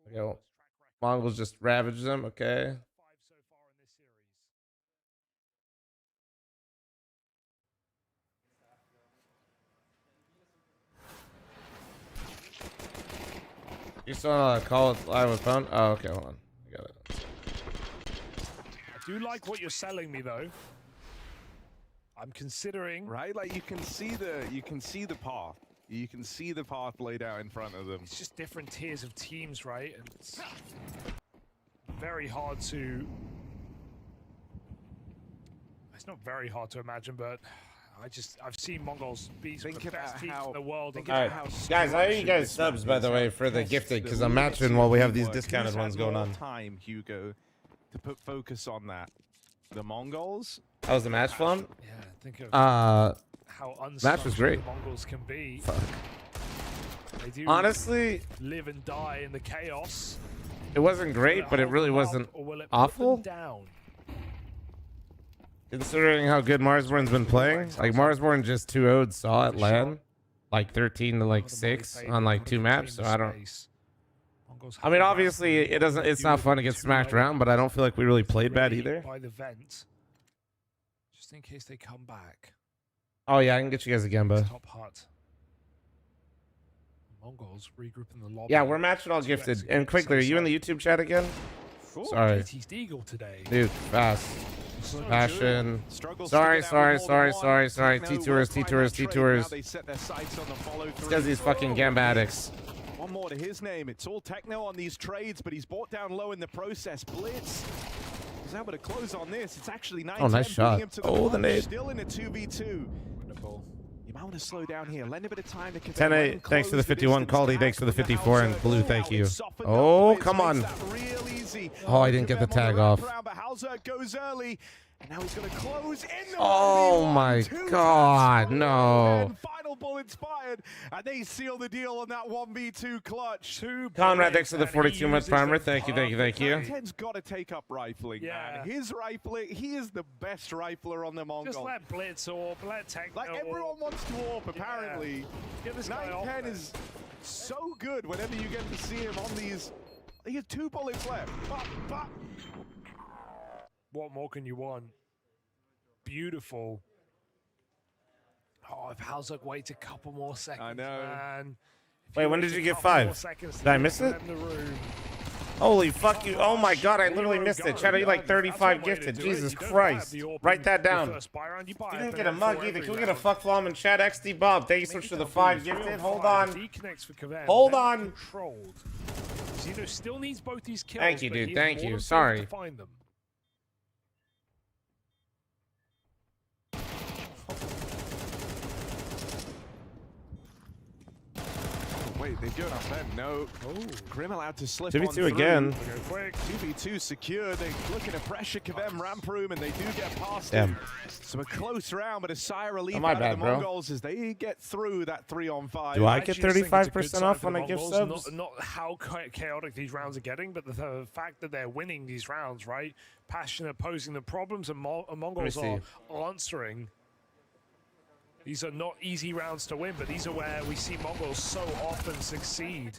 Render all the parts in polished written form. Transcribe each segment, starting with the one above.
Okay, well, Mongols just ravaged them. Okay. You still want to call it live with phone? Oh, okay. Hold on. I got it. I do like what you're selling me, though. I'm considering. Right, like you can see the path. You can see the path laid out in front of them. It's just different tiers of teams, right? And it's very hard to. It's not very hard to imagine, but I've seen Mongols be the best teams in the world. All right, guys, I owe you guys subs, by the way, for the gifted, because I'm matching while we have these discounted ones going on. Time, Hugo, to put focus on that. The Mongols. How was the match, Flum? Yeah, think of how match was great. The Mongols can be. Fuck. They do honestly live and die in the chaos. It wasn't great, but it really wasn't awful. Down? Considering how good Marsborn's been playing, like Marsborn just 2-0'd Saw at LAN, like 13 to like 6 on like 2 maps. So I don't. I mean, obviously it doesn't. It's not fun to get smacked around, but I don't feel like we really played bad either. By the vent, just in case they come back. Oh yeah, I can get you guys again, bud. Top hut. Mongols regroup in the lobby. Yeah, we're matching all gifted. And quickly, are you in the YouTube chat again? Sorry, dude, fast. Passion. Sorry. T-Tours. It's because these fucking Gamba addicts. One more to his name. It's all techno on these trades, but he's bought down low in the process. Blitz is able to close on this. It's actually 9. Oh, nice shot. Oh, the nade. Still in a 2v2. Wonderful. You might want to slow down here. Lend a bit of time to 10-8. Thanks for the 51. Caldy, thanks for the 54. And Blue, thank you. Oh, come on. Oh, I didn't get the tag off. Goes early. And now he's going to close in the oh my god, no. Final bullets fired, and they seal the deal on that 1v2 clutch. Conrad, thanks for the 42-month primer. Thank you. 10's got to take up rifling, man. His rifling, he is the best rifler on the Mongols. Just let Blitz or let Tech. Like, everyone wants to AWP, apparently. Yeah. 9-10 is so good whenever you get to see him on these. He has 2 bullets left. But. What more can you want? Beautiful. Oh, if Halzuk waits a couple more seconds, I know. Man. Wait, when did you get 5? Did I miss it? Holy fuck you. Oh my god, I literally missed it. Chad, you like 35 gifted. Jesus Christ. Write that down. You didn't get a mug either. Can we get a fuck flom and Chad XD Bob? Thank you so much for the 5 gifted. Hold on. Hold on. Still needs both these kills. Thank you, dude. Thank you. Sorry. Wait, they're going up there. No. Oh, Grim allowed to slip 2v2 again. 2v2 secure. They're looking to pressure Kavem ramp room, and they do get past him. So a close round, but a sigh of relief out of the Mongols as they get through that 3-on-5. Do I get 35% off when I give subs? Not how chaotic these rounds are getting, but the fact that they're winning these rounds, right? Passionate posing the problems, and Mongols are answering. These are not easy rounds to win, but these are where we see Mongols so often succeed.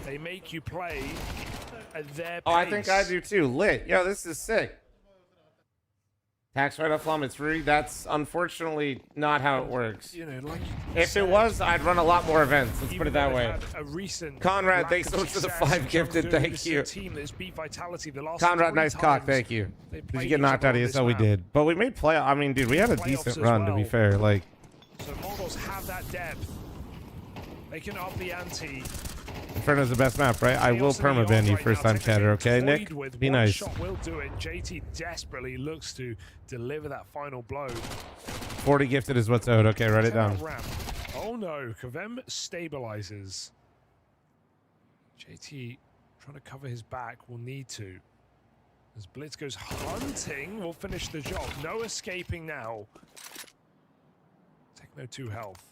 They make you play at their pace. Oh, I think I do too. Lit. Yo, this is sick. Tax write-off flom, it's free. That's unfortunately not how it works. You know, like if it was, I'd run a lot more events. Let's put it that way. Conrad, thanks so much for the 5 gifted. Thank you. Conrad, nice cock. Thank you. Did you get knocked out of ESL? We did. But we made play. I mean, dude, we had a decent run, to be fair. Like, so Mongols have that depth. They can up the ante. Inferno's the best map, right? I will permaban you first time chatter, okay, Nick? Be nice. Shot will do it. JT desperately looks to deliver that final blow. 40 gifted is what's owed. Okay, write it down. Oh no, Kavem stabilizes. JT trying to cover his back, will need to. As Blitz goes hunting, will finish the job. No escaping now. Techno 2 health.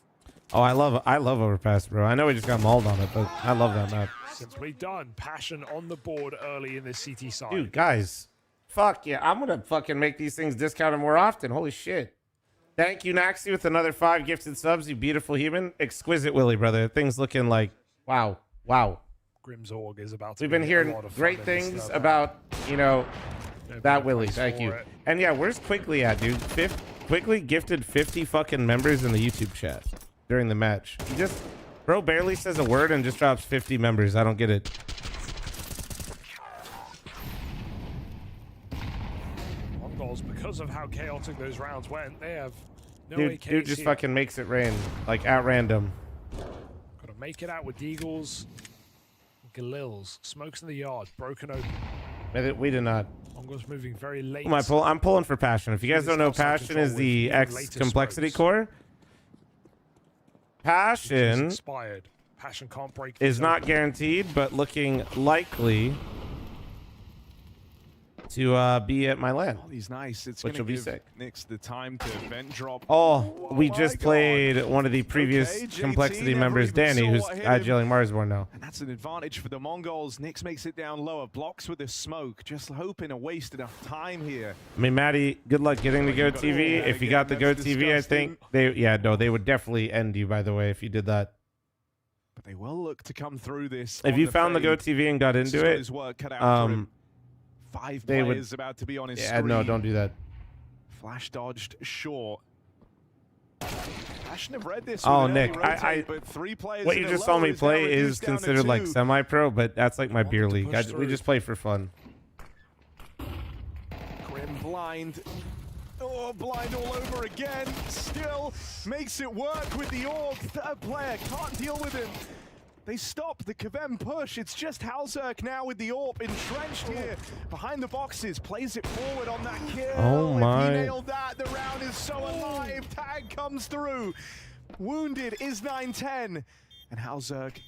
Oh, I love Overpass, bro. I know we just got mauled on it, but I love that map. Simply done. Passion on the board early in the CT side. Dude, guys. Fuck yeah. I'm going to fucking make these things discounted more often. Holy shit. Thank you, Naxi, with another 5 gifted subs. You beautiful human. Exquisite Willy, brother. Things looking like, wow. Grim's Org is about to We've been hearing great things about, you know, that Willy. Thank you. And yeah, where's Quickly at, dude? Quickly gifted 50 fucking members in the YouTube chat during the match. He just, bro barely says a word and just drops 50 members. I don't get it. Mongols, because of how chaotic those rounds went, they have no dude just here. fucking makes it rain, like at random. Gotta make it out with Deagles. Galils. Smokes in the yard. Broken open. We did not. Mongols moving very late. I'm pulling for Passion. If you guys don't know, Passion is the X complexity core. Passion expired. Passion can't break. Is not guaranteed, but looking likely to be at my LAN. Oh, he's nice. It's which will be sick. Nix the time to vent drop. Oh, we just played one of the previous complexity members, Danny, who's IGLing Marsborn now. And that's an advantage for the Mongols. Nix makes it down lower, blocks with the smoke, just hoping to waste enough time here. I mean, Maddie, good luck getting the Go TV. If you got the Go TV, I think they would definitely end you, by the way, if you did that. But they will look to come through this. If you found the Go TV and got into it, 5 players about to be on his screen. No, don't do that. Flash dodged short. I shouldn't have read this. Oh, Nick, but 3 players what you just saw me play is considered like semi-pro, but that's like my beer league. We just play for fun. Grim blind. Oh, blind all over again. Still makes it work with the orb. Third player can't deal with him. They stop the Kavem push. It's just Halzerk now with the AWP entrenched here behind the boxes. Plays it forward on that kill. Oh my. If he nailed that, the round is so alive. Tag comes through. Wounded is 9-10. And Halzerk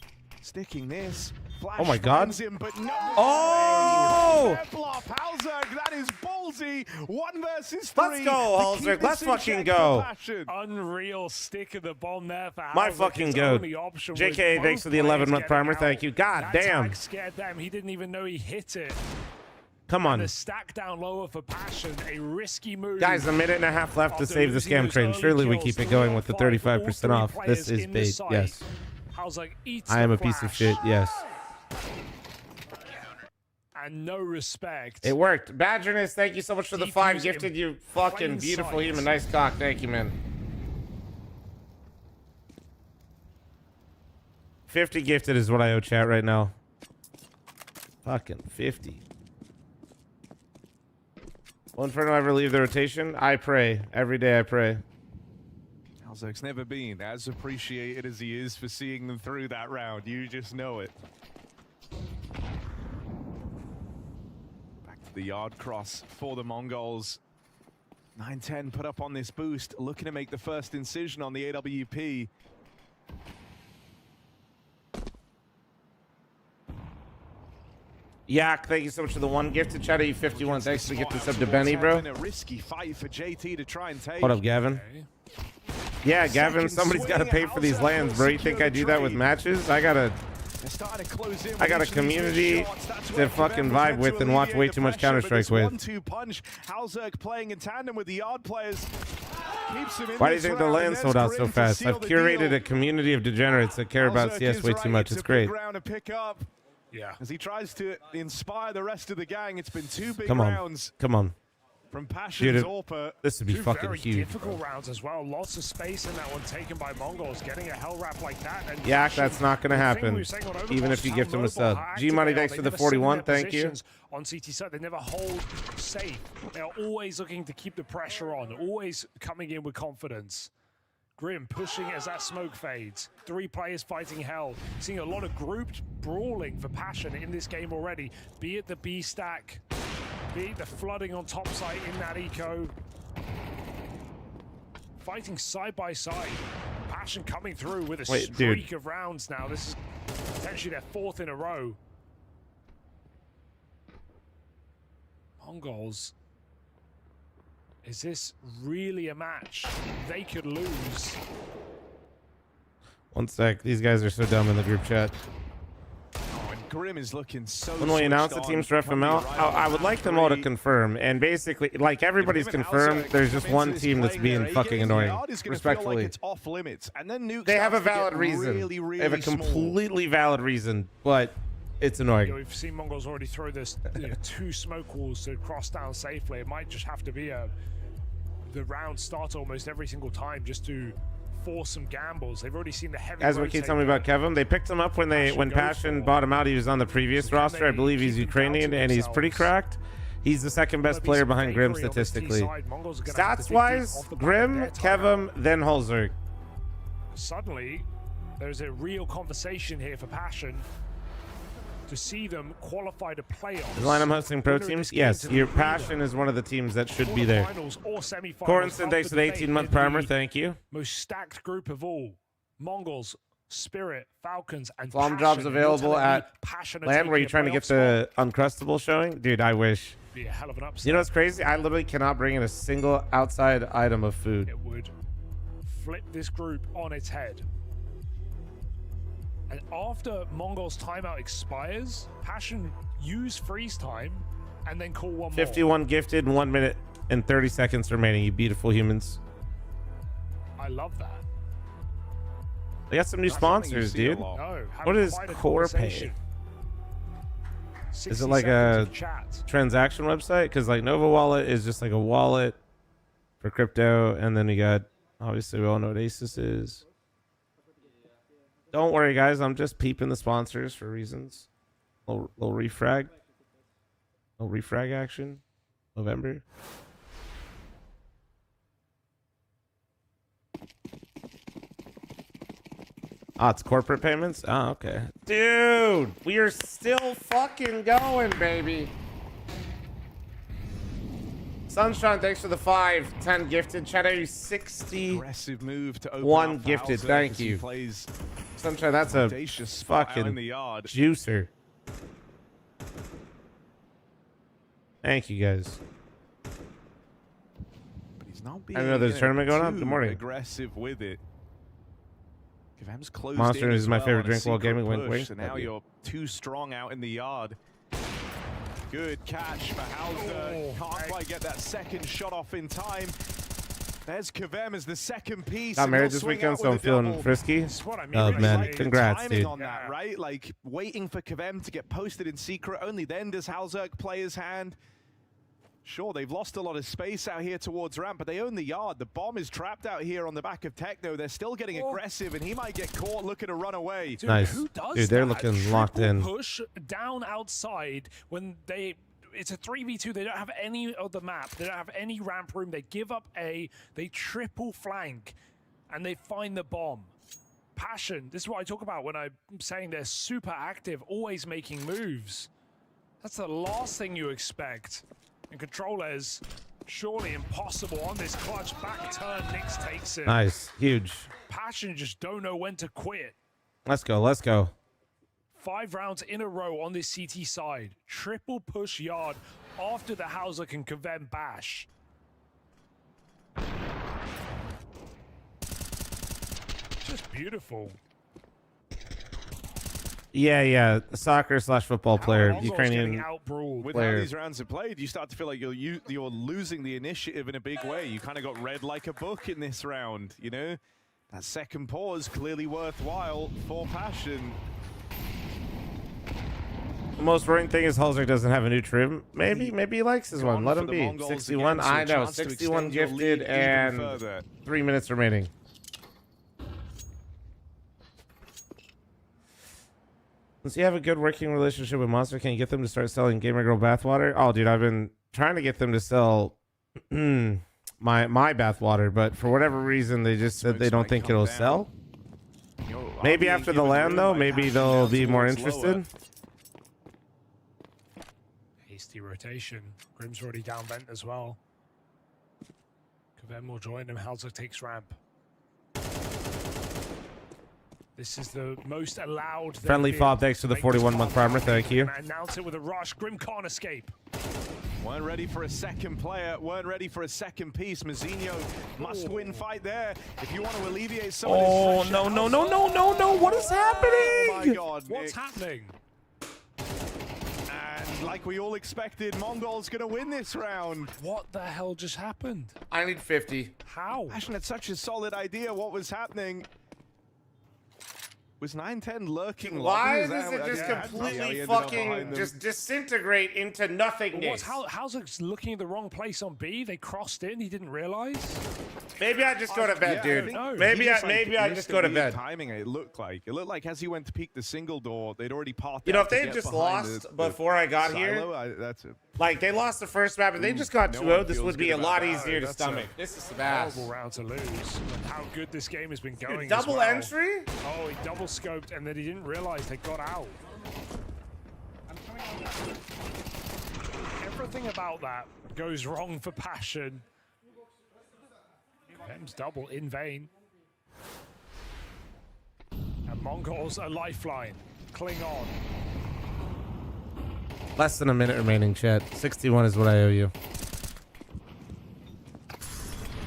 sticking this. Flash oh my God. Him, but no oh! Halzerk, that is ballsy. 1 versus 3. Let's go, Halzerk. Let's fucking go. Unreal stick of the bomb there for Halzerk. My fucking goat. JK, thanks for the 11-month primer. Thank you. God damn. Scared them. He didn't even know he hit it. Come on. And the stack down lower for Passion. A risky move. Guys, a minute and a half left to save the scam train. Surely we keep it going with the 35% off. This is bait. Yes. I am a piece of shit. Yes. And no respect. It worked. Badgerness, thank you so much for the 5 gifted. You fucking beautiful human. Nice cock. Thank you, man. 50 gifted is what I owe chat right now. Fucking 50. Will Inferno ever leave the rotation? I pray. Every day I pray. Halzerk's never been as appreciated as he is for seeing them through that round. You just know it. Back to the yard cross for the Mongols. 9-10 put up on this boost, looking to make the first incision on the AWP. Yak, thank you so much for the 1 gifted. Chat you 51. Thanks for the gifted sub to Benny, bro. A risky fight for JT to try and take. What up, Gavin? Yeah, Gavin, somebody's got to pay for these lands, bro. You think I do that with matches? I got a community to fucking vibe with and watch way too much Counter-Strike with. 1-2 punch. Halzerk playing in tandem with the yard players. Why do you think the land sold out so fast? I've curated a community of degenerates that care about CS way too much. It's great. Yeah. As he tries to inspire the rest of the gang, it's been 2 big rounds. Come on. From Passion, Zorpa. This would be fucking very huge. Difficult rounds as well. Lots of space in that one taken by Mongols. Getting a hell wrap like that. And Yak, that's not going to happen. Even if you gift him a sub. G-Money, thanks for the 41. Thank you. On CT side, they never hold safe. They are always looking to keep the pressure on. Always coming in with confidence. Grim pushing as that smoke fades. 3 players fighting hell. Seeing a lot of grouped brawling for Passion in this game already. Be it the B stack, be it the flooding on top side in that eco. Fighting side by side. Passion coming through with a streak of rounds now. This is potentially their 4th in a row. Mongols. Is this really a match they could lose? 1 sec. These guys are so dumb in the group chat. Oh, and Grim is looking so When we announce the teams for FML, I would like them all to confirm. And basically, like everybody's confirmed, there's just one team that's being fucking annoying. Respectfully. It's off limits. And then They have a valid reason. They have a completely valid reason, but it's annoying. Yeah, we've seen Mongols already throw this 2 smoke walls to cross down safely. It might just have to be the round starts almost every single time just to force some gambles. They've already seen the heavy. As we keep telling me about Kevin, they picked him up when Passion bought him out. He was on the previous roster. I believe he's Ukrainian and he's pretty cracked. He's the second best player behind Grim statistically. Stats wise, Grim, Kevin, then Holzerg. Suddenly, there's a real conversation here for Passion to see them qualify to playoffs. Is LAN hosting pro teams? Yes, your Passion is one of the teams that should be there. Corenson, thanks for the 18-month primer. Thank you. Most stacked group of all. Mongols, Spirit, Falcons, and Flom jobs available at LAN. Were you trying to get the Uncrustable showing? Dude, I wish. Be a hell of an upset. You know what's crazy? I literally cannot bring in a single outside item of food. It would flip this group on its head. And after Mongol's timeout expires, Passion use freeze time and then call one 51 gifted, 1 minute and 30 seconds remaining, you beautiful humans. I love that. They got some new sponsors, dude. No, what is Core Pay? Is it like a transaction website? Because like Nova Wallet is just like a wallet for crypto, and then you got, obviously we all know what Asus is. Don't worry, guys. I'm just peeping the sponsors for reasons. Little refrag. Little refrag action. November. Ah, it's corporate payments? Oh, okay. Dude, we are still fucking going, baby. Sunshine, thanks for the 5-10 gifted. Shadow 60. Aggressive move to open 1 gifted. Thank you. Sunshine, that's a fucking juicer. Thank you, guys. But he's not being, I know there's a tournament going on. Good morning. Aggressive with it. Closed Monster in is my well favorite drink while gaming. Wink, wink. So now you're too strong out in the yard. Good catch for Hauser. Can't quite get that second shot off in time. There's Kavem as the second piece. Got married this weekend, so I'm feeling frisky. Oh, man. Congrats, dude. On that, right? Like, waiting for Kavem to get posted in secret. Only then does Hauser play his hand. Sure, they've lost a lot of space out here towards ramp, but they own the yard. The bomb is trapped out here on the back of Techno. They're still getting aggressive, and he might get caught looking to run away. Dude, nice. Who does Dude, they're that? looking locked in. Push down outside when it's a 3v2. They don't have any of the map. They don't have any ramp room. They give up A. They triple flank, and they find the bomb. Passion. This is what I talk about when I'm saying they're super active, always making moves. That's the last thing you expect. And controllers, surely impossible on this clutch back turn. Nyx takes it. Nice. Huge. Passion just don't know when to quit. Let's go. Let's go. 5 rounds in a row on this CT side. Triple push yard after the Hauser can Kavem bash. Just beautiful. Yeah. Soccer/football player. Ukrainian with player. how these rounds are played, you start to feel like you're losing the initiative in a big way. You kind of got read like a book in this round, you know? That second pause clearly worthwhile for Passion. The most worrying thing is Halsey doesn't have a new trim. Maybe he likes his one. Let him be. 61. I know. 61 gifted and 3 minutes remaining. Does he have a good working relationship with Monster? Can you get them to start selling Gamer Girl bathwater? Oh, dude, I've been trying to get them to sell my bathwater, but for whatever reason, they just said they don't think it'll sell. Maybe after the LAN, though, maybe they'll be more interested. Hasty rotation. Grim's already down vent as well. Kavem will join him. Hauser takes ramp. This is the most allowed. Friendly fob, thanks to the 41-month primer. Thank you. Announce it with a rush. Grim can't escape. Weren't ready for a second player. Weren't ready for a second piece. Mazzinho must win fight there if you want to alleviate some of this pressure. No. What is happening? Oh my God, What's happening? like we all expected, Mongol's gonna win this round. What the hell just happened? I need 50. How? Passion had such a solid idea what was happening. Was 9-10 lurking? Why lobby? does it just Yeah, completely he ended up fucking behind them. just disintegrate into nothingness? How's it looking at the wrong place on B? They crossed in. He didn't realize. Maybe I just go to bed, Yeah, dude. no. Maybe He I just go to weird bed. Timing it looked like as he went to peek the single door, they'd already popped. You know, out if to they get just behind lost the before I got here, silo, that's it. like they lost the first map and they just got no 2-0, one this feels would be good a lot about that. easier to That's stomach. This is the ass. Horrible round to lose. And how good this game has been going. Double as well. entry? Oh, he double scoped and then he didn't realize they got out. Everything about that goes wrong for Passion. Them's double in vain. And Mongols a lifeline. Cling on. Less than a minute remaining, chat. 61 is what I owe you.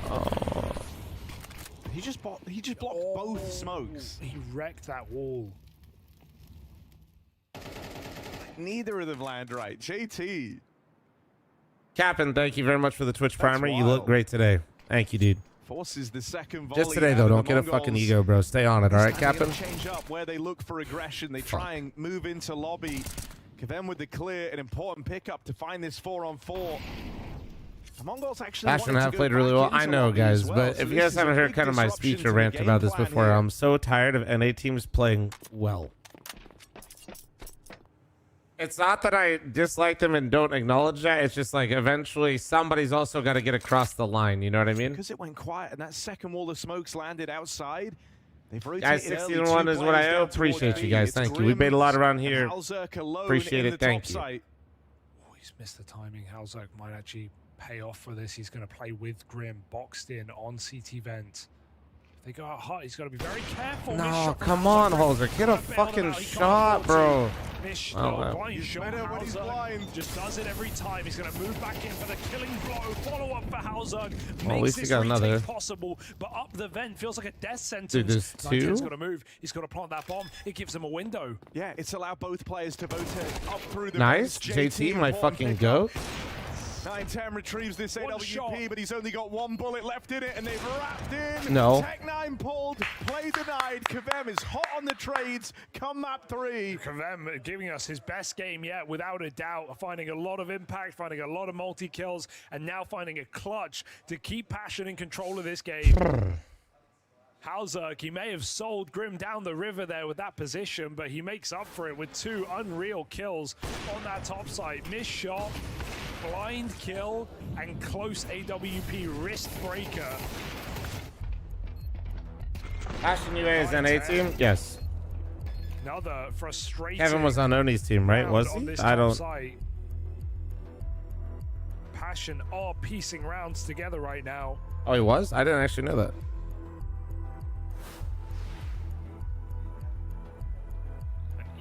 Oh. He just blocked both smokes. He wrecked that wall. Neither of them land right. JT. Captain, thank you very much for the Twitch primer. You look wild. great today. Thank you, dude. Forces the second volley. Just today, out though. of Don't the get a fucking Mongols. ego, bro. Stay on it, all right, It's time to Captain? change up where they look for aggression. They try and move into lobby. Kevem with the clear, an important pickup to find this 4-on-4. The Mongols actually Passion wanted to have go played back really well. into I know, lobby as guys, well, but so if you this guys is a haven't heard big kind of my disruption speech to or the rant game about this plan before, here. I'm so tired of NA teams playing well. It's not that I dislike them and don't acknowledge that. It's just like eventually somebody's also got to get across the line. You know what I mean? Because it went quiet and that second wall of smokes landed outside. They've rotated Guys, early, 61 two is what I players owe. down towards Appreciate you B. guys. It's Thank you. We Grim made a lot around and here. Halzerk alone Appreciate in it. the Thank top you. site. Oh, he's missed the timing. Halzerk might actually pay off for this. He's going to play with Grim, boxed in on CT vent. If they go out hot, he's got to be very careful. Missed No, shot from come on, Halzerk. Halzerk. Get a Bailed him fucking out. He can't shot, afford bro. to. Missed Oh, wow. blind shot. better when he's Halzerk blind. just does it every time. He's going to move back in for the killing blow. Follow up for Halzerk. Well, at least he Makes got this another. retake possible, but up the vent feels like a death sentence. Dude, there's 19's two? got to move. He's got to plant that bomb. It gives him a window. Yeah, it's allowed both players to rotate up through the Nice. vents. JT, my important fucking pickup. goat. 9-10 retrieves this One shot. AWP, but he's only got one bullet left in it, and they've wrapped in. No. Tech9 pulled, play denied. Kevem is hot on the trades. Come map 3. Kevem giving us his best game yet, without a doubt. Finding a lot of impact, finding a lot of multi-kills, and now finding a clutch to keep Passion in control of this game. Halzerk, he may have sold Grim down the river there with that position, but he makes up for it with 2 unreal kills on that top site. Missed shot, blind kill, and close AWP wrist breaker. Passion UA is NA team? Yes. Another frustrating. Kevin was on Oni's team, right? round Was on he? this I top don't. site. Passion are piecing rounds together right now. Oh, he was? I didn't actually know that.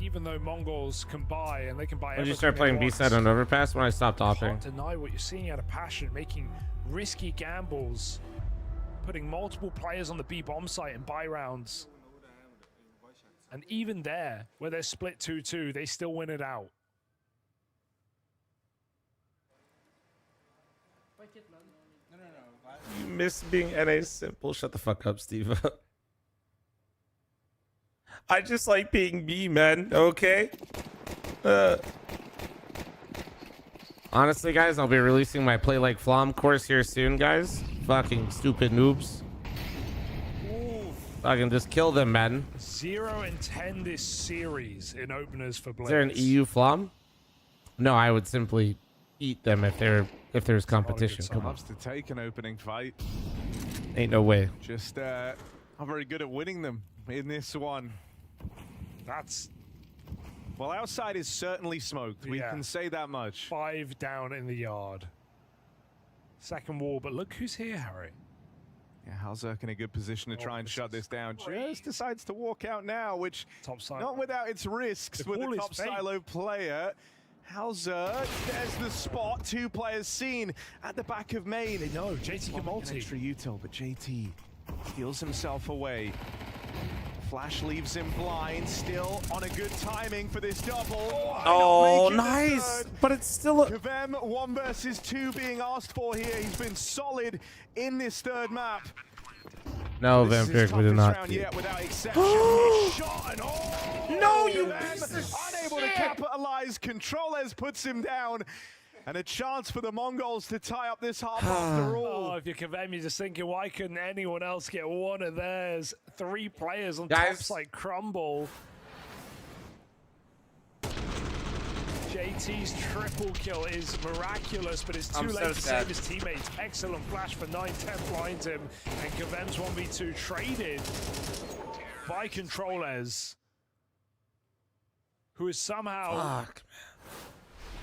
Even though Mongols can buy, and they can buy When did you everything start they playing want, B-side on Overpass? When I stopped offering. can't deny what you're seeing out of Passion, making risky gambles, putting multiple players on the B bomb site and buy rounds. And even there, where they're split 2-2, they still win it out. You miss being NA simple. Shut the fuck up, Steve. I just like being me, man. Okay? Honestly, guys, I'll be releasing my Play Like Flom course here soon, guys. Fucking stupid noobs. Fucking just kill them, man. 0-10 this series in openers for Blitz. Is there an EU Flom? No, I would simply eat them if there's competition. sign. Come on. Loves to take an opening fight. Ain't no way. Just not very good at winning them in this one. That's Well, outside is certainly smoked. We Yeah. can say that much. 5 down in the yard. Second wall, but look who's here, Harry. Yeah, Halzerk in a good position to try and shut this down. Just decides to walk out now, which Top side. not without its risks The with call a is top fake. silo player. Halzerk, there's the spot. 2 players seen at the back of main. No, JT can An multi. extra util, but JT steals himself away. Flash leaves him blind, still on a good timing for this double. Oh, nice. But it's still a... Kvem 1 versus 2 being asked for here. He's been solid in this third map. No, Vampiric, we did not. Yet without exception. Shot and no, you unable to capitalize. Controllers puts him down. And a chance for the Mongols to tie up this half after all. Oh, if you're Kvem, you're just thinking, why couldn't anyone else get one of theirs? 3 players on top like crumble. JT's triple kill is miraculous, but it's too late to save his teammates. Excellent flash for 9-10 blinds him, and Kvem's 1v2 traded by Controllers, who has somehow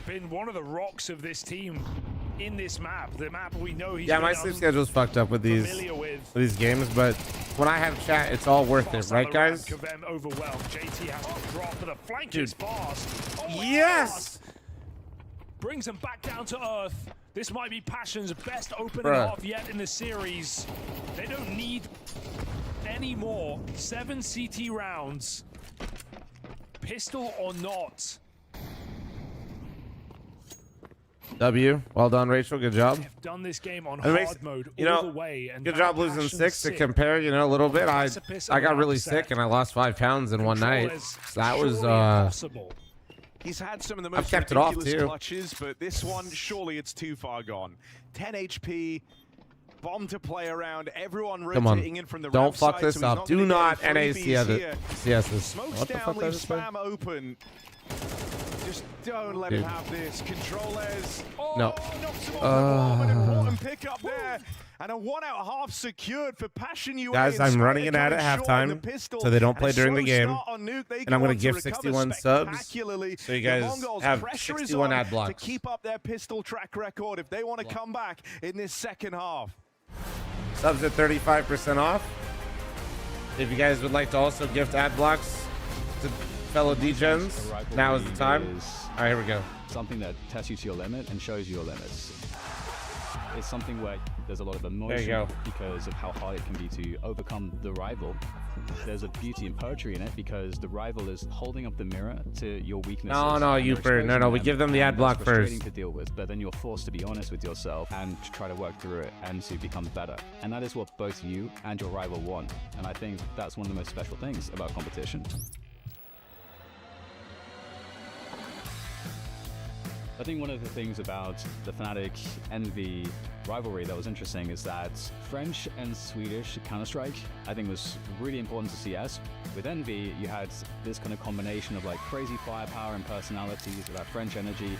been one of the rocks of this team in this map. The map we know he's my sleep schedule's fucked up with these games, but when I have chat, it's all worth it, right, guys? Kvem overwhelmed. JT has to drop, but the flank is fast. Yes! Brings them back down to earth. This might be Passion's best opening half yet in the series. They don't need any more. 7 CT rounds. Pistol or not. W. Well done, Rachel. Good job. They've done this game on hard mode all the way. And good job losing 6 to compare, a little bit. I got really sick and I lost 5 pounds in one night. So that was He's had some of the most I've kept it off too. Clutches, but this one, surely it's too far gone. 10 HP, bomb to play around, everyone rotating in from the Don't fuck side, this so up. Do not NAC the CSs. Smokes down, leave spam open. Just don't let him have this. Controllers. No. Knocks him off an important pick up there. And a 1-out half secured for Passion UA. Guys, I'm running it at halftime, so they don't play during the game. And I'm going to give 61 subs, so you guys have 61 ad blocks. To keep up their pistol track record if they want to come back in this second half. Subs at 35% off. If you guys would like to also gift ad blocks to fellow degens, now is the time. All right, here we go. Something that tests you to your limit and shows you your limits. It's something where there's a lot of emotion because of how hard it can be to overcome the rival. There's a beauty and poetry in it because the rival is holding up the mirror to your weaknesses. No, we give them the ad block first. To deal with, but then you're forced to be honest with yourself and to try to work through it and to become better. And that is what both you and your rival want. And I think that's one of the most special things about competition. I think one of the things about the Fnatic Envy rivalry that was interesting is that French and Swedish Counter-Strike, I think, was really important to CS. With Envy, you had this kind of combination of like crazy firepower and personalities, that French energy.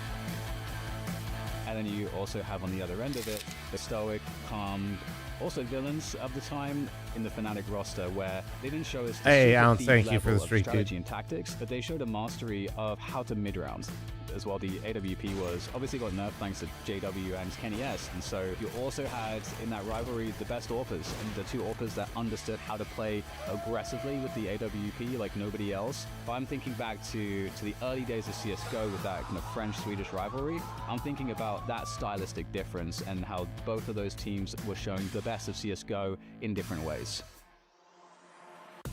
And then you also have on the other end of it, the stoic, calm, also villains of the time in the Fnatic roster where they didn't show us thank you for the streak, strategy and tactics, but they showed a mastery of how to mid-round. As well, the AWP was obviously got nerfed thanks to JW and Kenny S, and so you also had in that rivalry the best AWPers, and the 2 AWPers that understood how to play aggressively with the AWP like nobody else. But I'm thinking back to the early days of CSGO with that kind of French-Swedish rivalry. I'm thinking about that stylistic difference and how both of those teams were showing the best of CSGO in different ways.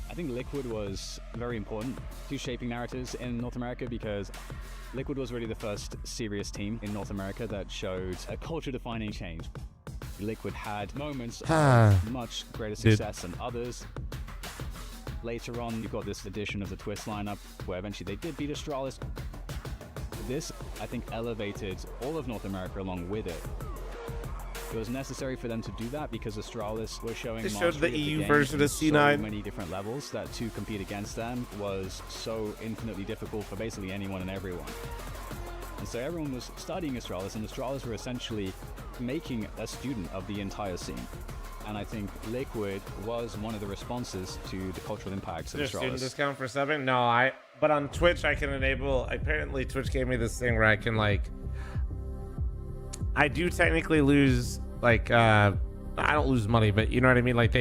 I think Liquid was very important to shaping narratives in North America because Liquid was really the first serious team in North America that showed a culture-defining change. Liquid had moments of much greater success than others. Later on, you got this addition of the Twist lineup, where eventually they did beat Astralis. This, I think, elevated all of North America along with it. It was necessary for them to do that because Astralis was showing they showed the EU version of C9. So many different levels that to compete against them was so infinitely difficult for basically anyone and everyone. And so everyone was studying Astralis, and Astralis were essentially making a student of the entire scene. And I think Liquid was one of the responses to the cultural impacts of Astralis. Student discount for 7? No, but on Twitch I can enable, apparently Twitch gave me this thing where I can I do technically lose, I don't lose money, but you know what I mean? Like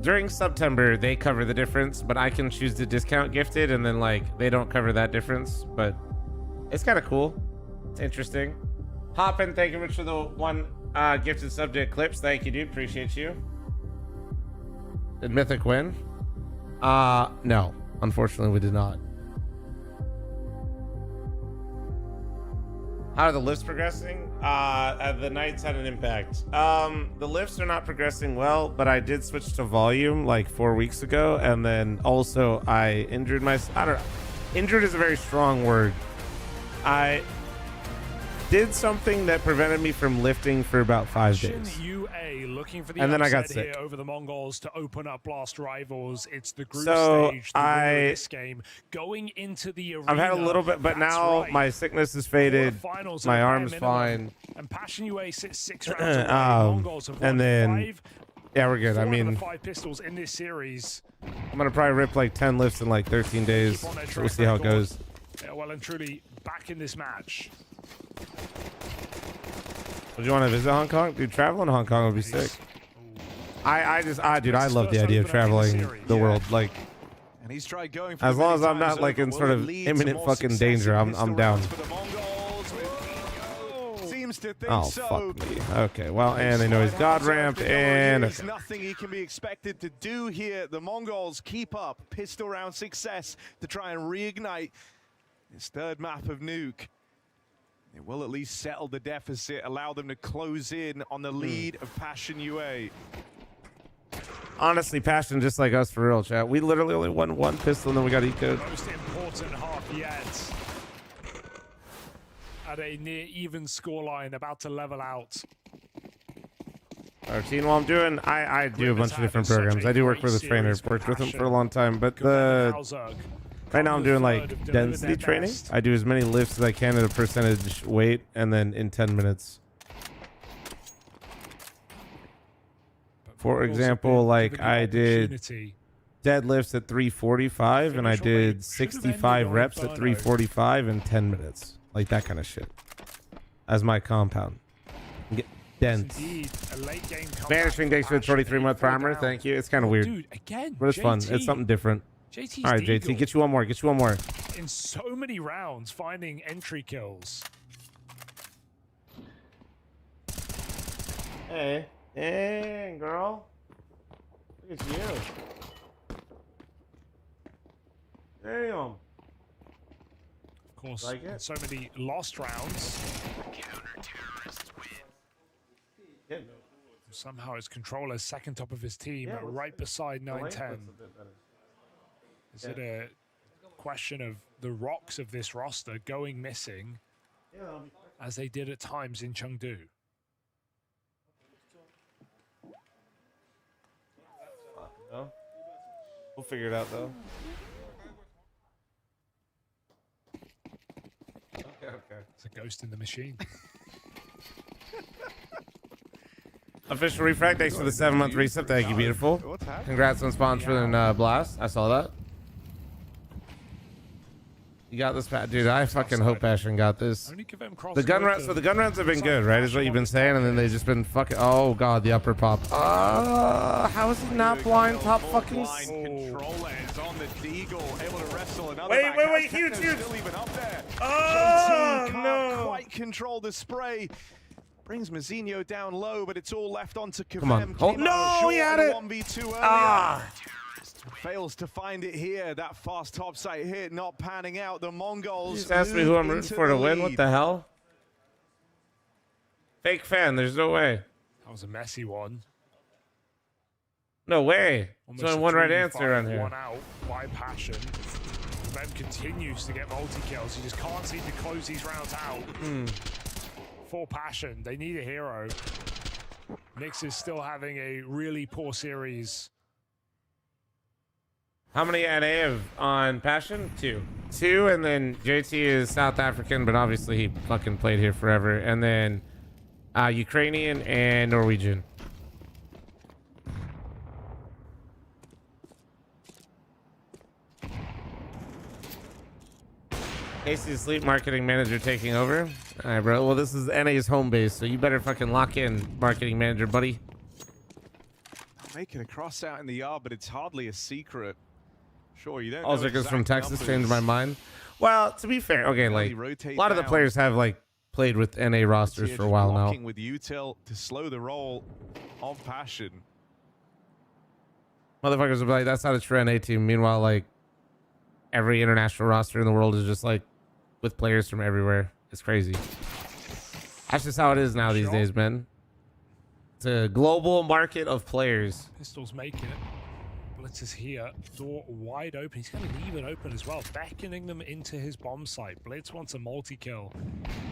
during September, they cover the difference, but I can choose to discount gifted and then they don't cover that difference, but it's kind of cool. It's interesting. Hoppin, thank you much for the 1 gifted subject clips. Thank you, dude. Appreciate you. Did Mythic win? No, unfortunately, we did not. How are the lifts progressing? The Knights had an impact. The lifts are not progressing well, but I did switch to volume like 4 weeks ago, and then also I injured myself. I don't know. Injured is a very strong word. I did something that prevented me from lifting for about 5 days. UA looking for the and then I got sick here over the Mongols to open up Blast Rivals. It's the group so stage. The winner of this game going into the arena. I've had a little bit, but now my sickness is faded. My arm's fine. And Passion UA sits 6 rounds away. Mongols have and then yeah, we're good. I mean, 5 pistols in this series. I'm gonna probably rip like 10 lifts in like 13 days. So we'll see how it goes. Yeah, well and truly back in this match. Would you want to visit Hong Kong? Dude, traveling to Hong Kong would be sick. Dude, I love the idea of traveling the world. Like, and he's tried going for as long as I'm not like in sort of imminent fucking danger, I'm down. Oh, fuck me. Okay, well, and they know he's God ramped, and there's nothing he can be expected to do here. The Mongols keep up pistol round success to try and reignite this third map of Nuke. It will at least settle the deficit, allow them to close in on the lead of Passion UA. Honestly, Passion just like us for real, chat. We literally only won 1 pistol and then we got eco'd. Most important half yet. At a near even scoreline, about to level out. Our team, while I'm doing, I do a bunch of different programs. I do work with a trainer, worked with him for a long time, but right now I'm doing like density training. I do as many lifts as I can at a percentage weight, and then in 10 minutes. For example, like I did deadlifts at 345, and I did 65 reps at 345 in 10 minutes. Like that kind of shit. As my compound. Get dense. Vanishing, thanks for the 23-month primer. Thank you. It's kind of weird. Dude, again, but it's fun. It's something different. JT's all right, JT, get you one more. Get you one more. In so many rounds, finding entry kills. Hey. Hey, girl. Look at you. Damn. Of course, like so many lost rounds. Somehow his controller's second top of his team, right beside 910. Is it a question of the rocks of this roster going missing, as they did at times in Chengdu? No. We'll figure it out though. Okay. It's a ghost in the machine. Official refract, thanks for the 7-month reset. Thank you, beautiful. Congrats on sponsoring Blast. I saw that. You got this, Pat. Dude, I fucking hope Passion got this. The gun rounds, so the gun rounds have been good, right? Is what you've been saying, and then they've just been fucking. Oh god, the upper pop. How is he not blind? Top fucking. Wait, huge. Oh no! Quite control the spray. Brings Mazinho down low, but it's all left onto Kavem. Come on. Oh, no, he had it. 1v2 fails to find it here. That fast topside hit not panning out. The Mongols. Just asked me who I'm rooting for to win. What the hell? Fake fan. There's no way. That was a messy one. No way. There's only one right answer on here. One out by Passion. Kavem continues to get multi-kills. He just can't seem to close these rounds out. For Passion, they need a hero. Nyx is still having a really poor series. How many NA have on Passion? 2. 2, and then JT is South African, but obviously he fucking played here forever. And then Ukrainian and Norwegian. Casey's sleep marketing manager taking over. All right, bro. Well, this is NA's home base, so you better fucking lock in, marketing manager, buddy. Making a cross out in the yard, but it's hardly a secret. Sure, you don't. All Zirkas from Texas changed my mind. Well, to be fair, okay, like a lot of the players have like played with NA rosters for a while now. With Util to slow the roll of Passion. Motherfuckers will be like, that's not a true NA team. Meanwhile, like, every international roster in the world is just like with players from everywhere. It's crazy. That's just how it is now these days, man. It's a global market of players. Pistols make it. Blitz is here. Door wide open. He's going to leave it open as well, beckoning them into his bomb site. Blitz wants a multi-kill.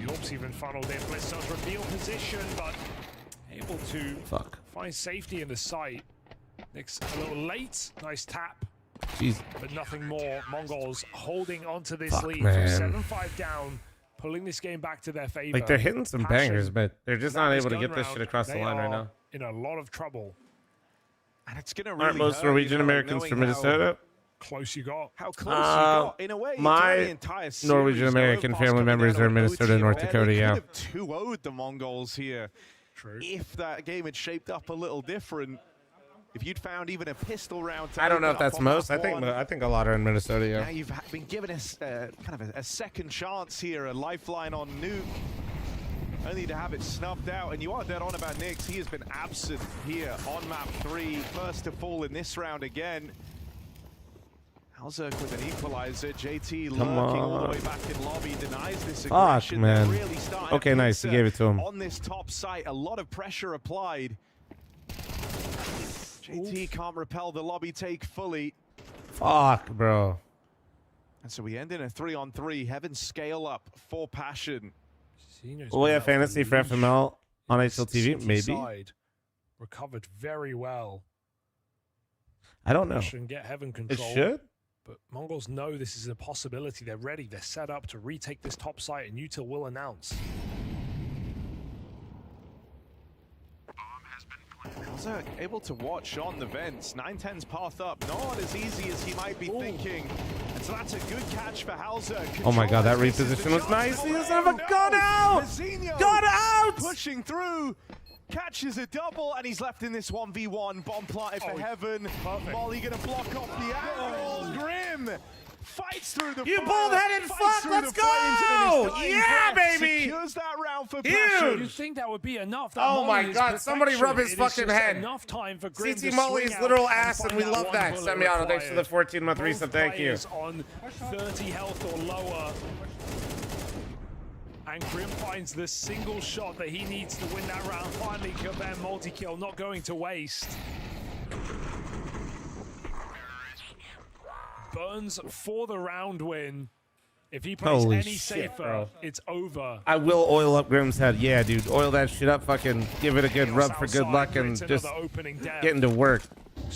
The Orb's even funneled in. Blitz does reveal position, but able to find safety in the site. Nick's a little late. Nice tap. Jeez. But nothing more. Mongols holding onto this lead. Man. 7-5 down, pulling this game back to their favor. Like, they're hitting some bangers, but they're just not able to get this shit across the They line right are now. in a lot of trouble. And it's going to really Aren't most hurt, Norwegian Americans from Minnesota? Close you got. How close you got. In a way, my Norwegian American family members are in Minnesota and North Dakota, yeah. They could have 2-0'd the Mongols here. True. If that game had shaped up a little different, if you'd found even a pistol round to I don't know if open up that's on most. that I think a lot are in Minnesota, Now yeah. you've been given a kind of a second chance here, a lifeline on Nuke, only to have it snubbed out. And you are dead on about Nix. He has been absent here on map 3, first to fall in this round again. Halzerk with an equalizer. JT lurking all the way back in lobby, denies this aggression. man. Really starting Okay, to nice. He gave it to him. on this top site, a lot of pressure applied. JT can't repel the lobby take fully. Fuck, bro. And so we end in a 3-on-3. Heaven scale up for Passion. Will we have fantasy for FML on HLTV? Maybe. Side. Recovered very well. I don't know. Passion get Heaven It control. should? But Mongols know this is a possibility. They're ready. They're set up to retake this top site, and Util will announce. Halzerk able to watch on the vents. 9-10's path up, not as easy as he might be thinking. And so that's a good catch for Halzerk. Oh my god, that reposition was nice. He doesn't have a gun out! Gun out! Pushing through. Catches a double, and he's left in this 1v1. Bomb planted for Heaven. Perfect. Molly gonna block off the angle. Grim fights through the You fire, bald-headed fights fuck, through let's the flames, and in his go! dying Yeah, breath, baby! Secures that round for Huge! Passion. You think that would be enough? That Oh my Molly is god, somebody rub his perfection. fucking It is just head. Enough time for Grim CT to Molly's swing literal out ass, and we find love one that. bullet Semiauto, thanks for the required. 14-month resub. Both Thank you. players on 30 health or lower. And Grim finds the single shot that he needs to win that round. Finally, Kaben multi-kill, not going to waste. Burns for the round win. If he plays Holy any shit, safer, bro. it's over. I will oil up Grim's head. Yeah, dude. Oil that shit up. Fucking give it a good rub for good luck and just get into work.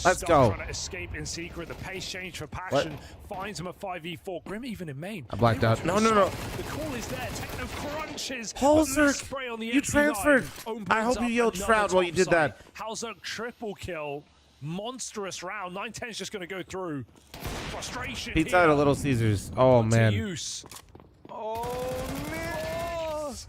Let's Stark go. trying to escape in secret. The pace change for Passion finds him a 5v4. Grim even in main. I blacked out. No. The call is there. Techno crunches. Halzerk, Spray on the you MP9 transferred. opens I hope you up yelled another Shroud while you top did that. side. Halzerk triple kill. Monstrous round. 9-10's just going to go through. Frustration Pizza here. at a Little Caesars. Oh, To man. use. Oh, Nix!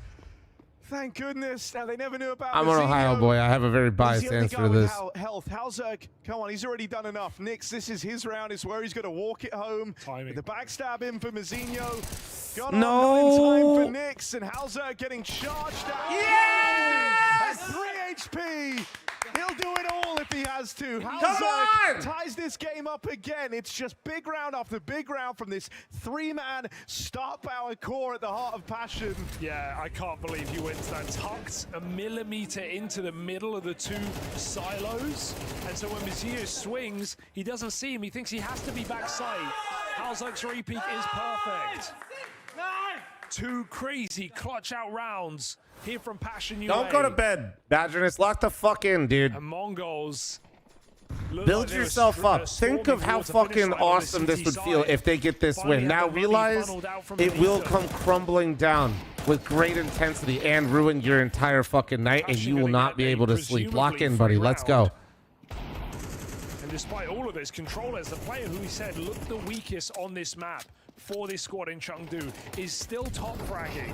Thank goodness. Now, they never knew about I'm an Ohio boy. I have a very He's biased the only answer guy to with this. Health. Halzerk, come on, he's already done enough. Nix, this is his round. It's where he's going to walk it home. Timing. With the backstab in for Mazinho. Got No. on 9 time for Nix, and Halzerk getting charged out. Yes! At 3 HP. He'll do it all if he has to. on! Halzerk ties this game up again. It's just big round after big round from this 3-man star power core at the heart of Passion. Yeah, I can't believe he wins that. Tucked a millimeter into the middle of the two silos. And so when Mazinho swings, he doesn't see him. He thinks he has to be backside. Halzerk's repeat is perfect. Two crazy clutch out rounds here from Passion UA. Don't go to bed, Badgerness. Lock the fuck in, dude. And Mongols look Build like they were yourself up. Think of storming how towards the finish fucking line on the awesome this CT would feel side. if they get this Finally win. had Now the money realize funneled out from it will Benito. come crumbling down with great intensity and ruin your entire fucking night, and you will not be able to sleep. Lock in, buddy. Let's go. And despite all of this, Controllers, the player who we said looked the weakest on this map for this squad in Chengdu, is still top fragging.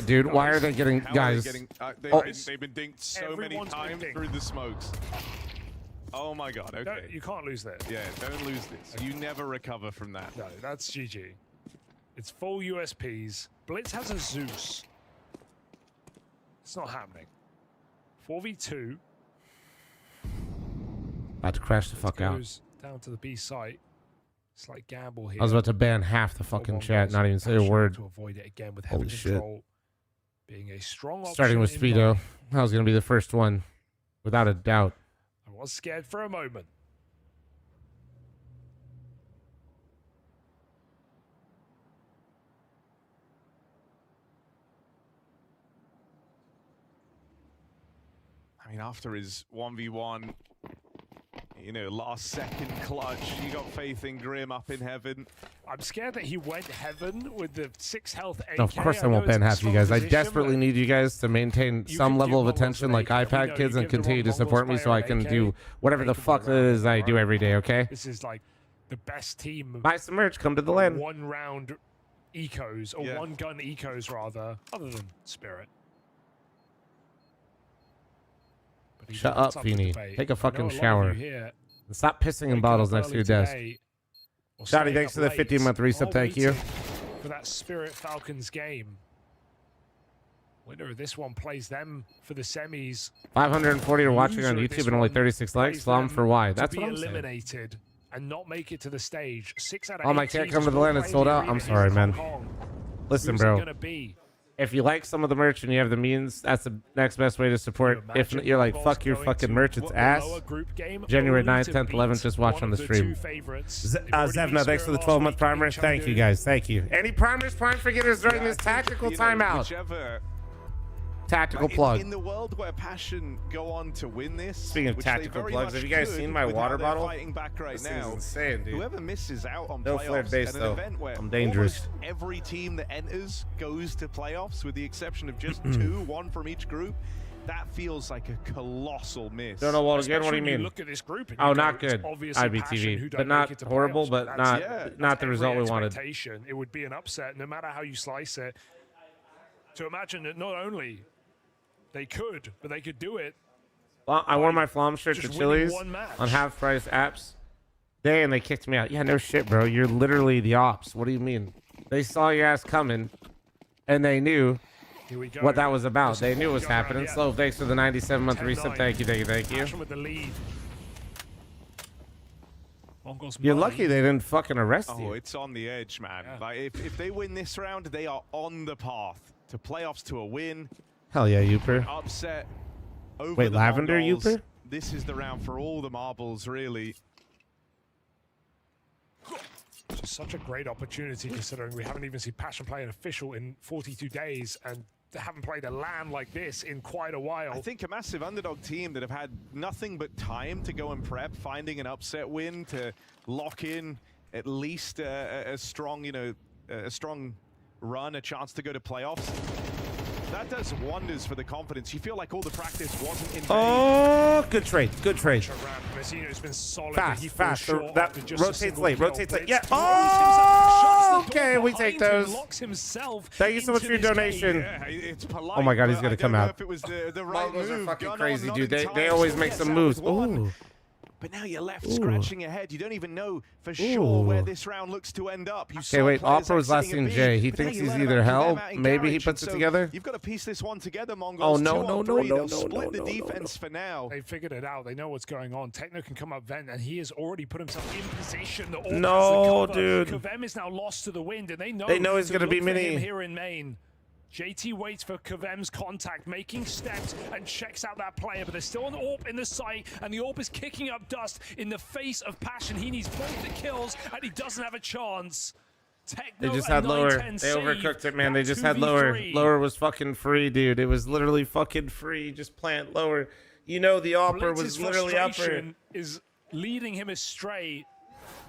Dude, why are they getting guys? They've been dinked so many Everyone's been times dinked. through the smokes. Oh my god, No, okay. you can't lose that. Yeah, don't lose this. You never recover from that. No, that's GG. It's full USPs. Blitz has a Zeus. It's not happening. 4v2. About to crash the fuck out. Goes down to the B site. Slight gamble here. I was about to ban half the fucking chat, not even say a word. To avoid it again with Holy heavy shit. control being a strong option. Starting with in Speedo. mind. That was going to be the first one. Without a doubt. I was scared for a moment. I mean, after his 1v1, you know, last second clutch, he got faith in Grim up in heaven. I'm scared that he went heaven with the 6 health AK. No, of course I won't ban half of you guys. I desperately need you guys to maintain some level of attention like iPad kids and continue to support me so I can do whatever the fuck it is I do every day, okay? This is like the best team. Buy some merch, come to the LAN. 1 round ecos, or 1 gun ecos rather, other than Spirit. But Shut up, Feeny. Take a fucking shower. And stop pissing in bottles next to your desk. Shotty, thanks for the 15-month resub. Thank you. For that Spirit Falcons game. Winner of this one plays them for the semis. 540 are watching on YouTube and only 36 likes. Flom for why? That's what I'm saying. Eliminated and not make it to the stage. 6 out of 8 Oh, my can't come to the LAN. It's sold out. I'm sorry, man. Listen, bro. If you like some of the merch and you have the means, that's the next best way to support. If you're like, fuck your fucking merch, it's ass. January 9th, 10th, 11th, just watch on the stream. Zevna, thanks for the 12-month primer. Thank you, guys. Thank you. Any primers, prime forgetters during this tactical timeout? Tactical plug. In the world where Passion go on to win this. Speaking of tactical plugs, have you guys seen my water bottle? Back right this now, is insane, dude. Whoever misses out on no playoffs flared base, at an though. event where I'm dangerous. Every team that enters goes to playoffs, with the exception of just 2, 1 from each group. That feels like a colossal miss. Don't know what again. What do you mean? Look at this group oh, not good. IBTV, but not horrible, but not the result we wanted. It would be an upset, no matter how you slice it. To imagine that not only they could, but they could do it. Well, I wore my Flom shirt to Chili's on half-price apps day, and they kicked me out. Yeah, no shit, bro. You're literally the ops. What do you mean? They saw your ass coming, and they knew what that was about. They knew what was happening. Slow, thanks for the 97-month resub. Thank you, thank you, thank you. With the lead. You're lucky they didn't fucking arrest you. Oh, it's on the edge, man. Yeah. Like, if they win this round, they are on the path to playoffs, to a win. Hell yeah, Youper. Upset over Wait, Lavender Mongols. Youper? This is the round for all the marbles, really. Just such a great opportunity, considering we haven't even seen Passion play an official in 42 days, and they haven't played a LAN like this in quite a while. I think a massive underdog team that have had nothing but time to go and prep, finding an upset win to lock in at least a strong, you know, a strong run, a chance to go to playoffs. That does wonders for the confidence. You feel like all the practice wasn't in vain. Oh, good trade. Good trade. Fast, fast. That rotates late. Rotates late. Yeah. Oh, okay. We take those. Thank you so much for your donation. Oh my God, he's gonna come out. Mongols are fucking crazy, dude. They always make some moves. Ooh. But now you're left scratching your head. You don't even know for sure where this round looks to end up. Okay, wait. Opera was last seen Jay. He thinks he's either hell. Maybe he puts it together. You've got to piece this one together, Mongols. Oh, no. They'll split the defense for now. They figured it out. They know what's going on. Techno can come up vent, and he has already put himself in position. No, dude. Kavem is now lost to the wind, and they know he's going to be mini here in main. JT waits for Kavem's contact, making steps, and checks out that player, but there's still an AWP in the site, and the AWP is kicking up dust in the face of Passion. He needs both the kills, and he doesn't have a chance. They just had lower. They overcooked it, man. They just had lower. Lower was fucking free, dude. It was literally fucking free. Just plant lower. You know, the upper was literally upper. Is leading him astray,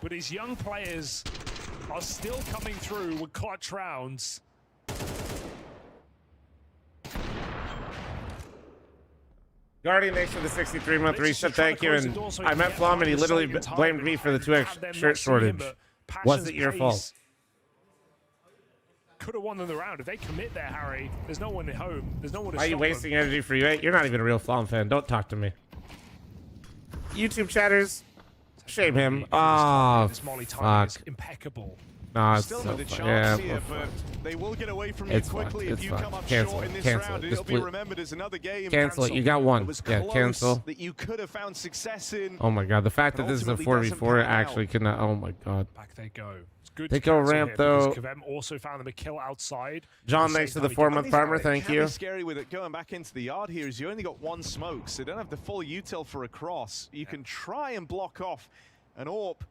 but his young players are still coming through with clutch rounds. Guardian, thanks for the 63-month reset. Thank you. And I met Flom, and he literally blamed me for the 2x shirt shortage. Was it your fault? Could have won them the round. If they commit there, Harry, there's no one at home. There's no one to Why are you wasting energy for you? You're not even a real Flom fan. Don't talk to me. YouTube chatters, Shame him. Oh, this Molly timing is fuck. impeccable. No, it's Still so no fun. chance Yeah, here, but they will get away from you It's quickly fine. if It's you fine. come up Cancel short it. in this Cancel round. it. It'll Just be please- remembered as another game. Cancel it. You got one. It was Yeah, close cancel. that you could have found success in. Oh my god, the fact that But this is a ultimately 4v4 doesn't pan actually out. cannot. Oh my god. Back they go. It's good They to go cancel ramp, here though. because Kavem also found them a kill outside. John, At thanks same for the time, he 4-month gets farmer. out. Thank Can you. be scary with it going back into the yard here is you only got one smoke, so you don't have the full util for a cross. You can try and block off an AWP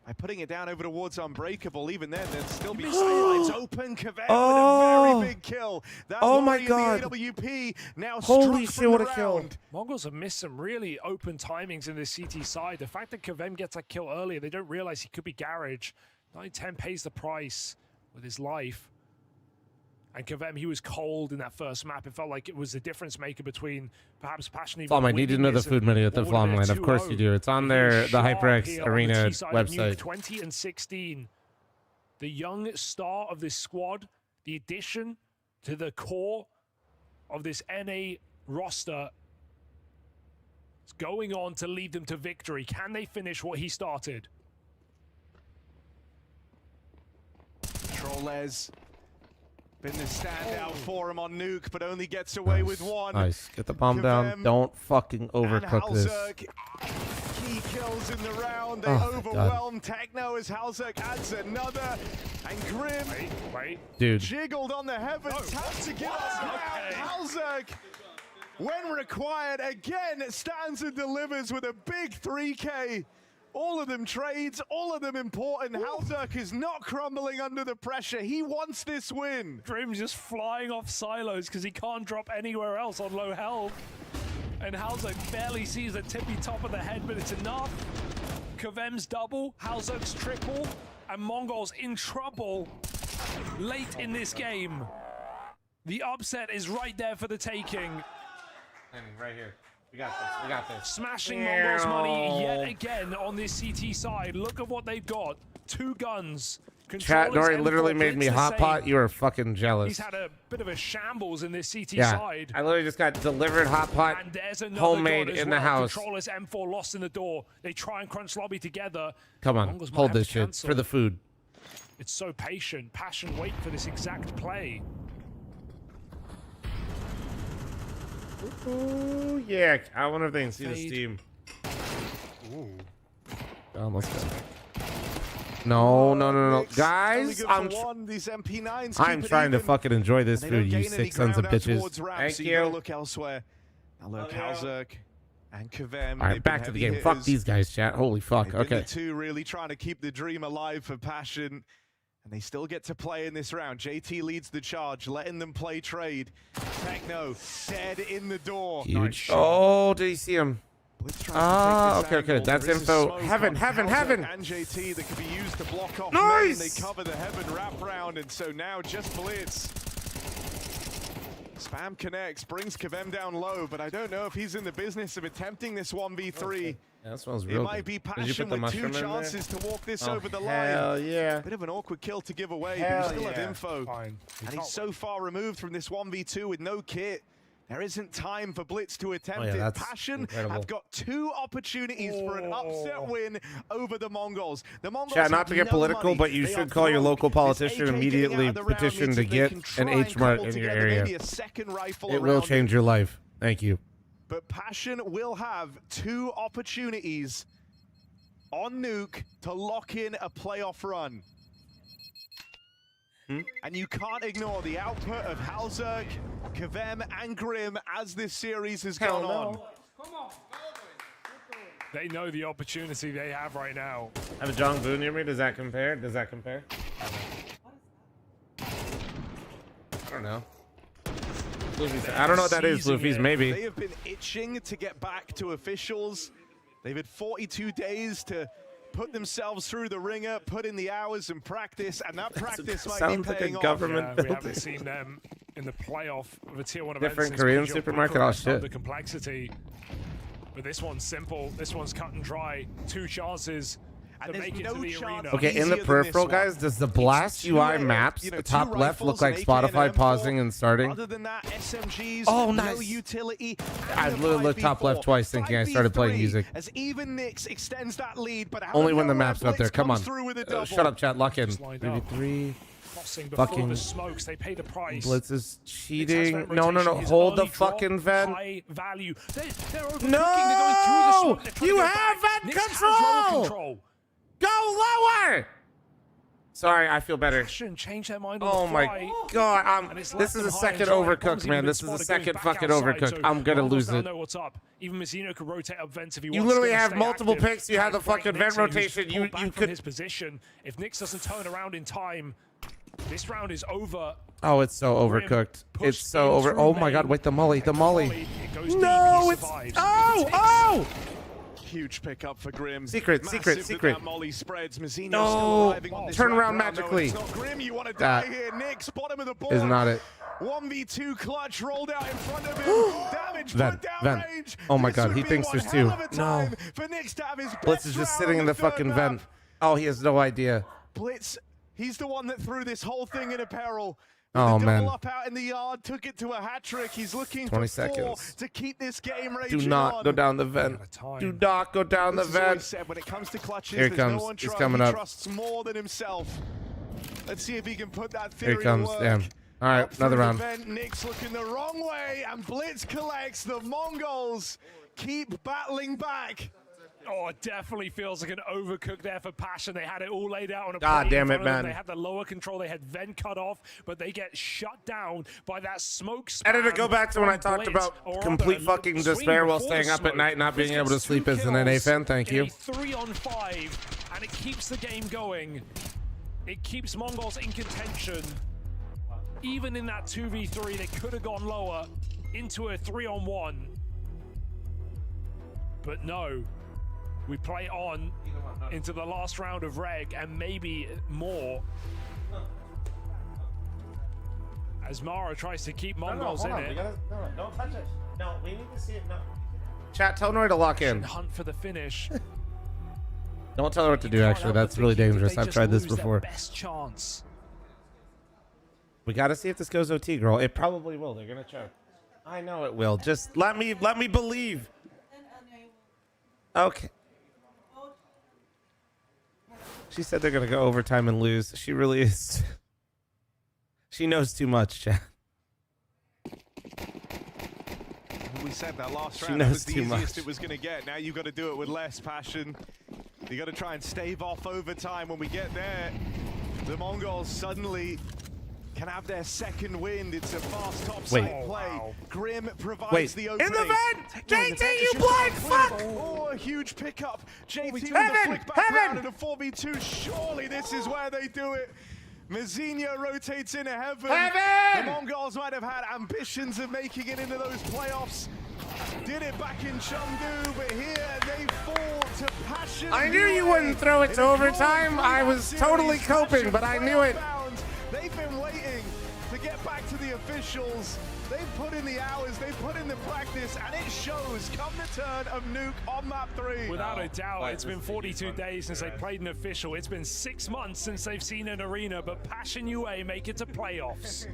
by putting it down over towards Unbreakable. Even then, there'd still be sidelines open. Kavem with a very big kill. That Oh my Warrior, God. the AWP now Holy struck shit, from what the a kill. round. Mongols have missed some really open timings in this CT side. The fact that Kavem gets that kill earlier, they don't realize he could be Garage. 9-10 pays the price with his life. And Kavem, he was cold in that first map. It felt like it was the difference maker between perhaps Passion. Flom, I need to know the food menu at the Flom line. Of course you do. It's on there, the HyperX Arena website. 20 and 16. The young star of this squad, the addition to the core of this NA roster, is going on to lead them to victory. Can they finish what he started? Trollez been the standout for him on Nuke, but only gets away with one. Nice. Get the bomb down. Kavem Don't fucking and overcook this. Halzerk, key kills in the round. They Oh, my God. overwhelm Techno as Halzerk adds another. And Grim Wait. Dude. jiggled on the heavens. Has to get us out. Okay. Halzerk, when required, again stands and delivers with a big 3K. All of them trades, all of them important. Halzerk is not crumbling under the pressure. He wants this win. Grim's just flying off silos because he can't drop anywhere else on low health. And Halzerk barely sees the tippy top of the head, but it's enough. Kavem's double, Halzerk's triple, and Mongols in trouble late in this game. The upset is right there for the taking. Right here. We got this. We got this. Smashing Mongols money yet again on this CT side. Look at what they've got. 2 guns. Chat, Nori literally made me hot pot. You are fucking jealous. He's had a bit of a shambles in this CT Yeah, side. I literally just got delivered hot pot, And there's another homemade god as in the well. house. Controllers M4 lost in the door. They try and crunch lobby together. Come on, Mongols might hold have this to shit cancel. for the food. It's so patient. Passion wait for this exact play. Ooh, yeah. I wonder if they can see the Fade. steam. Almost done. No. Guys, I'm These MP9s I'm keep it trying to even. fucking enjoy this They food, don't you gain any 6 sons of ground out bitches. towards ramp, Thank so you gotta you. look elsewhere. Now look, Oh, yeah. Halzerk and Kavem. All right, back to the game. Fuck these guys, chat. Holy fuck. They've been Okay. the two really trying to keep the dream alive for Passion, and they still get to play in this round. JT leads the charge, letting them play trade. Techno dead in the door. Huge. Nice shot. Oh, did he see him? Blitz trying to Ah, take this okay. angle. That's There is a info. smoke Heaven, on heaven, Halzerk heaven. And JT that could be used to block off Nice. main. They cover the heaven wrap round, and so now just Blitz. Spam connects, brings Kavem down low, but I don't know if he's in the business of attempting this 1v3. Okay. Yeah, that smells It real might good. be Did you Passion put the with 2 mushroom in there? chances to walk this Oh, over the line. hell yeah. Bit of an awkward kill to give away, Hell but you still have yeah. info. Fine. And he's so far removed from this 1v2 with no kit. There isn't time for Blitz to attempt Oh, yeah, it. that's Passion incredible. have got 2 opportunities for an upset win over the Mongols. The Mongols Chat, not have to get no political, money. but you They should are call your broke. local This politician AK immediately getting out of the round petition means to if they get can an try and H-Mart cobble in your together area. maybe a second rifle It will around change your life. Thank you. But Passion will have 2 opportunities on Nuke to lock in a playoff run. And you can't ignore the output of Halzerk, Kavem, and Grim as this series has gone on. They know the opportunity they have right now. I have a Jong Boo near me. Does that compare? Does that compare? I don't know. I don't know what that is, Seizing Luffy's. it. Maybe. They have been itching to get back to officials. They've had 42 days to put themselves through the ringer, put in the hours and practice, and that practice might be Sounds like a paying off. government We building. haven't seen them in the playoff of a tier 1 event Different since Korean Peugeot supermarket? Bucharest Oh, of shit. The complexity. But this one's simple. This one's cut and dry. 2 chances. And to there's make it no to the chance arena. Okay, in easier the than peripheral, this one. guys, does the Blast UI maps, you know, the two top left, look rifles, like an AK and Spotify an M4. pausing and starting? Other than that, SMGs, Oh, no nice. utility. I And the literally looked top 5v4. left twice thinking I started playing 5v3 music. As even Nix extends that lead, but out Only of when the nowhere, map's up there. Blitz Come on. comes through with a double. Shut up, chat. Lock in. Just lined up. 3v3. Crossing before Fucking the smokes, they pay the price. Blitz is Nix has cheating. vent No, no, no. rotation. His Hold the early drop, fucking vent. High value. They're overcooking. No! They're going through the smoke. They're trying You to go have back. vent Nix has roll control! control. Go lower! Sorry, I feel better. Shouldn't change their mind on Oh the my fly. god, And it's this left is them a high second and dry. overcooked, Bombs man. even This is spot, a it second goes back fucking outside, overcooked. so I'm gonna Mongols lose now it. know what's up. Even Mazzino could rotate up vents if he You wants. literally Gonna have stay multiple active. picks. You have the Tries to fucking break vent Nix, who's rotation. pulled You back from could. his position. If Nix doesn't turn around in time, this round is over. Oh, it's so overcooked. It's so over. Oh my god, wait, the molly, the molly. It goes deep, No, he it's. survives. Oh, oh! Huge pickup for Grim. Secret, Massive secret, that secret. that Molly spreads. Mazzino's No. still arriving on this Turn round. around No, magically. it's not Grim. You want to That die here. Nix, bottom of the board. Is not it. 1v2 clutch rolled out in front of him. Damage Vent, put down vent. range. Oh my This god, would he be thinks one there's hell two. of a No. time For Nix to have his Blitz best is just round sitting in on the third fucking map. vent. Oh, he has no idea. Blitz, he's the one that threw this whole thing in a peril. Oh, the man. double up out in the yard, took it to a hat trick. He's looking 20 for 4 seconds. to keep this game raging Do not on. go down the vent. Out of time. Do not go down the This is what he vent. said, when it comes to clutches, Here he there's comes. no one He's he coming up. trusts more than himself. Let's see if he can put that Here theory he comes. to work. Damn. All right, Up through another the round. vent, Nick's looking the wrong way, and Blitz collects. The Mongols keep battling back. Oh, it definitely feels like an overcooked there for Passion. They had it all laid out on a God plate in damn it, front of them. man. They had the lower control. They had vent cut off, but they get shut down by that smoke spam. Editor, go back to when I talked Blitz, about or complete rather, fucking swing despair while before staying the up at smoke. night, not being Blitz able to gets sleep 2 as an NA kills fan. Thank in you. a 3-on-5, and it keeps the game going. It keeps Mongols in contention. Even in that 2v3, they could have gone lower into a 3-on-1. But no, we play on into the last round of Reg and maybe more. As Mara tries to keep Mongols in it. Don't touch it. No, we need to see it. No. Chat, tell Nori to lock in. And hunt for the finish. Don't tell her what to do, Can't actually. help but That's really think that dangerous. they I've just tried this lose their before. Best chance. We got to see if this goes OT, girl. It probably will. They're going to choke. I know it will. Just let me believe. Okay. She said they're going to go overtime and lose. She really is. She knows too much, chat. We said that last She round that knows was the too easiest much. it was going to get. Now you've got to do it with less passion. You got to try and stave off overtime. When we get there, the Mongols suddenly can have their second wind. It's a fast topside Wait. play. Wow. Grim provides Wait. the In opening. the vent! JT, you blind fuck! Oh, a huge pickup. JT with the Heaven! flick back Heaven! round at a 4v2. Surely this is where they do it. Mazzino rotates into heaven. Heaven! The Mongols might have had ambitions of making it into those playoffs. Did it back in Chengdu, but here they fall to Passion. I knew you wouldn't throw it to overtime. I was totally coping, but I knew it. They've been waiting to get back to the officials. They've put in the hours, they've put in the practice, and it shows come the turn of Nuke on map 3. Without a doubt, it's been 42 days since they played an official. It's been 6 months since they've seen an arena, but Passion UA make it to playoffs.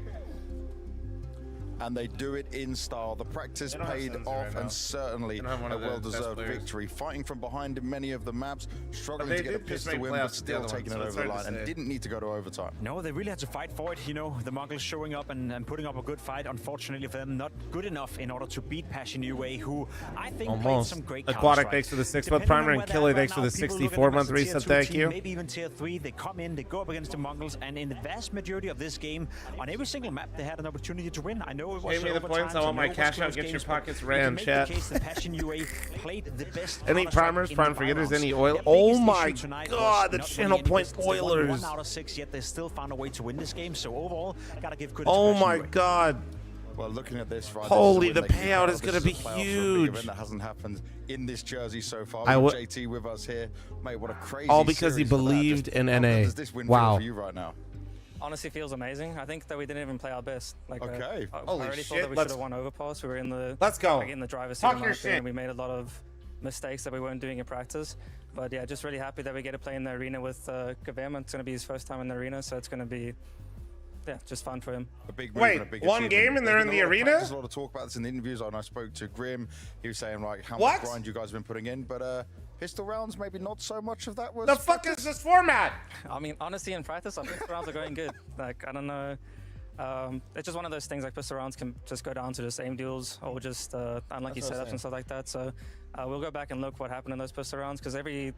And they do it in style. The practice don't have paid sensor off, right now. and certainly They don't have one a of the best well-deserved players. victory. Fighting from behind in many of the maps, struggling But to they get a did just pistol make win, playoffs but with the still other taking one, it so over it's the hard line to and say. didn't need to go to overtime. No, they really had to fight for it. You know, the Mongols showing up and putting up a good fight. Unfortunately for them, not good enough in order to beat Passion UA, who I think played Almost. some great Aquatic, Counter-Strike. thanks for the 6-month Depending primer, on and where Killy, they're thanks for the at now, people look at 64 them month as a reset. tier 2 Thank team, you. Maybe even tier 3. They come in, they go up against the Mongols, and in the vast majority of this game, on every single map, they had an opportunity to win. I know it was Pay me the overtime, points. I so want my no cash close out. Get your games, but pockets you ran, can make chat. the case that Passion UA played the best Any Counter-Strike primers? in Prime the forgetters? finals. Any oil? Their Oh biggest my issue tonight God, was the not channel winning any point distance. They won Oilers. 1 out of 6, yet they still found a way to win this game. So overall, gotta give credit Oh to Passion my UA. God. Well, looking at this, right, Holy, this is a the win they can payout get. is gonna This be a playoff for a big huge. event that hasn't happened in this jersey so far. I With w- JT with us here, mate, what a crazy All because he series for that. believed Just in how NA. good does this win Wow. feel for you right now? Honestly feels amazing. I think that we didn't even play our best. Like, Okay. I Holy already thought shit, that we let's- should have won overpass. We were in the Let's go. like in the driver's seat. Talk in my your opinion. shit. We made a lot of mistakes that we weren't doing in practice. But yeah, just really happy that we get to play in the arena with Kavem. It's going to be his first time in the arena, so it's going to be, yeah, just fun for him. A big move Wait, and a big one achievement. game and they're in There's the been a lot of arena? practice, a lot of talk about this in the interviews, and I spoke to Grim. He was saying like how What? much grind you guys have been putting in, but pistol rounds maybe not so much of that was. The fuck is this format? I mean, honestly, in practice, our pistol rounds are going good. Like, I don't know. It's just one of those things, like pistol rounds can just go down to just aim duels or just unlucky That's what I was setups and stuff like that. So we'll go back and look what happened in those pistol rounds, because every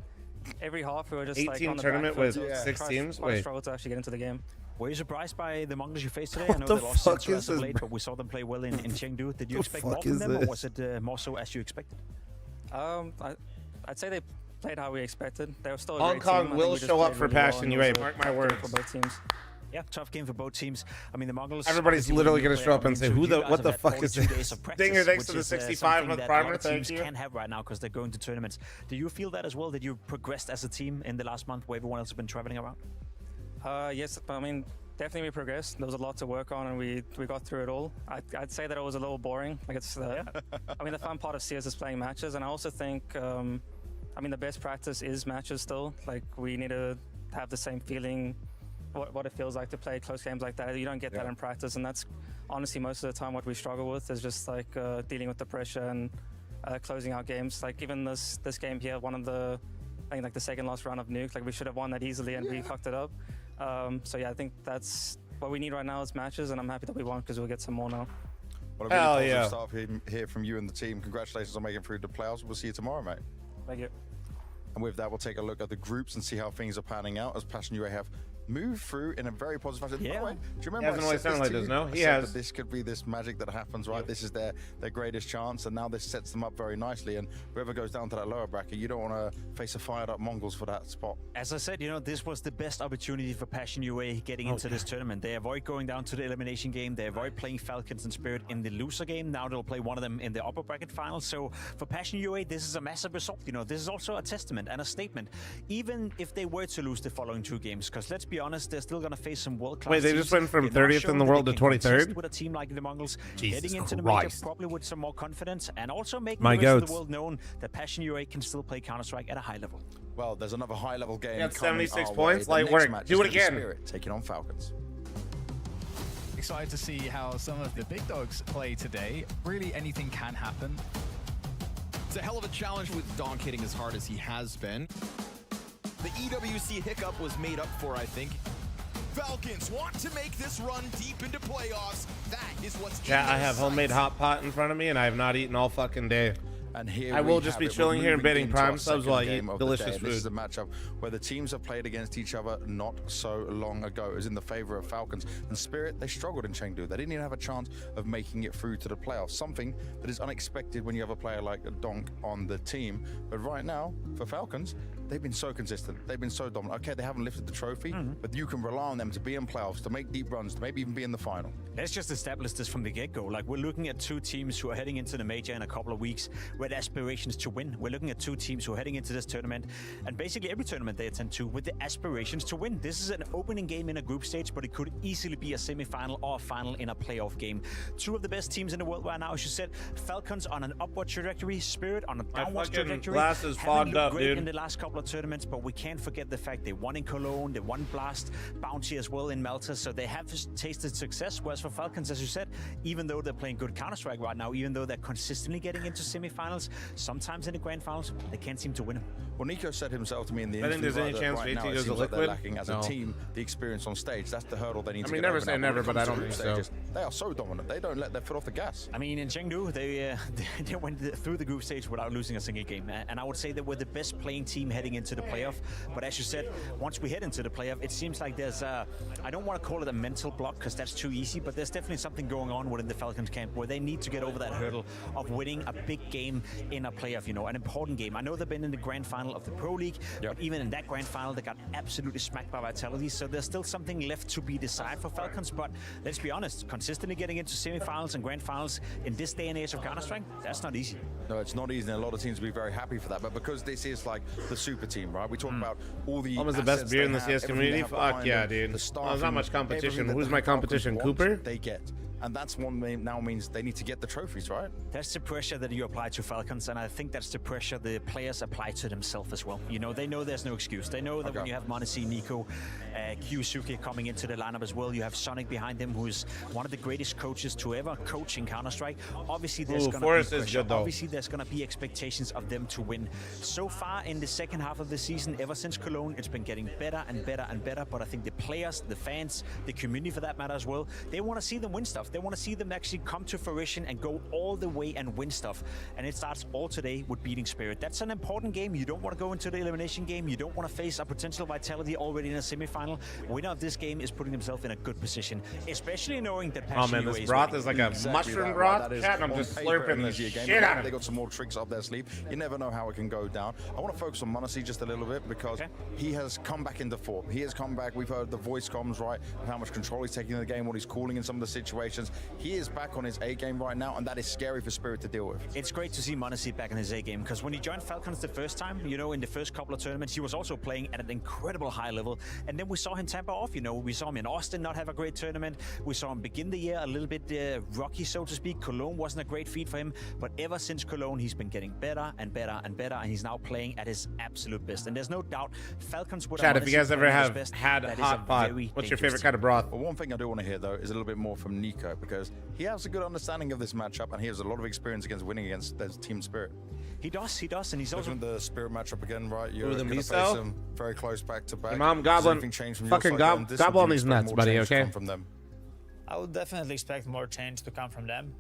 half we were just like 18 on the tournament back with foot. 6 teams? Quite a Wait. struggle to actually get into the game. Were you surprised by the Mongols you faced today? What I know the they lost fuck Central is as of this, late, bro? but we saw them play well in Chengdu. Did you The expect more fuck from is them, or this? was it more so as you expected? I'd say they played how we expected. They were still a Hong great team. I Kong think will we just show up played for really well, Passion and it UA, was a mark my tough game words. for both teams. Yeah, tough game for both teams. I mean, the Mongols. Everybody's obviously literally with gonna new show up player and say, coming "Who through, the- you what guys the have had fuck is 42 this?" days of practice, Dinger, thanks which to the is, 65 something month that a primer, lot of thank teams you. can have right now because they're going to tournaments. Do you feel that as well? That you progressed as a team in the last month, where everyone else has been traveling around? Yes, I mean, definitely we progressed. There was a lot to work on, and we got through it all. I'd say that it was a little boring. Like it's, I mean, the fun part of CS is playing matches, and I also think, I mean, the best practice is matches still. Like we need to have the same feeling, what it feels like to play close games like that. You don't get that in practice, and that's honestly most of the time what we struggle with is just like dealing with the pressure and closing out games. Like even this game here, one of the, I think like the second last round of Nuke, like we should have won that easily, and we fucked it up. So yeah, I think that's what we need right now is matches, and I'm happy that we won because we'll get some more now. Well, a really Hell positive yeah. start here from you and the team. Congratulations on making it through the playoffs. We'll see you tomorrow, mate. Thank you. And with that, we'll take a look at the groups and see how things are panning out as Passion UA have moved through in a very positive fashion. By the way, do you remember hasn't I always said sounded like to this, you? no? I He said has. that this could be this magic that happens, right? This is their greatest chance, and now this sets them up very nicely. And whoever goes down to that lower bracket, you don't want to face a fired up Mongols for that spot. As I said, you know, this was the best opportunity for Passion UA getting into this tournament. They avoid going down to the elimination game. They avoid playing Falcons and Spirit in the loser game. Now they'll play one of them in the upper bracket final. So for Passion UA, this is a massive result. You know, this is also a testament and a statement. Even if they were to lose the following 2 games, because let's be honest, they're still going to face some world-class Wait, they teams. just went from They're now 30th in showing the that world they to can contest 23rd? with a team like the Mongols, Jesus heading into the major Christ. probably with some more confidence, and also making My the rest of goats. the world known that Passion UA can still play Counter-Strike at a high level. Well, there's another high-level game. got coming 76 our points, way. The light next work. match Do is it gonna be again. Spirit taking on Falcons. Excited to see how some of the big dogs play today. Really, anything can happen. It's a hell of a challenge with Donk hitting as hard as he has been. The EWC hiccup was made up for, I think. Falcons want to make this run deep into playoffs. That is what's Yeah, I have homemade hot pot in front of me, and I have not eaten all fucking day. And here I we will have just be it. We're chilling here and moving betting into prime our subs second while I game eat of the delicious day. This is a food. matchup where the teams have played against each other not so long ago. It was in the favor of Falcons. And Spirit, they struggled in Chengdu. They didn't even have a chance of making it through to the playoffs. Something that is unexpected when you have a player like Donk on the team. But right now, for Falcons, they've been so consistent. They've been so dominant. Okay, they haven't lifted the trophy, but you can rely on them to be in playoffs, to make deep runs, to maybe even be in the final. Let's just establish this from the get-go. Like, we're looking at 2 teams who are heading into the major in a couple of weeks with aspirations to win. We're looking at 2 teams who are heading into this tournament, and basically every tournament they attend to, with the aspirations to win. This is an opening game in a group stage, but it could easily be a semi-final or a final in a playoff game. 2 of the best teams in the world right now, as you said. Falcons on an upward trajectory, Spirit on a downward fucking trajectory. glass is Haven't fogged looked up, great dude. in the last couple of tournaments, but we can't forget the fact they won in Cologne, they won Blast, Bounty as well in Malta, so they have tasted success. Whereas for Falcons, as you said, even though they're playing good Counter-Strike right now, even though they're consistently getting into semi-finals, sometimes in the grand finals, they can't seem to win them. Well, Nico said himself to me in the I think interview there's any that chance right now JT it goes seems to like they're liquid? lacking as No. a team the experience on stage. That's the hurdle they need to mean, get never over say now. never, When it but I comes don't to group think so. stages, they are so dominant. They don't let their foot off the gas. I mean, in Chengdu, they went through the group stage without losing a single game. And I would say that we're the best playing team heading into the playoff. But as you said, once we head into the playoff, it seems like there's I don't want to call it a mental block because that's too easy, but there's definitely something going on within the Falcons camp where they need to get over that hurdle of winning a big game in a playoff, you know, an important game. I know they've been in the grand final of the Pro League, but even in that grand final, they got absolutely smacked by Vitality. So there's still something left to be decided for Falcons. But let's be honest, consistently getting into semi-finals and grand finals in this day and age of Counter-Strike, that's not easy. No, it's not easy, and a lot of teams will be very happy for that. But because this is like the super team, right? We talk about all the Almost the best assets beer they in the have, CS everything they community. have Fuck behind yeah, them, dude. the Well, staff there's not and much competition. everything that Who's the my Falcons competition? want, Cooper? They get. and that's one now means they need to get the trophies, right? That's the pressure that you apply to Falcons, and I think that's the pressure the players apply to themselves as well. You know, they know there's no excuse. They know that when you have Monesi, Nico, Kyusuke coming into the lineup as well, you have Sonic behind him, who's one of the greatest coaches to ever coach in Counter-Strike. Obviously, there's going to be pressure. Obviously, there's going to be expectations of them to win. So far in the second half of the season, ever since Cologne, it's been getting better and better and better. But I think the players, the fans, the community for that matter as well, they want to see them win stuff. They want to see them actually come to fruition and go all the way and win stuff. And it starts all today with beating Spirit. That's an important game. You don't want to go into the elimination game. You don't want to face a potential Vitality already in a semi-final. Winner of this game is putting himself in a good position, especially knowing that oh man, this broth is like a mushroom broth. Chat, I'm just slurping the shit out of it. They got some more tricks up their sleeve. You never know how it can go down. I want to focus on Monesi just a little bit because he has come back into form. He has come back. We've heard the voice comms, right, of how much control he's taking in the game, what he's calling in some of the situations. He is back on his A game right now, and that is scary for Spirit to deal with. It's great to see Monesi back in his A game, because when he joined Falcons the first time, you know, in the first couple of tournaments, he was also playing at an incredible high level. And then we saw him tamper off, you know. We saw him in Austin not have a great tournament. We saw him begin the year a little bit rocky, so to speak. Cologne wasn't a great feat for him, but ever since Cologne, he's been getting better and better and better, and he's now playing at his absolute best. And there's no doubt Falcons would Chat, if you guys ever have had hot pot, what's your favorite kind of broth? Well, one thing I do want to hear, though, is a little bit more from Nico, because he has a good understanding of this matchup, and he has a lot of experience against winning against Team Spirit. He does, and he's also... the Spirit matchup again, right? You're the going to face them very close back to back. Your mom goblin, fucking gobble on these nuts, buddy, okay? From them. I would definitely expect more change to come from them.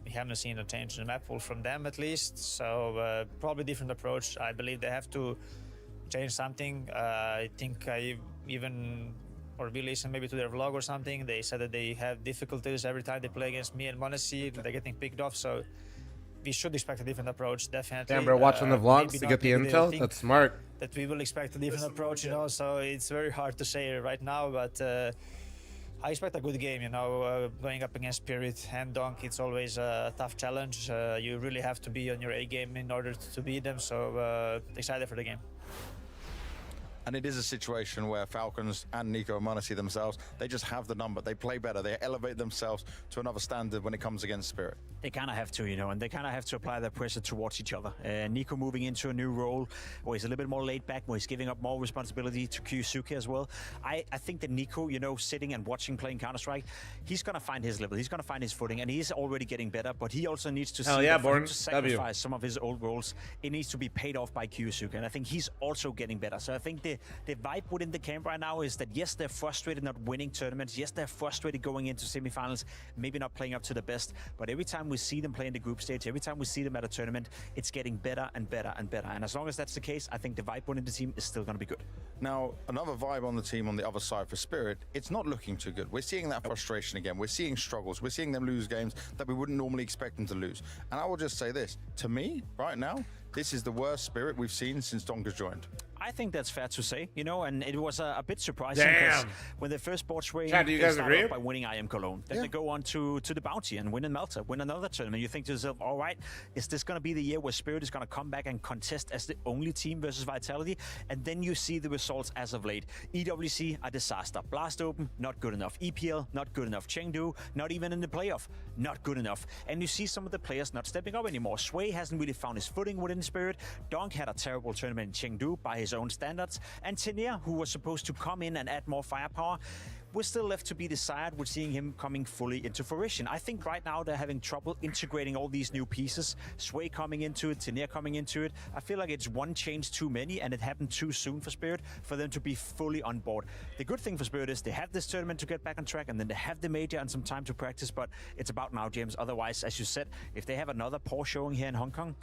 We haven't seen a change in the map pool from them, at least. So probably different approach. I believe they have to change something. I think or we listen maybe to their vlog or something. They said that they have difficulties every time they play against me and Monesi. They're getting picked off. So we should expect a different approach, definitely. Damn, bro, watching the vlogs to get the intel? That's smart. That we will expect a different approach, you know. So it's very hard to say right now, but I expect a good game, you know, going up against Spirit and Donk. It's always a tough challenge. You really have to be on your A game in order to beat them. So excited for the game. And it is a situation where Falcons and Nico and Monesi themselves, they just have the number. They play better. They elevate themselves to another standard when it comes against Spirit. They kind of have to, you know, and they kind of have to apply their pressure towards each other. Nico moving into a new role where he's a little bit more laid back, where he's giving up more responsibility to Kyusuke as well. I think that Nico, you know, sitting and watching playing Counter-Strike, he's going to find his level. He's going to find his footing, and he's already getting better, but he also needs to see that for him to sacrifice some of his old roles. It needs to be paid off by Kyusuke, and I think he's also getting better. So I think the vibe within the camp right now is that, yes, they're frustrated not winning tournaments. Yes, they're frustrated going into semifinals, maybe not playing up to the best, but every time we see them play in the group stage, every time we see them at a tournament, it's getting better and better and better. And as long as that's the case, I think the vibe within the team is still going to be good. Now, another vibe on the team on the other side for Spirit, it's not looking too good. We're seeing that frustration again. We're seeing struggles. We're seeing them lose games that we wouldn't normally expect them to lose. And I will just say this, to me, right now, this is the worst Spirit we've seen since Donk has joined. I think that's fair to say, you know, and it was a bit surprising because when they first bought Sway, they started off by winning I Am Cologne. Then they go on to the Bounty and win in Malta, win another tournament. You think to yourself, all right, is this going to be the year where Spirit is going to come back and contest as the only team versus Vitality? And then you see the results as of late. EWC, a disaster. Blast Open, not good enough. EPL, not good enough. Chengdu, not even in the playoff, not good enough. And you see some of the players not stepping up anymore. Sway hasn't really found his footing within Spirit. Donk had a terrible tournament in Chengdu by his own standards. And Tenia, who was supposed to come in and add more firepower, we're still left to be desired with seeing him coming fully into fruition. I think right now they're having trouble integrating all these new pieces. Sway coming into it, Tenia coming into it. I feel like it's one change too many, and it happened too soon for Spirit for them to be fully on board. The good thing for Spirit is they have this tournament to get back on track, and then they have the major and some time to practice, but it's about now, James. Otherwise, as you said, if they have another poor showing here in Hong Kong,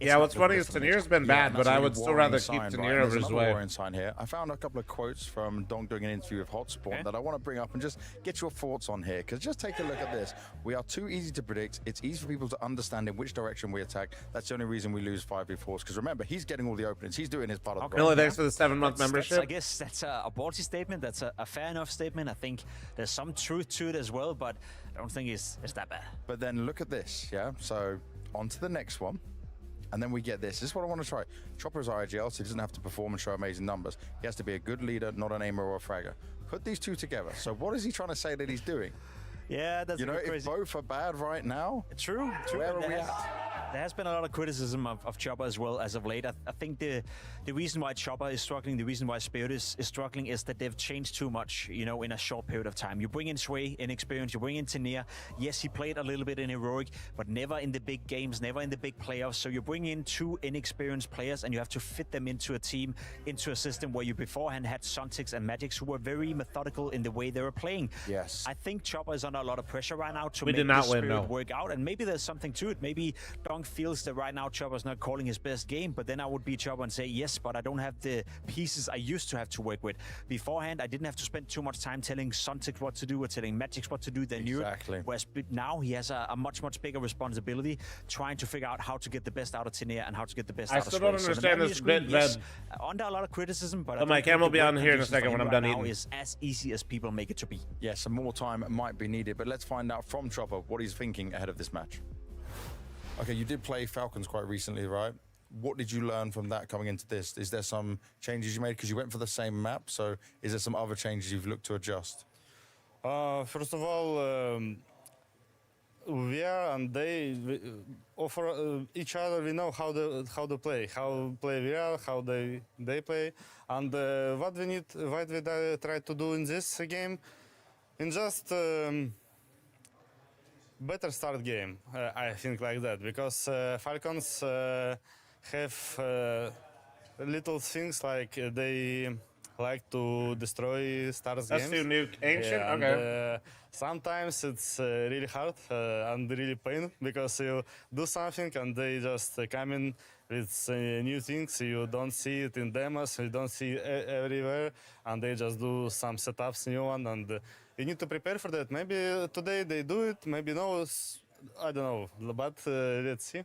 yeah, what's funny is Tanir's been bad, but I would still rather keep Tanir over his way. Here. I found a couple of quotes from Donk doing an interview with Hotspot that I want to bring up and just get your thoughts on here, because just take a look at this. We are too easy to predict. It's easy for people to understand in which direction we attack. That's the only reason we lose 5v4s, because remember, he's getting all the openings. He's doing his part of the Really, thanks for the 7-month membership. I guess that's a ballsy statement. That's a fair enough statement. I think there's some truth to it as well, but I don't think it's that bad. But then look at this, yeah? So on to the next one. And then we get this. This is what I want to try. Chopper is IGL, so he doesn't have to perform and show amazing numbers. He has to be a good leader, not an aimer or a fragger. Put these two together. So what is he trying to say that he's doing? Yeah, that's You know, if crazy. both are bad right now, True. where are And we at? there has been a lot of criticism of Chopper as well as of late. I think the reason why Chopper is struggling, the reason why Spirit is struggling is that they've changed too much, you know, in a short period of time. You bring in Sway, inexperienced, you bring in Tania. Yes, he played a little bit in Heroic, but never in the big games, never in the big playoffs. So you bring in two inexperienced players and you have to fit them into a team, into a system where you beforehand had Sontics and Magics who were very methodical in the way they were playing. Yes. I think Chopper is under a lot of pressure right now to We make did not this win, Spirit no. work out, and maybe there's something to it. Maybe Dong feels that right now Chopper's not calling his best game, but then I would be Chopper and say, yes, but I don't have the pieces I used to have to work with. Beforehand, I didn't have to spend too much time telling Sontics what to do or telling Magics what to do. They knew it. Whereas now he has a much bigger responsibility trying to figure out how to get the best out of Tania and how to get the best I out of still Sway. don't So the understand Manual this screen, bit, yes, Red. under a lot of criticism, but Oh, my cam will be on here in a second when I'm done eating. Is as easy as people make it to be. Yeah, some more time might be needed, but let's find out from Chopper what he's thinking ahead of this match. Okay, you did play Falcons quite recently, right? What did you learn from that coming into this? Is there some changes you made? Because you went for the same map, so is there some other changes you've looked to adjust? First of all, we are and they offer each other. We know how to play we are, how they play, and what we try to do in this game, in just better start game. I think like that because Falcons have little things like they like to destroy stars That's games. too nuke ancient? Yeah, and, Okay. sometimes it's really hard and really pain because you do something and they just come in with new things. You don't see it in demos, you don't see it everywhere, and they just do some setups, new one, and you need to prepare for that. Maybe today they do it, maybe no, I don't know, but let's see.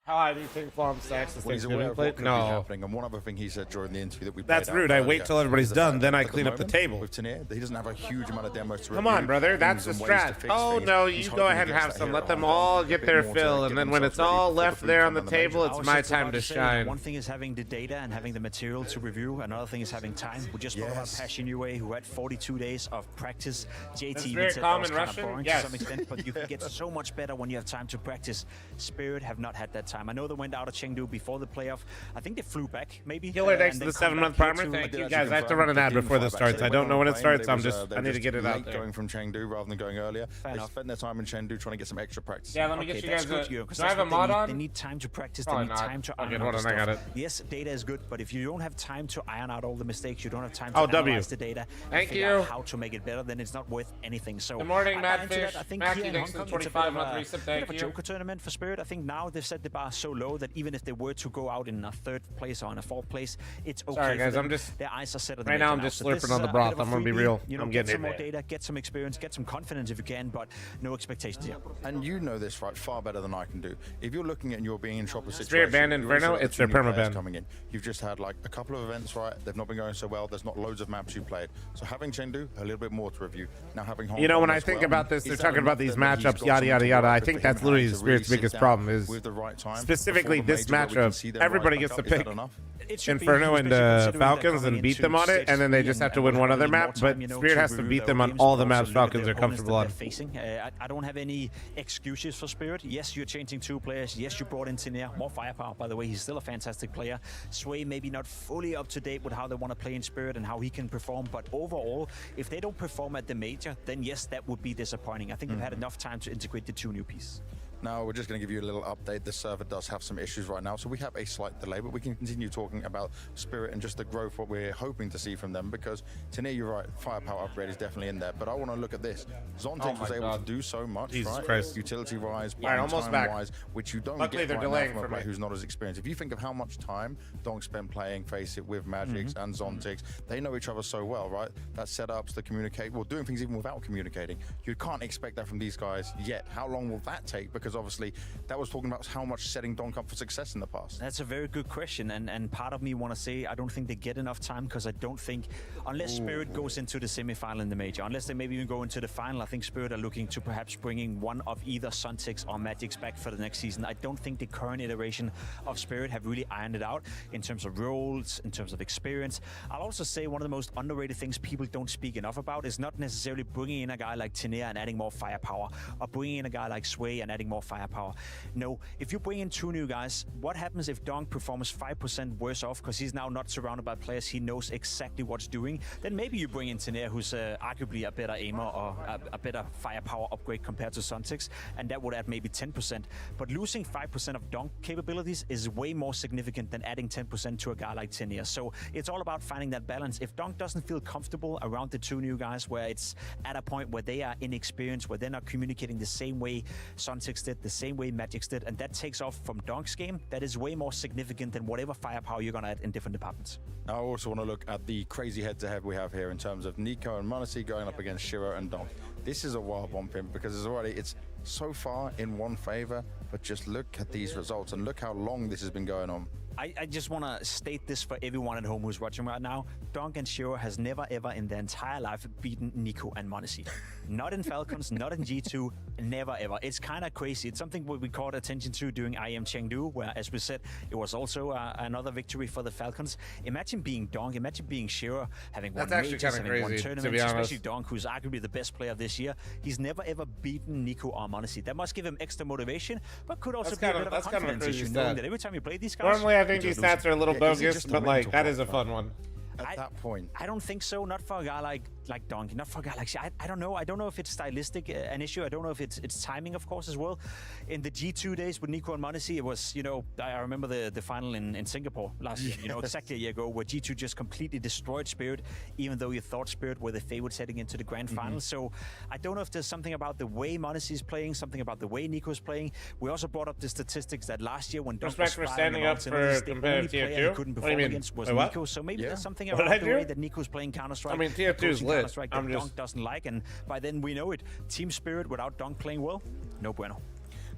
How high do you think Flom stacks this Well, he's thing's aware gonna of play? what could be No. happening, and one other thing he said during the interview that we That's played out rude. I wait earlier till everybody's is the done, fact then that I at clean up the moment, table. With Tania, he doesn't have a huge amount of demos to Come review on, brother. That's the and ways to strat. fix Oh, things. no, He's you hoping go he ahead and gets have that some. here Let at them Hong Kong, all a get bit their more to fill, get and then when themselves it's ready all for the left food there on the tournament. table, I it's was my just about time to say, shine. One thing is having the data and having the material to review. Another thing is having time. We just spoke about Passion UA, who had 42 days of practice. JT That's even very said common that was kind Russian? of boring Yes. to some extent, but you can get so much better when you have time to practice. Spirit have not had that time. I know they went out of Chengdu before the playoff. I think they flew back, maybe. Killer, thanks and to they've the come 7-month back here primer. to- Thank did you, actually guys. I have to confirm run an they ad didn't before fly this back. starts. They I don't went know on when a it plane. starts. They I'm was, just. they I were need to just get it out late there. going from Chengdu rather than going earlier. They enough. spent their time in Chengdu trying to get some extra practice. Yeah, let me Okay, get you that's guys good, a. because Do I have a that's what mod they need. on? They need time to practice. Probably They need not. time to Okay, iron hold out on, I got stuff. it. Yes, data is good, but if you don't have time to iron out all the mistakes, you don't have time Oh, to W. analyze the data, Thank and figure you. out how to make it better, then it's not worth anything. So Good morning, I buy into Madfish. that. I think Matthew, here in thanks Hong for Kong, the it's a bit of 25-month a, reset. bit Thank of a you. joker tournament for Spirit. I think now they've set the bar so low that even if they were to go out in a third place or in a fourth place, it's okay. Sorry, for guys, them. I'm just- Their eyes are set on the right now major I'm just So this slurping is on the a broth. bit of a I'm gonna be freebie. real. You know, I'm get getting some it. more data, get some experience, get some confidence if you can, but no expectations here. And you know this, right, far better than I can do. If you're looking at your being in Chopper's Spirit situation, Band you already Inferno, said that it's two their new players permaban. coming in. You've just had like a couple of events, right? They've not been going so well. There's not loads of maps you played. So having Chengdu, a little bit more to review. Now having Hong You know, Kong when I as think well, about this, is they're that talking about enough these then that he's matchups, got yada, something yada, to yada. work I with think for that's him literally to Spirit's sit biggest down problem is with the right time specifically before the this major where we can matchup. see them Everybody rise gets back to up. Is that pick enough? It should be, Inferno and especially considering they're Falcons coming and beat into them on it, stage and then they three just have to and win one of their having more maps. time, But you know, Spirit to has to review beat their them on games, all but the also maps look at Falcons the are opponents comfortable that on. they're facing. I don't have any excuses for Spirit. Yes, you're changing two players. Yes, you brought in Tania. More firepower, by the way. He's still a fantastic player. Sway maybe not fully up to date with how they want to play in Spirit and how he can perform, but overall, if they don't perform at the major, then yes, that would be disappointing. I think they've had enough time to integrate the two new pieces. Now, we're just going to give you a little update. The server does have some issues right now, so we have a slight delay, but we can continue talking about Spirit and just the growth, what we're hoping to see from them, because Tania, you're right, firepower upgrade is definitely in there, but I want to look at this. Zontic was able to do so much, Jesus right? Christ. Utility-wise, All right, almost back. time-wise, which you don't Luckily, get they're right now delaying from a for player me. who's not as experienced. If you think of how much time Dong spent playing Face It with Magics and Zontics, they know each other so well, right? That setups, the communicate, well, doing things even without communicating. You can't expect that from these guys yet. How long will that take? Because Because obviously that was talking about how much setting Donk up for success in the past. That's a very good question, and part of me want to say I don't think they get enough time, because I don't think, unless Spirit goes into the semi-final in the major, unless they maybe even go into the final, I think Spirit are looking to perhaps bringing one of either Suntix or Magic's back for the next season. I don't think the current iteration of Spirit have really ironed it out in terms of roles, in terms of experience. I'll also say one of the most underrated things people don't speak enough about is not necessarily bringing in a guy like Tenea and adding more firepower, or bringing in a guy like Sway and adding more firepower. No, if you bring in two new guys, what happens if Donk performs 5% worse off because he's now not surrounded by players he knows exactly what's doing? Then maybe you bring in Tenea, who's arguably a better aimer or a better firepower upgrade compared to Suntix, and that would add maybe 10%. But losing 5% of Donk capabilities is way more significant than adding 10% to a guy like Tenea. So it's all about finding that balance. If Donk doesn't feel comfortable around the two new guys, where it's at a point where they are inexperienced, where they're not communicating the same way Suntix did, the same way Magix did, and that takes off from Donk's game, that is way more significant than whatever firepower you're going to add in different departments. I also want to look at the crazy head-to-head we have here in terms of Nico and m0NESY going up against Shiro and Donk. This is a wild one, Pimp, because it's so far in one favor, but just look at these results and look how long this has been going on. I just want to state this for everyone at home who's watching right now. Donk and Shiro has never ever in their entire life beaten Nico and m0NESY. Not in Falcons, not in G2, never ever. It's kind of crazy. It's something we caught attention to during IEM Chengdu, where, as we said, it was also another victory for the Falcons. Imagine being Donk, imagine being Shiro, having won majors, having won tournaments, especially Donk, who's arguably the best player this year. He's never ever beaten Nico or m0NESY. That must give him extra motivation, but could also be a bit of a confidence issue, knowing that every time you play these guys... Normally, I think these stats are a little bogus, but like, that is a fun one. At that point, I don't think so. Not for a guy like Donkey, not for a guy like I don't know. I don't know if it's stylistic an issue. I don't know if it's timing, of course, as well. In the G2 days with Nico and m0NESY, it was, I remember the final in Singapore last year, exactly a year ago, where G2 just completely destroyed Spirit, even though you thought Spirit were the favorites heading into the grand final. So I don't know if there's something about the way m0NESY is playing, something about the way Nico's playing. We also brought up the statistics that last year when Donk was standing up for competitive tier 2, couldn't perform against was Nico. So maybe there's something about the way that Nico's playing Counter-Strike. I mean, tier 2 is lit. That Donk doesn't like, and by then we know it. Team Spirit without Donk playing well, no bueno.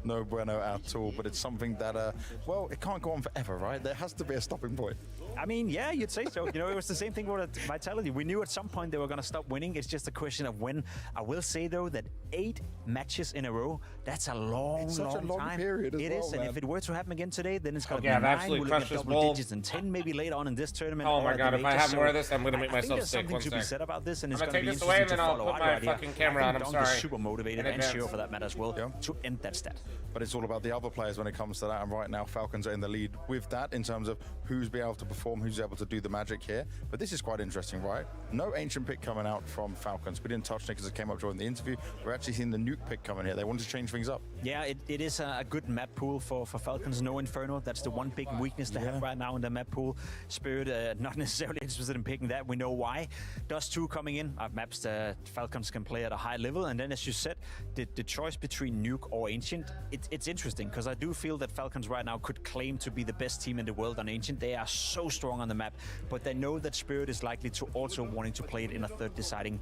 No bueno at all, but it's something that, well, it can't go on forever, right? There has to be a stopping point. I mean, yeah, you'd say so. It was the same thing with Vitality. We knew at some point they were going to stop winning. It's just a question of when. I will say, though, that 8 matches in a row, that's a long, it's such a long time. period as it well, is, man. and if it were to happen again today, then it's going to be I've 9. absolutely We'll crushed get this double ball. digits, and 10 maybe later on in this tournament. Oh my god, if I have more of this, I'm going to make I think myself there's sick. something to be said about this, and it's I'm going to gonna be take this away, interesting and to then I'll follow. put my fucking camera on. I'm Donk sorry. is super motivated, and Shiro for that matter as well, to end that stat. But it's all about the other players when it comes to that, and right now Falcons are in the lead with that in terms of who's been able to perform, who's able to do the magic here. But this is quite interesting, right? No Ancient pick coming out from Falcons. We didn't touch Nick because it came up during the interview. We're actually seeing the Nuke pick coming here. They wanted to change things up. Yeah, it is a good map pool for Falcons. No Inferno. That's the one big weakness they have right now in the map pool. Spirit, not necessarily interested in picking that. We know why. Dust 2 coming in. Maps that Falcons can play at a high level. And then, as you said, the choice between Nuke or Ancient, it's interesting because I do feel that Falcons right now could claim to be the best team in the world on Ancient. They are so strong on the map, but they know that Spirit is likely to also wanting to play it in a third deciding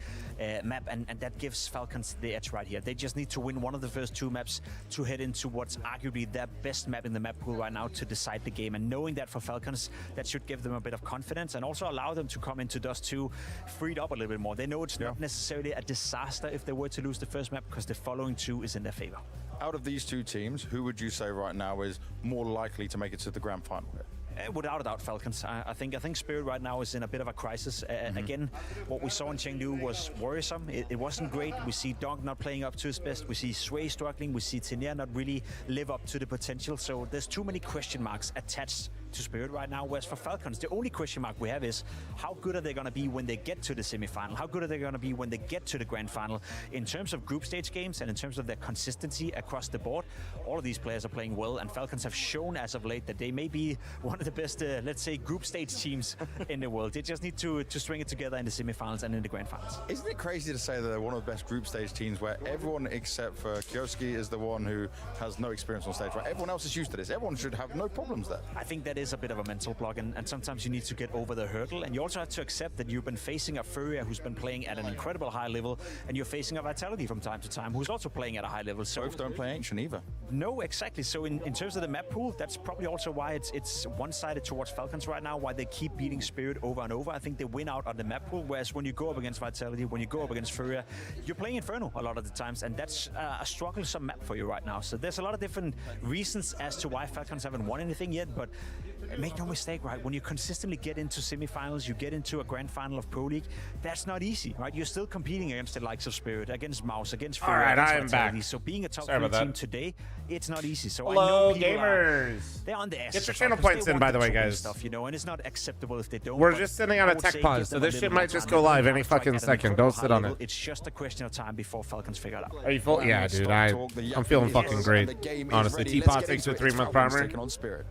map, and that gives Falcons the edge right here. They just need to win one of the first 2 maps to head into what's arguably their best map in the map pool right now to decide the game. And knowing that for Falcons, that should give them a bit of confidence and also allow them to come into Dust 2 freed up a little bit more. They know it's not necessarily a disaster if they were to lose the first map because the following 2 is in their favor. Out of these 2 teams, who would you say right now is more likely to make it to the grand final here? Without a doubt, Falcons. I think Spirit right now is in a bit of a crisis. Again, what we saw in Chengdu was worrisome. It wasn't great. We see Donk not playing up to his best. We see Sway struggling. We see Tenea not really live up to the potential. So there's too many question marks attached to Spirit right now. Whereas for Falcons, the only question mark we have is how good are they going to be when they get to the semi-final? How good are they going to be when they get to the grand final? In terms of group stage games and in terms of their consistency across the board, all of these players are playing well, and Falcons have shown as of late that they may be one of the best, let's say, group stage teams in the world. They just need to string it together in the semi-finals and in the grand finals. Isn't it crazy to say that they're one of the best group stage teams where everyone except for Kioski is the one who has no experience on stage, right? Everyone else is used to this. Everyone should have no problems there. I think that is a bit of a mental block, and sometimes you need to get over the hurdle. And you also have to accept that you've been facing a Furia who's been playing at an incredible high level, and you're facing a Vitality from time to time who's also playing at a high level. So Both don't play Ancient either. no, exactly. So in terms of the map pool, that's probably also why it's one-sided towards Falcons right now, why they keep beating Spirit over and over. I think they win out on the map pool, whereas when you go up against Vitality, when you go up against Furia, you're playing Inferno a lot of the times, and that's a strugglesome map for you right now. So there's a lot of different reasons as to why Falcons haven't won anything yet, but make no mistake, right? When you consistently get into semifinals, you get into a grand final of Pro League, that's not easy, right? You're still competing against the likes of Spirit, against Mouse, against Furia, All right, against I am Vitality. back. So being a top Sorry 3 about team that. today, it's not easy. So Hello, I know people gamers. they're on the Get your channel points in, by the way, guys. Stuff, you know, and it's not acceptable if they don't. We're but just sitting on I a would tech say pause, give so them a this shit little might more just time. go They're live playing any Counter-Strike fucking at an second. incredible Don't sit high on level. it. It's just a question of time before Falcons figure it out. Are you full? Yeah, dude. I'm feeling fucking great. Honestly, Teapot takes a 3-month primer. On Spirit.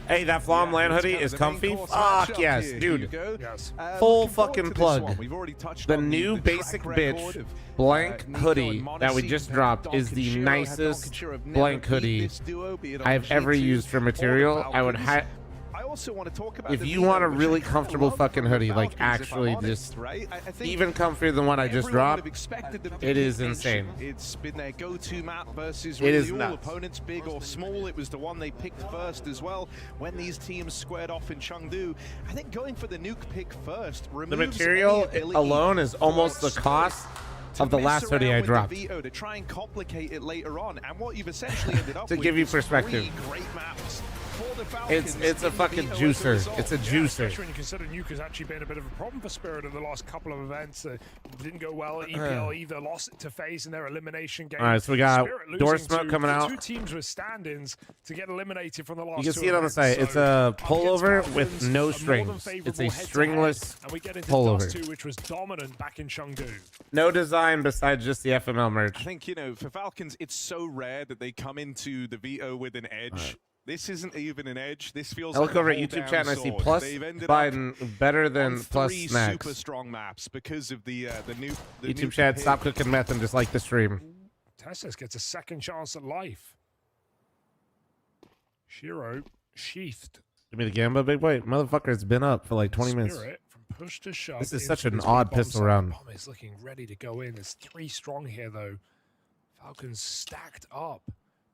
Hey, that Flom LAN hoodie is comfy. Fuck yes, dude. Yes. Full Looking forward fucking to this plug. one. We've already touched The on new the basic track record bitch of, blank Nico hoodie and that we Monacy. just dropped is Donk the and Shiro have nicest Donk and Shiro have never blank beat hoodie this duo, be it on I've ever G2 used for or the material. I would Falcons. I also want to talk about if the you Vito, want a which really I kinda comfortable love fucking from the hoodie, like Falcons, if I'm actually honest, just right? I think even comfier than what I just everyone would dropped. have expected them to It pick is insane. Ancient. It's been their go-to map versus It really is all nuts. opponents, big or small. It was the one they picked first as well when these teams squared off in Chengdu. I think going for the nuke pick first The removes material any ability alone is almost the for cost to of the mess last hoodie around I with the dropped. Vito to try and complicate it later on. And what you've essentially ended up To with give you is perspective. 3 great maps for the Falcons It's a in fucking Vito as juicer. result. It's a Especially juicer. when you consider Nuke has actually been a bit of a problem for Spirit in the last couple of events. Didn't go well. EPL either lost to FaZe in their elimination game. All right, so we got Spirit losing door smoke to coming out. 2 teams with stand-ins to get eliminated from the last You can 2 see it on the events. site. It's So, a up against pullover Falcons, with no a more than strings. favourable It's a head-to-head, stringless and we get into pullover. Dust 2, which was dominant back in Chengdu. No design besides just the FML I merch. think, you know, for Falcons, it's so rare that they come into the Vito with an edge. This isn't even an edge. This feels I like look a over at hold YouTube down chat and I see sword. plus They've ended Biden better up than on plus 3 snacks. super strong maps because of the new YouTube chat, stop cooking meth and just like the stream. Tessus gets a second chance at life. Shiro sheathed. Give me the Gamba, big boy. Motherfucker, it's been up for like 20 minutes. Spirit from push to shove. This is into such an this odd big bomb pistol site. round. Bomb is looking ready to go in. There's 3 strong here, though. Falcons stacked up.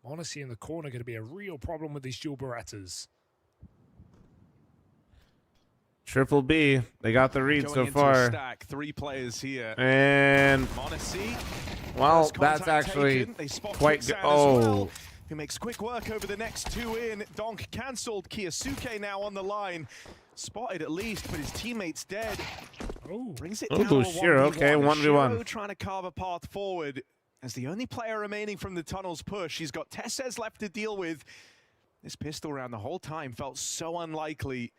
Monacy in the corner going to be a real problem with these dual Berettas. Triple B. They got the read Going so into a far. stack, 3 players here. And, Monacy, well, first that's contact actually taken. They spot quite Quicksand good. as Oh. well, who makes quick work over the next 2 in. Donk cancelled. Kiyosuke now on the line. Spotted at least, but his teammate's dead. Oh, Brings it Ooh, down to a Shiro, okay, 1v1. Shiro trying to carve a path forward as the only player remaining from the tunnel's push. He's got Tesses left to deal with. This pistol round the whole time felt so unlikely.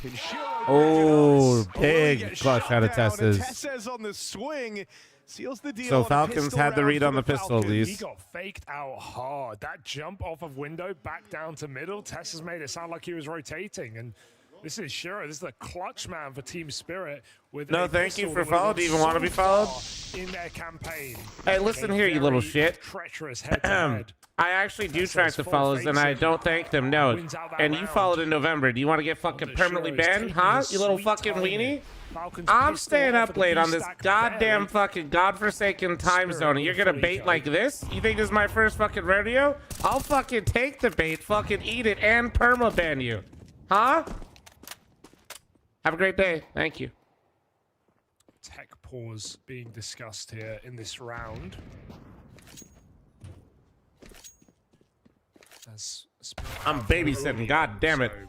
Can Shiro Oh, get big clutch shut out of down? And Tesses. Tesses on the swing seals the deal. So on a Falcons pistol had the round read for on the pistol at Falcons. he least. got faked out hard. That jump off of window back down to middle. Tess has made it sound like he was rotating. And this is Shiro. This is the clutch man for Team Spirit. With No, a thank you pistol for that would've follow. Do you even gone want to be so followed? far in their campaign. Hey, listen A here, you little very shit. treacherous head-to-head. I actually do Tesses track the full follows and I fakes it. don't thank them. No. Wins out that And you round. followed in November. Do you want to get fucking Under permanently Shiro's banned, taking huh? his You little sweet fucking time weenie? here. Falcons I'm pistol staying off up of the late on this V-stack goddamn barely. fucking godforsaken time Spirit zone, and you're with gonna full bait eco. like this? You think this is my first fucking rodeo? I'll fucking take the bait, fucking eat it, and perma ban you. Huh? Have a great day. Thank you. Tech pause being discussed here in this round. As Spirit I'm have babysitting, early, god damn it. so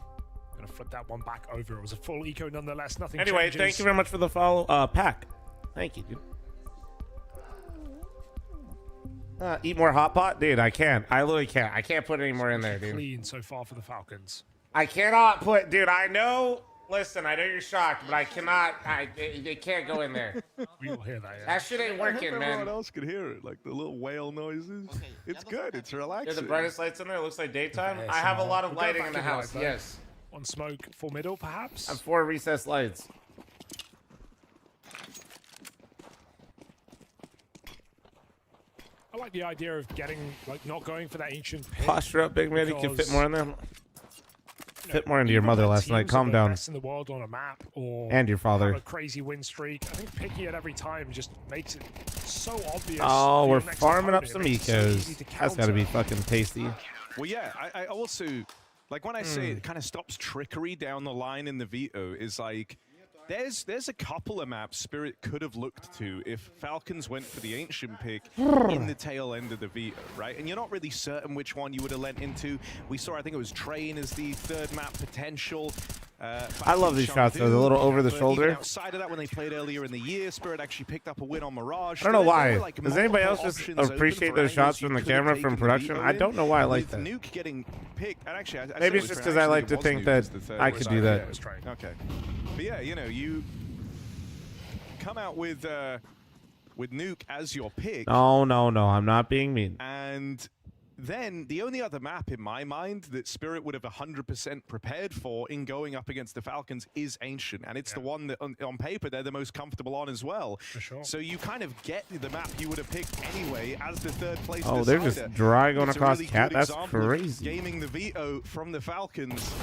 gonna flip that one back over. It was a full eco nonetheless. Nothing Anyway, changes. thank you very much for the follow, pack. Thank you, dude. Eat more hot pot? Dude, I can't. I literally can't. I can't put any more in there, dude. Clean so far for the Falcons. I cannot put, dude, I know, listen, I know you're shocked, but I cannot, it can't go in there. We will hear that. Yeah. That shit ain't working, Everyone man. else could hear it, like the little whale noises. It's good. It's They're relaxing. the brightest lights in there. It looks like daytime. Yeah, I have a so lot of we'll go lighting back in the in house, light, though. yes. One smoke for middle, perhaps. I have 4 recessed lights. I like the idea of getting, like, not going for that ancient pit. Posture up, big man. You can fit Because- more in there. fit more into your mother last night. Calm down. Best in the world on a map, or and your father. have a crazy win streak. I think picking it every time just makes it so obvious. Oh, we're next farming up opponent. some ecos. That's got to be fucking tasty. Well, yeah, I also, like when I say it kind of stops trickery down the line in the veto, is like, there's a couple of maps Spirit could have looked to if Falcons went for the Ancient pick in the tail end of the veto, right? And you're not really certain which one you would have lent into. We saw, I think it was Train as the third map potential. I love these shots, though. The little over the shoulder. Outside of that, when they played earlier in the year, Spirit actually picked up a win on Mirage. I don't know why. Does anybody else just appreciate those shots from the camera from production? I don't know why I like that. Nuke getting picked, and actually, maybe it's just because I like to think that I could do that. Okay, but yeah, you know, you come out with Nuke as your pick. No, I'm not being mean. And then the only other map in my mind that Spirit would have 100% prepared for in going up against the Falcons is Ancient, and it's the one that on paper they're the most comfortable on as well. For sure. So you kind of get the map you would have picked anyway as the third place. Oh, they're just dry going across really cat. That's crazy. Gaming the veto from the Falcons.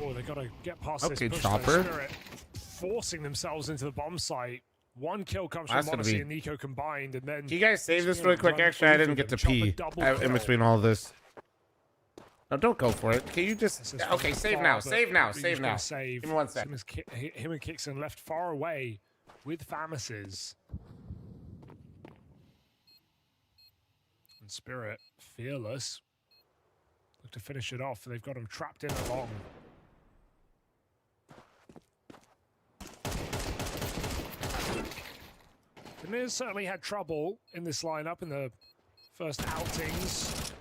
Oh, they got to get past this push Chopper. Spirit, forcing themselves into the bomb site. One kill comes from Monacy and Nico combined, and then... Can you guys save this really quick? Actually, I didn't get to pee in between all of this. No, don't go for it. Can you just... Okay, save now. Save now. Save now. Give me 1 second. Him and Kixon left far away with Famises. And Spirit, fearless. Look to finish it off. They've got him trapped in along. Miz certainly had trouble in this lineup in the first outings.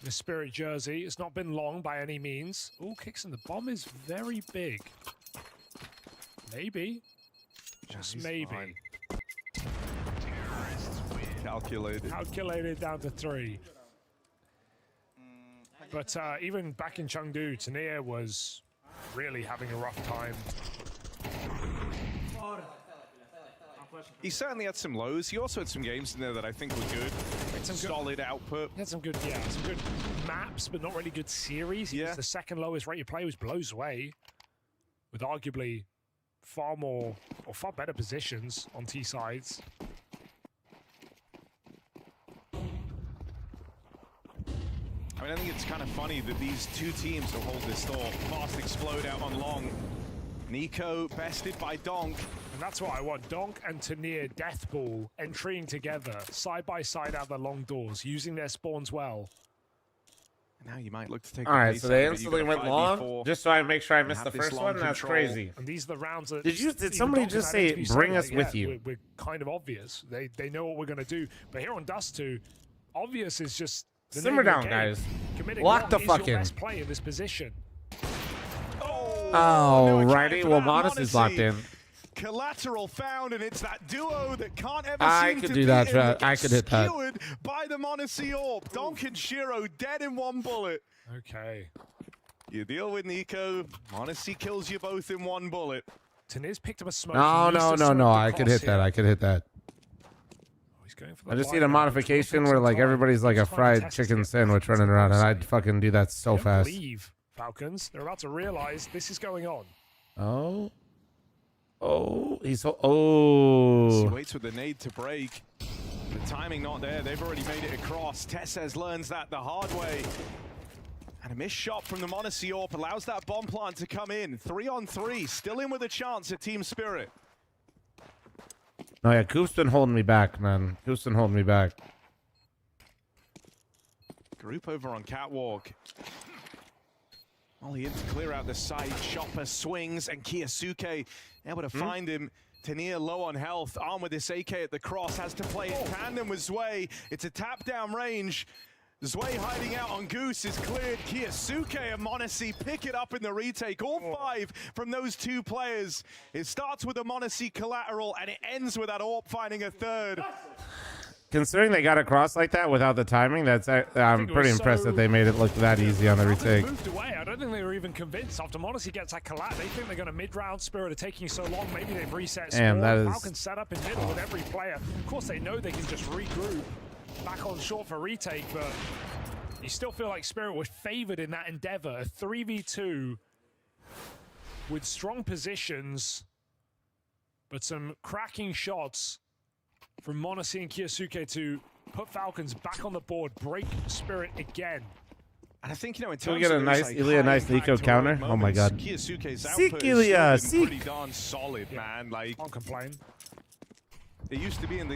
The Spirit jersey. It's not been long by any means. Oh, Kixon, the bomb is very big. Maybe. Just maybe. Calculated. Calculated down to 3. But even back in Chengdu, Tania was really having a rough time. He certainly had some lows. He also had some games in there that I think were good. Some solid output. He had some good, some good maps, but not really good series. He was the second lowest rated player, was Blows Away, with arguably far better positions on T sides. I mean, I think it's kind of funny that these two teams will hold this thought. Fast explode out on long. Nico bested by Donk. And that's what I want. Donk and Tania Deathball entering together, side by side out the long doors, using their spawns well. And now you might look to take. All right, so they instantly went long, just so I make sure I missed the first one. That's crazy. And these are the rounds that... Did somebody just say, bring us with you? We're kind of obvious. They know what we're going to do. But here on Dust 2, obvious is just... Simmer down, guys. Lock the fuck in. Best play in this position. Oh, righty. Well, Modest is locked in. Collateral found, and it's that duo that can't ever seem to do that. I could hit that. Skewered by the Monacy Orb. Donk and Shiro dead in one bullet. Okay. You deal with Nico. Monacy kills you both in one bullet. Taniz picked up a smoke. No. I could hit that. I could hit that. I just need a modification where like everybody's like a fried chicken sandwich running around, and I'd fucking do that so fast. Leave, Falcons. They're about to realize this is going on. He waits with the nade to break. The timing not there. They've already made it across. Tessez learns that the hard way. And a missed shot from the Monacy Orb allows that bomb plant to come in. 3-on-3, still in with a chance at Team Spirit. Oh yeah, Coop's been holding me back, man. Coop's been holding me back. Group over on Catwalk. Molly in to clear out the side. Chopper swings, and Kiyosuke able to find him. Tania low on health. Armed with this AK at the cross. Has to play in tandem with Zwei. It's a tap down range. Zwei hiding out on Goose is cleared. Kiyosuke and Monacy pick it up in the retake. All 5 from those 2 players. It starts with a Monacy collateral, and it ends with that Orb finding a third. Considering they got across like that without the timing, I'm pretty impressed that they made it look that easy on the retake. Moved away. I don't think they were even convinced. After Monacy gets that collat, they think they're going to mid-round. Spirit are taking so long. Maybe they've reset. Damn, that is... Falcons set up in middle with every player. Of course, they know they can just regroup back on short for retake, but You still feel like Spirit was favored in that endeavor. A 3v2 with strong positions, but some cracking shots from Monacy and Kyosuke to put Falcons back on the board, break Spirit again. And I think, in terms Can we get a of nice those, Ilya, nice high-impact Nico counter? heroic Oh my moments, god. Kyosuke's Seek, output Ilya, has still been seek. pretty darn solid, man. Like, Can't complain. it used to be in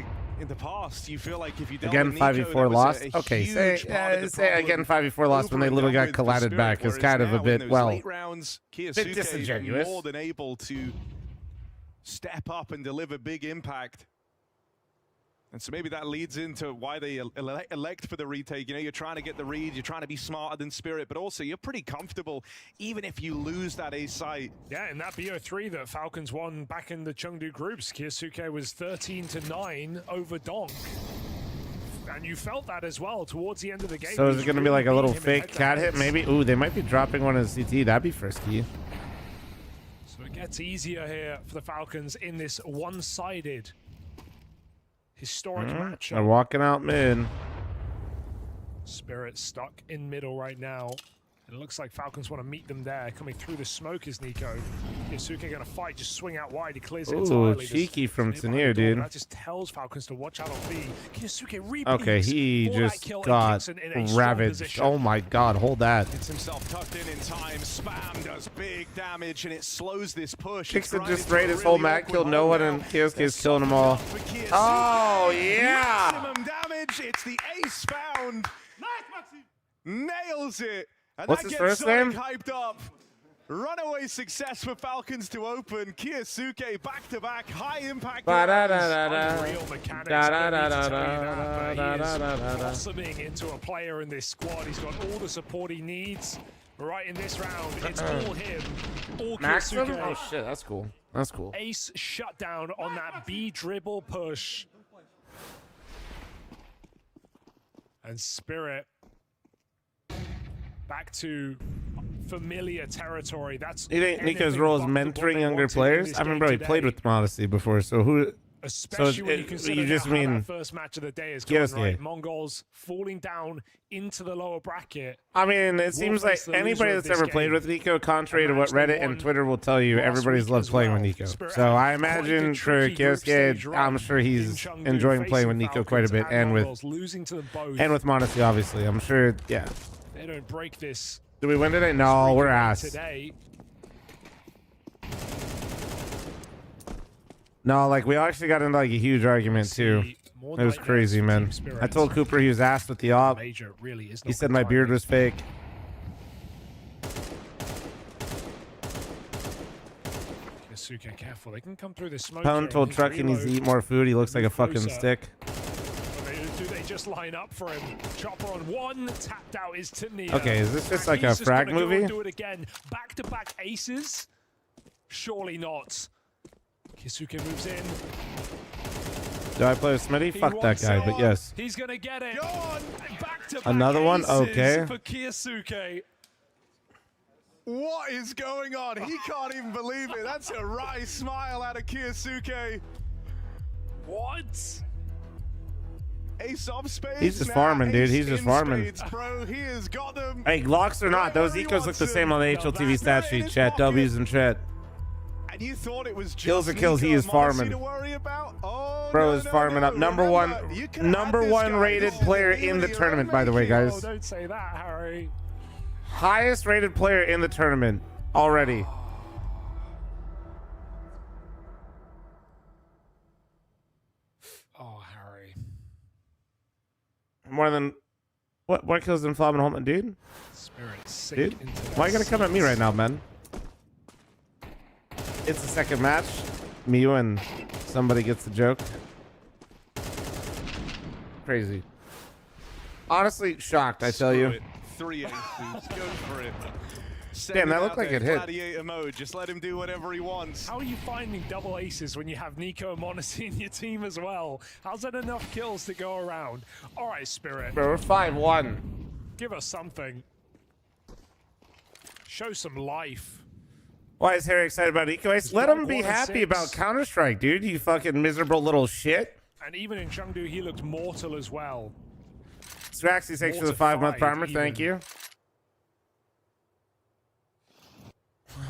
the past. You feel like if you dealt Again, with Nico, 5v4 that was lost. a Okay, huge part of the say again 5v4 lost when they literally got collided back is kind of a bit, well, late rounds, bit Kyosuke disingenuous. more than able to step up and deliver big impact. And so maybe that leads into why they elect for the retake. You know, you're trying to get the read, you're trying to be smarter than Spirit, but also you're pretty comfortable even if you lose that A site. Yeah, in that BO3 that Falcons won back in the Chengdu groups, Kyosuke was 13-9 over Donk. And you felt that as well towards the end of the game. so is it going to be like a little fake cat hit maybe? Ooh, they might be dropping one in CT. That'd be frisky. So it gets easier here for the Falcons in this one-sided historic match. They're walking out mid. Spirit stuck in middle right now. And it looks like Falcons want to meet them there. Coming through the smoke is Nico. Kyosuke going to fight, just swing out wide. He clears it entirely. Cheeky from There's Tenier, dude. That just tells Falcons to watch out on B. Kyosuke repeats. Okay, he for that just kill and got kicks in a strong ravaged. position. Oh my god, hold that. Gets himself tucked in time. Spam does big damage and it slows this push. Kixon just raided his whole mat, killed no one, and Kyosuke's killing them all. Oh, yeah! Maximum damage. It's the ace found. Nails it. And What's that his gets first name? Sonic hyped up. Runaway success for Falcons to open. Kyosuke back-to-back high impact. Unreal mechanics. I don't need to tell you that, but he is blossoming into a player in this squad. He's got all the support he needs. Right in this round, it's all him, all Maxim? Kyosuke. Oh shit, that's cool. That's cool. Ace shutdown on that B dribble push. And Spirit back to familiar territory. That's You think Nico's anything role is but what mentoring they younger wanted in players? this I remember game he played today. with Modesty before, so who... Especially when you it- consider you just now how mean that first match of the day is going, Kyosuke. right? Mongols falling down into the lower bracket. I mean, it seems like face the loser anybody of that's this ever played game. with Nico, contrary to what Imagine they Reddit and won Twitter will tell you, last everybody's week loved as playing with well. Nico. Spirit So had I quite a imagine for tricky group stage Kyosuke, run I'm sure in he's Chengdu, enjoying playing with facing Nico quite a Falcons bit, and with Mongols, losing to them both. and with Modesty, obviously. I'm sure, yeah. They don't break this. Did we win today? No, we're ass. Today. No, like we actually got into like a huge argument too. More It was nightmares crazy, for man. Team Spirit. I told Cooper he was asked with the op. Major really is He not said good my beard timing. was fake. Kyosuke, careful. They can come through this smoke. Pound here told on his Truck he needs to reload. eat more food. He looks like a Move fucking closer. stick. Do they just line up for him? Chopper on one, tapped out is Tania. Okay, is this just And like a he's just frag gonna go and movie? do it again. Back-to-back aces? Surely not. Kyosuke moves in. Do I play with Smitty? He Fuck that wants guy, it. but yes. He's gonna get it. Go on. Back-to-back Another one? aces Okay. for Kyosuke. What is going on? He can't even believe it. That's a wry smile out of Kyosuke. What? Ace of spades. He's just now, farming, dude. ace He's just in farming. spades, bro. He has got them. Hey, Glocks or not, those Wherever he ecos look wants the same on the them. HLTV stat Spirit in sheet. his Chat, pocket. W's and chat. And you thought it was just Kills are kills, he Nico is and Monacy farming. to worry about? Oh, Bro no, is no, farming no. up. Number Remember, you could've had this one guy. rated This is player in the really tournament, by the way, rainmaking. Oh, guys. don't say that, Harry. Highest rated player in the tournament already. Oh, Harry. More than what? More kills than Flom and Holman, dude. Spirit sick Dude, into why you that gonna come at me right now, man? It's the second match. Miu and somebody gets the joke. Crazy. Honestly, shocked. I tell you. 3 aces. Go for it. Damn, that Send looked him like out it there, hit. Gladiator mode. Just let him do whatever he wants. How are you finding double aces when you have Nico and Monacy in your team as well? How's that enough kills to go around? All right, Spirit. Bro, we're 5-1. Give us something. Show some life. Why is Harry excited about Eco Ace? Let him be happy 1-6. about Counter-Strike, dude. You fucking miserable little shit. And even in Chengdu, he looked mortal as well. Straxy, thanks for the 5-month primer. Thank you.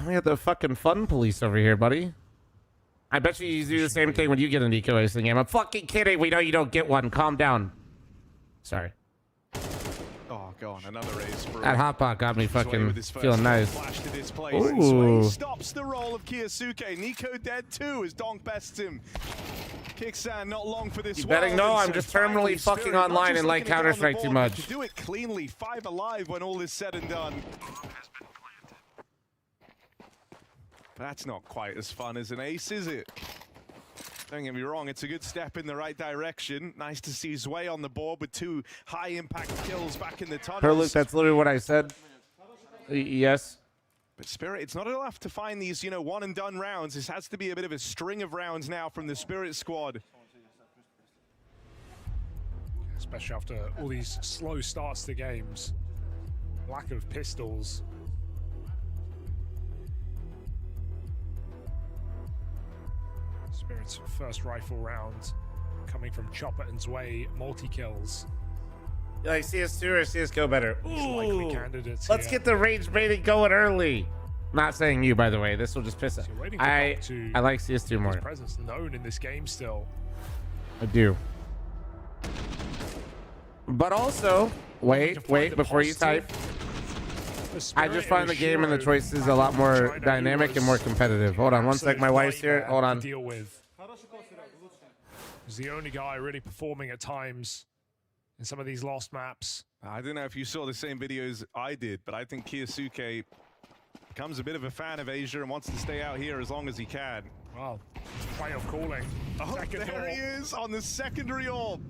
We got the fucking fun police over here, buddy. I bet you do the same thing when you get an eco racing game. I'm fucking kidding. We know you don't get one. Calm down. Sorry. Oh, go on, another race. That hotpot got me fucking feeling nice. Ooh. Stops the roll of Kyosuke. Nico dead too as Donk bests him. Kickstand not long for this. You betting? No, I'm just terminally fucking online and like Counter-Strike too much. To do it cleanly, 5 alive when all is said and done. But that's not quite as fun as an ace, is it? Don't get me wrong, it's a good step in the right direction. Nice to see Zwei on the board with 2 high-impact kills back in the tunnels. Perluke, that's literally what I said. Yes. But Spirit, it's not enough to find these, you know, one-and-done rounds. This has to be a bit of a string of rounds now from the Spirit squad. Especially after all these slow starts to games. Lack of pistols. Spirit's first rifle round coming from Chopper and Zwei, multi-kills. You like CS2 or CSGO better? Likely candidates Let's here. get the rage baiting going early. Not saying you, by the way. This will just piss us. So waiting for I Doc to like CS2 more. his presence known in this game still. I do. But also, wait, before you type. I just find the game and the choices a lot more dynamic and more competitive. Hold on one sec, my wife's here. Hold on. Deal with. He's the only guy really performing at times in some of these lost maps. I don't know if you saw the same videos I did, but I think Kyosuke becomes a bit of a fan of Asia and wants to stay out here as long as he can. Wow, playoff calling. Oh, Second there door. he is on the secondary orb.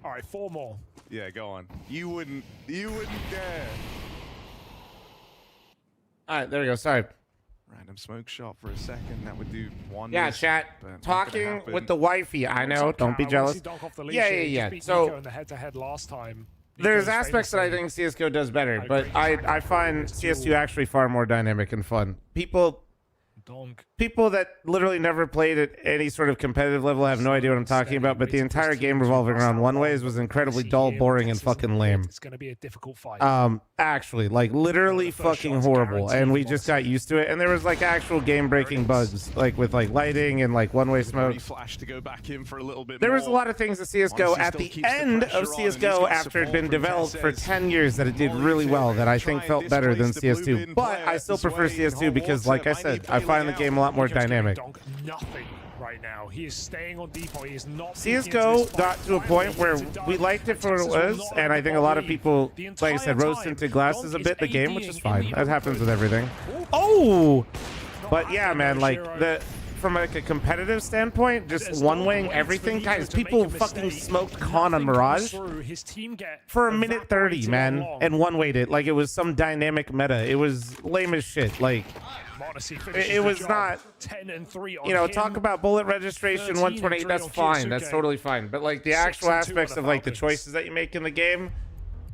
All right, 4 more. Yeah, go on. You wouldn't dare. All right, there we go. Sorry. Random smoke shot for a second. That would do one. Yeah, chat. Talking with the wifey. I know. Don't be jealous. Yeah. So in the head-to-head last time. there's aspects that I think CSGO does better, but I find CS2 actually far more dynamic and fun. People that literally never played at any sort of competitive level have no idea what I'm talking about, but the entire game revolving around one-ways was incredibly dull, boring, and fucking lame. It's going to be a difficult fight. Actually, like literally fucking horrible, and we just got used to it. And there was like actual game-breaking bugs, like with like lighting and like one-way smoke. Flash to go back in for a little bit There more. was a lot of things at CSGO at the end of CSGO after it had been developed for 10 years that it did really well that I think felt better than CS2. But I still prefer CS2 because, like I said, I find the game a lot more dynamic. Nothing right now. He is staying on depot. He is not. CSGO got to a point where we liked it for what it was, and I think a lot of people, like I said, rose tinted glasses a bit the game, which is fine. That happens with everything. Oh! But yeah, man, like from like a competitive standpoint, just one-weighing everything. Guys, people fucking smoked Khan on Mirage for a minute 30, man, and one-weighted it like it was some dynamic meta. It was lame as shit. Like, it was not, 10-3 on you know, him. talk about bullet registration 128, that's fine. That's totally fine. But like the actual aspects of like the choices that you make in the game,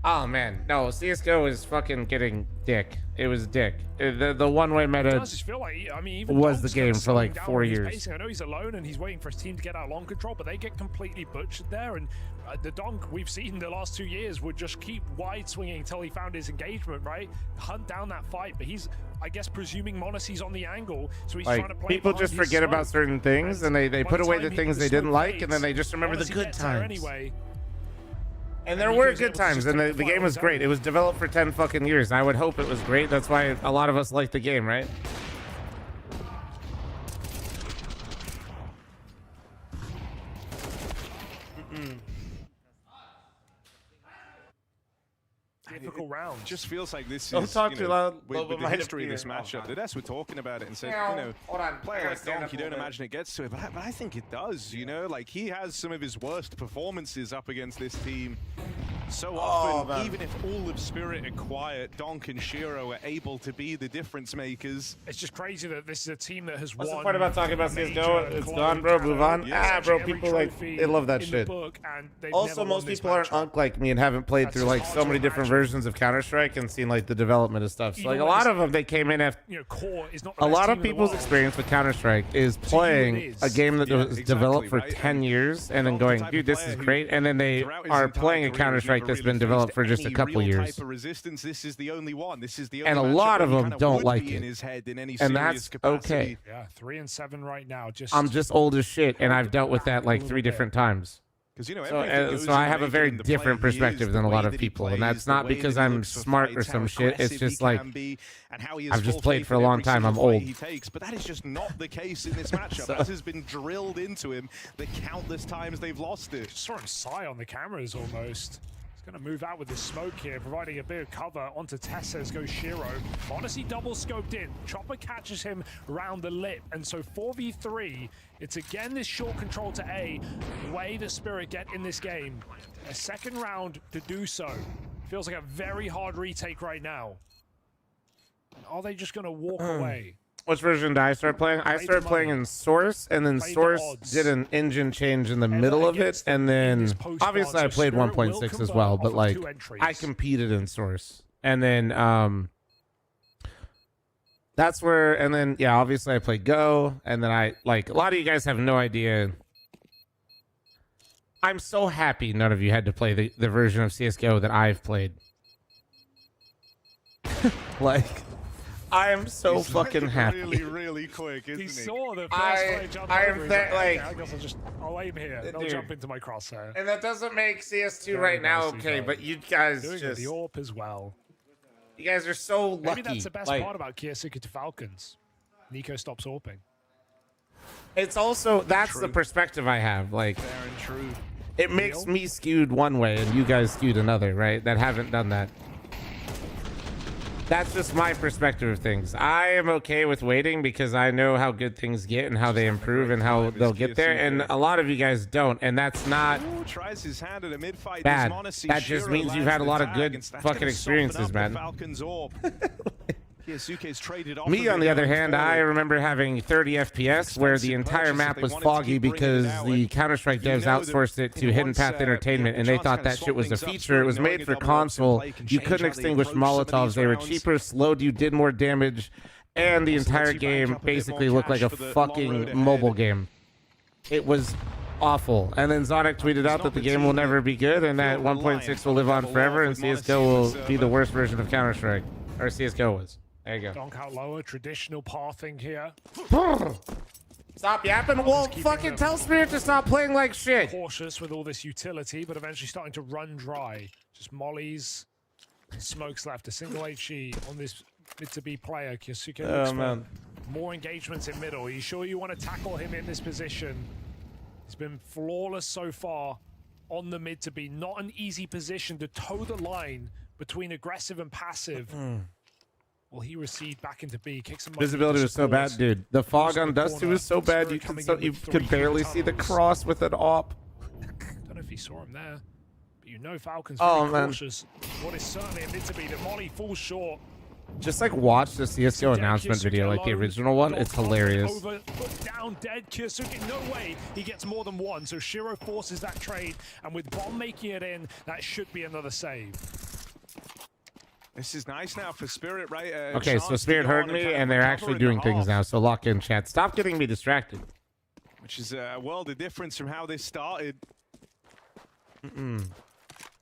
oh man, no, CSGO is fucking getting dick. It was dick. The one-way meta Does just feel like, I mean, even was the Donk's game kinda for like slowing down 4 on his years. pacing. I know he's alone and he's waiting for his team to get out long control, but they get completely butchered there. And the Donk we've seen the last 2 years would just keep wide swinging until he found his engagement, right? Hunt down that fight, but he's, I guess, presuming Monacy's on the angle, so he's trying to Like, play people behind just his forget about smoke. certain things, and they by put the away time the he- things the they didn't smoke like, fades, and then they just remember the Monacy good gets there times. anyway. And there And were he was good able to times, just and take the the game fight was on great. his It was developed for 10 fucking years, and I would hope it was great. That's why a lot of us like the game, right? Difficult round. Just feels like this Don't is, talk you too know, loud. with Lobo the might history of appear. this matchup. Oh, The desk were talking about it and said, Meow. you know, Hold on. player I gotta like stand Donk, up you a don't little bit. imagine it gets to it, but I think it does, you know? Like, he has some of his worst performances up against this team. So often, man. even if all of Spirit are quiet, Donk and Shiro are able to be the difference makers. It's just crazy that this is a team that has What's won. the point about talking about major CSGO? It's club gone, bro. Move on. Yeah. Bro, Every people like, trophy they love that in the shit. book, and they've Also, never most won this people aren't matchup. unk like me and haven't played That's through just like hard so to many different imagine. versions of Counter-Strike and seen like the development of stuff. So Even like a when lot it's- of them, they came in after. You know, Core is not the A best lot team of in the people's world. experience with Counter-Strike is playing is. a game that Yeah, was exactly, developed for right? 10 And years and then Donk's the going, type dude, of this player is who, great. And then they throughout his are entire playing a career, has Counter-Strike like this been developed for just a couple years. Resistance. This is the only one. This is the And a only lot of matchup them he don't would like be in it. his head in any And serious that's capacity. okay. Yeah, 3-7 right now. I'm just old as shit, and I've dealt with that like 3 different times. Because you know, So I have a very different perspective than a lot of people, and that's not because I'm smart or some shit. It's just like I've just played for a long time. I'm old. But that is just not the case in this matchup. That has been drilled into him the countless times they've lost it. Just saw him sigh on the cameras almost. He's going to move out with the smoke here, providing a bit of cover onto Tessez. Goes Shiro. Honestly, double scoped in. Chopper catches him around the lip, and so 4v3. It's again this short control to A. The way the Spirit get in this game. A second round to do so. Feels like a very hard retake right now. Are they just going to walk away? Which version did I start playing? I started playing in Source, and then Source did an engine change in the middle of it, and then obviously I played 1.6 as well, but like I competed in Source, and then that's where, and then yeah, obviously I played Go, and then I like a lot of you guys have no idea. I'm so happy none of you had to play the version of CS:GO that I've played. Like. I am so fucking happy. Really quick, isn't he? Saw the first play jump over. Like, I guess I'll aim here. They'll jump into my crosshair. And that doesn't make CS2 right now okay, but you guys doing just... the AWP as well. You guys are so lucky. Maybe that's the best part about Kiyosuke to Falcons. Nico stops AWPing. It's also, that's the perspective I have. Like, fair and true. It makes me skewed one way and you guys skewed another, right? That haven't done that. That's just my perspective of things. I am okay with waiting because I know how good things get and how they improve and how they'll get there. And a lot of you guys don't, and that's not bad. That just means you've had a lot of good fucking experiences, man. Me, on the other hand, I remember having 30 FPS where the entire map was foggy because the Counter-Strike devs outsourced it to Hidden Path Entertainment, and they thought that shit was a feature. It was made for console. You couldn't extinguish Molotovs. They were cheaper, slowed you, did more damage, and the entire game basically looked like a fucking mobile game. It was awful. And then Zonic tweeted out that the game will never be good and that 1.6 will live on forever and CSGO will be the worst version of Counter-Strike. Or CSGO was. There you go. Donk out lower, traditional pathing here. Stop yapping. Well, fucking tell Spirit to stop playing like shit. Cautious with all this utility, but eventually starting to run dry. Just mollies, smokes left. A single HE on this mid-to-B player. Kiyosuke looks for more engagements in middle. Are you sure you want to tackle him in this position? He's been flawless so far on the mid-to-B. Not an easy position to toe the line between aggressive and passive. Will he recede back into B? Kicks him. Visibility was so bad, dude. The fog on Dusty was so bad you could barely see the cross with an AWP. Don't know if he saw him there, but you know Falcons very cautious. What is certainly a mid to be. The molly falls short. Just like watch the CSGO announcement video, like the original one. It's hilarious. Over, down dead. Kiyosuke, no way he gets more than one. So Shiro forces that trade, and with Bomb making it in, that should be another save. This is nice now for Spirit, right? Okay, so Spirit heard me, and they're actually doing things now. So lock in, chat. Stop getting me distracted. Which is a world of difference from how this started.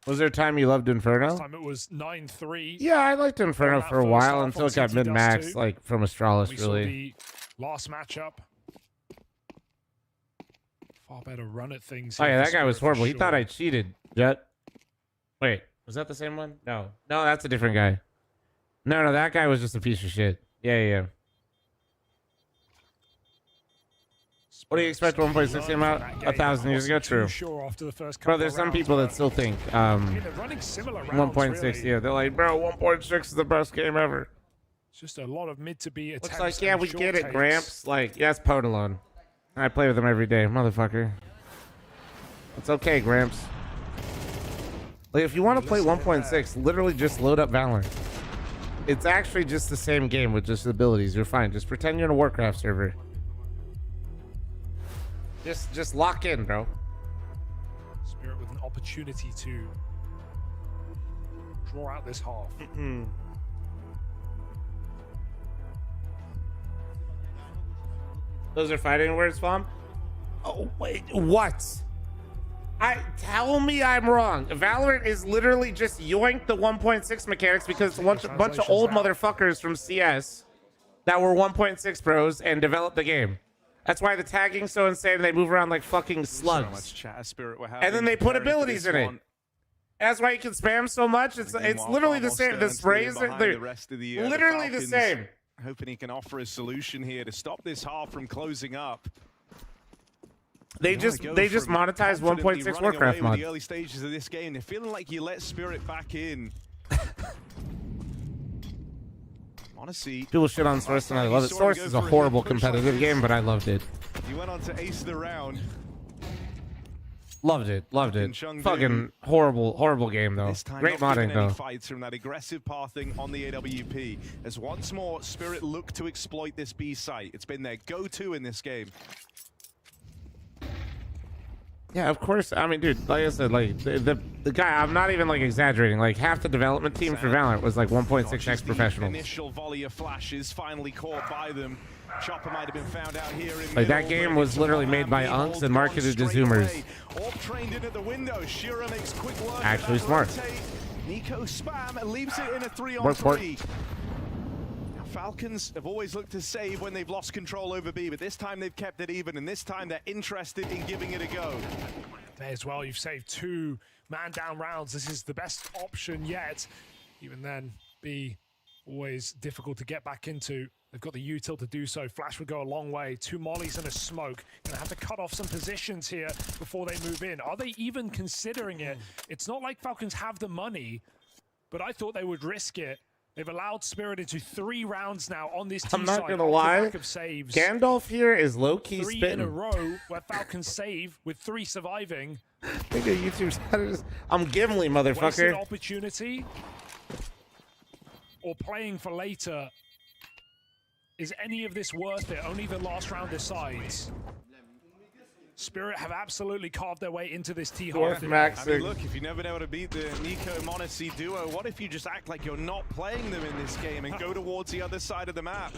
Was there a time you loved Inferno? This time it was 9-3. Yeah, I liked Inferno for a while until it got mid-max, like from Astralis, really. We saw the last matchup. Far better run at things. Oh yeah, that guy was horrible. He thought I cheated. Jet. Wait. Was that the same one? No. No, that's a different guy. No, that guy was just a piece of shit. Yeah. What do you expect 1.6 came out 1,000 years ago? True. Bro, there's some people that still think 1.6, yeah. They're like, bro, 1.6 is the best game ever. It's just a lot of mid to be attempts. Looks like, yeah, we get it, Gramps. Like, yeah, it's Podalone. I play with him every day, motherfucker. It's okay, Gramps. Like, if you want to play 1.6, literally just load up Valorant. It's actually just the same game with just abilities. You're fine. Just pretend you're in a Warcraft server. Just lock in, bro. Spirit with an opportunity to draw out this half. Those are fighting words, Fom? Oh, wait. What? Tell me I'm wrong. Valorant is literally just yoinked the 1.6 mechanics because it's a bunch of old motherfuckers from CS that were 1.6 pros and developed the game. That's why the tagging's so insane. They move around like fucking slugs. So much chat Spirit we're And then they put abilities in it. That's why you can spam so much. It's literally the same. The sprays are literally the same. Hoping he can offer a solution here to stop this half from closing up. They just monetized 1.6 Warcraft mod. The early stages of this game, they're feeling like you let Spirit back in. Honestly, people shit on Source and I love it. Source is a horrible competitive game, but I loved it. He went on to ace the round. Loved it. Fucking horrible game though. Great modding though. Fights from that aggressive pathing on the AWP as once more Spirit look to exploit this B site. It's been their go-to in this game. Yeah, of course. I mean, dude, like I said, like the guy, I'm not even like exaggerating. Like half the development team for Valorant was like 1.6x professionals. Initial volley of flashes finally caught by them. Chopper might have been found out here in like that game was literally made by Unks and marketed to Zoomers. Trained in at the window. Shira makes quick work. Actually smart. Nico spam leaves it in a 3-on-3. Falcons have always looked to save when they've lost control over B, but this time they've kept it even, and this time they're interested in giving it a go. There as well, you've saved 2 man-down rounds. This is the best option yet. Even then, B always difficult to get back into. They've got the util to do so. Flash would go a long way. 2 mollies and a smoke. Gonna have to cut off some positions here before they move in. Are they even considering it? It's not like Falcons have the money, but I thought they would risk it. They've allowed Spirit into 3 rounds now on this team. I'm not gonna lie. Gandalf here is low-key 3 spitting. in a row where Falcons save with 3 surviving. Think of YouTube. I'm Gimli, motherfucker. Wasted opportunity or playing for later. Is any of this worth it? Only the last round decides. Spirit have absolutely carved their way into this T-Half. I mean, look, if you never know how to beat the Nico Monacy duo, what if you just act like you're not playing them in this game and go towards the other side of the map?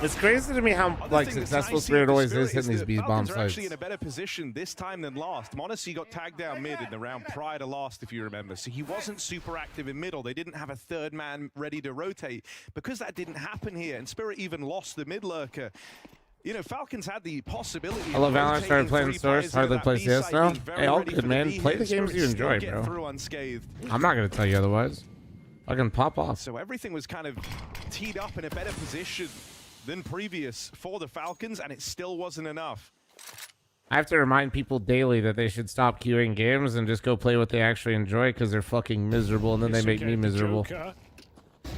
It's crazy to me how like successful Spirit always is hitting these B bomb sites. Actually in a better position this time than last. Monacy got tagged down mid in the round prior to last, if you remember. So he wasn't super active in middle. They didn't have a third man ready to rotate. Because that didn't happen here, and Spirit even lost the mid lurker. You know, Falcons had the possibility. I love Valorant. Started playing Source. Hardly play CS now. Hey, all good, man. Play the games you enjoy, bro. I'm not gonna tell you otherwise. I can pop off. So everything was kind of teed up in a better position than previous for the Falcons, and it still wasn't enough. I have to remind people daily that they should stop queuing games and just go play what they actually enjoy because they're fucking miserable, and then they make me miserable. Joker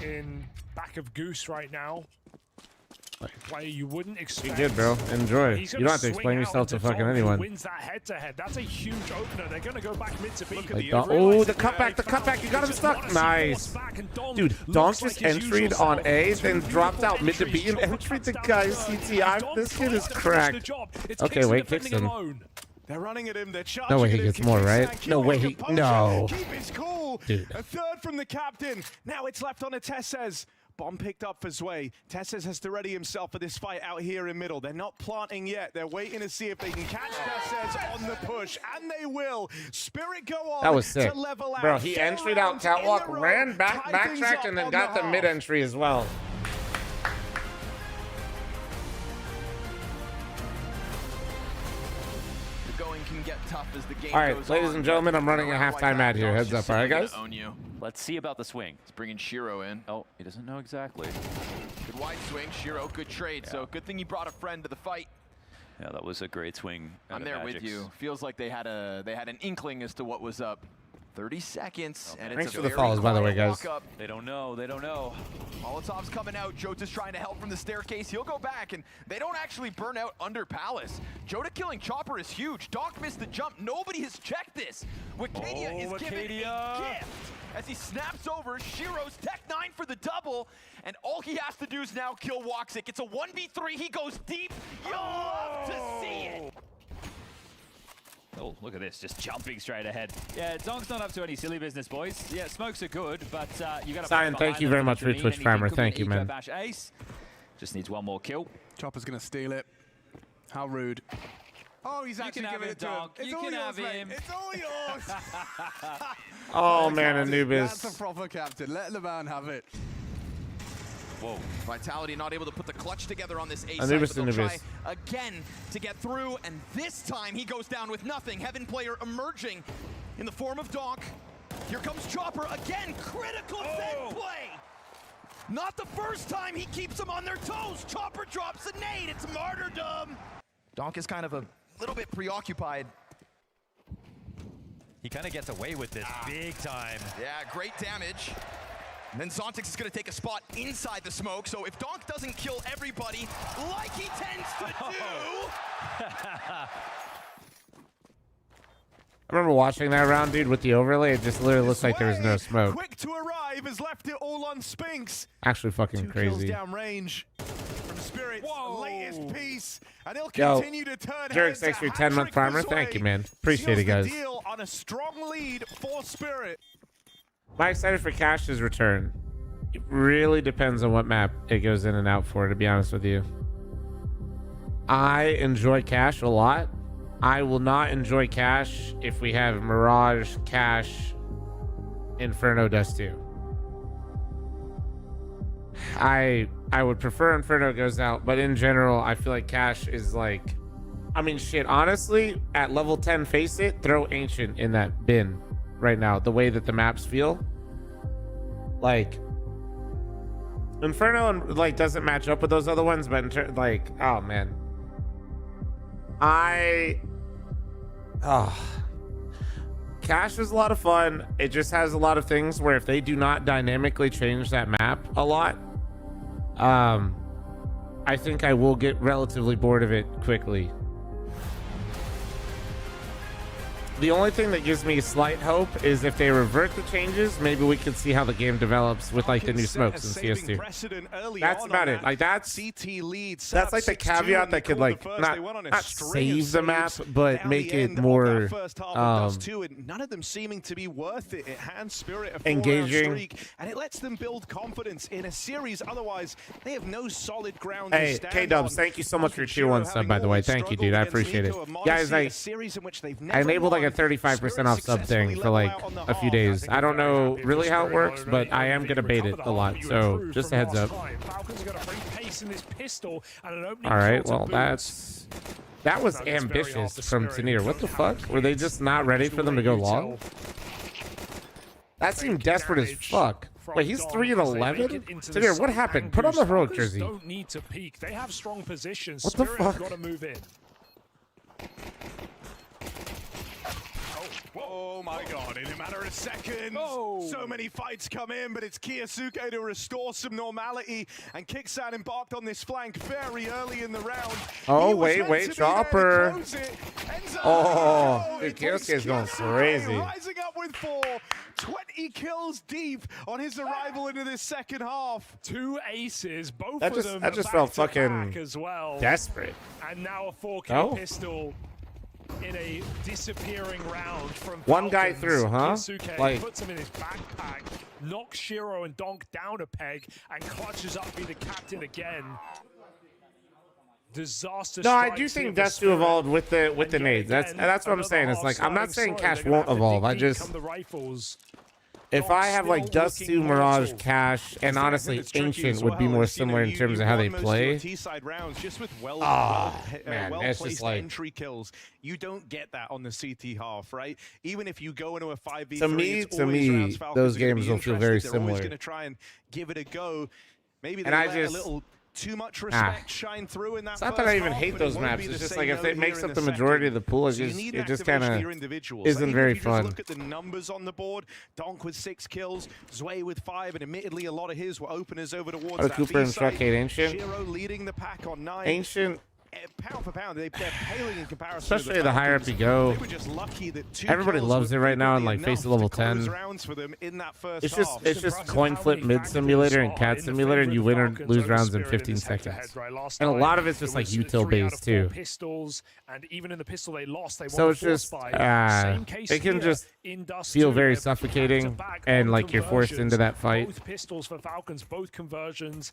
in back of Goose right now. Player you wouldn't expect. Be good, bro. Enjoy. You don't have to explain yourself to fucking anyone. Wins that head-to-head. That's a huge opener. They're going to go back mid to B. Oh, the cutback. You got him stuck. Nice. Dude, Donk just entried on A, then dropped out mid to B and entried the guy's CT. This kid is cracked. Okay, wait, kicks him. They're running at him. They're charging. No way he gets more, right? No way no. Keep his cool. Dude. A third from the captain. Now it's left on a Tessez. Bomb picked up for Zway. Tessez has to ready himself for this fight out here in middle. They're not planting yet. They're waiting to see if they can catch Tessez on the push, and they will. Spirit go on. That was sick. To level out. Bro, he entried out catwalk, ran back, backtracked, and then got the mid entry as well. Can get tough as the game all right, goes ladies and gentlemen, I'm running a halftime ad here. Heads up, all right, guys? Let's see about the swing. He's bringing Shiro in. Oh, he doesn't know exactly. Good wide swing, Shiro, good trade. Yeah. So good thing he brought a friend to the fight. Yeah, that was a great swing. I'm there with you. Feels like they had an inkling as to what was up. 30 seconds, and thanks it's for the follows, by the way, guys. They don't know. They don't know. Molotov's coming out. Jota's trying to help from the staircase. He'll go back, and they don't actually burn out under Palace. Jota killing Chopper is huge. Doc missed the jump. Nobody has checked this. Wicadia is given a gift as he snaps over. Shiro's Tech 9 for the double, and all he has to do is now kill Woxic. It's a 1v3. He goes deep. You'll love to see it. Oh, look at this, just jumping straight ahead. Yeah, Donk's not up to any silly business, boys. Yeah, smokes are good, but you got to... Cyan, thank you very much for your Twitch Primer. Thank you, man. Ace. Just needs one more kill. Chopper's going to steal it. How rude. Oh, he's actually giving it to him. It's all yours, mate. It's all yours. Oh, man, Anubis. That's a proper captain. Let the man have it. Whoa. Vitality not able to put the clutch together on this A side, Anubis, but they'll try again to get through, and this time he goes down with nothing. Heaven player emerging in the form of Donk. Here comes Chopper again. Critical Zen play. Not the first time he keeps them on their toes. Chopper drops a nade. It's martyrdom. Donk is kind of a little bit preoccupied. He kind of gets away with this big time. Yeah, great damage. And then Zontix is going to take a spot inside the smoke, so if Donk doesn't kill everybody like he tends to do... I remember watching that round, dude, with the overlay. It just literally looks like there was no smoke. Quick to arrive has left it all on Spinks. Actually fucking 2 kills crazy. down range from Spirit's latest piece, and he'll Yo, continue to turn Jerks, heads. thanks for your A 10-month hat-trick farmer. for Thank you, Sway. man. Appreciate it, Seals the guys. deal on a strong lead for Spirit. Am I excited for Cash's return? It really depends on what map it goes in and out for, to be honest with you. I enjoy Cash a lot. I will not enjoy Cash if we have Mirage, Cash, Inferno, Dust 2. I would prefer Inferno goes out, but in general, I feel like Cash is like... I mean, shit, honestly, at level 10 Face It, throw Ancient in that bin right now, the way that the maps feel. Like... Inferno like doesn't match up with those other ones, but like, oh man, Cash is a lot of fun. It just has a lot of things where if they do not dynamically change that map a lot, I think I will get relatively bored of it quickly. The only thing that gives me slight hope is if they revert the changes, maybe we can see how the game develops with like the new smokes in CS2. That's about it. Like that's like the caveat that could like not save the map, but make it more none of them seeming to be worth it. It hands Spirit a 4-round engaging, streak, and it lets them build confidence in a series. Otherwise, they have no solid ground. Hey, K-Dubs, thank you so much for your tier 1 sub, by the way. Thank you, dude. I appreciate it. Guys, I enabled like a 35% off sub thing for like a few days. I don't know really how it works, but I am gonna bait it a lot, so just a heads up. All right, well that was ambitious from Tanir. What the fuck? Were they just not ready for them to go long? That seemed desperate as fuck. Wait, he's 3-11? Tanir, what happened? Put on the heroic jersey. Don't need to peek. They have strong positions. What the fuck? Got to move in. Oh my god, in a matter of seconds, so many fights come in, but it's Kiyosuke to restore some normality, and Kicksan embarked on this flank very early in the round. Oh, wait, Chopper. Oh, dude, Kiyosuke is going crazy. Rising up with 4, 20 kills deep on his arrival into this second half. 2 aces, both that of just, them that just felt fucking as well. Desperate. And now a 4K pistol in a disappearing round from one guy Falcons. through, huh? Kisuke like puts him in his backpack, knocks Shiro and Donk down a peg, and clutches up be the captain again. Disaster. No, I do think Dust 2 evolved with the nades. That's what I'm saying. It's like I'm not saying Cash won't evolve. I just if I have like Dust 2, Mirage, Cash, and honestly Ancient would be more similar in terms of how they play. Man, it's just like entry kills. You don't get that on the CT half, right? Even if you go into a 5v3, to me, those games will feel very They're similar. always going to try and give it a go. Maybe they and let a little too much respect shine through in that. It's not that I even hate those maps. It's just like if it makes up the majority of the pool, it just kind of isn't very fun. Look at the numbers on the board. Donk with 6 kills, Zwei with 5, and admittedly a lot of his were openers over towards that Cooper and Struck hate Ancient. Shiro leading the pack on 9. Ancient. Pound for pound, they're paling in comparison. Especially the higher up you go. Everybody loves it right now in like Face of level 10. It's just coin flip mid simulator and cat simulator, and you win or lose rounds in 15 seconds. And a lot of it's just like util based too. And even in the pistol they lost, they so it's just it can just feel very suffocating, and like you're forced into that fight. Both pistols for Falcons, both conversions,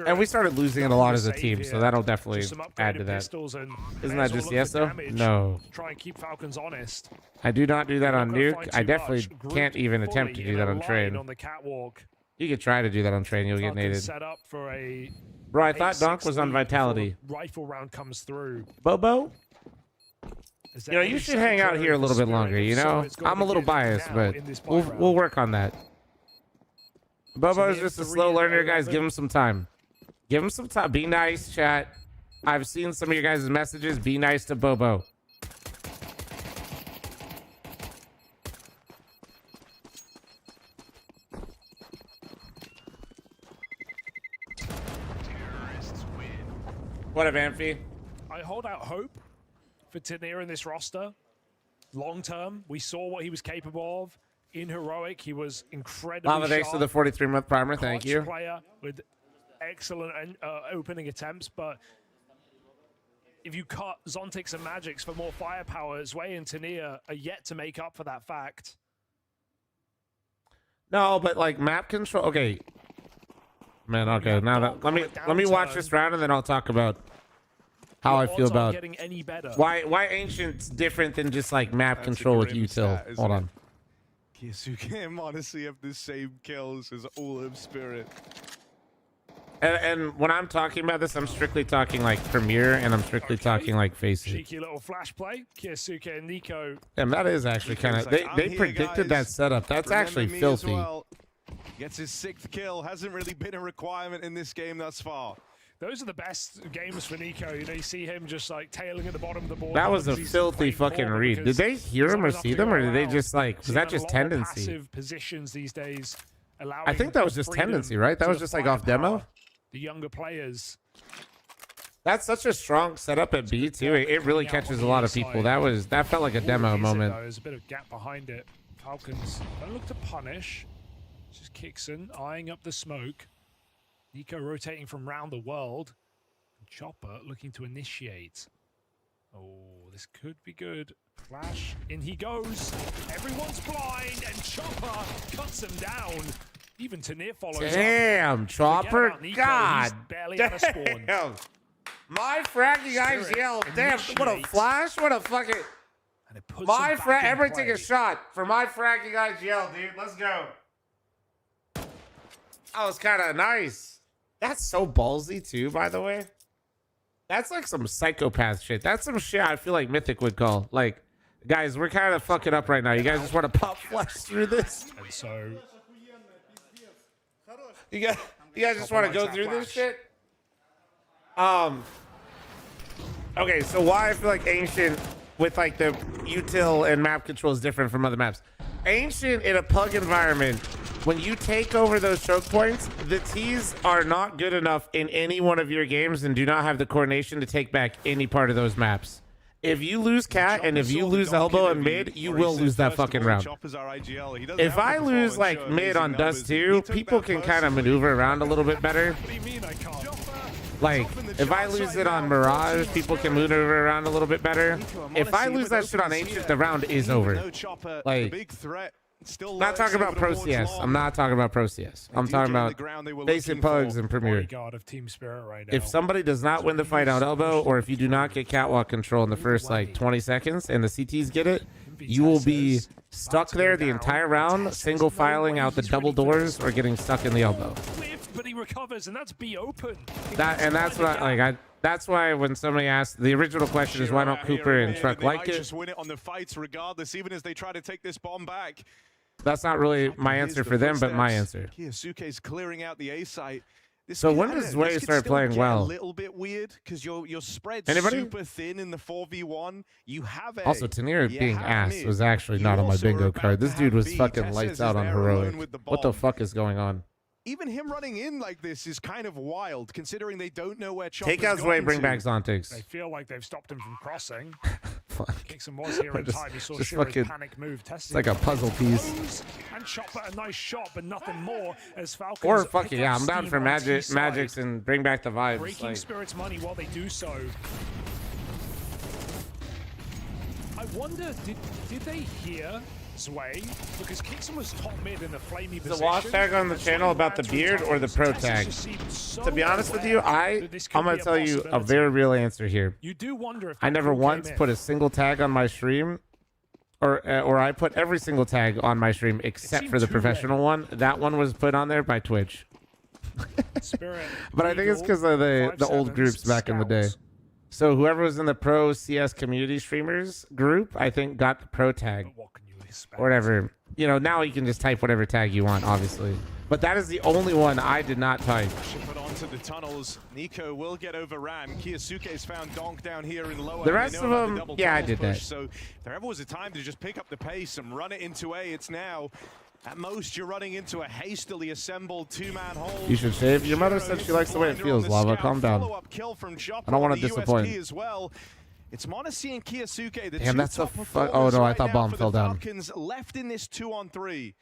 and we started losing it a lot as a team, so that'll definitely add to that. pistols and Isn't may that as well just look yes for though? damage No. to try and keep Falcons honest. I do not do that You're on not gonna Nuke. find I too definitely much. Grouped can't even attempt to fully do in that a on line train. on the catwalk. You could try to do that on train, you'll get Falcons naded. set up for a Bro, I thought 8-6 Donk was on lead before Vitality. the rifle round comes through. Bobo? Is You know, there you any should hang out center here a of the little bit spirit? longer, you If so, know? it's gotta I'm a little begin biased, now but in this buy we'll round. work on that. Bobo is So just a the slow learner, guys. 3-11. Give him some time. Give him some time. Be nice, chat. I've seen some of your guys' messages. Be nice to Bobo. What up, Amphi? I hold out hope for Tanier in this roster. Long term, we saw what he was capable of. In Heroic, he was incredibly Lava, thanks for the sharp. 43-month primer. Thank Clutch you. player with excellent opening attempts, but if you cut Zontix and Magix for more firepower, Zwei and Tanier are yet to make up for that fact. No, but like map control. Okay, man. Okay, now that let me watch this round and then I'll talk about how I feel about getting any better. why Ancient's different than just like map control with util. Hold on. Kyosuke and Modesty have the same kills as all of Spirit. And when I'm talking about this, I'm strictly talking like Premiere, and I'm strictly talking like Faceit. Cheeky little flash play. Kyosuke and Nico. And that is actually kind of they predicted that setup. That's actually filthy. Gets his 6th kill. Hasn't really been a requirement in this game thus far. Those are the best games for Nico. You know, you see him just like tailing at the bottom of the board. That was a filthy fucking read. Did they hear him or see them, or did they just like? Was that just tendency? Passive positions these days, allowing I think that was just tendency, right? That was just like off demo. The younger players. That's such a strong setup at B too. It really catches a lot of people. That felt like a demo moment. There's a bit of gap behind it. Falcons don't look to punish. Just Kixon eyeing up the smoke. Nico rotating from round the world. And Chopper looking to initiate. Oh, this could be good. Flash, in he goes. Everyone's blind, and Chopper cuts him down. Even Tanier follows Damn, up. Chopper. Nico, God. he's barely out of spawn. Damn. My fraggy guys yelled. Damn, what a flash. What a fucking. My frag. Everybody take a shot for my fraggy guys yell, dude. Let's go. That was kind of nice. That's so ballsy too, by the way. That's like some psychopath shit. That's some shit I feel like Mythic would call. Like, guys, we're kind of fucking up right now. You guys just want to pop flash through this? And so you guys just want to go through this shit? Okay, so why I feel like Ancient with like the util and map control is different from other maps. Ancient in a pug environment, when you take over those choke points, the T's are not good enough in any one of your games and do not have the coordination to take back any part of those maps. If you lose Cat and if you lose Elbow and mid, you will lose that fucking round. If I lose like mid on Dust 2, people can kind of maneuver around a little bit better. what do you mean I can't? Like, if I lose it on Mirage, people can maneuver around a little bit better. If I lose that shit on Ancient, the round is over. Like, I'm not talking about Pro CS. I'm not talking about Pro CS. I'm talking about basic pugs and Premier. Bodyguard of Team Spirit right now. If somebody does not win the fight out Elbow, or if you do not get catwalk control in the first like 20 seconds and the CTs get it, you will be stuck there the entire round, single filing out the double doors or getting stuck in the Elbow. But he recovers, and that's B open. That's what that's why when somebody asked, the original question is why don't Cooper and Truck like it? Just win it on the fights regardless, even as they try to take this bomb back. That's not really my answer for them, but my answer. Kyosuke's clearing out the A site. So when does Way start playing well? A little bit weird because your spread's Anybody? super thin in the 4v1. You have a Also, Tanier being ass was actually not on my bingo card. This dude was fucking lights out on Heroic. What the fuck is going on? Even him running in like this is kind of wild, considering they don't know where Chopper's Take out gone Way, bring to. back Zontix. They feel like they've stopped him from crossing. Fuck. Kixon was here in time. He saw just Shiro's fucking- panic move. It's like a puzzle piece. And Chopper a nice shot, but nothing more as Falcons. Or fucking pick yeah, up I'm down steam for on Magic, T-side. Magics and bring back the vibes. Breaking Like, Spirit's money while they do so. I wonder, did they hear Sway, because Kingston was top mid in a flamey Is position. the wash tag on the channel about the beard or the pro tag? To be honest with you, I'm going to tell you a very real answer here. You do wonder if I never once put a single tag on my stream, or I put every single tag on my stream except for the professional one. That one was put on there by Twitch. But I think it's because of the old groups back in the day. So whoever was in the pro CS community streamers group, I think got the pro tag. Or whatever. You know, now you can just type whatever tag you want, obviously. But that is the only one I did not type. Put onto the tunnels. Nico will get overran. Kiyosuke's found Donk down here in lower. The rest of them, yeah, I did that. So if there ever was a time to just pick up the pace and run it into A, it's now. At most, you're running into a hastily assembled two-man hole. You should shave. Your mother said she likes the way it feels, Lava. Calm down. I don't want to disappoint. As well. It's Monacy and Kiyosuke. The damn, that's a fuck. Oh no, I thought bomb fell down. Falcons left in this 2-on-3.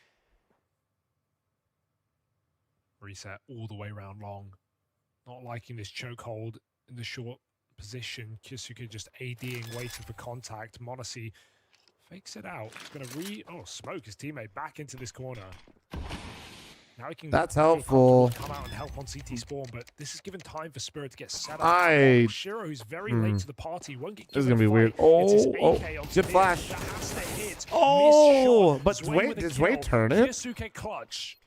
Reset all the way around long. Not liking this chokehold in the short position. Kiyosuke just ADing, waiting for contact. Monacy fakes it out. He's gonna smoke his teammate back into this corner. Now he can That's helpful. Come out and help on CT spawn, but this is given time for Spirit to get set up. Shiro, who's very late to the party, won't get. This is gonna be weird. Oh, good flash. Oh, but wait, did Wade turn it? Kiyosuke clutch.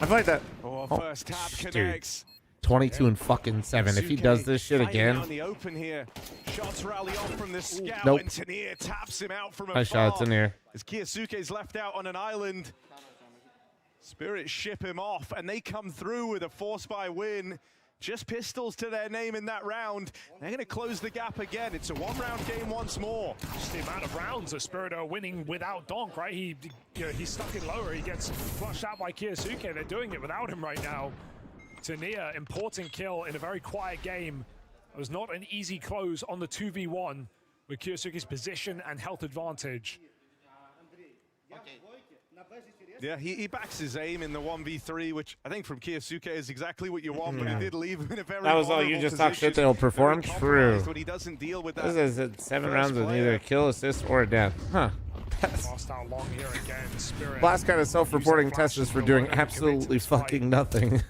I feel like that. First tap connects. 22 and fucking 7. If he does this shit again. On the open here. Shots rally off from the scout. Nope. And Tania taps him out from Nice shot, Tania. As Kiyosuke's left out on an island. Spirit ship him off, and they come through with a force by win. Just pistols to their name in that round. They're going to close the gap again. It's a one-round game once more. Just the amount of rounds that Spirit are winning without Donk, right? He's stuck in lower. He gets flushed out by Kiyosuke. They're doing it without him right now. Tania, important kill in a very quiet game. It was not an easy close on the 2v1 with Kiyosuke's position and health advantage. Yeah, he backs his aim in the 1v3, which I think from Kiyosuke is exactly what you want, but he did leave him in a very That was all you just talk shit, they'll perform? True. When he doesn't deal with that. This is 7 rounds with neither a kill, assist, or a death. Huh. Lost out long here again. Spirit. Last kind of self-reporting test is for doing absolutely fucking nothing.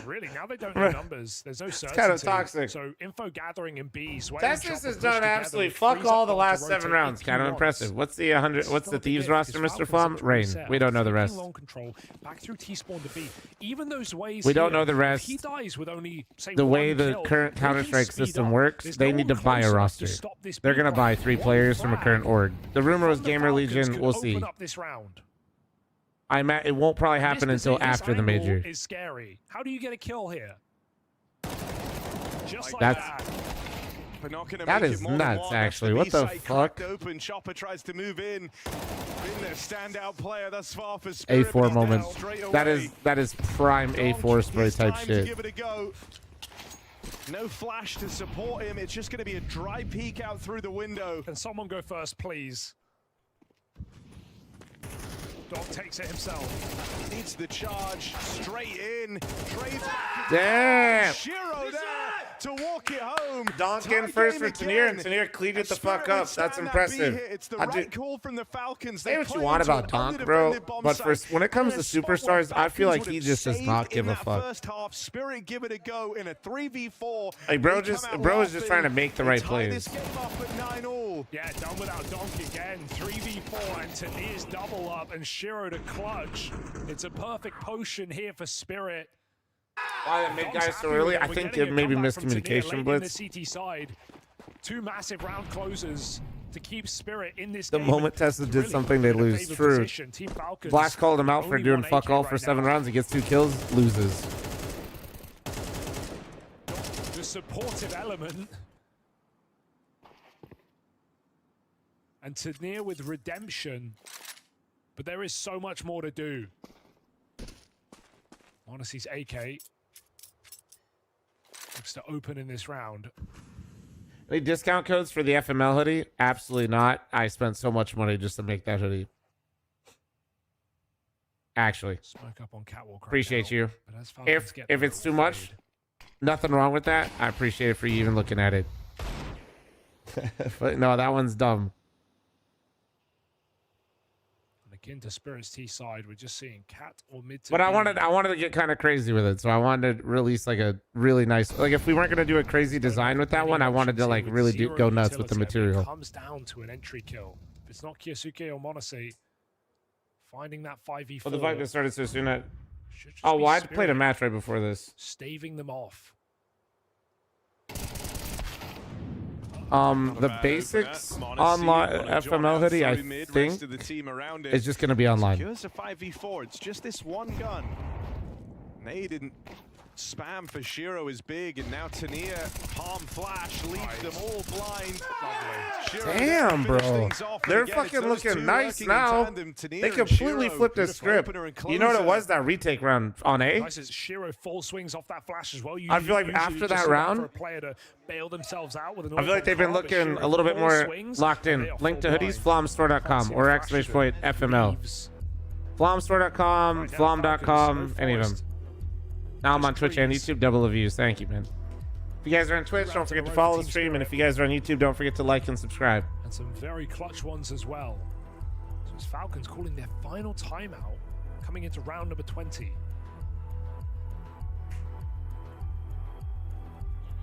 Really, now they don't know numbers. There's no certainty. It's kind of toxic. So info gathering in B. Testis has done absolutely fuck all the last 7 rounds. Kind of impressive. What's the 100? What's the Thieves roster, Mr. Flum? Rain. We don't know the rest. Long control back through T-spawn to B. Even those ways we don't know the rest. He dies with only, say, the way the current Counter-Strike system works, they need to buy a roster. They're gonna buy 3 players from a current org. The rumor was Gamer Legion. We'll see. It won't probably happen until after the major. Is scary. How do you get a kill here? Just like that. That is nuts, actually. What the fuck? Open. Chopper tries to move in. Been the standout player thus far for Spirit. A4 moment. That is prime A4 spray type shit. Give it a go. No flash to support him. It's just going to be a dry peek out through the window. Can someone go first, please? Dog takes it himself. Needs the charge straight in. Trades back. Damn. Shiro there to walk it home. Donkin first for Tania, and Tania cleaned it the fuck up. That's impressive. It's the right call from the Falcons. Say what you want about Donk, bro, but when it comes to superstars, I feel like he just does not give a fuck. First half, Spirit give it a go in a 3v4. Like bro is just trying to make the right plays. Yeah, done without Donk again. 3v4 and Tania's double up and Shiro to clutch. It's a perfect potion here for Spirit. Why the mid guys so early? I think it may be miscommunication blitz. The CT side. 2 massive round closes to keep Spirit in this the game. Moment Tesla did something, they lose. True. Blast called him out for doing fuck all for 7 rounds. He gets 2 kills, loses. The supportive element. And Tania with redemption. But there is so much more to do. Monacy's AK looks to open in this round. Any discount codes for the FML hoodie? Absolutely not. I spent so much money just to make that hoodie. Actually. Smoke up on Catwalk. Appreciate you. If it's too much, nothing wrong with that. I appreciate it for you even looking at it. But no, that one's dumb. Back into Spirit's T side, we're just seeing cat or mid to But I B. wanted to get kind of crazy with it, so I wanted to release like a really nice, like if we weren't gonna do a crazy design with that one, I wanted to like really go nuts with the material. It comes down to an entry kill. If it's not Kyosuke or Monose, finding that 5v4. Well, the fight just started so soon. Oh, well, I played a match right before this. Staving them off. The basics online FML hoodie, I think, is just gonna be online. Secures a 5v4. It's just this one gun. They didn't spam for Shiro is big, and now Tania palm flash leaves them all blind. Damn, bro, they're fucking looking nice now. They completely flipped the script. You know what it was? That retake round on A. Shiro full swings off that flash as well. I feel like after that round, bail themselves out with I feel like they've been looking a little bit more locked in. Link to hoodies, flomstore.com or !FML. Flomstore.com, flom.com, any of them. Now I'm on Twitch and YouTube, double the views. Thank you, man. If you guys are on Twitch, don't forget to follow the stream. And if you guys are on YouTube, don't forget to like and subscribe. And some very clutch ones as well. So it's Falcons calling their final timeout, coming into round number 20.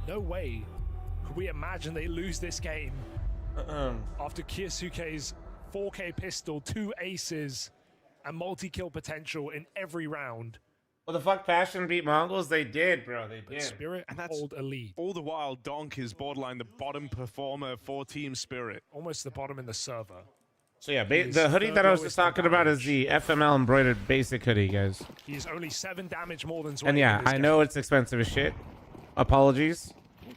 No way could we imagine they lose this game after Kyosuke's 4K pistol, 2 aces, and multi-kill potential in every round. Well, the fuck Passion beat Mongols? They did, bro. They did. Spirit and hold a lead. All the while, Donk is borderline the bottom performer for Team Spirit. Almost the bottom in the server. So yeah, the hoodie that I was just talking about is the FML embroidered basic hoodie, guys. He is only 7 damage more than Zway. And yeah, I know it's expensive as shit. Apologies.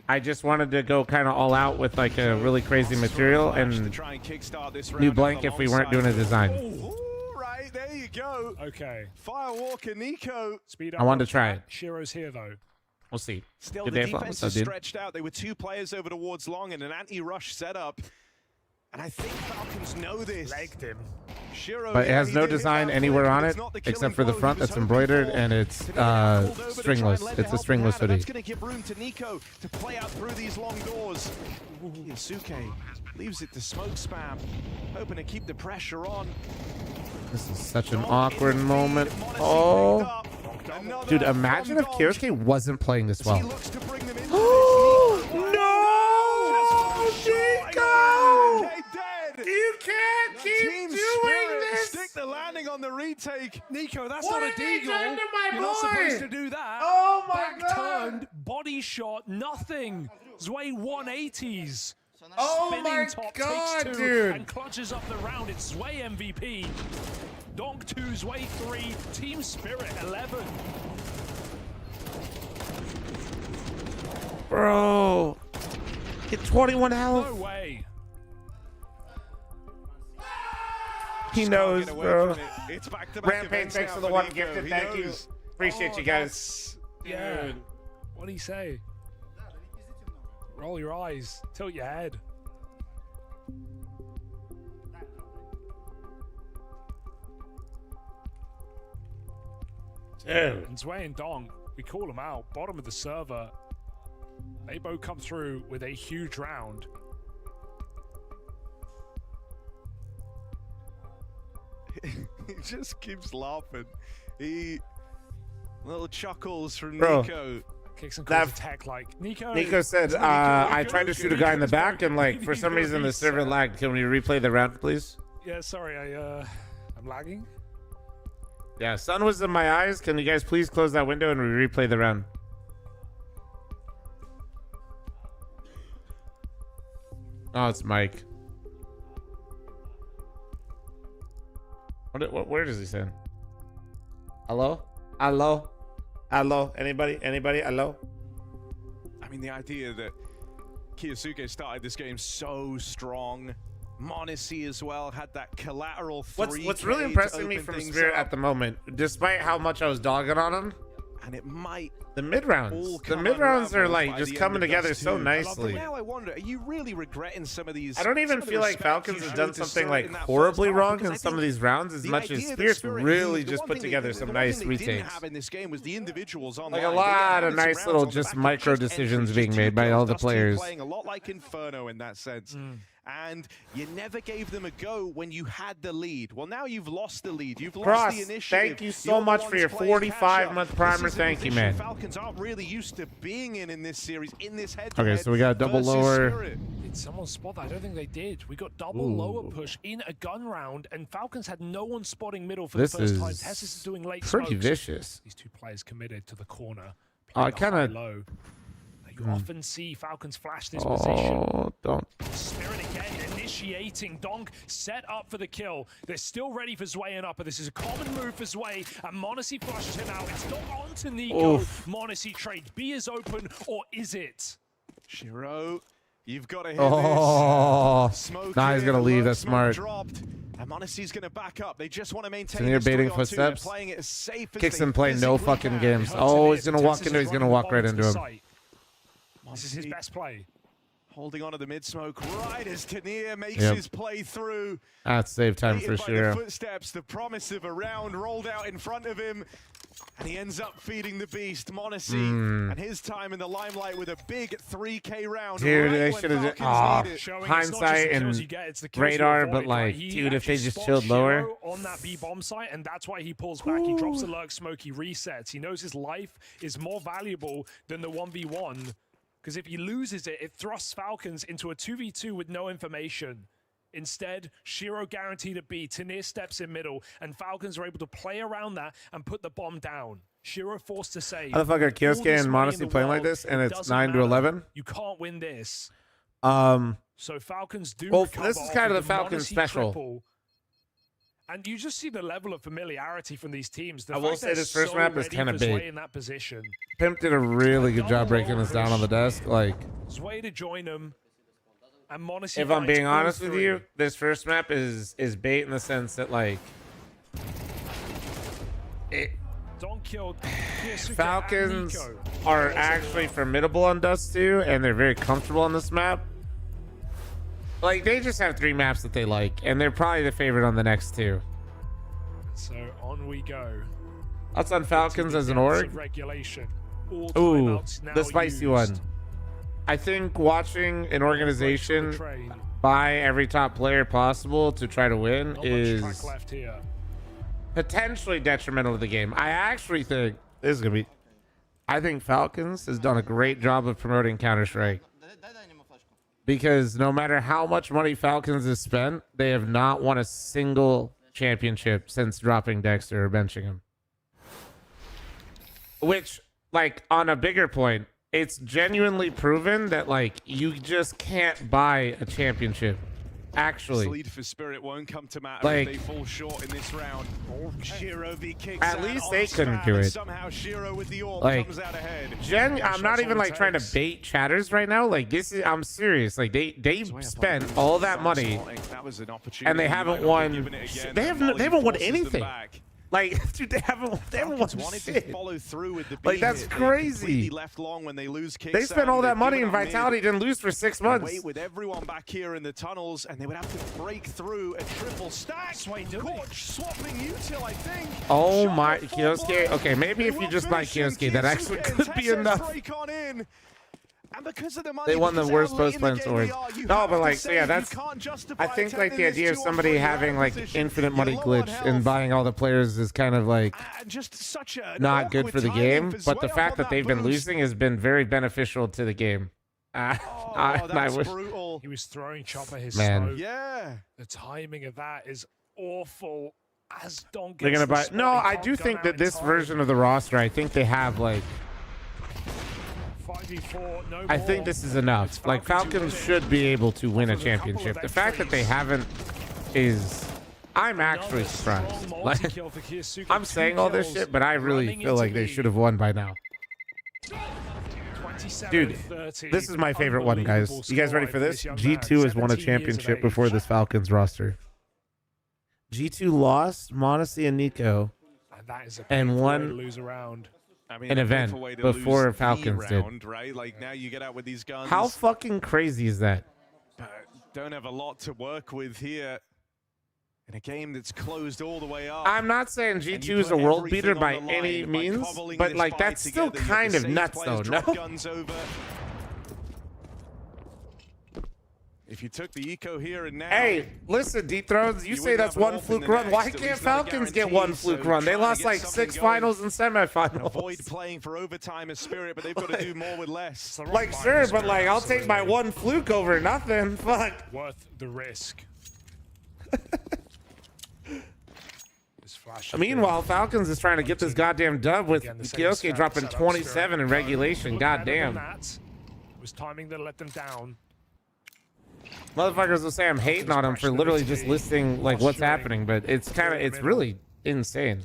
I just wanted to go kind of all out with like a really crazy material and new blank if we weren't doing a design. There you go. Okay. Firewalker Nico. Speed up. I wanted to try it. Shiro's here though. We'll see. Still, Good the day, defense Flo. is stretched out. They were 2 players over towards long in an anti-rush setup. And I think Falcons know this. Legged him. Shiro, But it has no design anywhere on it except for the front that's embroidered, and it's stringless. It's a stringless hoodie. That's going to give room to Nico to play out through these long doors. Yasuke leaves it to smoke spam, hoping to keep the pressure on. This is such an awkward moment. Oh. Dude, imagine if Kyosuke wasn't playing this well. No! Nico! You can't keep doing this! Stick the landing on the retake. Nico, that's What not a have you deagle. done to my You're not boy? supposed to do that. Oh my Back God. turned, body shot, nothing. Zway 180s. Oh Spinning my top God, takes 2 dude. and clutches up the round. It's Zway MVP. Donk 2, Zway 3, Team Spirit 11. Bro. Get 21 health. No way. He knows, bro. It's back-to-back Rampage, events thanks now for the for one Nico. gifted. He Thank you. knows. Appreciate you guys. Yeah. Dude. What do you say? Roll your eyes. Tilt your head. Dude. And Zway and Donk, we call them out. Bottom of the server. They both come through with a huge round. He just keeps laughing. Little chuckles from Bro. Nico. Kicks and calls attack like Nico. Nico said, I tried to shoot a guy in the back and like for some reason the server lagged. Can we replay the round, please? Yeah, sorry, I'm lagging. Yeah, sun was in my eyes. Can you guys please close that window and we replay the round? Oh, it's Mike. What where does he send? Hello? Hello? Hello? Anybody? Hello? I mean, the idea that Kyosuke started this game so strong. Monesi as well had that collateral 3K. What's really impressing me from Spirit at the moment, despite how much I was dogging on him, and it might the mid rounds. The mid rounds are like just coming together so nicely. Now I wonder, are you really regretting some of these? I don't even feel like Falcons has done something like horribly wrong in some of these rounds, as much as Spirit's really just put together some nice retakes. In this game was the individuals online. Like a lot of nice little just micro decisions being made by all the players. Playing a lot like Inferno in that sense. and you never gave them a go when you had the lead. Well, now you've lost the lead. You've lost Cross, the initiative. thank you so much for your 45-month primer. Thank you, man. Falcons aren't really used to being in this series, in this head. Okay, so we got double lower. Did someone spot that? I don't think they did. We got double lower push in a gun round, and Falcons had no one spotting middle for the first time. Tessus is doing late pretty smokes. Vicious. These two players committed to the corner. I kind of low. You often see Falcons flash this position. Don't. Spirit again initiating. Donk set up for the kill. They're still ready for Zway up, but this is a common move for Zway, and Monacy flushes him out. It's not on to Nico. Monacy trade. B is open, or is it? Shiro, you've got to hit this. Smoke nah, he's going to leave. That's smart. Dropped. And Monacy's going to back up. They just want to maintain Near baiting footsteps. Kicks and play no fucking games. Oh, he's going to walk into it. He's going to walk right into him. This is his best play. Holding on to the mid-smoke right as Tania makes his play through. That's save time for sure. Footsteps, the promise of a round rolled out in front of him. And he ends up feeding the beast, Monacy, and his time in the limelight with a big 3K round. Dude, they should have hindsight and radar, but like, dude, if they just chilled lower. On that B bomb site, and that's why he pulls back. He drops the lurk smoke, he resets. He knows his life is more valuable than the 1v1. Because if he loses it, it thrusts Falcons into a 2v2 with no information. Instead, Shiro guaranteed a B, Tanir steps in middle, and Falcons are able to play around that and put the bomb down. Shiro forced to save. How the fuck are Kyosuke and Monacy playing like this, and it's 9-11? You can't win this. So Falcons do well, this is kind of the Falcons special. Triple. And you just see the level of familiarity from these teams. I will say this first map is kind of big. In that position. Pimp did a really good job breaking us down on the desk. Like, Zway to join him. And Monacy if I'm being honest with you, this first map is bait in the sense that like Falcons are actually formidable on Dust 2, and they're very comfortable on this map. Like, they just have 3 maps that they like, and they're probably the favorite on the next 2. So on we go. That's on Falcons as an org. Ooh, the spicy one. I think watching an organization buy every top player possible to try to win is potentially detrimental to the game. I actually think this is gonna be. I think Falcons has done a great job of promoting Counter-Strike, because no matter how much money Falcons has spent, they have not won a single championship since dropping Dexter or benching him. Which, like, on a bigger point, it's genuinely proven that, like, you just can't buy a championship. Actually, lead for Spirit won't come to matter like, if they fall short in this round. Shiro kicks at least they couldn't do it. Somehow Shiro with the orb like, comes out ahead. I'm not even like trying to bait chatters right now. Like, this is, I'm serious. Like, they spent all that money and they haven't won. They haven't won anything. Like, dude, they haven't won shit. To follow through with the like, that's crazy. Left long when they lose kicks. They spent all that money and Vitality didn't lose for 6 months. Wait with everyone back here in the tunnels, and they would have to break through a triple stack. Korch swapping util, I think. Oh my, Kyosuke. Okay, maybe if you just buy Kyosuke, that actually could be enough. And because of the money, they won the worst post-plan sword. No, but like, so yeah, that's. I think like the idea of somebody having like infinite money glitch and buying all the players is kind of like not good for the game. But the fact that they've been losing has been very beneficial to the game. I wish he was throwing Chopper his man. smoke. Yeah, the timing of that is awful. As Don they're gonna buy. No, I do think that this version of the roster, I think they have like. I think this is enough. Like, Falcons should be able to win a championship. The fact that they haven't is... I'm actually surprised. Like, I'm saying all this shit, but I really feel like they should have won by now. Dude, this is my favorite one, guys. You guys ready for this? G2 has won a championship before this Falcons roster. G2 lost Monacy and Nico and won an event before Falcons did. Right? Like, now you get out with these guns. How fucking crazy is that? Don't have a lot to work with here in a game that's closed all the way up. I'm not saying G2 is a world beater by any means, but like, that's still kind of nuts though, no? if you took the eco here and now. Hey, listen, Deep Thrones, you say that's one fluke run. Why can't Falcons get one fluke run? They lost like 6 finals and semifinals. Avoid playing for overtime as Spirit, but they've got to do more with less. Like, sure, but like, I'll take my one fluke over nothing. Fuck. Worth the risk. Meanwhile, Falcons is trying to get this goddamn dub with Kioske dropping 27 in regulation. Goddamn. Was timing that let them down. Motherfuckers will say I'm hating on him for literally just listing like what's happening, but it's really insane.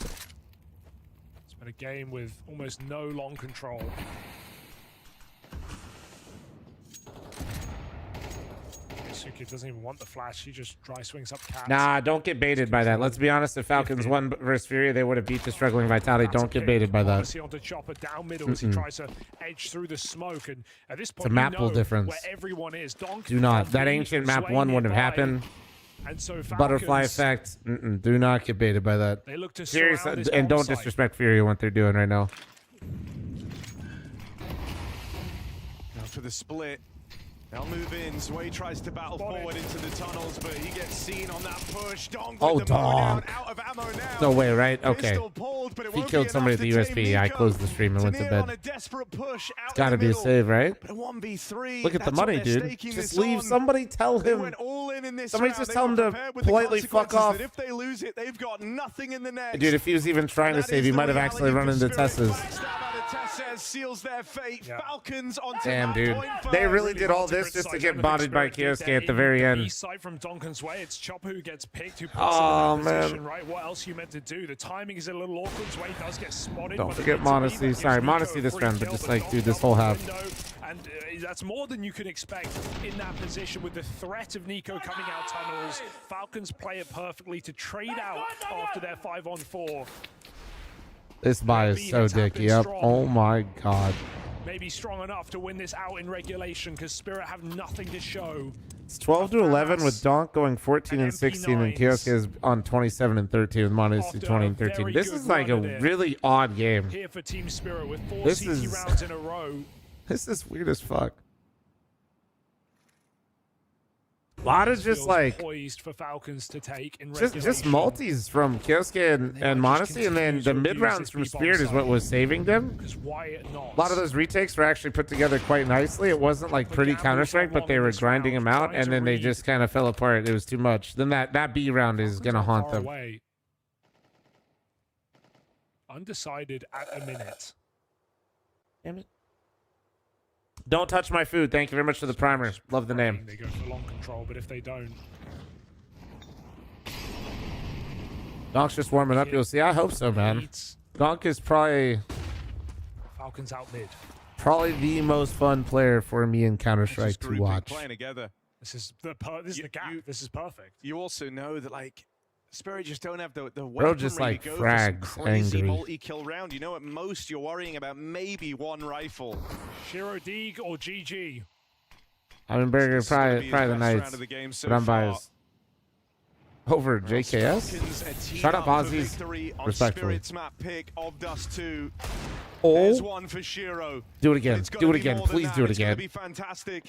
It's been a game with almost no long control. Suki doesn't even want the flash. He just dry swings up cats. Nah, don't get baited by that. Let's be honest. If Falcons won versus Fury, they would have beat the struggling Vitality. Don't get baited by that. Onto Chopper down middle as he tries to edge through the smoke, and at this point, it's a map pool difference. Where everyone is. Do not. That ancient map 1 wouldn't have happened. And so Butterfly effect. Do not get baited by that. They look to Serious, and don't disrespect Fury what they're doing right now. Now for the split. They'll move in. Sway tries to battle forward into the tunnels, but he gets seen on that push. Donk with the down, out of ammo now. No way, right? Okay. Pulled, if he killed somebody at the USB, I closed the stream and went to bed. It's gotta be a save, right? But a 1v3, look at the money, dude. Just leave. Somebody tell him. Somebody just tell him to politely fuck off. If they lose it, they've got nothing in the next. Dude, if he was even trying to save, he might have actually run into Tess's. Seals their fate. Falcons on damn, dude. They really did all this just to get botted by Kioske at the very end. From Donkin's way, it's Chopper who gets picked. Who puts oh, in that position, man. Right? What else you meant to do? The timing is a little awkward. Sway does get spotted. Don't forget Modesty. Sorry, Modesty this round, but just like, dude, this whole half. And that's more than you can expect in that position with the threat of Nico coming out tunnels. Falcons play it perfectly to trade out after their 5-on-4. This buy is so dicky up. Oh my god. Maybe strong enough to win this out in regulation because Spirit have nothing to show. It's 12-11 with Donk going 14-16 and Kioske is on 27-13 with Modesty 20-13. This is like a really odd game. Here for Team Spirit with 4 this CT is rounds in a row. This is weird as fuck. A lot of just like poised for Falcons to take in just multis from Kioske and Modesty, and then the mid rounds from Spirit is what was saving them. A lot of those retakes were actually put together quite nicely. It wasn't like pretty Counter-Strike, but they were grinding them out, and then they just kind of fell apart. It was too much. Then that B round is gonna haunt them. Undecided at a minute. Damn it. Don't touch my food. Thank you very much for the primer. Love the name. They go for long control, but if they don't, Donk's just warming up. You'll see. I hope so, man. Donk is probably Falcons out mid. Probably the most fun player for me in Counter-Strike to watch. Playing together. This is the gap. This is perfect. You also know that like Spirit just don't have the bro just like frags angry. Multi-kill round. You know, at most you're worrying about maybe one rifle. Shiro Deeg or GG. I mean, Burger probably the Knights, but I'm biased. Over JKS? Shut up, Aussies. Respectfully. Map pick of Dust 2. Oh. One for Shiro. Do it again. Do it again. Please do it again. Be fantastic.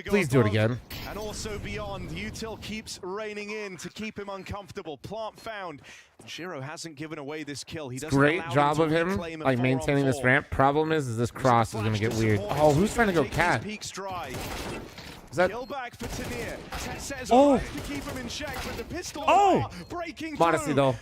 Please do it again. And also beyond, Util keeps raining in to keep him uncomfortable. Plant found. Shiro hasn't given away this kill. He doesn't great job of him, like maintaining this ramp. Problem is this cross is gonna get weird. Oh, who's trying to go cat? Is that? Oh! To keep him in check with the pistol breaking Modesty though.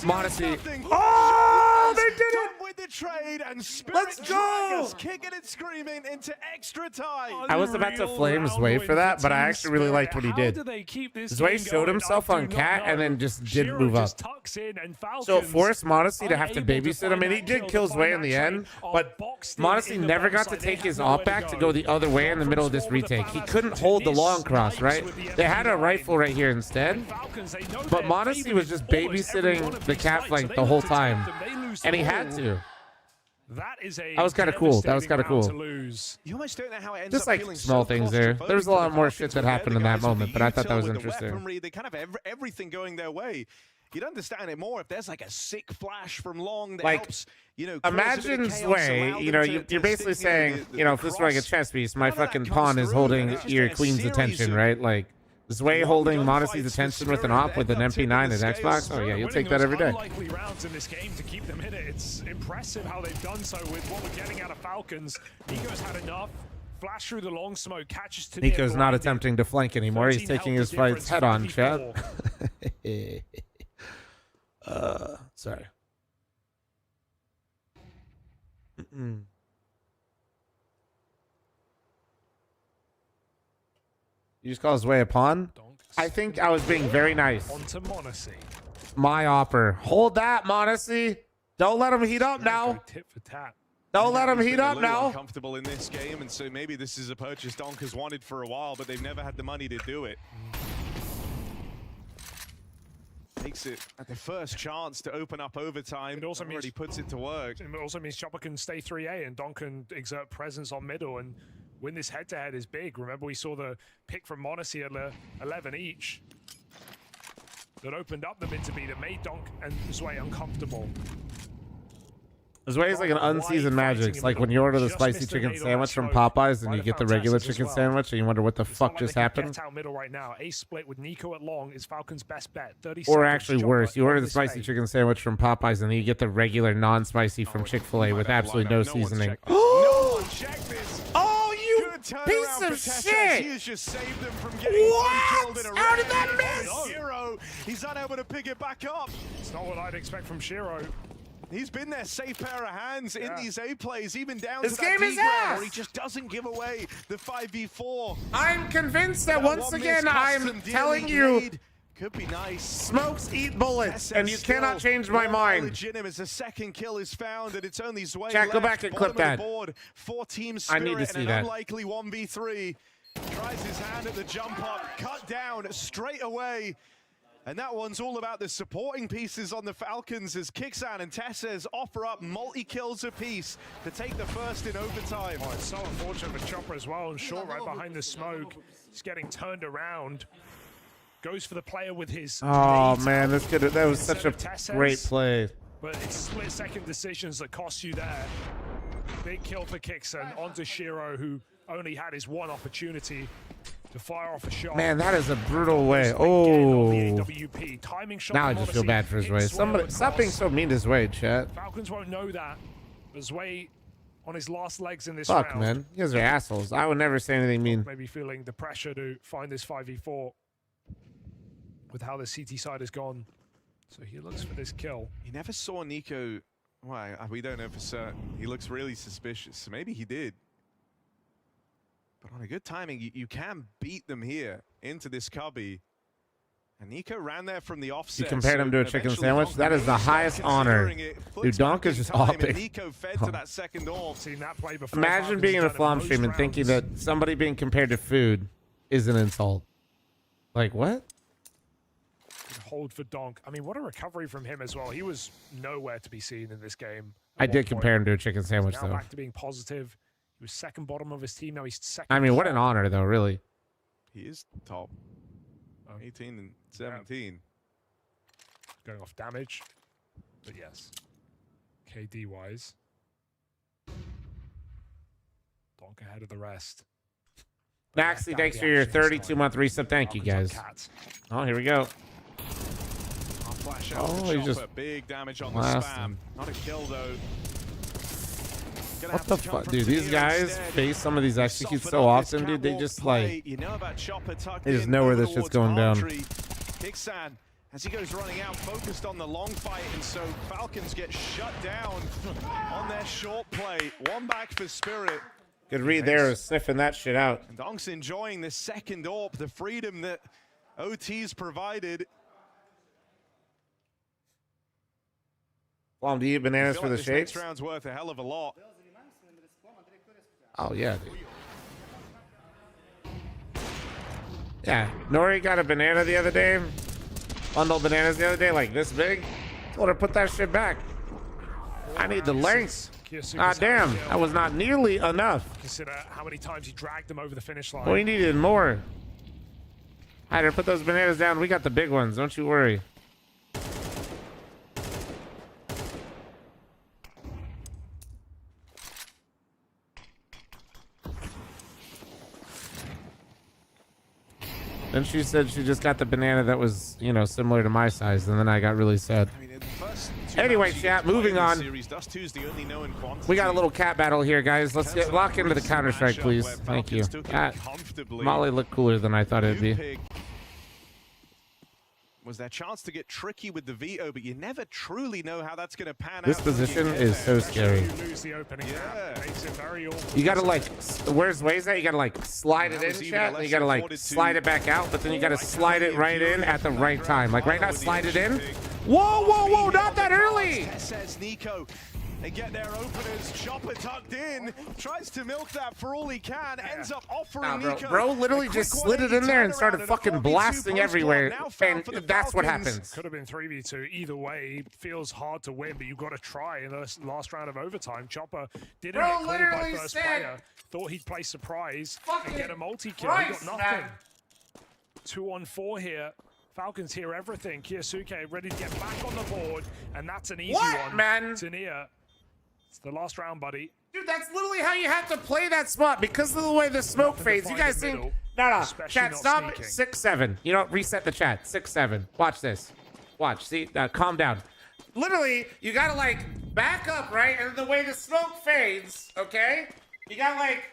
Modesty. Oh! They did it! With the trade and let's go! Kicking and screaming into extra time. I was about to flame Zway for that, but I actually really liked what he did. Zway showed himself on cat and then just didn't move up. So it forced Modesty to have to babysit him, and he did kill Zway in the end, but Modesty never got to take his op back to go the other way in the middle of this retake. He couldn't hold the long cross, right? They had a rifle right here instead, but Modesty was just babysitting the cat flank the whole time, and he had to. That was kind of cool. That was kind of cool. You almost don't know how it ends just up like small things there. There's a lot more shit that happened in that moment, but I thought that was interesting. They kind of have everything going their way. you'd understand it more if there's like a sick flash from long that Like, helps, you know, imagine Zway, you know, you're basically saying, you know, if this were like a chess piece, my fucking pawn is holding your queen's attention, right? Like, Zway holding Monacy's attention with an op with an MP9 and Xbox. Oh yeah, you'll take that every day. Unlikely rounds in this game to keep them in it. It's impressive how they've done so with what we're getting out of Falcons. Nico's had enough. Flash through the long smoke, catches to Nico's not attempting to flank anymore. He's taking his fights head on, chat. Sorry. You just call Zway a pawn? I think I was being very nice. Onto Monacy. My opper. Hold that, Monacy. Don't let him heat up now. Tit for tat. Don't let him heat up now. Comfortable in this game, and so maybe this is a purchase Donk has wanted for a while, but they've never had the money to do it. Makes it at the first chance to open up overtime. It also means already puts it to work. It also means Chopper can stay 3A and Donk can exert presence on middle and win this head-to-head is big. Remember, we saw the pick from Monacy at 11 each that opened up the mid to B that made Donk and Zway uncomfortable. Zway is like an unseasoned Magic. It's like when you order the spicy chicken sandwich from Popeyes and you get the regular chicken sandwich and you wonder what the fuck just happened. Get out middle right now. A split with Nico at long is Falcon's best bet. 30 Or actually worse, you order the spicy chicken sandwich from Popeyes and then you get the regular non-spicy from Chick-fil-A with absolutely no seasoning. Oh, check this. Oh, you piece of shit! He has just saved them from getting killed in a row. How did that miss? Shiro, he's unable to pick it back up. It's not what I'd expect from Shiro. He's been their safe pair of hands in these A plays, even down this to game that is D-grab, ass. where he just doesn't give away the 5v4. I'm convinced that once again, I'm telling you, could be nice. Smokes eat bullets, and you cannot change my mind. As a second kill is found, and it's only Zway Jack, go left, back and clip bottom of that. the board. 4 team I spirit need to see and an that. unlikely 1v3. Tries his hand at the jump up, cut down straight away. And that one's all about the supporting pieces on the Falcons as Kixan and Tesses offer up multi-kills apiece to take the first in overtime. Oh, it's so unfortunate for Chopper as well, and Short right behind the smoke. He's getting turned around. Goes for the player with his Oh man, that was such a great play. But it's split-second decisions that cost you there. Big kill for Kixan onto Shiro, who only had his one opportunity to fire off a shot. Man, that is a brutal way. Oh. Timing shot. Now I just feel bad for Zway. Somebody stop being so mean to Zway, chat. Falcons won't know that. But Zway on his last legs in this Fuck, round. man. You guys are assholes. I would never say anything mean. Maybe feeling the pressure to find this 5v4 with how the CT side has gone. So he looks for this kill. He never saw Nico. Why? We don't know for certain. He looks really suspicious. So maybe he did. But on a good timing, you can beat them here into this cubby. And Nico ran there from the offset. You compared him to a chicken sandwich? That is the highest honor. Dude, Donk is just opping. Nico fed to that second orb. Seen that play before. Imagine being in a Flom stream and thinking that somebody being compared to food is an insult. Like, what? Hold for Donk. I mean, what a recovery from him as well. He was nowhere to be seen in this game. I did compare him to a chicken sandwich, now though. Back to being positive. He was second bottom of his team. Now he's second. I mean, what an honor, though, really. He is top. 18 and 17. Going off damage. But yes. KD-wise. Donk ahead of the rest. Maxie, thanks for your 32-month resub. Thank you, guys. Oh, here we go. Oh, he just big damage on the blasted spam. him. Not a kill though. What the fuck, dude? These guys face some of these executes so often, dude. They just like, they just know where this shit's going down. Kixan, as he goes running out, focused on the long fight, and so Falcons get shut down on their short play. One back for Spirit. Good read there, sniffing that shit out. And Donk's enjoying the second AWP, the freedom that OT's provided. Flom, do you eat bananas for the this shakes? next round's worth a hell of a lot. Oh, yeah, dude. Yeah, Nori got a banana the other day. Bundled bananas the other day, like this big. Told her, put that shit back. I need the length. Ah, damn, that was not nearly enough. Consider how many times he dragged them over the finish line. We needed more. Hyder, put those bananas down. We got the big ones. Don't you worry. Then she said she just got the banana that was, you know, similar to my size, and then I got really sad. Anyway, chat, moving on. We got a little cat battle here, guys. Let's lock into the Counter-Strike, please. Thank you. Molly looked cooler than I thought it'd be. Was their chance to get tricky with the veto, but you never truly know how that's going to pan out. This position is so scary. You gotta like, where's Waze at? You gotta like slide it in, chat, and you gotta like slide it back out, but then you gotta slide it right in at the right time. Like right now, slide it in. Whoa, whoa, whoa, not that early! Says Nico. They get their openers. Chopper tucked in. Tries to milk that for all he can. Ends up offering Nico. Bro literally just slid it in there and started fucking blasting everywhere. And that's what happens. Could have been 3v2. Either way, feels hard to win, but you've got to try in the last round of overtime. Chopper didn't get called by first player. Thought he'd play surprise and get a multi-kill. He got nothing. 2-on-4 here. Falcons hear everything. Kyosuke ready to get back on the board, and that's an easy one. Man? Tania. It's the last round, buddy. Dude, that's literally how you have to play that spot because of the way the smoke fades. You guys think... No. Chat, stop. 6-7. You know, reset the chat. 6-7. Watch this. Watch. See? Calm down. Literally, you gotta, like, back up, right? And the way the smoke fades, okay? You gotta, like...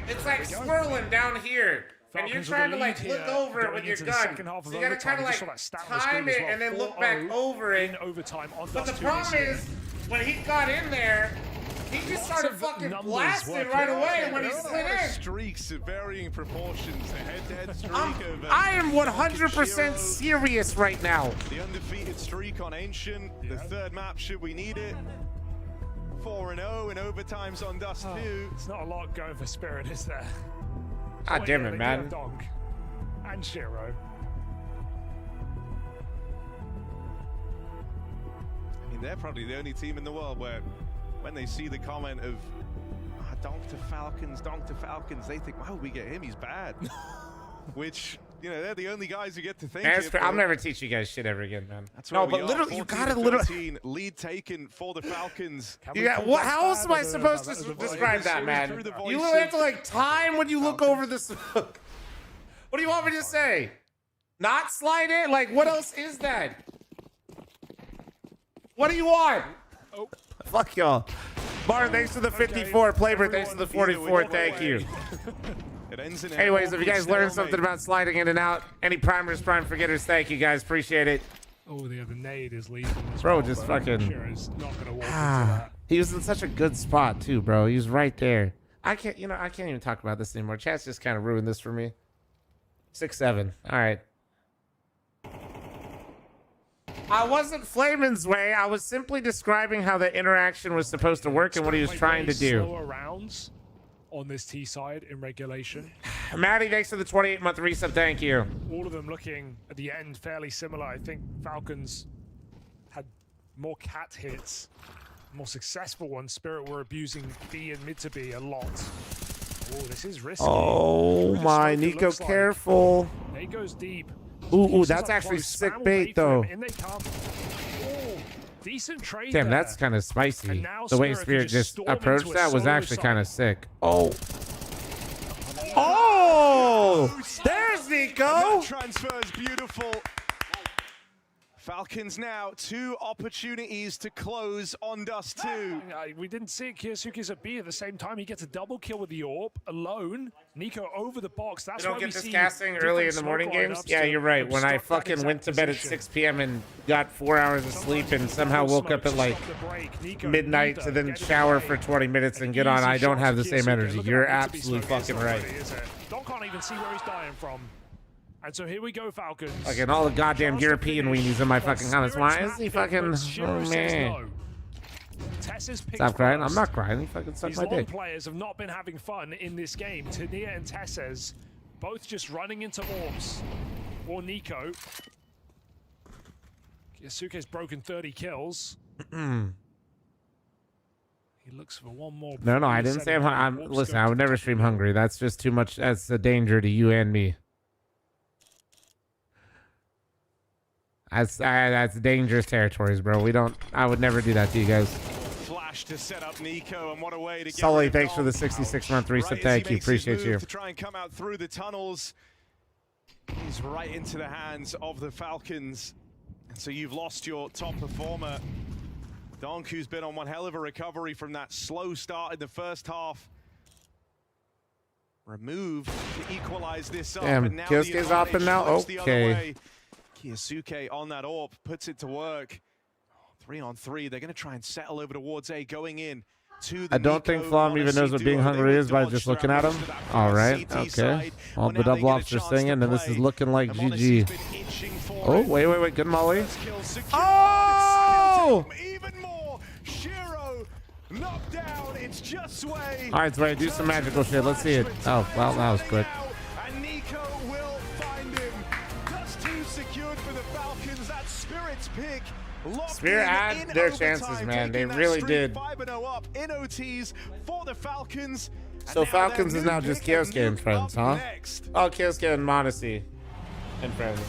It's like swirling down here. And you're trying to like look over it with your gun. So you gotta kind of like time it and then look back over it. But the problem is, when he got in there, he just started fucking blasting right away when he slid in. Streaks of varying proportions. A head-to-head streak over. I am 100% serious right now. The undefeated streak on Ancient. The third map, should we need it? 4-0 in overtimes on Dust 2. It's not a lot going for Spirit, is there? God damn it, man. And Shiro. I mean, they're probably the only team in the world where when they see the comment of donk to Falcons, they think, wow, we get him, he's bad. Which, you know, they're the only guys who get to think it. I'll never teach you guys shit ever again, man. That's no, but literally, you gotta literally... Lead taken for the Falcons. Yeah, how else am I supposed to describe that, man? You literally have to, like, time when you look over the smoke. What do you want me to say? Not slide it? Like, what else is that? What do you want? Oh. Fuck y'all. Bar, thanks for the 54. Playbird, thanks for the 44. Thank you. Anyways, if you guys learned something about sliding in and out, any primers, prime forgetters, thank you guys. Appreciate it. Oh, the nade is leaving. Bro, just fucking... Not gonna walk into that. He was in such a good spot, too, bro. He was right there. I can't even talk about this anymore. Chat's just kind of ruined this for me. 6-7. All right. I wasn't Flamin's way. I was simply describing how the interaction was supposed to work and what he was trying to do. Slower rounds on this T side in regulation. Maddie, thanks for the 28-month resub. Thank you. All of them looking at the end fairly similar. I think Falcons had more cat hits, more successful ones. Spirit were abusing B and mid to B a lot. Oh, this is risky. Oh my, Nico, careful. Nate goes deep. Ooh, that's actually sick bait though. In they come. Oh, decent trade. Damn, there. that's kind of spicy. The way Spirit just approached that was actually kind of sick. Oh. Oh! There's Nico! Transfer is beautiful. Falcons now 2 opportunities to close on Dust 2. We didn't see it. Kyosuke's at B at the same time. He gets a double kill with the AWP alone. Nico over the box. That's you don't get this casting early in the morning games? Yeah, you're right. When I fucking went to bed at 6 p.m. and got 4 hours of sleep and somehow woke up at like midnight to then shower for 20 minutes and get on, I don't have the same energy. You're absolutely fucking right. Don can't even see where he's dying from. And so here we go, Falcons. Fucking all the goddamn European weenies in my fucking comments. Why is he fucking... Oh, man. Stop crying. I'm not crying. He fucking sucked my dick. These players have not been having fun in this game. Tania and Tesses both just running into orbs. Or Nico. Yasuke's broken 30 kills. He looks for one more. No, I didn't say I'm listen, I would never stream hungry. That's just too much. That's a danger to you and me. That's dangerous territories, bro. I would never do that to you guys. Flash to set up Nico, and what a way to get Sully, thanks for the 66-month resub. Thank you. Appreciate you. To try and come out through the tunnels. is right into the hands of the Falcons. And so you've lost your top performer. Donk, who's been on one hell of a recovery from that slow start in the first half. Removed to equalize this up. Damn, and now Kyosuke's up and now, okay. Kyosuke on that AWP, puts it to work. 3-on-3, they're gonna try and settle over towards A, going in to the I don't think Flom even knows what being hungry is by just looking at him. All right, okay. All the double lobster singing, and this is looking like GG. Oh, wait, good molly. Oh! Even more, Shiro knocked down. It's just Sway. All right, Sway, do some magical shit. Let's see it. Oh, well, that was quick. And Nico will find him. Just two secured for the Falcons. That Spirit's pick. Spirit had their chances, man. They really did. 5-0 up in OTs for the Falcons. So Falcons is now just Kyosuke and friends, huh? Oh, Kyosuke and Modesty and friends.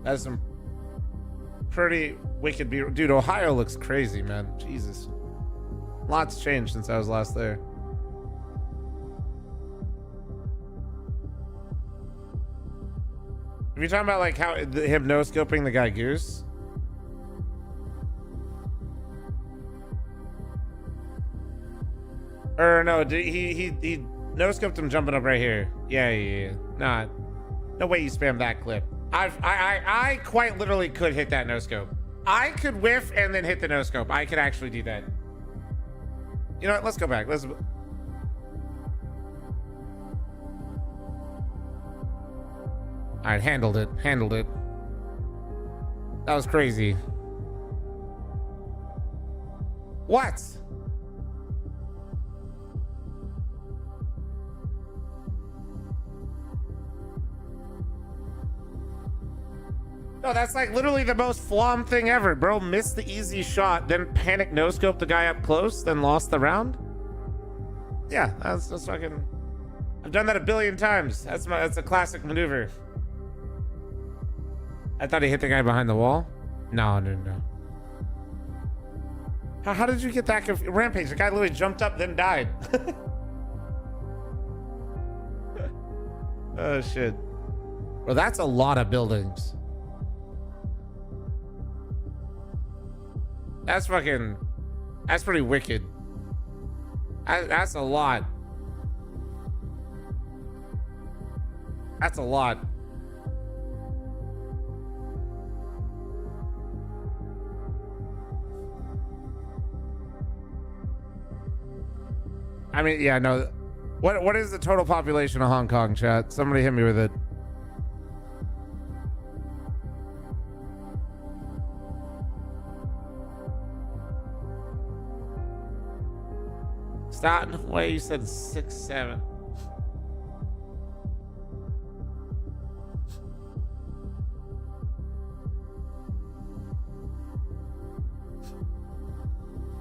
That's some pretty wicked dude. Ohio looks crazy, man. Jesus, lots changed since I was last there. Are you talking about like how him no-scoping the guy Goose? Or no, he no-scoped him jumping up right here. Yeah. No way you spammed that clip. I quite literally could hit that no-scope. I could whiff and then hit the no-scope. I could actually do that. You know what? Let's go back. All right, handled it. That was crazy. What? No, that's like literally the most flom thing ever, bro. Missed the easy shot, then panic no-scope the guy up close, then lost the round. Yeah, that's fucking... I've done that a billion times. That's a classic maneuver. I thought he hit the guy behind the wall. No. How did you get that Rampage? The guy literally jumped up, then died. Oh, shit. Well, that's a lot of buildings. That's pretty wicked. That's a lot. That's a lot. I mean, yeah, no. What is the total population of Hong Kong, chat? Somebody hit me with it. Starting way, you said 6, 7.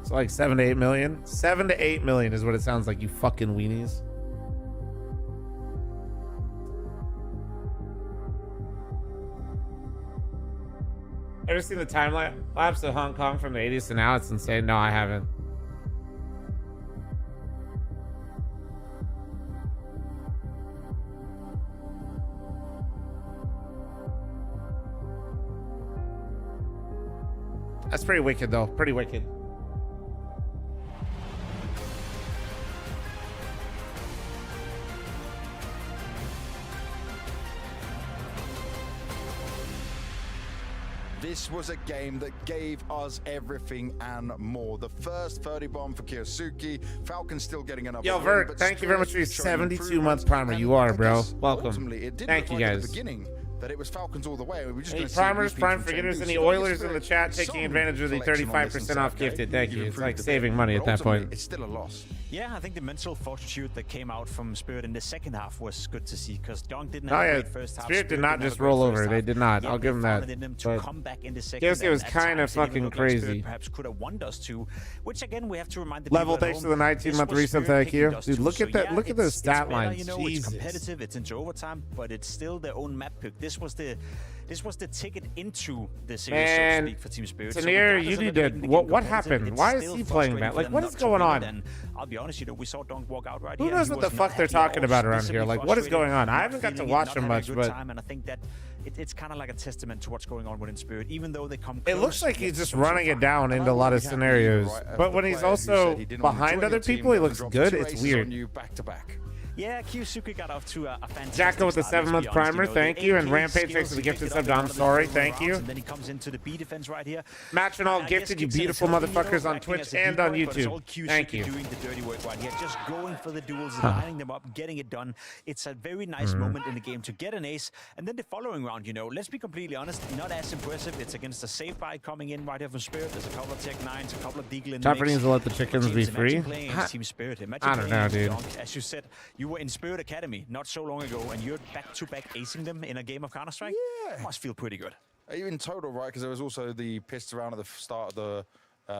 It's like 7 to 8 million. 7 to 8 million is what it sounds like, you fucking weenies. Ever seen the time lapse of Hong Kong from the 80s to now? It's insane. No, I haven't. That's pretty wicked, though. Pretty wicked. This was a game that gave us everything and more. The first 30 bomb for Kyosuke. Falcon's still getting another. Yo, Vert, thank you very much for your 72 month primer. You are, bro. Welcome. Thank you, guys. That it was Falcons all the way. We just any primers, prime forgetters, any Oilers in the chat taking advantage of the 35% off gifted. Thank you. It's like saving money at that point. It's still a loss. Yeah, I think the mental fortitude that came out from Spirit in the second half was good to see because Dunk didn't have a great first half. Spirit did not just roll over. They did not. I'll give them that. To come back in the second. Yes, it was kind of fucking crazy. Perhaps could have won us too, which again we have to remind the Level, people at thanks home, to the 19-month resub. Thank you, dude. Look at that. Look at the stat lines. You know, it's competitive. It's into overtime, but it's still their own map pick. This was the ticket into the series, so to speak, for Team Spirit. Tanir, you need to. What happened? Why is he playing that? Like, what is going on? And I'll be honest, you know, we saw Dunk walk out right Who here. knows what the fuck they're talking about around here? Like, what is going on? I haven't got to watch them much, but and I think that it's kind of like a testament to what's going on within Spirit, even though they come. It looks like he's just running it down into a lot of scenarios. But when he's also behind other people, he looks good. It's weird. Back to back. Yeah, Kyusuke got off to a fantastic Jacko with the 7-month primer, thank you. And Rampage thanks for the gifted sub. I'm sorry, thank you. And then he comes into the B defense right here. Match and all gifted, you beautiful motherfuckers on Twitch and on YouTube. Thank you. Doing the dirty work right here, just going for the duels, lining them up, getting it done. It's a very nice moment in the game to get an ace. And then the following round, you know, let's be completely honest, not as impressive. It's against a save buy coming in right here from Spirit. There's a couple of Tech 9s, a couple of Deagle in the Chopper mix. needs to let the chickens be free. Team Spirit. I don't know, dude. As you said, you were in Spirit Academy not so long ago, and you're back-to-back acing them in a game of Counter-Strike. Yeah, must feel pretty good. Even total, right? Because there was also the pissed around at the start of the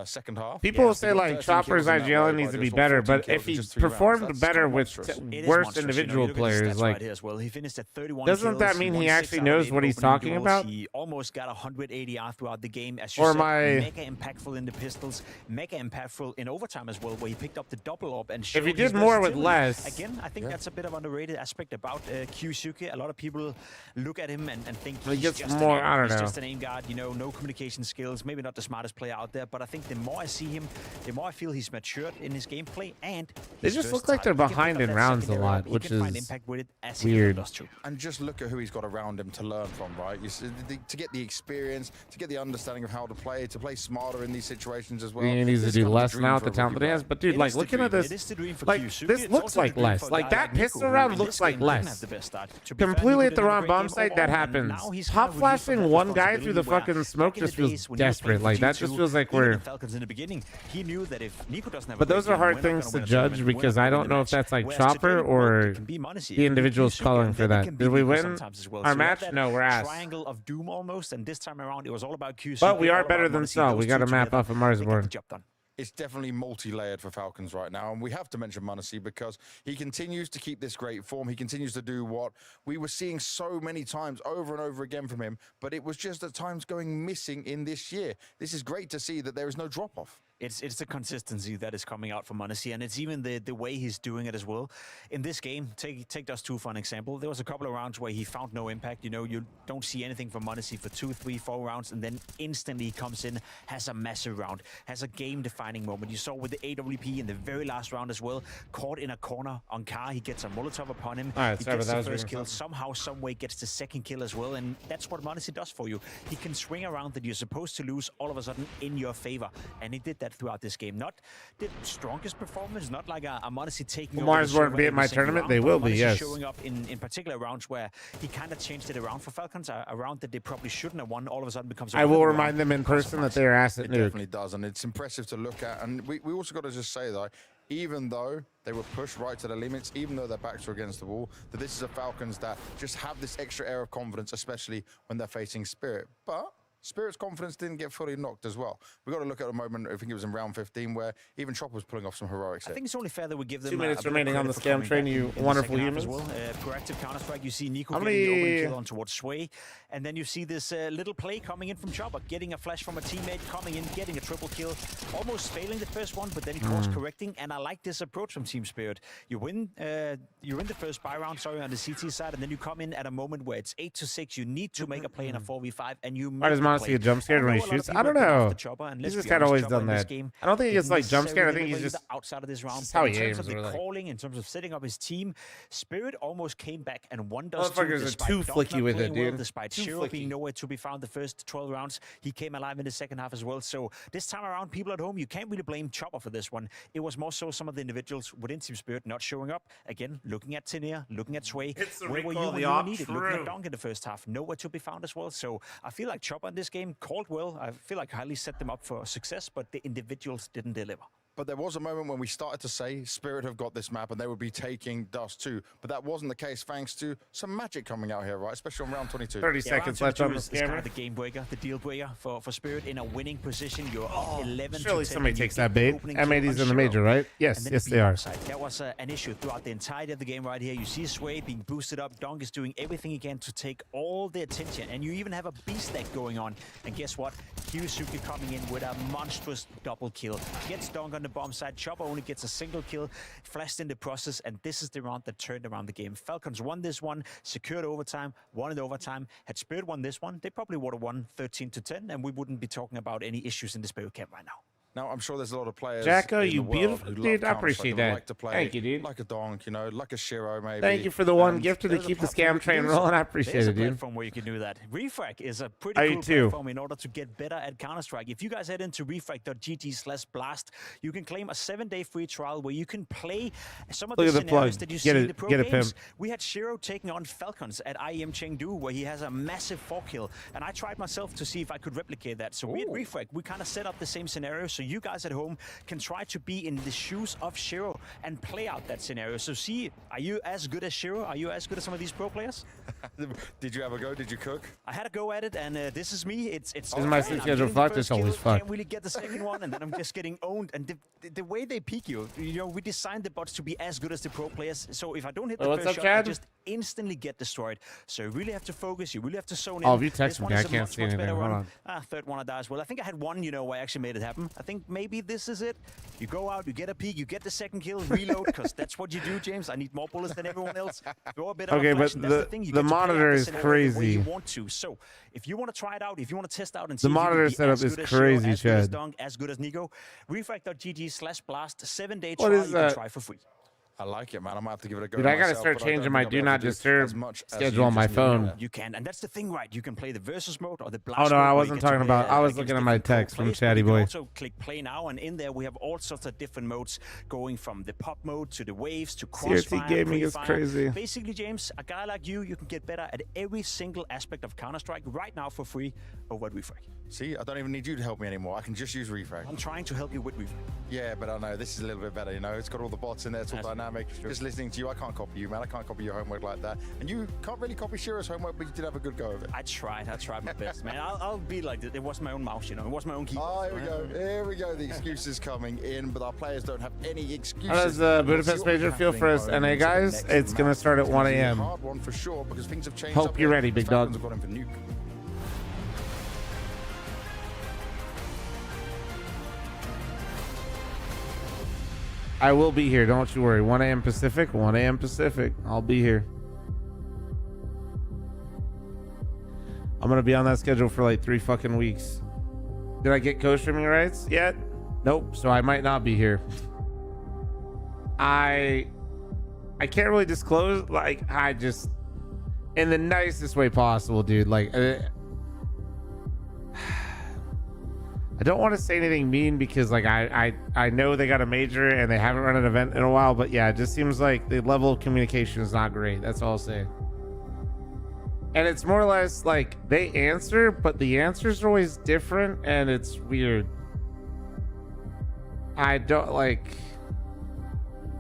second half. People will say like Chopper's IGL needs to be better, but if he performed better with worse individual players, like, he finished at 31 doesn't that mean he actually knows what he's talking about? He almost got 180 throughout the game. As or mega impactful in the pistols, mega impactful in overtime as well, where he picked up the double up and if he did more with less. Again, I think that's a bit of underrated aspect about Kyusuke. A lot of people look at him and think he he's gets more. I don't know. He's just an aim guard, you know, no communication skills, maybe not the smartest player out there, but I think the more I see him, the more I feel he's matured in his gameplay, and they just look like they're behind in rounds a lot, which is weird. And just look at who he's got around him to learn from, right? To get the experience, to get the understanding of how to play smarter in these situations as well. He needs to do less now with the talent that he has. But dude, like looking at this, like this looks like less. Like that pistol round looks like less. Completely at the wrong bomb site, that happens. Pop flashing one guy through the fucking smoke just feels desperate. Like that just feels like we're. In the beginning, he knew that if Nico doesn't have but those are hard things to judge because I don't know if that's like Chopper or the individual's calling for that. Did we win our match? No, we're ass. Triangle of doom almost, and this time around it was all about Kyusuke. But we are better than Saul. We got a map off of Marsborn. It's definitely multi-layered for Falcons right now, and we have to mention m0NESY because he continues to keep this great form. He continues to do what we were seeing so many times over and over again from him, but it was just at times going missing in this year. This is great to see that there is no drop-off. It's the consistency that is coming out from m0NESY, and it's even the way he's doing it as well. In this game, take Dust 2 for an example. There was a couple of rounds where he found no impact. You know, you don't see anything from m0NESY for 2, 3, 4 rounds, and then instantly he comes in, has a massive round, has a game-defining moment. You saw with the AWP in the very last round as well, caught in a corner on Car. He gets a Molotov upon him. All right, he gets the first kill. Somehow, some way gets the second kill as well, and that's what m0NESY does for you. He can swing around that you're supposed to lose all of a sudden in your favor, and he did that throughout this game. Not the strongest performance, not like a m0NESY taking Mars won't be at my tournament. They will be, yes. Showing up in particular rounds where he kind of changed it around for Falcons, a round that they probably shouldn't have won. All of a sudden becomes. I will remind them in person that they are asset nuke. It definitely does, and it's impressive to look at. And we also got to just say though, even though they were pushed right to the limits, even though their backs were against the wall, that this is a Falcons that just have this extra air of confidence, especially when they're facing Spirit. But Spirit's confidence didn't get fully knocked as well. We've got to look at a moment, I think it was in round 15, where even Chopper was pulling off some heroics. I think it's only fair that we give them 2 minutes remaining on the scam train, you wonderful humans. Well. Proactive Counter-Strike, you see Nico getting the opening kill on towards Sway, and then you see this little play coming in from Chopper, getting a flash from a teammate, coming in, getting a triple kill, almost failing the first one, but then he course correcting, and I like this approach from Team Spirit. You win the first buy round, sorry, on the CT side, and then you come in at a moment where it's 8-6, you need to make a play in a 4v5, and you make see a jump scared when he shoots? I don't know. He's just kind of always done that. I don't think he gets like jump scared. I think he's just outside of this round. How he aims. In terms of the calling, in terms of setting up his team, Spirit almost came back and won Motherfuckers are too flicky with it, dude. Despite Shiro being nowhere to be found the first 12 rounds, he came alive in the second half as well. So this time around, people at home, you can't really blame Chopper for this one. It was more so some of the individuals within Team Spirit not showing up. Again, looking at Tanir, looking at Sway. Where were you when you were needed? Looking at Dunk in the first half, nowhere to be found as well. So I feel like Chopper in this game called well. I feel like highly set them up for success, but the individuals didn't deliver. But there was a moment when we started to say Spirit have got this map and they would be taking Dust too. But that wasn't the case thanks to some magic coming out here, right? Especially on round 22. 30 seconds left on the It's kind of the game breaker, the deal breaker for Spirit in a winning position. You're 11 Surely to 10. somebody takes that bait. M80's in the major, right? Yes, yes they are. That was an issue throughout the entirety of the game right here. You see Sway being boosted up. Donk is doing everything he can to take all the attention. And you even have a beast deck going on. And guess what? Kyusuke coming in with a monstrous double kill. Gets Donk on the bomb side. Chopper only gets a single kill, flashed in the process, and this is the round that turned around the game. Falcons won this one, secured overtime, won it overtime. Had Spirit won this one, they probably would have won 13 to 10, and we wouldn't be talking about any issues in the Spirit camp right now. Now, I'm sure there's a lot of players Jacko, in you the world beautiful who dude. love I appreciate Counter-Strike, that. like to play Thank you, dude. like a Donk, you know, like a Shiro maybe. Thank you for the one And gift to there's keep a the platform scam train to do rolling. so. I appreciate There's it, a dude. platform where you can do that. Refrag is a pretty I cool too. platform in order to get better at Counter-Strike. If you guys head into refrag.gg/blast, you can claim a 7-day free trial where you can play some of Look the at the plug. scenarios that you Get see it- in the pro get it, games. Pim. We had Shiro taking on Falcons at IEM Chengdu, where he has a massive 4-kill, and I tried myself to see if I could replicate that. So we at Refrag, we kind of set up the same scenario, so you guys at home can try to be in the shoes of Shiro and play out that scenario. So see, are you as good as Shiro? Are you as good as some of these pro players? Did you have a go? Did you cook? I had a go at it, and this is me. It's This is my fun. I'm schedule getting the fucked. first It's always kill, fucked. Can't really get the second one, and then I'm just getting owned. And the way they peek you, you know, we designed the bots to be as good as the pro players. So if I don't hit the What's first up, shot, I Chad? just instantly get destroyed. So you really have to focus. You really have to zone in. Oh, if you This text one me, is I a can't much, see much anything. better Hold one. on. Third one I died as well. I think I had one, you know, where I actually made it happen. I think maybe this is it. You go out, you get a peek, you get the second kill, reload, because that's what you do, James. I need more bullets than everyone else. Throw a bit of Okay, a flash, but and that's the- the thing. You the get to play out monitor is scenario the way crazy. you want to. So if you want to try it out, if you want to test out and see The if you can monitor be setup as is good as Shiro, crazy, as good as Chad. Donk, as good as Nico, refrag.gg/blast, 7-day What trial is you can that? try for free. I like it, man. I might have to give it a go. Dude, I gotta myself, start but I don't changing think my I'll be do able not to do disturb as much as schedule you on my just mentioned. phone. You can, and that's the thing, right? You can play the versus mode or the blast Oh, no, mode. I where you wasn't get to talking play, about- I was against looking at my different pro text from players, but Chatty you can Boy. also click play now, and in there we have all sorts of different modes going from the pop mode to the waves to crossfire. gaming is pre-fire. crazy. Basically, James, a guy like you can get better at every single aspect of Counter-Strike right now for free over at Refrag. See, I don't even need you to help me anymore. I can just use Refrag. I'm trying to help you with Refrag. Yeah, but I know this is a little bit better, you know. It's got all the bots in there, it's all That's dynamic. Just listening to you, I can't copy you, man. I can't copy your homework like that. And you can't really copy Shiro's homework, but you did have a good go of it. I tried my best, man. I'll be like this. It was my own mouse, you know. It was my own keyboard. Oh, here we go. Here we go. The excuses coming in, but our players don't have any excuses. How does We'll see Budapest what we Major have feel for us, happening NA over into the guys? next It's gonna match. start at It's gonna 1 be a a.m. hard one for sure because things have changed. Hope up you're there. ready, big Falcons dog. have got him for nuke. I will be here. Don't you worry. 1 a.m. Pacific. 1 a.m. Pacific. I'll be here. I'm gonna be on that schedule for like 3 fucking weeks. Did I get co-streaming rights yet? Nope. So I might not be here. I can't really disclose. Like I just, in the nicest way possible, dude. Like. I don't want to say anything mean because like I know they got a major and they haven't run an event in a while, but yeah, it just seems like the level of communication is not great. That's all I'll say. And it's more or less like they answer, but the answers are always different and it's weird. I don't like,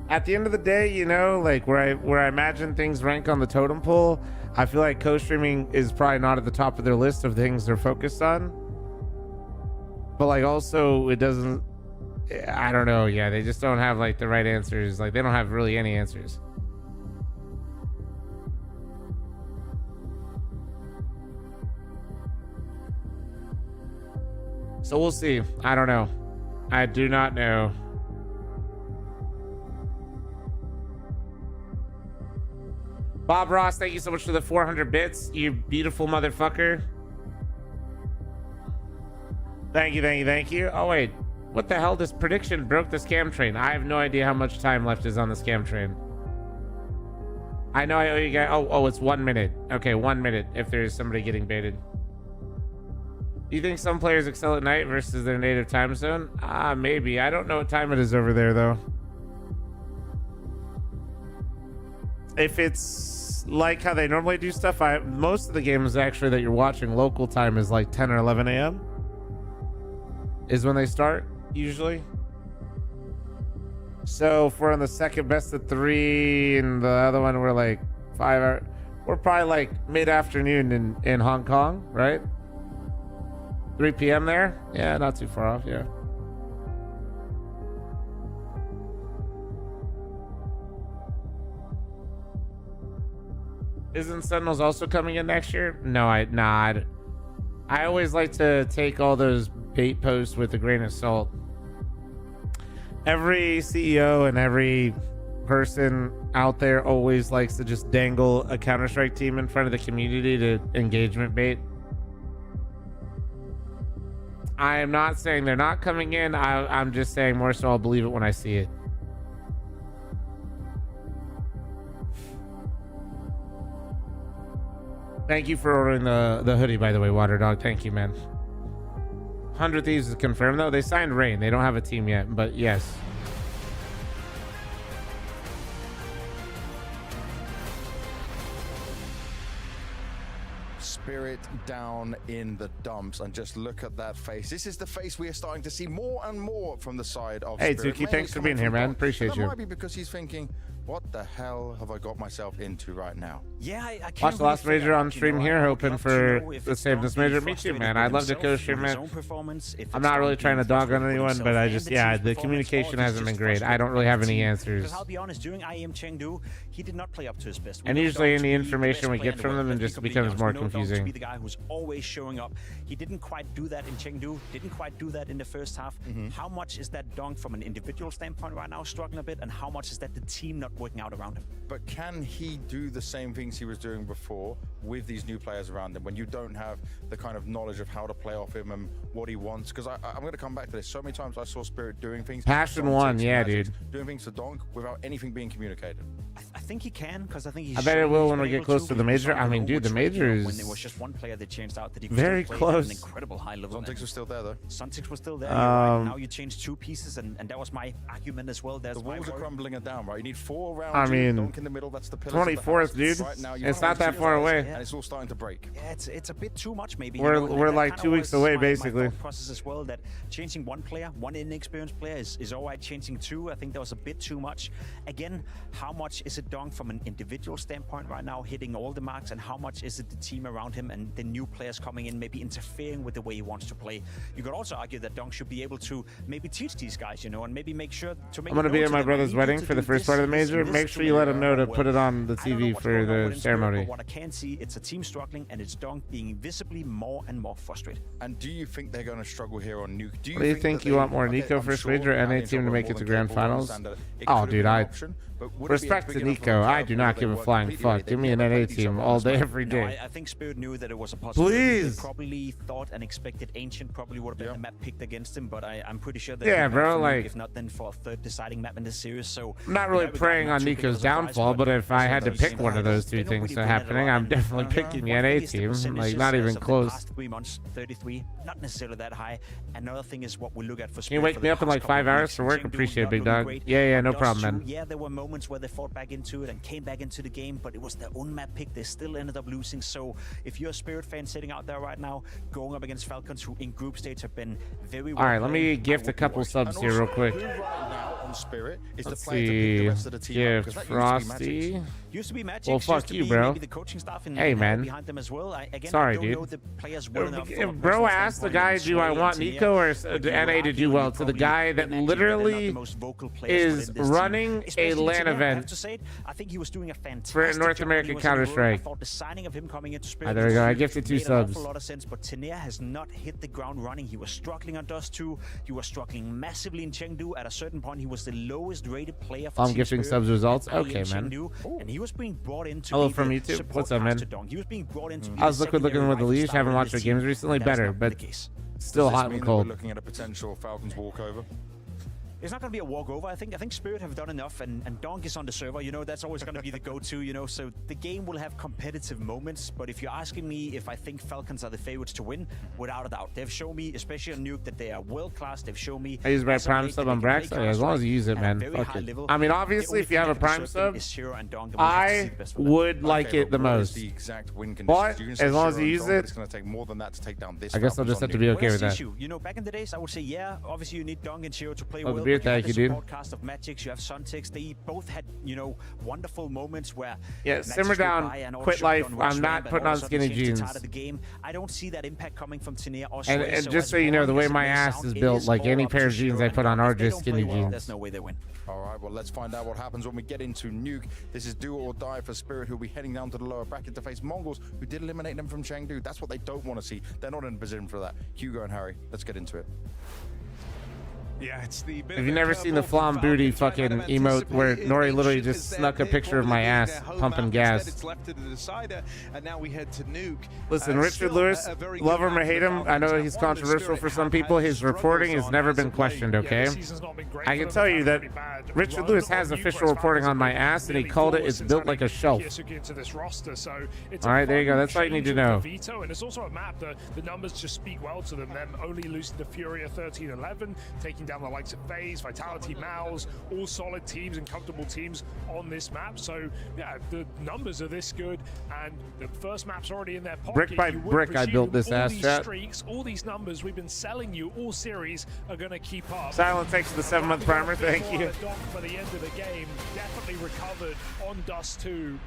at the end of the day, you know, like where I imagine things rank on the totem pole, I feel like co-streaming is probably not at the top of their list of things they're focused on. But like also it doesn't, I don't know. Yeah, they just don't have like the right answers. Like they don't have really any answers. So we'll see. I don't know. I do not know. Bob Ross, thank you so much for the 400 bits, you beautiful motherfucker. Thank you, thank you, thank you. Oh, wait. What the hell? This prediction broke the scam train. I have no idea how much time left is on the scam train. I know I owe you guys. Oh, it's 1 minute. Okay, 1 minute if there's somebody getting baited. Do you think some players excel at night versus their native time zone? Maybe. I don't know what time it is over there, though. If it's like how they normally do stuff, most of the games actually that you're watching local time is like 10 or 11 a.m. is when they start, usually. So if we're on the second best of 3 and the other one we're like 5 hours, we're probably like mid-afternoon in Hong Kong, right? 3 p.m. there? Yeah, not too far off, yeah. Isn't Sentinels also coming in next year? No, I always like to take all those bait posts with a grain of salt. Every CEO and every person out there always likes to just dangle a Counter-Strike team in front of the community to engagement bait. I am not saying they're not coming in. I'm just saying more so I'll believe it when I see it. Thank you for ordering the hoodie, by the way, Water Dog. Thank you, man. 100 Thieves is confirmed, though. They signed Rain. They don't have a team yet, but yes. Spirit down in the dumps, and just look at that face. This is the face we are starting to see more and more from the side of Hey, Spirit. Zuki, thanks for being here, man. Appreciate you. That might be because he's thinking, what the hell have I got myself into right now? Yeah, I can't Watch the last really major on stream here, hoping for if the it's save this Don being major. Me too, frustrated man. with I'd love to himself, co-stream with his it. own performance, if I'm it's not Don really being trying to dog on frustrated with anyone, himself but I and just, the yeah, team's the performance, communication or if he's hasn't been just great. I frustrated don't really with have the any team. answers. Because I'll be honest, during IEM Chengdu, he did not play up to his best. We And know usually Don to any be the information best we player get in the from world, them, it let's just be completely becomes honest. more We know Don to confusing. be the guy who's always showing up. He didn't quite do that in Chengdu, didn't quite do that in the first half. How much is that Dong from an individual standpoint right now struggling a bit, and how much is that the team not working out around him? But can he do the same things he was doing before with these new players around him when you don't have the kind of knowledge of how to play off him and what he wants? Because I'm going to come back to this. So many times I saw Spirit doing things. Passion Don one, takes yeah, Magic, dude. Doing things to Donk without anything being communicated. I think he can, because I think he's. I bet it will when we get close to the major. I mean, dude, the major When there is was just one player that changed out, that he very still played at close. an incredible high level. Suntix was still there, though. Suntix was still there. You're right. Now Um, you changed 2 pieces, and that was my argument as well. There's The walls my are worry. crumbling it down, right? You need 4 around I you, mean, Donk in the middle. That's the pillars of the 24th, house. dude. Right now, you It's have not that to far realize, away. and it's all starting to break. Yeah, it's a bit too much, maybe. We're- you know, and we're that like kinda 2 weeks was away, my basically. thought process as well, that changing one player, one inexperienced player, is all right. Changing 2, I think that was a bit too much. Again, how much is it Dong from an individual standpoint right now, hitting all the marks, and how much is it the team around him and the new players coming in, maybe interfering with the way he wants to play? You could also argue that Dong should be able to maybe teach these guys, you know, and maybe make sure to make. I'm going to be known at to my them, brother's "I need wedding to for the do first this, part of the this, major. and this Make to sure you let him know to well." put it on the I don't know TV what's for going on the with him, Spirit, ceremony. but what I can see, it's a team struggling, and it's Dong being visibly more and more frustrated. And do you think they're going to struggle here on Nuke? What do you think? that You they- want more okay, Nico I'm first sure major, now NA they're team to more make it than to grand capable, finals? understand that it Oh, could have dude, been an I option, but would it be a respect big to enough of a Nico. I curveball do not that give a worked flying completely fuck. right? Give They've me an never NA played each team other all this day, way. every No, day. I think Spirit knew that it was a possibility. Please. They probably thought and expected Ancient probably would have been the map picked against him, but I'm pretty sure that Yeah, he bro, went for Nuke, like- if not then for a 3rd deciding map in this series. So I'm not really in that regard, preying not on too big of a Nico's surprise, downfall, but if I had to at the pick same one of time, those they two don't things really to win it a happening, lot, I'm and definitely picking the one NA thing is the team. Like, percentages not even as of the close. past 3 months, 33, not necessarily that high. Another thing is what we look at for Can you Spirit wake for me the up in past like couple 5 of hours weeks. for work? Chengdu Appreciate it, not big looking dog. great. Yeah, no Dust problem, 2, man. Yeah, there were moments where they fought back into it and came back into the game, but it was their own map pick. They still ended up losing. So if you're a Spirit fan sitting out there right now, going up against Falcons, who in group stage have been very well All right, let me played, gift I a would be couple worried. subs And here real also, quick. who right now on Spirit is Let's the player to pick the see. rest of the team up? Gift Because that used to be Magic's. Frosty. Used to be Magic. Well, used fuck to you, be bro. Maybe the coaching staff and Hey, man. behind them as well. Again, Sorry, I don't dude. know the players well enough. from a If bro personal asked the standpoint, guy, and do I Sway want and Tania, Nico or but the you would NA to argue do well? To the probably guy that been actually literally the most vocal players is within this team. running a Especially LAN Tania, I event have to say it, I think he was doing a fantastic for North job when he American was in the group. Counter-Strike. I thought the signing of him coming into Spirit there we go. I made gifted 2 an subs. awful lot of sense, but Tania has not hit the ground running. He was struggling on Dust 2. He was struggling massively in Chengdu. At a certain point, he was the lowest rated player for I'm Team gifting Spirit subs results. early Okay, in man. Chengdu, and he was being brought in to Hello be from the YouTube. support What's up, man? cast to Dong. He was being brought in to be How's the Liquid looking secondary with the rifle leash? star Haven't of watched the their team. games recently. That has Better, not been but the case. still Does this hot and mean that cold. We're looking at a potential Falcons walkover. It's not going to be a walkover. I think Spirit have done enough, and Donk is on the server. You know, that's always going to be the go-to. You know, so the game will have competitive moments. But if you're asking me if I think Falcons are the favorites to win, without a doubt, they've shown me, especially on Nuke, that they are world class. They've shown me. I use my as of Prime late sub that on they can Brax. play Yeah, as long as you use it, at a man. very Fuck high it. level. I mean, The obviously, only if you have a thing that can Prime serve them sub, is Shiro and Donk, and we'll have to see I the best for them. would like Okay, it the but what is most. the exact win But conditions? You can say as long as Shiro you and use Donk, but it, it's going to take more than that to take down this. I guess I'll Falcons just on have to Nuke. be Well, okay that's with the that. issue. You know, back in the days, I would say, yeah, obviously you need Donk and Shiro to play Oh, well. Spirit, thank you, dude. Podcast of Magics, you have Suntix. They both had, you know, wonderful moments where yeah, simmer down, quit life. I'm not putting on skinny jeans. The game. I don't see that impact coming from Tania or and just so you know, the way my ass is built, like any pair of jeans I put on are just skinny jeans. There's no way they win. All right, well, let's find out what happens when we get into Nuke. This is do or die for Spirit, who'll be heading down to the lower bracket to face Mongols, who did eliminate them from Chengdu. That's what they don't want to see. They're not in a position for that. Hugo and Harry, let's get into it. Yeah, it's the Have you never seen the Flam Booty fucking emote where Nori literally just snuck a picture of my ass pumping gas? It's left to the decider, and now we head to Nuke. Listen, Richard Lewis, love him or hate him, I know he's controversial for some people. His reporting has never been questioned, okay? I can tell you that Richard Lewis has official reporting on my ass, and he called it, it's built like a shelf. All right, there you go. That's all you need to know. And it's also a map that the numbers just speak well to them. Them only losing to Furia 13-11, taking down the likes of FaZe, Vitality, Mouse, all solid teams and comfortable teams on this map. So yeah, the numbers are this good, and the first map's already in their pocket. Brick by brick, I built this ass chat. Streaks, all these numbers we've been selling you all series are going to keep up. Silent, thanks for the 7-month primer. Thank you. For the end of the game, definitely recovered on Dust 2,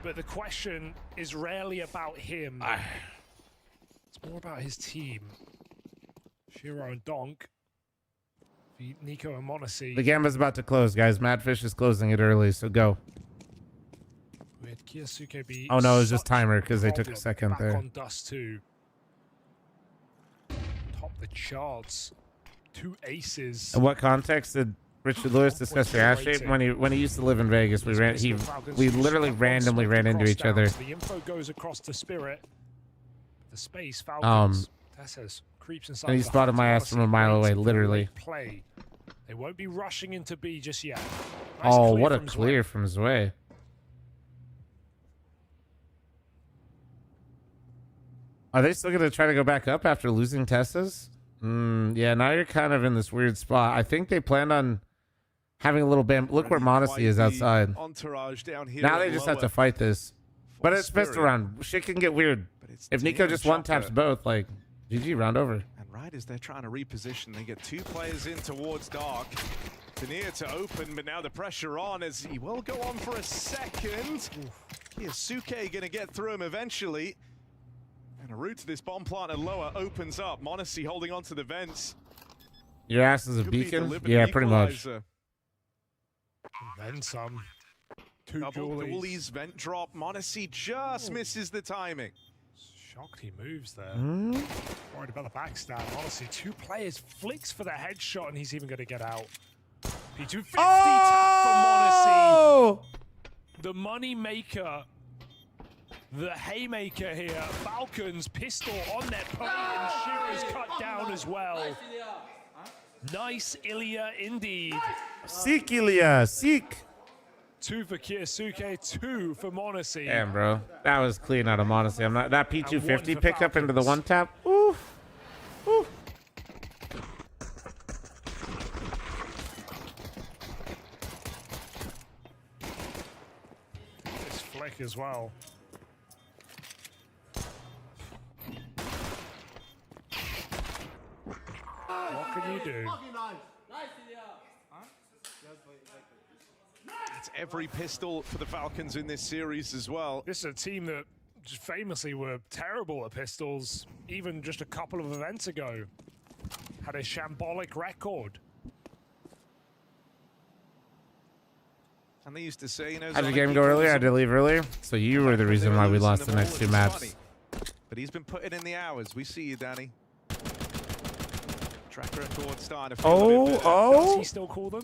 but the question is rarely about him. It's more about his team. Shiro and Donk. Nico and Monacy. The Gamba's about to close, guys. Madfish is closing it early, so go. We had Kiyasuke be oh no, it was just timer because they took a second back there. On Dust 2. Top the charts. 2 aces. In what context did Richard Lewis discuss your ass shape? When he used to live in Vegas, we literally randomly ran into each other. The info goes across to Spirit. The space Falcons. Tessus creeps inside. And he spotted my ass from a mile away, literally. Play. They won't be rushing into B just yet. Nice oh, what a clear from Zwei. Are they still going to try to go back up after losing Tessus? Yeah, now you're kind of in this weird spot. I think they planned on having a little bam. Look where Modesty is outside. Down here now they just have to fight this. But it's best around. Shit can get weird. If Nico just one-taps both, like, GG, round over. And right as they're trying to reposition, they get 2 players in towards Dark. Tania to open, but now the pressure on as he will go on for a second. Kiyasuke gonna get through him eventually. And a route to this bomb plant and lower opens up. Monacy holding on to the vents. Your ass is a beacon? Yeah, pretty much. Then some. 2 dualies, vent drop. Monacy just misses the timing. Shocked he moves there. Worried about the backstab. Honestly, 2 players flicks for the headshot, and he's even going to get out. P250 tap for Monacy. The money maker. The haymaker here. Falcons pistol on their plate, and Shiro's cut down as well. Nice Ilya indeed. Seek Ilya, seek. 2 for Kiyasuke, 2 for Monacy. Damn, bro. That was clean out of Monacy. I'm not that P250 pickup into the 1-tap. Ooh. Ooh. This flick as well. What can you do? It's every pistol for the Falcons in this series as well. This is a team that just famously were terrible at pistols, even just a couple of events ago. Had a shambolic record. And they used to say, you know, how did the game go earlier? I had to leave earlier. So you were the reason why we lost the next 2 maps. But he's been putting in the hours. We see you, Danny. Track record starting to feel Does he still call them?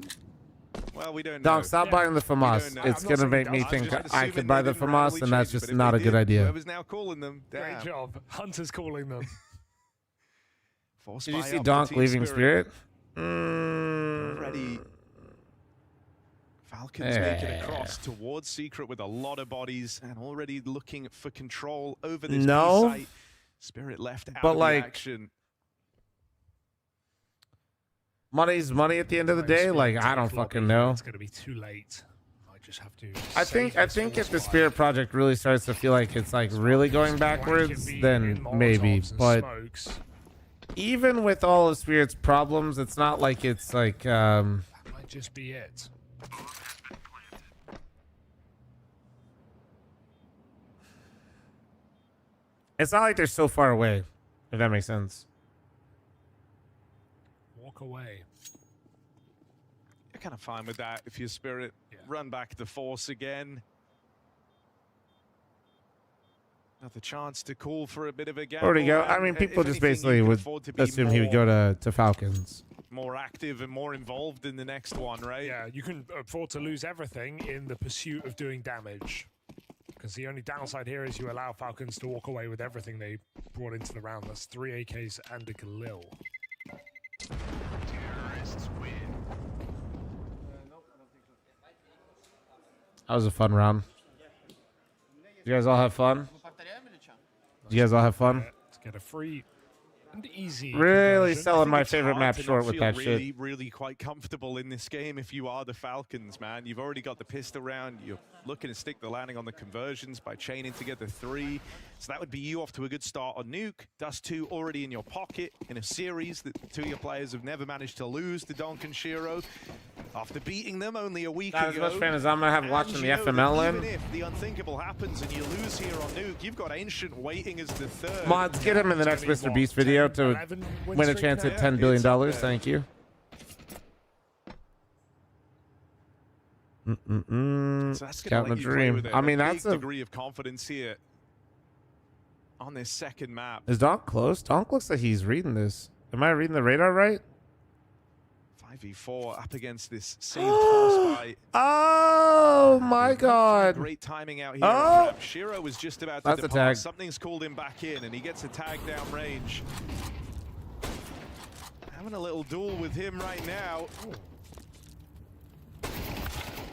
Well, we don't know. Dog, stop buying the FAMAS. It's going to make me think I could buy the FAMAS, and that's just not a good idea. Whoever's now calling them. Great job. Hunter's calling them. Did you see Donk leaving Spirit? Already. Falcons making a cross towards Secret with a lot of bodies and already looking for control over this site. Spirit left out of the action. Money's money at the end of the day. Like, I don't fucking know. It's gonna be too late. I just have to. I think if the Spirit project really starts to feel like it's like really going backwards, then maybe. But even with all of Spirit's problems, it's not like it's like That might just be it. it's not like they're so far away, if that makes sense. Walk away. You're kind of fine with that if you're Spirit. Yeah. Run back the Force again. Another chance to call for a bit of a gamble. Where'd he go? I and mean, people if just anything, basically you can would afford to be assume he would go to Falcons. more active and more involved in the next one, right? Yeah, you can afford to lose everything in the pursuit of doing damage. Because the only downside here is you allow Falcons to walk away with everything they brought into the round. That's 3 AKs and a Galil. That was a fun round. You guys all have fun? You guys all have fun? To get a free and easy Really conversion. selling my It's favorite hard map to short not with feel that really, shit. really quite comfortable in this game if you are the Falcons, man. You've already got the pistol round. You're looking to stick the landing on the conversions by chaining together 3. So that would be you off to a good start on Nuke. Dust 2 already in your pocket in a series that 2 of your players have never managed to lose to Donk and Shiro. After beating them only a week Not ago. as much fan as I'm gonna have watching the you know FML that in. even if the unthinkable happens and you lose here on Nuke, you've got Ancient waiting as the 3rd. Mods, get him in the next Mr. Beast video to win a chance at $10 billion. Thank you. So that's gonna Counting the let you play dream. with I mean, that's big a. degree of confidence here on this second map. Is Donk close? Donk looks like he's reading this. Am I reading the radar right? 5v4 up against this saved force by. Oh my god. Great timing out here. Oh. Shiro was just about to That's a depart. tag. Something's called him back in, and he gets a tag down range. Having a little duel with him right now.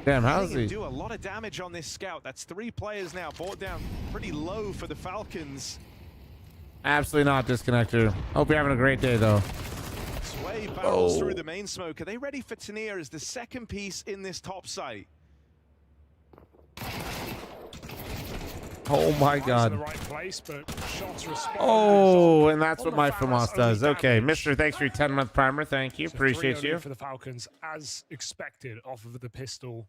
Damn, how's Letting him he? do a lot of damage on this scout. That's 3 players now, brought down pretty low for the Falcons. Absolutely not, Disconnector. Hope you're having a great day, though. Sway barrels through the main smoke. Are they ready for Tania as the second piece in this top site? Oh my god. In the right place, but shots respond. Oh, and that's what my Fam, FAMAS that's does. only Okay, damage. Mister, thanks for your 10-month primer. Thank you. So Appreciate 3-0 you. for the Falcons, as expected, off of the pistol.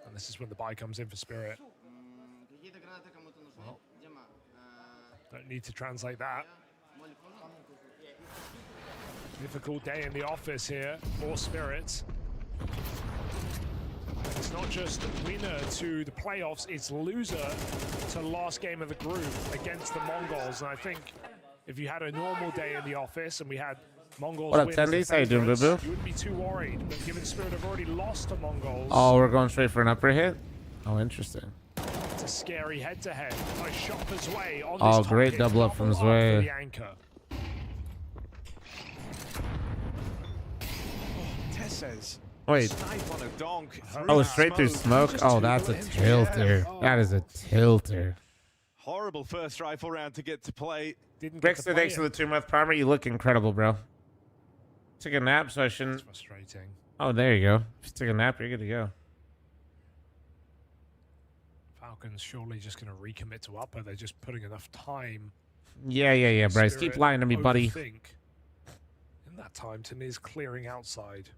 And this is when the buy comes in for Spirit. Well, don't need to translate that. Difficult day in the office here for Spirit. It's not just winner to the playoffs, it's loser to last game of the group against the Mongols. And I think if you had a normal day in the office and we had Mongols What up, win as the Tendies? How you doing, favourites, boo-boo? you wouldn't be too worried. But given Spirit have already lost to Mongols, Oh, we're going straight for an upper hit? Oh, interesting. it's a scary head-to-head by Shopper's Way on Oh, this top great hit, double up from double up Zwei. for the anchor. Tessez. Wait. Snipe on a donk. Oh, straight through smoke? Oh, that's a tilter. That is a tilter. Horrible first rifle round to get to play. Didn't get to Rickster, play thanks it. for the 2-month primer. You look incredible, bro. Took a nap, so I shouldn't. It's frustrating. Oh, there you go. If you took a nap, you're good to go. Falcons surely just going to recommit to upper. They're just putting enough time. Yeah, Bryce. Keep Spirit lying to me, buddy. overthink. In that time, Tania's clearing outside.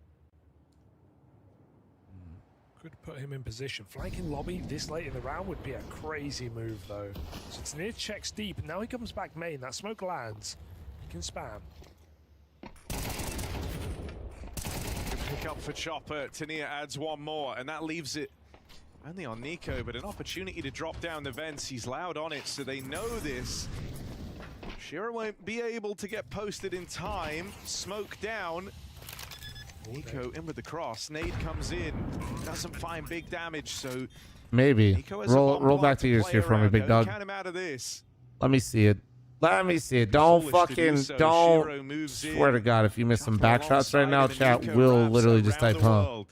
Could put him in position. Flanking lobby this late in the round would be a crazy move, though. So Tania checks deep. Now he comes back main. That smoke lands. He can spam. Good pick up for Chopper. Tania adds one more, and that leaves it only on Nico, but an opportunity to drop down the vents. He's loud on it, so they know this. Shiro won't be able to get posted in time. Smoke down. Nico in with the cross. Nade comes in. Doesn't find big damage, so Maybe. Nico has a Roll bomb back plot to yours play here for me, around. big Don't dog. count him out of this. Let me see it. Let me see it. Don't Foolish to do fucking, so. don't. Shiro moves in. Swear to God, if you miss some back shots right now, Alongside chat him, and will Nico literally wraps just type, around the huh? world.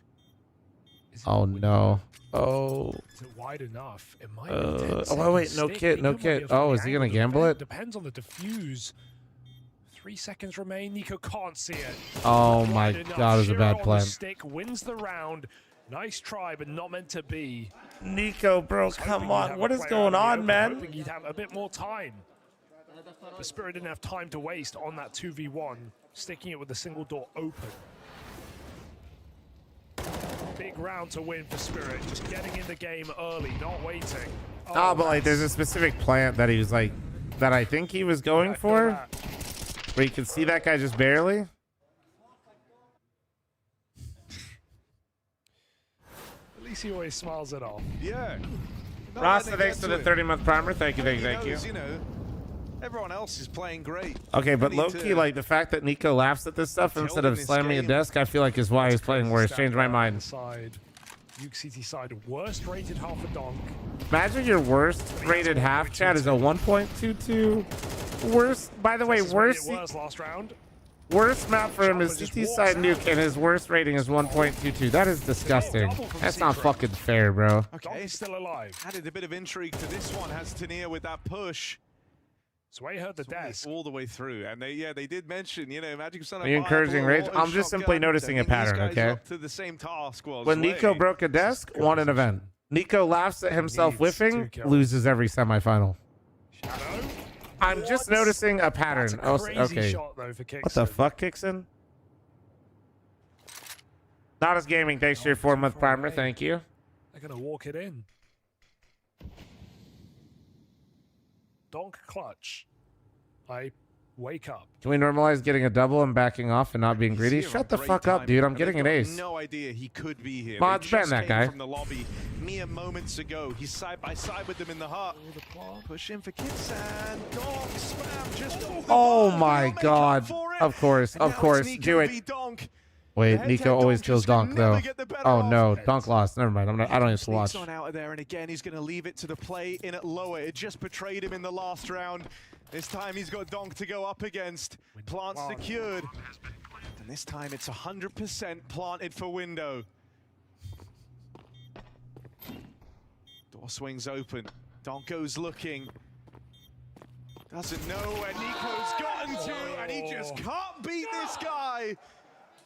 Oh, no. Oh. Is it wide enough? It might be 10 Oh, wait, seconds no stick. kit, no Nico might kit. be a Oh, is free he gonna angle. gamble it? Depends on the defuse. 3 seconds remain. Nico can't see it. Oh Not my wide enough. God, it was a Shiro bad on the plan. stick wins the round. Nice try, but not meant to be. Nico, bro, Was hoping come he'd on. have What a is player going out in the on, open, man? Hoping he'd have a bit more time. The Spirit didn't have time to waste on that 2v1, sticking it with the single door open. Big round to win for Spirit, just getting in the game early, not waiting. Oh, but like there's a specific plant that he was like, that I think he was going for, where you can see that guy just barely. At least he always smiles it off. Yeah. Rasta, thanks for the 30-month primer. Thank you, thank you. You know, everyone else is playing great. Okay, but low-key, like the fact that Nico laughs at this stuff instead of slamming a desk, I feel like is why he's playing worse. Changed my mind. Nuke CT side, worst rated half a donk. Imagine your worst rated half chat is a 1.22. Worst, by the way, worst last round. Worst map for him is CT side nuke, and his worst rating is 1.22. That is disgusting. That's not fucking fair, bro. Okay, he's still alive. Added a bit of intrigue to this one. Has Tania with that push. Sway heard the desk all the way through, and they did mention, you know, Magic Son. Are you encouraging rage? I'm just simply noticing a pattern, okay? To the same task. When Nico broke a desk, won an event. Nico laughs at himself whiffing, loses every semifinal. I'm just noticing a pattern. Oh, okay. What the fuck, Kixon? Not as gaming. Thanks for your 4-month primer. Thank you. They're gonna walk it in. Donk clutch. I wake up. Can we normalize getting a double and backing off and not being greedy? Shut the fuck up, dude. I'm getting an ace. No idea he could be here. Mods ban that guy. From the lobby mere moments ago. He's side by side with them in the heart. Push in for kicks and Donk spam just. Oh my god. Of course. Do it. Wait, Nico always kills Donk though. Oh no, Donk lost. Never mind. I don't need to watch. On out of there, and again he's going to leave it to the play in at lower. It just betrayed him in the last round. This time he's got Donk to go up against. Plant secured. And this time it's 100% planted for window. Door swings open. Donk goes looking. Doesn't know where Nico's gotten to, and he just can't beat this guy.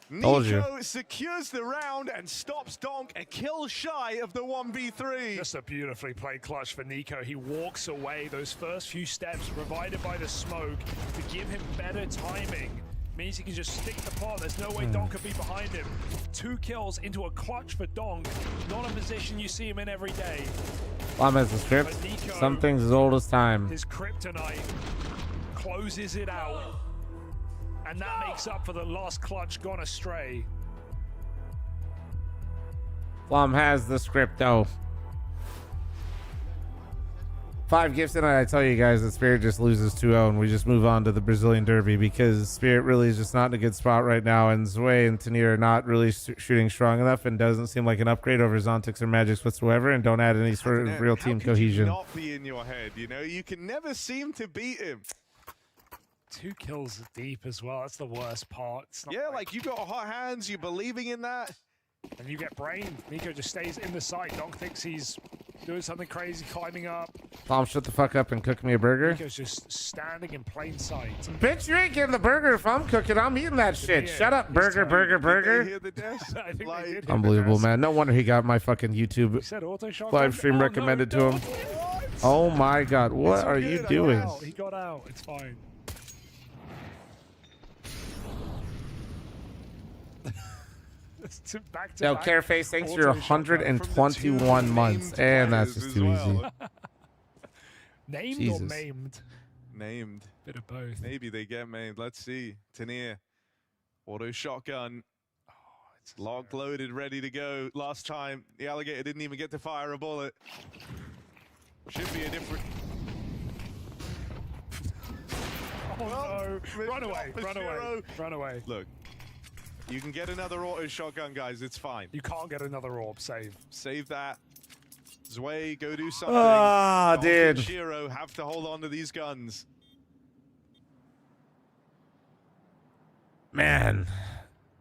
Nico secures the round and stops Donk a kill shy of the 1v3. Just a beautifully played clutch for Nico. He walks away. Those first few steps provided by the smoke to give him better timing. Means he can just stick the pot. There's no way Donk could be behind him. 2 kills into a clutch for Donk. Not a position you see him in every day. Lam has the script. Something's as old as time. His kryptonite closes it out. And that makes up for the last clutch gone astray. Flom has the script though. 5 gifts in, and I tell you guys that Spirit just loses 2-0 and we just move on to the Brazilian Derby because Spirit really is just not in a good spot right now, and Zwei and Tania are not really shooting strong enough and doesn't seem like an upgrade over Zontix or Magics whatsoever, and don't add any sort of real team cohesion. Not be in your head, you know? You can never seem to beat him. 2 kills deep as well. That's the worst part. Yeah, like you got hot hands, you're believing in that. And you get brained. Nico just stays in the site. Donk thinks he's doing something crazy, climbing up. Tom, shut the fuck up and cook me a burger. Nico's just standing in plain sight. Bitch, you ain't getting the burger if I'm cooking. I'm eating that shit. Shut up, burger. I think they did. Unbelievable, man. No wonder he got my fucking YouTube live stream recommended to him. Oh my god, what are you doing? He got out. It's fine. Yo, Careface, thanks for 121 months. And that's just too easy. Named or maimed? Named. Bit of both. Maybe they get maimed. Let's see. Tania. Auto shotgun. It's locked, loaded, ready to go. Last time, the alligator didn't even get to fire a bullet. Should be a different... Oh no. Run away. Run away. Run away. Look. You can get another auto shotgun, guys. It's fine. You can't get another orb. Save. Save that. Zwei, go do something. Ah, dude. Shiro have to hold on to these guns. Man.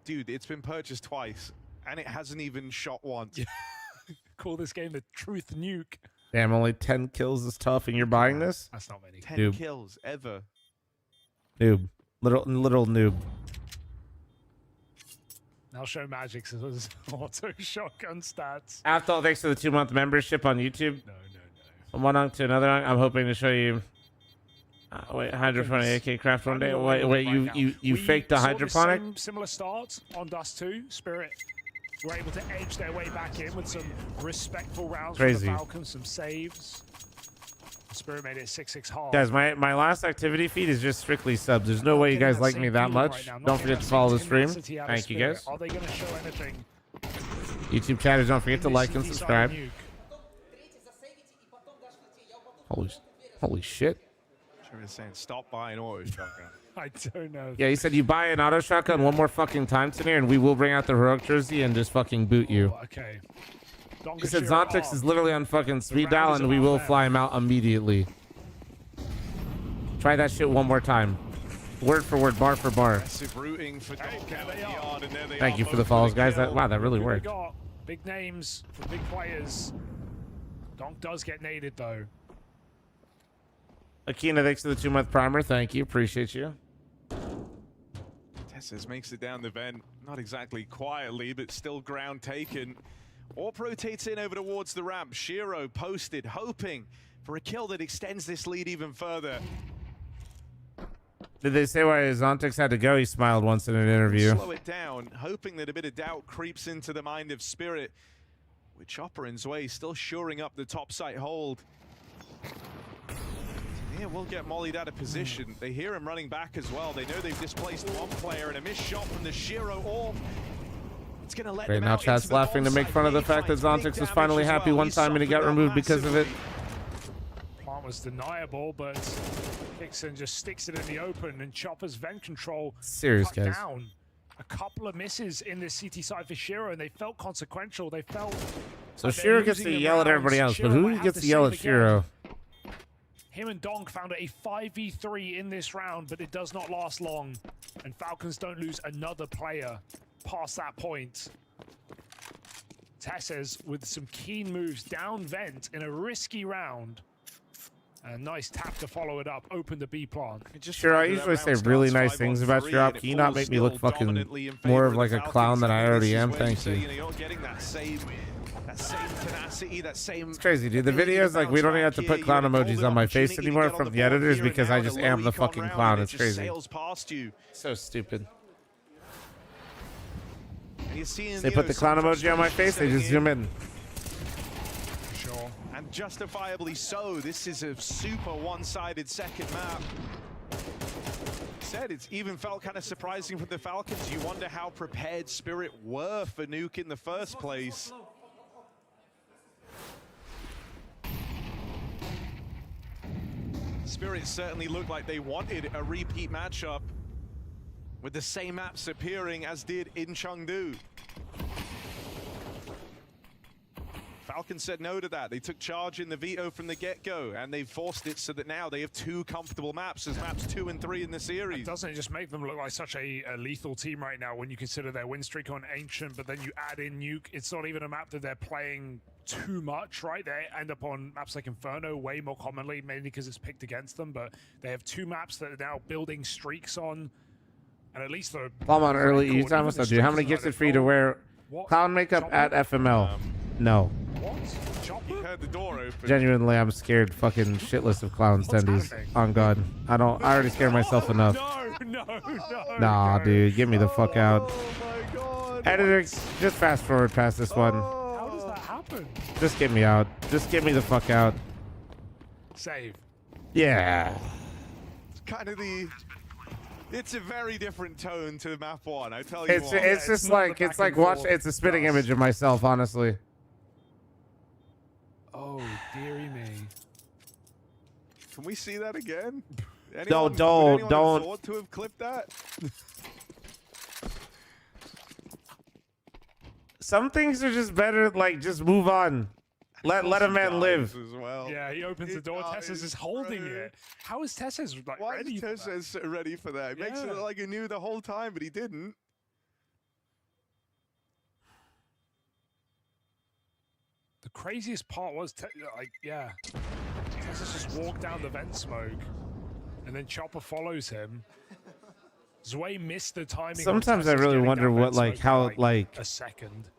Dude, it's been purchased twice, and it hasn't even shot once. Call this game the Truth Nuke. Damn, only 10 kills is tough, and you're buying this? That's not many. 10 kills, ever. Noob. Little noob. I'll show Magic's auto shotgun stats. After thanks for the 2-month membership on YouTube. No. From one unk to another unk, I'm hoping to show you Wait, hydroponic AK craft one day. Wait, you faked the hydroponic? Similar start on Dust 2. Spirit were able to edge their way back in with some respectful rounds from the Falcons, some saves. Spirit made it 6-6 hard. Guys, my last activity feed is just strictly subs. There's no way you guys like me that much. Don't forget to follow the stream. Thank you, guys. Are they going to show anything? YouTube chatters, don't forget to like and subscribe. Holy shit. Sure saying stop buying auto shotgun. I don't know. Yeah, he said you buy an auto shotgun one more fucking time today and we will bring out the heroic jersey and just fucking boot you. Okay. He said Zontix is literally on fucking speed dial and we will fly him out immediately. Try that shit one more time. Word for word, bar for bar. Thank you for the follows, guys. Wow, that really worked. Big names for big players. Donk does get naded though. Akina, thanks for the 2-month primer. Thank you. Appreciate you. Tesses makes it down the vent. Not exactly quietly, but still ground taken. Orp rotates in over towards the ramp. Shiro posted, hoping for a kill that extends this lead even further. Did they say why Zontix had to go? He smiled once in an interview. Slow it down, hoping that a bit of doubt creeps into the mind of Spirit. With Chopper in Zway still shoring up the top site hold. Yeah, we'll get mollied out of position. They hear him running back as well. They know they've displaced one player, and a missed shot from the Shiro Orb. It's gonna let them now out chat's laughing to make fun of the fact that Zontix was finally happy one time and he got removed because of it. Plant was deniable, but Dixon just sticks it in the open, and Chopper's vent control Serious, cut guys. down. A couple of misses in this CT side for Shiro, and they felt consequential. They felt So Shiro gets to yell at everybody else, but who gets to yell at Shiro? Him and Donk found a 5v3 in this round, but it does not last long. And Falcons don't lose another player past that point. Tesses with some keen moves down vent in a risky round. A nice tap to follow it up, open the B plant. Sure, I usually say really nice things about Shiro. Can you not make me look fucking more of like a clown than I already am? Thank you. It's crazy, dude. The videos, like, we don't even have to put clown emojis on my face anymore from the editors because I just am the fucking clown. It's crazy. So stupid. They put the clown emoji on my face, they just zoom in. Sure. And justifiably so. This is a super one-sided second map. Said it's even felt kind of surprising for the Falcons. You wonder how prepared Spirit were for Nuke in the first place. Spirit certainly looked like they wanted a repeat matchup with the same maps appearing as did in Chengdu. Falcons said no to that. They took charge in the veto from the get-go, and they forced it so that now they have two comfortable maps as maps 2 and 3 in the series. Doesn't it just make them look like such a lethal team right now when you consider their win streak on Ancient, but then you add in Nuke? It's not even a map that they're playing too much, right? They end up on maps like Inferno way more commonly, mainly because it's picked against them, but they have two maps that are now building streaks on, and at least the... I'm on early E time. What's up, dude? How many gifts for you to wear clown makeup at FML? No. What? You heard the door open. Genuinely, I'm scared fucking shitless of clown tendies. On God. I already scared myself enough. No. Nah, dude. Get me the fuck out. Editor, just fast forward past this one. How does that happen? Just get me out. Just get me the fuck out. Save. Yeah. It's kind of the... It's a very different tone to map 1, I tell you It's what. just like, it's like watch, it's a spitting image of myself, honestly. Oh, dearie me. Can we see that again? Don't. Afford to have clipped that? Some things are just better, like, just move on. Let a man live. As well. Yeah, he opens the door. Tesses is holding it. How is Tesses like Why ready? is Tesses ready for that? It makes it look like he knew the whole time, but he didn't. The craziest part was, Tesses just walked down the vent smoke, and then Chopper follows him. Zway missed the timing. Sometimes I really wonder what, like, how, like, a second.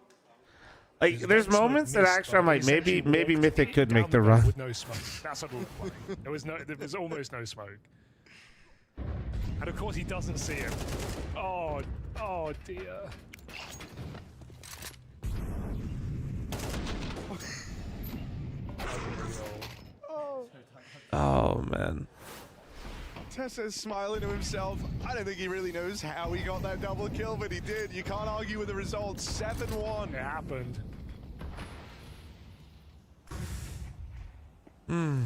Like, there's moments that actually I'm like, maybe Mythic could make the run. With no smoke. That's what we were playing. There was almost no smoke. And of course he doesn't see him. Oh dear. Oh man. Tessa's smiling to himself. I don't think he really knows how he got that double kill, but he did. You can't argue with the results. 7-1. It happened. Okay.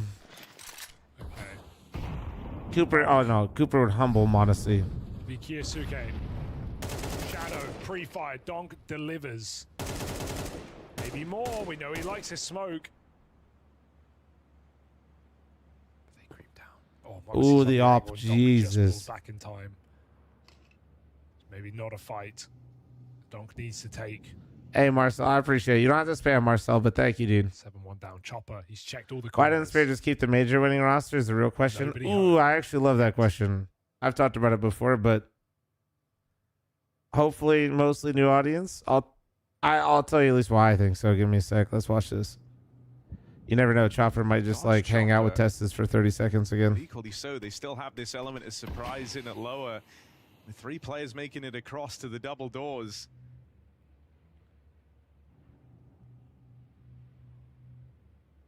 Cooper, oh no, Cooper would humble modesty. The Kyosuke. Shadow, pre-fire, Donk delivers. Maybe more, we know he likes his smoke. They creep down. Oh, Ooh, the op, Jesus. Back in time. Maybe not a fight. Donk needs to take. Hey, Marcel, I appreciate it. You don't have to spam Marcel, but thank you, dude. 7-1 down. Chopper, he's checked all the Why corners. didn't Spirit just keep the major winning roster is the real question. Nobody Ooh, I actually love that question. I've talked about it before, but hopefully mostly new audience. I'll tell you at least why I think so. Give me a sec. Let's watch this. You never know. Chopper might just like hang out with Testis for 30 seconds again. Equally so, they still have this element of surprise in at lower. With 3 players making it across to the double doors.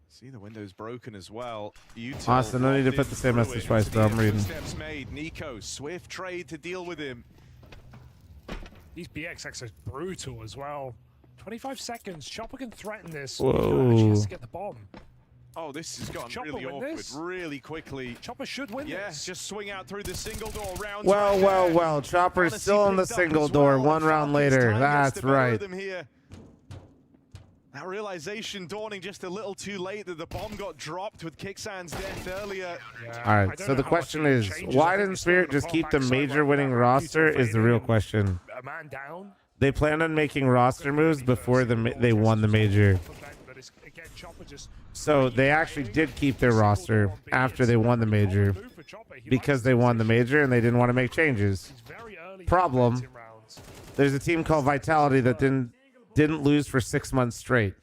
See the window's broken as well. Austin, no need to put the same message twice, bro. I'm reading. Steps made. Nico, swift trade to deal with him. These BXX are brutal as well. 25 seconds. Chopper can threaten this. Whoa. He has to get the bomb. Oh, this has gotten Chopper really win awkward this? really quickly. Chopper should win this. Just swing out through the single door round. Well. Chopper's still on the single door. One round later. That's right. That realization dawning just a little too late that the bomb got dropped with Kixan's death earlier. All right, so the question is, why didn't Spirit just keep the major winning roster is the real question. A man down. They planned on making roster moves before they won the major. So they actually did keep their roster after they won the major because they won the major and they didn't want to make changes. Problem, there's a team called Vitality that didn't lose for 6 months straight.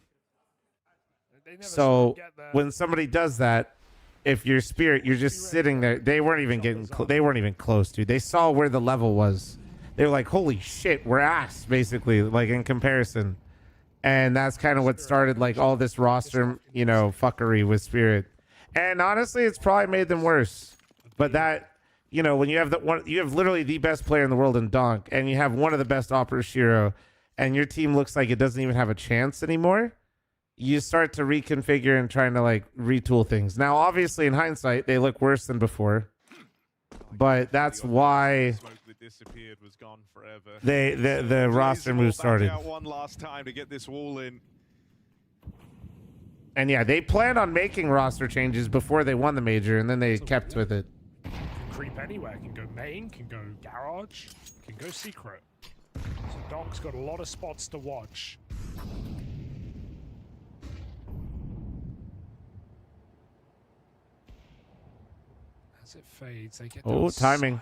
So when somebody does that, if you're Spirit, you're just sitting there. They weren't even they weren't even close to. They saw where the level was. They were like, "Holy shit, we're ass," basically, like in comparison. And that's kind of what started like all this roster, fuckery with Spirit. And honestly, it's probably made them worse. But that, when you have you have literally the best player in the world in Donk, and you have one of the best Opera Shiro, and your team looks like it doesn't even have a chance anymore, you start to reconfigure and trying to like retool things. Now, obviously, in hindsight, they look worse than before, but that's why the roster move started. One last time to get this wall in. And yeah, they planned on making roster changes before they won the major, and then they kept with it. Can creep anywhere. Can go main. Can go garage. Can go secret. So Donk's got a lot of spots to watch. As it fades, they get timing.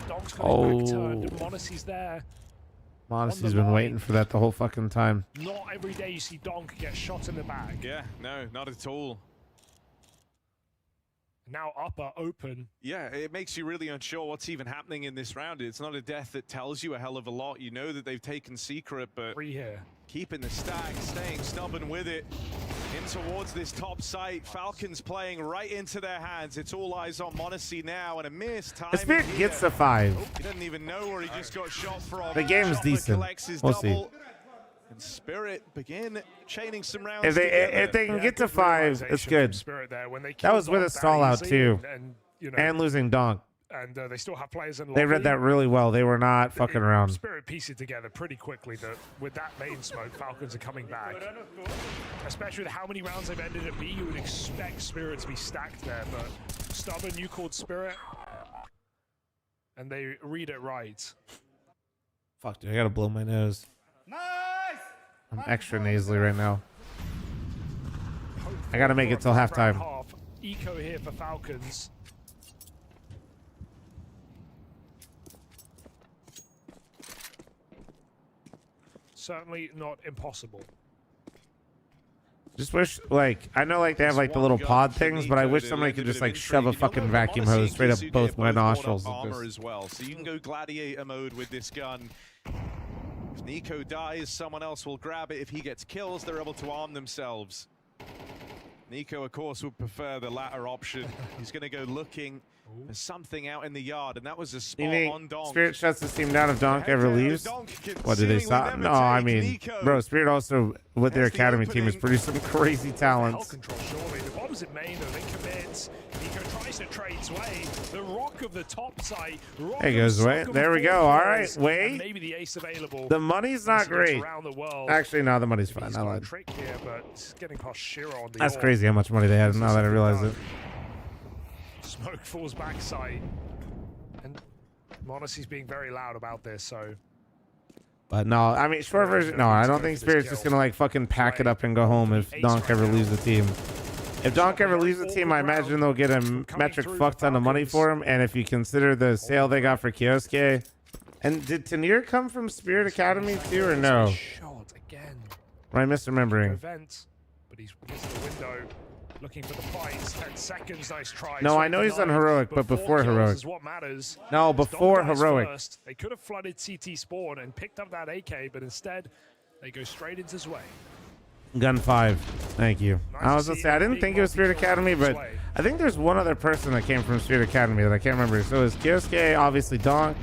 Donk's got his back turned. Monacy's there. Monacy's been waiting for that the whole fucking time. Not every day you see Donk get shot in the back. Yeah, no, not at all. Now upper open. Yeah, it makes you really unsure what's even happening in this round. It's not a death that tells you a hell of a lot. You know that they've taken secret, but Free here. Keeping the stack, staying stubborn with it. In towards this top site. Falcons playing right into their hands. It's all eyes on Monacy now, and a miss. The Spirit gets the 5. He doesn't even know where he just got shot from. The game's decent. We'll see. And Spirit begin chaining some rounds. If they can get to 5, it's good. That was with a stall out too, and losing Donk. And they still have players in. They read that really well. They were not fucking around. Spirit pieced it together pretty quickly that with that main smoke, Falcons are coming back. Especially with how many rounds they've ended at B, you would expect Spirit to be stacked there. But stubborn, you called Spirit, and they read it right. Fuck, dude, I gotta blow my nose. Nice. I'm extra nasally right now. I gotta make it till halftime. Eco here for Falcons. Certainly not impossible. Just wish, like, I know, like, they have, like, the little pod things, but I wish somebody could just, like, shove a fucking vacuum hose straight up both my nostrils. Armor as well, so you can go gladiator mode with this gun. If Nico dies, someone else will grab it. If he gets kills, they're able to arm themselves. Nico, of course, would prefer the latter option. He's going to go looking for something out in the yard, and that was a spot on Donk. Spirit shuts this team down if Donk ever leaves. What, do they stop? No, I mean, bro, Spirit also, with their academy team, has produced some crazy talents. Control, surely. The bombs at main, though, they commits. Nico tries to trade Sway. The rock of the top site. There goes Way. There we go. All right, Way. Maybe the ace available. The money's not great. Actually, no, the money's fine. I lied. Trick here, but it's getting past Shiro on the That's crazy how much money they had now that I realize it. Smoke falls backside. And Monacy's being very loud about this, so. But no, I mean, short version, no, I don't think Spirit's just gonna like fucking pack it up and go home if Donk ever leaves the team. If Donk ever leaves the team, I imagine they'll get a metric fuck ton of money for him. And if you consider the sale they got for Kiosuke, and did Tanir come from Spirit Academy too, or no? Am I misremembering? But he's missed the window. Looking for the fights. 10 seconds. Nice try. No, I know he's on heroic, but before heroic. Is what matters. No, before heroic. First. They could have flooded CT spawn and picked up that AK, but instead they go straight into Sway. Gun 5. Thank you. I was gonna say I didn't think it was Spirit Academy, but I think there's one other person that came from Spirit Academy that I can't remember. So it's Kiosuke, obviously Donk.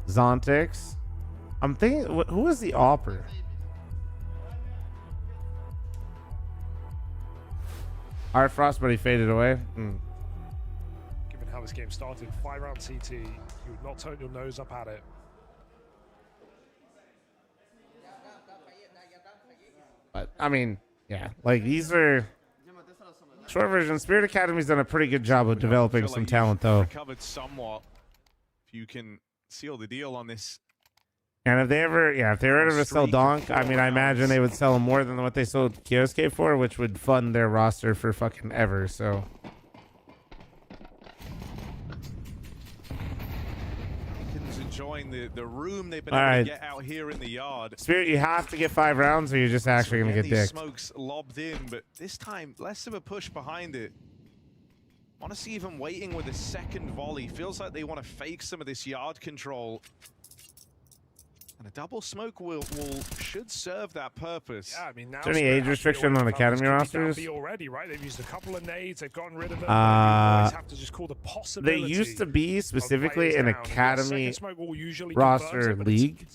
Zontix. I'm thinking, who was the Opper? All right, Frostbuddy faded away. Given how this game started, 5-round CT, you would not turn your nose up at it. But I mean, yeah, like these are short version. Spirit Academy's done a pretty good job of developing some talent, though. Recovered somewhat. If you can seal the deal on this. And if they ever, if they were ever to sell Donk, I mean, I imagine they would sell him more than what they sold Kiosuke for, which would fund their roster for fucking ever. So. Enjoying the room they've been able to get out here in the yard. Spirit, you have to get 5 rounds, or you're just actually gonna get dicked. Smokes lobbed in, but this time less of a push behind it. Honestly, even waiting with a second volley feels like they want to fake some of this yard control. And a double smoke should serve that purpose. Yeah, I mean, now is there any age restriction on academy rosters? Already, right? They've used a couple of nades. They've gotten rid of them. Have to just call the possibility. They used to be specifically an academy roster league,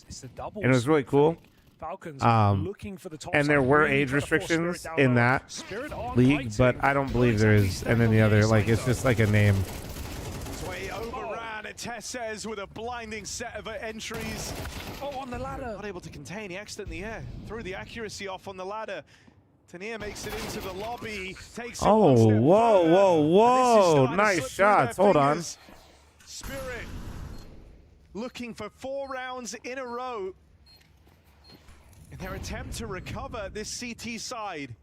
and it was really cool. Falcons looking for the top and there were age restrictions in that league, but I don't believe there is. And then the other, like, it's just like a name. Sway overran at Tessez with a blinding set of entries. Oh, on the ladder. Not able to contain. He exited in the air. Threw the accuracy off on the ladder. Tanir makes it into the lobby. Takes whoa. Nice shots. Hold on. Spirit looking for 4 rounds in a row. In their attempt to recover this CT side.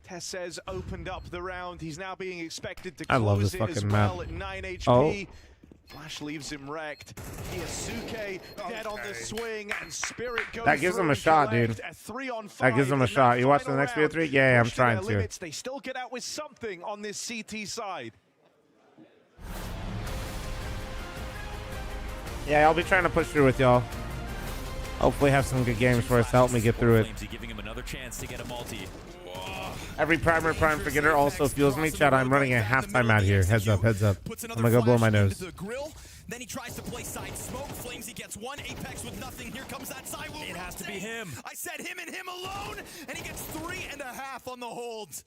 Tessez opened up the round. He's now being expected to close it as well at 9 HP. Flash leaves him wrecked. Iyasuke dead on the swing, and Spirit goes. That gives him a shot, dude. That gives him a shot. You watch the next BO3? Yeah, I'm trying to. They still get out with something on this CT side. Yeah, I'll be trying to push through with y'all. Hopefully have some good games for us to help me get through it. Giving him another chance to get a multi. Every primer prime forgetter also fuels me. Chad, I'm running a halftime out here. Heads up, heads up. I'm gonna go blow my nose. Then he tries to play side smoke. Flamesy gets one. Apex with nothing. Here comes that side. It has to be him. I said him and him alone, and he gets 3.5 on the holds.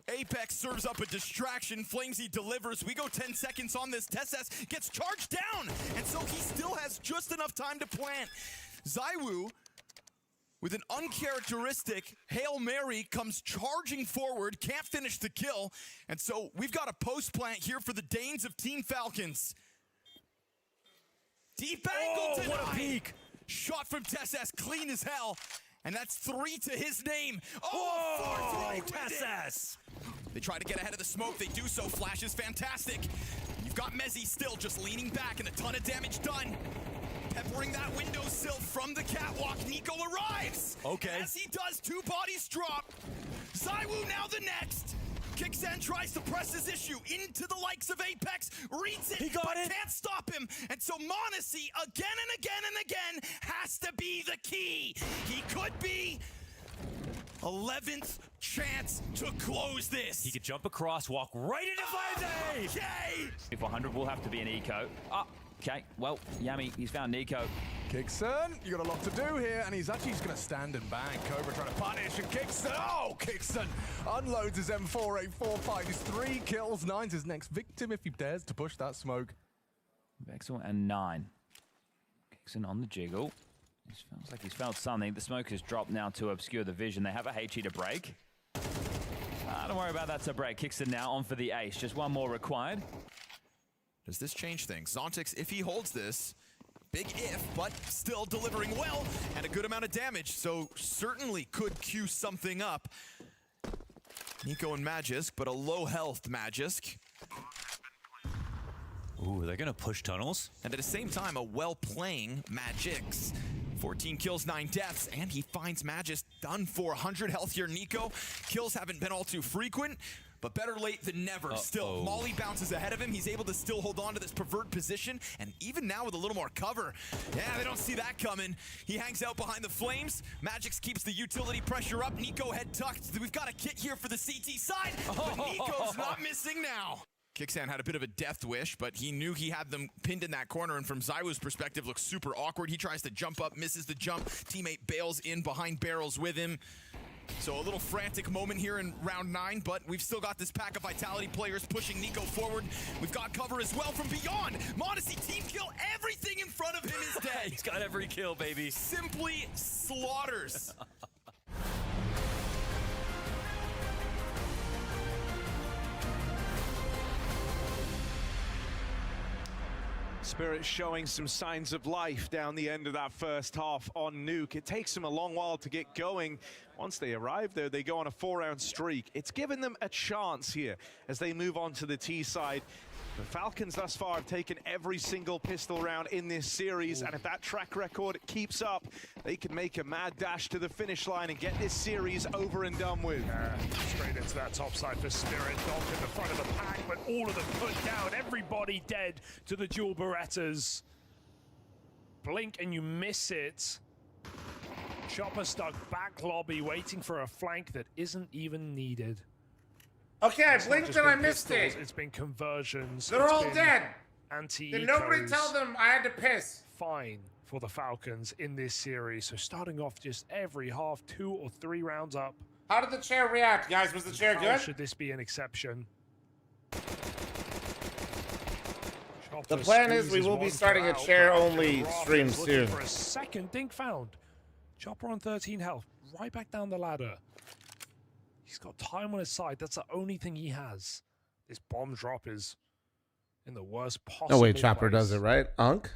Apex serves up a distraction. Flamesy delivers. We go 10 seconds on this. Tessez gets charged down, and so he still has just enough time to plant. Zaiwu, with an uncharacteristic Hail Mary, comes charging forward, can't finish the kill, and so we've got a post-plant here for the Danes of Team Falcons. Deep angle tonight. What a peek. Shot from Tessez, clean as hell, And that's 3 to his name. Oh, fourth Tessas! They try to get ahead of the smoke. They do so. Flash is fantastic. You've got Mezzy still just leaning back and a ton of damage done. Peppering that windowsill from the catwalk. Nico arrives. Okay. As he does, 2 bodies drop. Zywoo now the next. Kicksan tries to press his issue into the likes of Apex, reads it, but can't stop him. And so Monacy, again and again and again, has to be the key. He could be 11th chance to close this. He could jump across, walk right into Flames. Okay. If 100 will have to be an eco. Oh, okay. Well, Yami, he's found Nico. Kicksan, you got a lot to do here, and he's actually just going to stand and bang. Cobra trying to punish, and Kicksan, oh, Kicksan unloads his M4845. He's 3 kills, 9's his next victim if he dares to push that smoke. Vexel and 9. Kicksan on the jiggle. It feels like he's felt something. The smoke has dropped now to obscure the vision. They have a HE to break. Don't worry about that to break. Kicksan now on for the ace. Just one more required. Does this change things? Zontix, if he holds this, big if, but still delivering well and a good amount of damage, so certainly could queue something up. Nico and Magisk, but a low health Magisk. Ooh, they're gonna push tunnels. And at the same time, a well-playing Magix. 14 kills, 9 deaths, and he finds Magisk done for 100 health here. Nico, kills haven't been all too frequent, but better late than never. Still, Molly bounces ahead of him. He's able to still hold on to this pervert position, and even now with a little more cover. Yeah, they don't see that coming. He hangs out behind the flames. Magix keeps the utility pressure up. Nico head tucked. We've got a kit here for the CT side, but Nico's not missing now. Kicksan had a bit of a death wish, but he knew he had them pinned in that corner, and from Zywoo's perspective, looks super awkward. He tries to jump up, misses the jump. Teammate bails in behind barrels with him. So a little frantic moment here in round 9, but we've still got this pack of Vitality players pushing Nico forward. We've got cover as well from beyond. Monacy team kill. Everything in front of him is dead. He's got every kill, baby. Simply slaughters. Spirit showing some signs of life down the end of that first half on Nuke. It takes them a long while to get going. Once they arrive there, they go on a 4-round streak. It's given them a chance here as they move on to the T side. The Falcons thus far have taken every single pistol round in this series, and if that track record keeps up, they can make a mad dash to the finish line and get this series over and done with. Straight into that top side for Spirit. Donk in the front of the pack, but all of them put down. Everybody dead to the dual Berettas. Blink and you miss it. Chopper stuck back lobby, waiting for a flank that isn't even needed. Okay, I blinked and I missed pistols, it. It's been conversions. They're all dead. Anti-ecos. Did nobody tell them I had to piss? Fine for the Falcons in this series. So starting off just every half, 2 or 3 rounds up. How did the chair react, guys? Was the chair How good? should this be an exception? The plan is we will be starting a chair-only stream soon. For a second, Dink found. Chopper on 13 health, right back down the ladder. He's got time on his side. That's the only thing he has. This bomb drop is in the worst possible No way Chopper place. does it, right? Unk?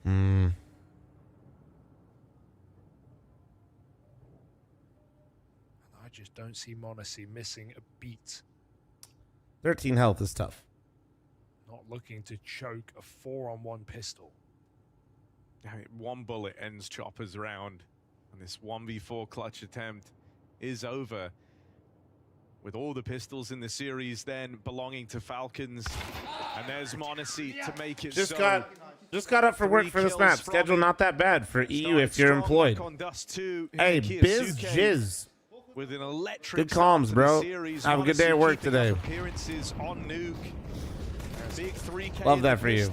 Hmm. I just don't see Monacy missing a beat. 13 health is tough. Not looking to choke a 4-on-1 pistol. One bullet ends Chopper's round, and this 1v4 clutch attempt is over. With all the pistols in the series then belonging to Falcons, and there's Monacy to make it Just so. Just got up for work for this map. Schedule not that bad for EU if you're employed. Hey, Biz Jizz. With an electric Good comms, bro. series, Have a good day at work today. Appearances on Nuke. Big 3K Love that for you.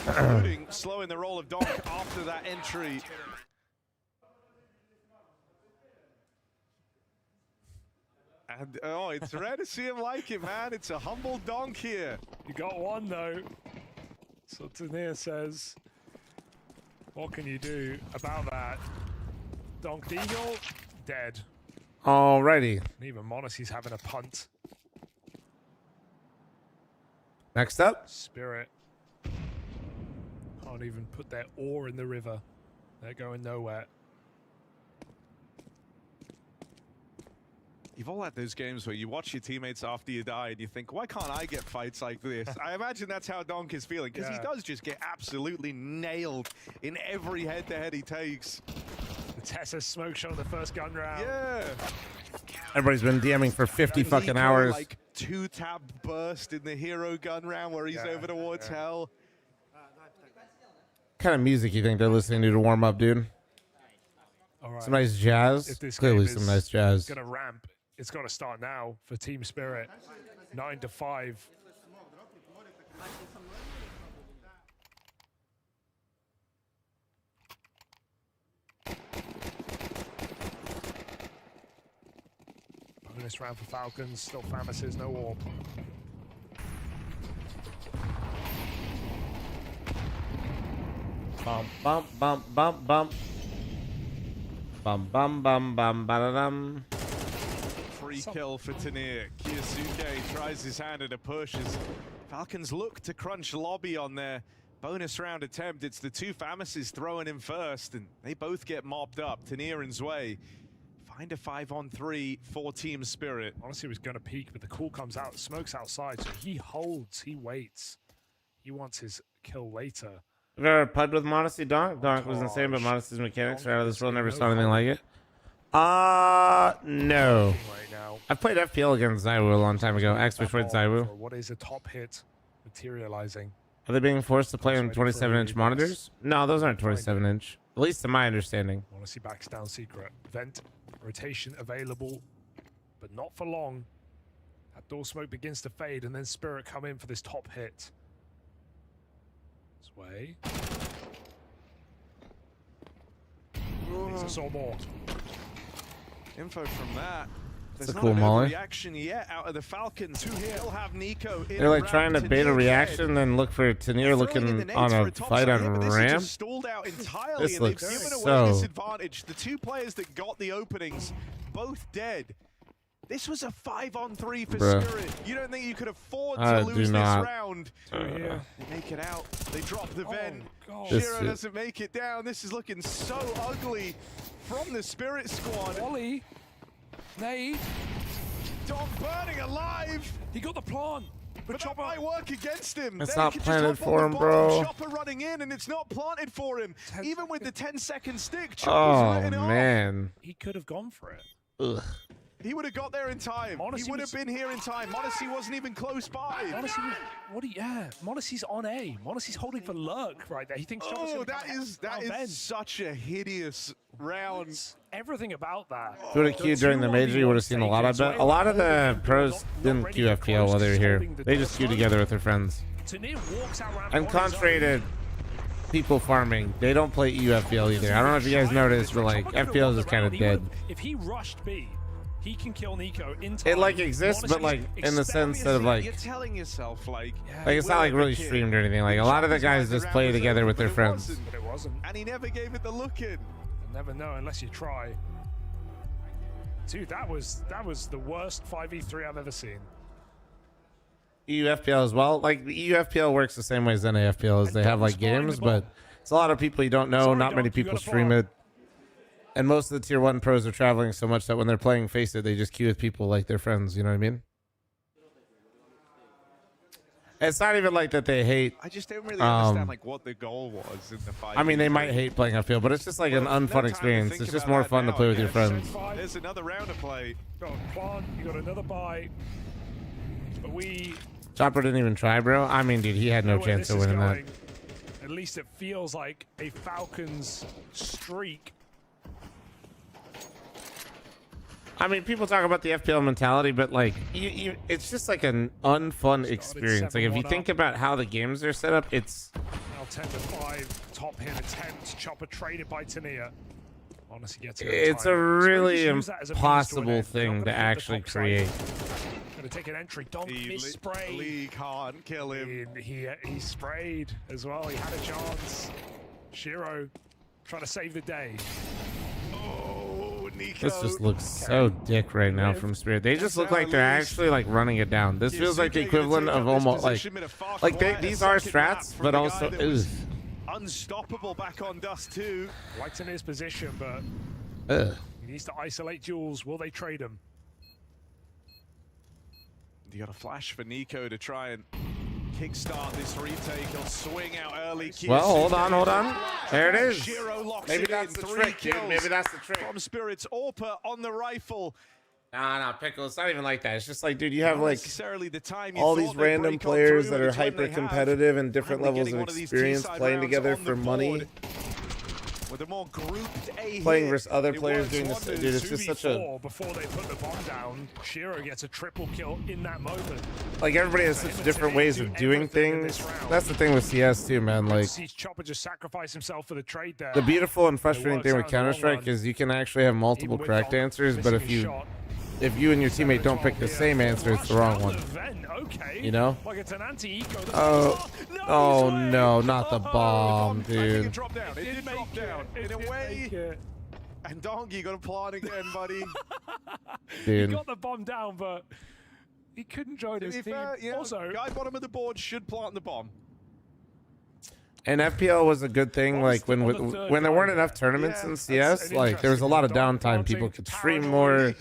Including slowing the roll of Donk after that entry. And oh, it's rare to see him like it, man. It's a humble Donk here. You got one though. So Tanir says, what can you do about that? Donk Deagle, dead. Alrighty. And even Monacy's having a punt. Next up. Spirit. Can't even put their oar in the river. They're going nowhere. You've all had those games where you watch your teammates after you die and you think, why can't I get fights like this? I imagine that's how Donk is feeling, because he does just get absolutely nailed in every head-to-head he takes. The Tessa smoke shot on the first gun round. Yeah. Everybody's been DMing for 50 fucking Nico, hours. like 2-tab burst in the hero gun round where he's over towards hell. What kind of music you think they're listening to warm up, dude? All right. Some nice jazz. If this Clearly game some is nice jazz. Gonna ramp. It's got to start now for Team Spirit. 9-5. Bonus round for Falcons. Still Famises, no orb. Bump, bump, bump, bump, bump. Bum, bum, bum, bum, ba-da-dum. Free kill for Tanir. Kiyosuke tries his hand at a push as Falcons look to crunch lobby on their bonus round attempt. It's the two Famises throwing in first, and they both get mopped up. Tanir and Zwei find a 5-on-3 for Team Spirit. Honestly, he was going to peek, but the call comes out. Smoke's outside, so he holds. He waits. He wants his kill later. Have you ever played with Modesty, Donk? Donk was insane, but Modesty's mechanics are out of this world. Never saw anything like it. No. I've played FPL against Zywoo a long time ago. X destroyed Zywoo. What is a top hit materializing? Are they being forced to play on 27-inch monitors? No, those aren't 27-inch. At least to my understanding. Honesty backs down secret. Vent. Rotation available, but not for long. That door smoke begins to fade, and then Spirit come in for this top hit. Way. Needs to saw more. Info from that. That's a cool molly. Reaction yet out of the Falcons, who still have Nico in They're like trying to bait a reaction, then look for Tanir looking on a fight on ramp. Stalled out entirely, This and they've looks given away so. this advantage. The two players that got the openings, both dead. This was a 5-on-3 for Bruh. Spirit. You don't think you could afford I to do lose this not. round? They make it out. They drop the Ven. This Shiro shit. doesn't make it down. This is looking so ugly from the Spirit squad. Wally. Nade. Dom burning alive. He got the plant. But that might work against him. It's Then not he can planted just hop on for the him, bottom, bro. Chopper running in, and it's not planted for him. Even with the 10-second stick, Chopper's Oh, letting it off. man. He could have gone for it. Ugh. He would have got there in time. Modesty He would have was- been here in time. Modesty wasn't even close by. Modesty, Modesty's on A. Modesty's holding for lurk right there. He thinks Chopper's Oh, gonna that come is down Ben. such a hideous round. Everything about that. If you would have queued during the major, you would have seen a lot. I bet a lot of the pros didn't queue FPL while they were here. They just queued together with their friends. Tanir walks out round And on his contrary own. to people farming, they don't play EU FPL either. I don't know if you guys noticed, but like FPL is just kind of dead. If he rushed B, he can kill Nico in time. It like exists, but like in the sense that of You're like telling yourself, like it's not like really streamed or anything. Like a lot of the guys just play together with their friends. But it wasn't. And he never gave it the look in. You'll never know unless you try. Dude, that was the worst 5v3 I've ever seen. EU FPL as well. Like the EU FPL works the same way as NA FPL is they have like games, but it's a lot of people you don't know. Not many people stream it. And most of the tier 1 pros are traveling so much that when they're playing Face It, they just queue with people like their friends. You know what I mean? It's not even like that they hate. I just don't really understand like what the goal was in the fight. I mean, they might hate playing FPL, but it's just like an unfun experience. It's just more fun to play with your friends. There's another round to play. Got a plant, you got another buy. But we Chopper didn't even try, bro. I mean, dude, he had no know where chance this of is winning that. going. At least it feels like a Falcons streak. I mean, people talk about the FPL mentality, but like, it's just like an unfun experience. Like, if you think about how the games are set up, it's Now 10-5, top hit attempt. Chopper traded by Tanir. Honestly, gets it. it's a really impossible thing to actually create. Gonna take an entry. Don't miss spray. Lee can't kill him. He sprayed as well. He had a chance. Shiro trying to save the day. Oh, Nico. This just looks so dick right now from Spirit. They just look like they're actually like running it down. This feels like the equivalent of almost like these are strats, but also unstoppable back on Dust 2. White's in his position, but he needs to isolate Jules. Will they trade him? You got a flash for Nico to try and kickstart this retake. He'll swing out early. Well, hold on. There it is. Shiro locks Maybe it that's in. the 3 trick, dude. kills Maybe that's the trick. from Spirits. Orpa on the rifle. Nah, Pickle. It's not even like that. It's just like, dude, you have Not like necessarily the time you all thought these they'd random break on players through. that are It's when hyper they have. competitive and different Finally levels getting of one of these experience T-side playing rounds together on the for money. board. With a more grouped A Playing hit, versus other it players works doing this, wonders. dude. It's just such a 2v4 before they put the bomb down. Shiro gets a triple kill in that moment. like everybody has such different ways of doing things. That's the thing with CS too, man. Like See Chopper just sacrifice himself for the trade there. the beautiful and frustrating thing with works out in the long Counter-Strike run. is you can actually have multiple Even with correct Dom answers, but missing his shot. if you and your teammate don't pick the same answer, it's the wrong one. Okay. You know? Like it's an anti-eco. Oh no, not the bomb, I think dude. it dropped down. It did drop down. In a way. And Donkey got a plan again, buddy. He Dude. got the bomb down, but he couldn't join To his be team. fair, you know, Also, guy bottom of the board should plant the bomb. And FPL was a good thing, like when there weren't enough tournaments in CS, like there was a lot of downtime. People could stream more.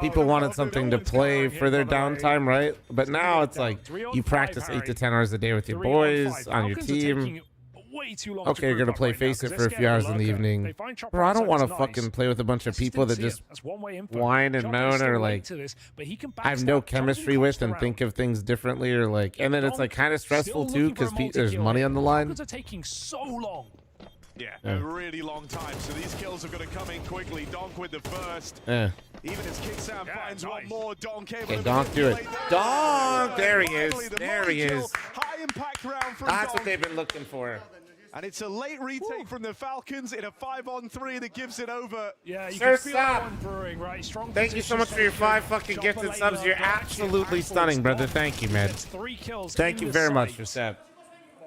People wanted something to play for their downtime, right? But now it's like you practice 8 to 10 hours a day with your boys on your team. Okay, you're gonna play Face It for a few hours in the evening. Bro, I don't want to fucking play with a bunch of people that just whine and moan or like I have no chemistry with and think of things differently or like, and then it's like kind of stressful too because there's money on the line. are taking so long. Yeah, a really long time. So these kills have got to come in quickly. Donk with the first. Yeah. Even as Kicksound finds one more, Donk able Okay, to Donk, do it. manipulate there. Donk! There he is. Finally, the There he multi-kill, is. High impact round from That's Donk. what they've been looking for. And it's a late retake from the Falcons in a 5-on-3 that gives it over. Yeah, you Sir, can feel stop. that one brewing, right? Strong Thank you so much for your 5 fucking gifted subs. You're absolutely stunning, brother. Thank you, man. 3 kills. Thank you very much for Seb.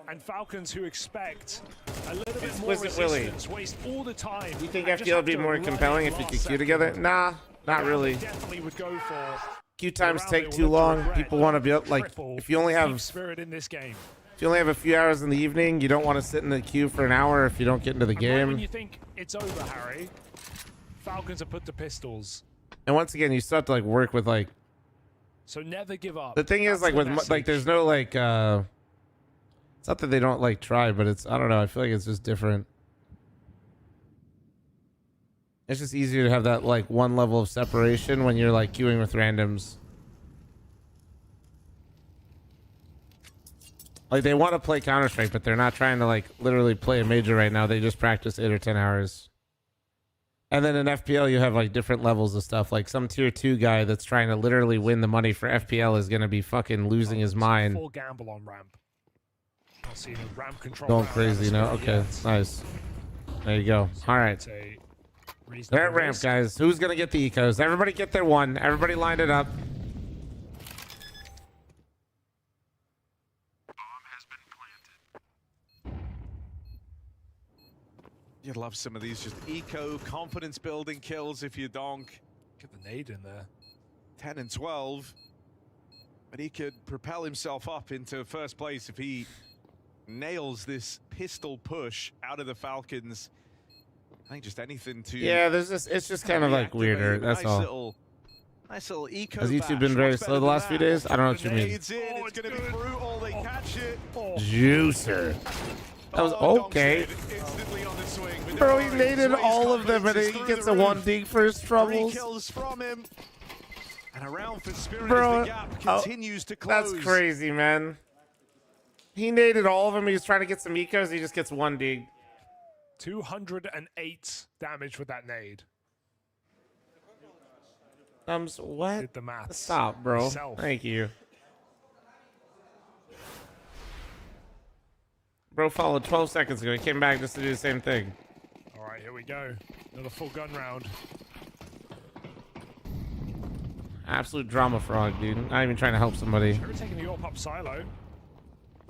And Falcons who expect a little bit It's more Wizard Willy. resistance, waste all the time. You think and just FPL would have be to more run compelling it if you last could queue second. together? Nah, not really. Definitely would go for Queue times around take they too will look long. regret. People want to be like, Triple if you only keep have spirit in this game. If you only have a few hours in the evening, you don't want to sit in the queue for an hour if you don't get into the And right when game. you think it's over, Harry, Falcons have put the pistols. And once again, you still have to like work with like So never give up. the thing is That's like the with message. like there's no like it's not that they don't like try, but it's I don't know, I feel like it's just different. It's just easier to have that like one level of separation when you're like queuing with randoms. Like they want to play Counter-Strike, but they're not trying to like literally play a major right now. They just practice 8 or 10 hours. And then in FPL, you have like different levels of stuff. Like some tier 2 guy that's trying to literally win the money for FPL is going to be fucking losing his mind. Full gamble on ramp. Not seeing a ramp control. Going round crazy, you know? atmosphere Okay, yet. nice. There you go. All right. It's a They're reasonable at ramp, risk. guys. Who's going to get the ecos? Everybody get their one. Everybody lined it up. You'd love some of these just eco confidence building kills if you Donk. Get the nade in there. 10 and 12. But he could propel himself up into first place if he nails this pistol push out of the Falcons. I think just anything to... Yeah, there's just it's just kind of like weirder. That's all. Nice little eco Has YouTube bash. been very What's slow better the than last few that? days? I don't know what you mean. Grenades in, it's going to be brutal. They catch it. Juicer. That was okay. Instantly on the swing. But Bro, no he worries. naded Waste all of them and confidence he is gets through a the 1 roof. dig for his 3 troubles. kills from him. And around for Spirit Bro, as the gap continues to close. That's crazy, man. He naded all of them. He was trying to get some ecos. He just gets 1 dig. 208 damage with that nade. What? Did the maths. Stop, bro. Himself. Thank you. Bro followed 12 seconds ago. He came back just to do the same thing. All right, here we go. Another full gun round. Absolute drama frog, dude. Not even trying to help somebody. We're taking the AWP up silo.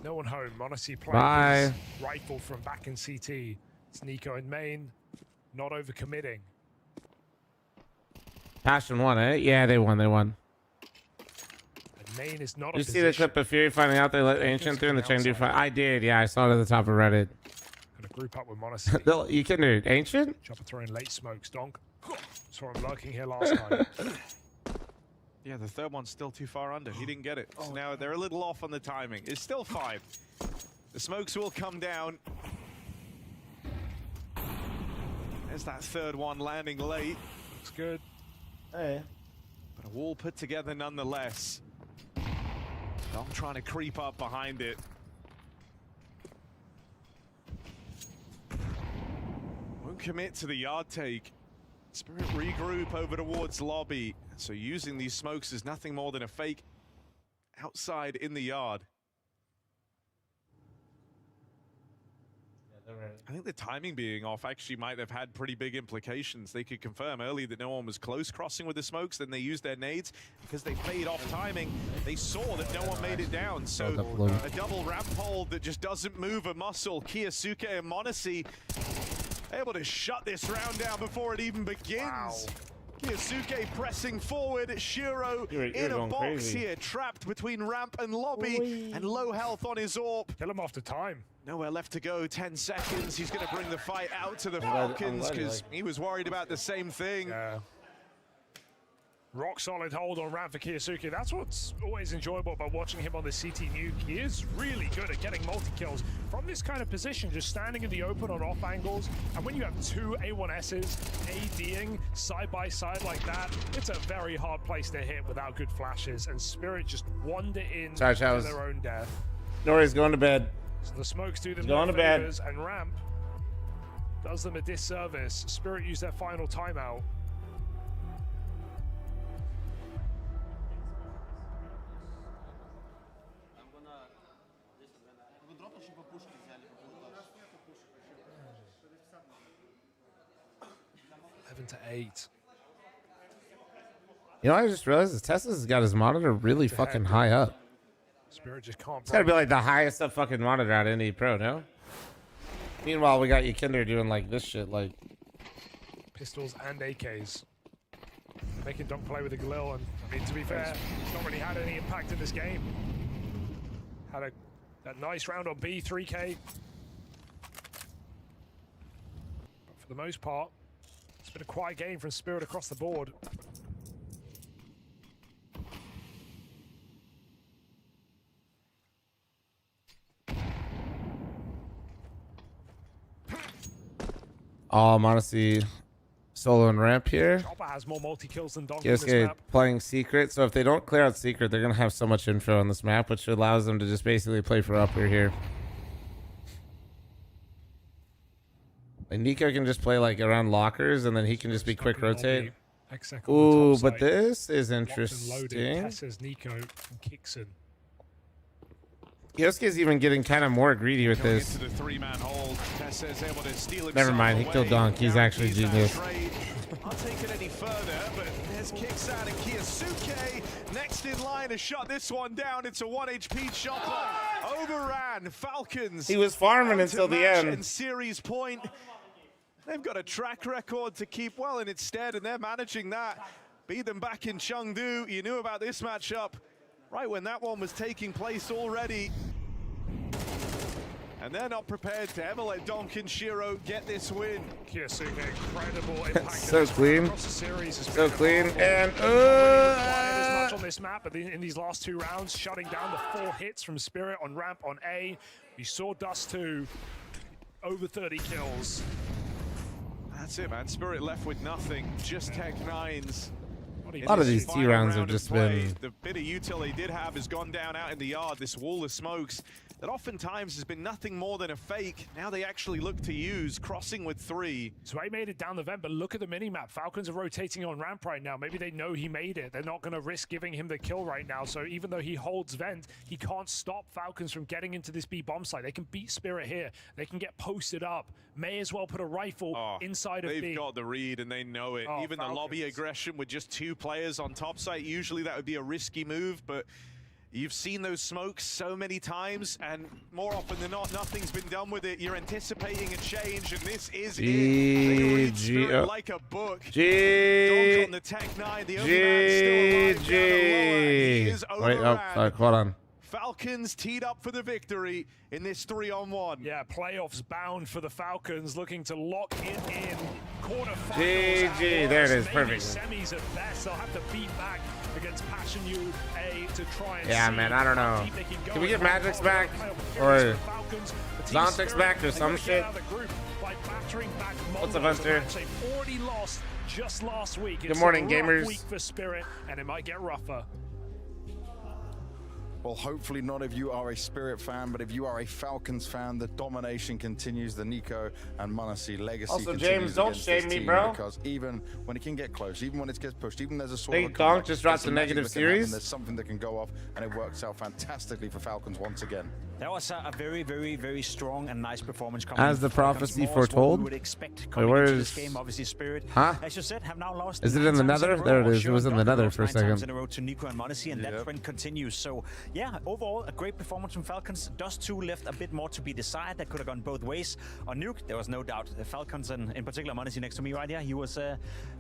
No one home. Monacy playing Bye. his rifle from back in CT. It's Nico in main. Not overcommitting. Passion won, eh? Yeah, they won. They won. And main is not Did you a see the clip of Fury finding out they let Ancient through in the Chengdu fight? I did. Yeah, I saw it at the top of Reddit. to group up with Monacy. You can do ancient. Chopper throwing late smokes. Donk saw him lurking here last time. Yeah, the third one's still too far under. He didn't get it. So now they're a little off on the timing. It's still 5. The smokes will come down. There's that third one landing late. Looks good. Hey. But a wall put together nonetheless. Dom trying to creep up behind it. Won't commit to the yard take. Spirit regroup over towards lobby. So using these smokes is nothing more than a fake outside in the yard. I think the timing being off actually might have had pretty big implications. They could confirm early that no one was close crossing with the smokes, then they used their nades. Because they played off timing, they saw that no one made it down. So a double ramp hold that just doesn't move a muscle. Kiyosuke and Monacy able to shut this round down before it even begins. Wow. Kiyosuke pressing forward, Shiro in a box here, trapped between ramp and lobby, and low health on his AWP. Kill him after time. Nowhere left to go, 10 seconds. He's going to bring the fight out to the Falcons because he was worried about the same thing. Yeah. Rock solid hold on ramp for Kiyosuke. That's what's always enjoyable about watching him on the CT nuke. He is really good at getting multi-kills from this kind of position, just standing in the open on off angles. And when you have 2 A1Ss ADing side by side like that, it's a very hard place to hit without good flashes. And Spirit just wander in to their own death. Nori's going to bed. So the smokes do them no favors, and ramp does them a disservice. Spirit used their final timeout. To 8. You know, I just realized is Tesla's got his monitor really fucking high up. Spirit just can't. It's gotta be like the highest up fucking monitor out of any pro, no? Meanwhile, we got Yakinder doing like this shit, like pistols and AKs, making Dunk play with the Galil. And I mean, to be fair, he's not really had any impact in this game. Had that nice round on B, 3K. But for the most part, it's been a quiet game from Spirit across the board. oh, Monacy solo and ramp here. Chopper has more multi-kills than Donkey in this Kiyosuke map. playing secret, so if they don't clear out secret, they're gonna have so much info on this map, which allows them to just basically play for upper here. Like Nico can just play like around lockers, and then he can just be quick rotate. Ooh, but this is interesting. Tessa's Nico and Kixon. Kiyosuke's even getting kind of more greedy with this. Into the 3-man hold. Tessa's able to steal Never mind, he killed Donk. He's actually genius. I'll take it any further, but there's Kixan and Kiyosuke next in line to shut this one down. It's a 1 HP Chopper. Overran Falcons. He was farming until the end. And series point. They've got a track record to keep well in its stead, and they're managing that. Beat them back in Chengdu. You knew about this matchup right when that one was taking place already. And they're not prepared to ever let Donk and Shiro get this win. Kiyosuke, incredible impact. So clean. Across the series. So clean. And as much on this map, but in these last 2 rounds, shutting down the 4 hits from Spirit on ramp on A. We saw Dust 2, over 30 kills. That's it, man. Spirit left with nothing. Just Tech 9s. A lot of these T rounds have just been... The bit of util they did have has gone down out in the yard. This wall of smokes that oftentimes has been nothing more than a fake. Now they actually look to use, crossing with 3. So he made it down the vent, but look at the mini-map. Falcons are rotating on ramp right now. Maybe they know he made it. They're not going to risk giving him the kill right now. So even though he holds vent, he can't stop Falcons from getting into this B bomb site. They can beat Spirit here. They can get posted up. May as well put a rifle inside of B. They've got the read and they know it. Even Falcons. the lobby aggression with just 2 players on top site, usually that would be a risky move, but you've seen those smokes so many times, and more often than not, nothing's been done with it. You're anticipating a change, and this is it. They read Spirit like a book. Donk on the Tech 9, the only man still alive down the line. He is Wait, overran. sorry, hold on. Falcons teed up for the victory in this 3-on-1. Yeah, playoffs bound for the Falcons, looking to lock it in. Quarterfinals. GG, there it is, maybe perfect. Semis at best. They'll have to beat back against Passion UA to try and Yeah, see man, I don't how know. deep they can go. Can we get in Magic's back? playoff Or appearance for the Falcons. The team Zontic's spirit, back or they some gotta get shit? out of the group by battering back What's up, Mongols, a Hunter? match they've already lost just last week. Good It's morning, a rough gamers. week for Spirit, and it might get rougher. Well, hopefully not if you are a Spirit fan, but if you are a Falcons fan, the domination continues. The Nico and Monasi legacy Also, continues James, don't against shame this me, team, bro. because even when it can get close, even when it gets pushed, even there's a sort Think of a Donk comeback, just dropped there's a some magic negative that can happen, series? There's something that can go off, and it works out fantastically for Falcons once again. That was a very, very, very strong and nice performance. As the prophecy foretold? We would expect Wait, coming where into is- this game, obviously Spirit. Huh? As you said, have now lost. Is it 9 in the times nether? a row. There it is. It Sure, was in the Doc nether lost for a 9 times second. in a row to Nico and Monasi, and that trend continues. So, yeah, overall, a great performance from Falcons. Dust 2 left a bit more to be desired. That could have gone both ways. On Nuke, there was no doubt. The Falcons, and in particular Monasi next to me right here, he was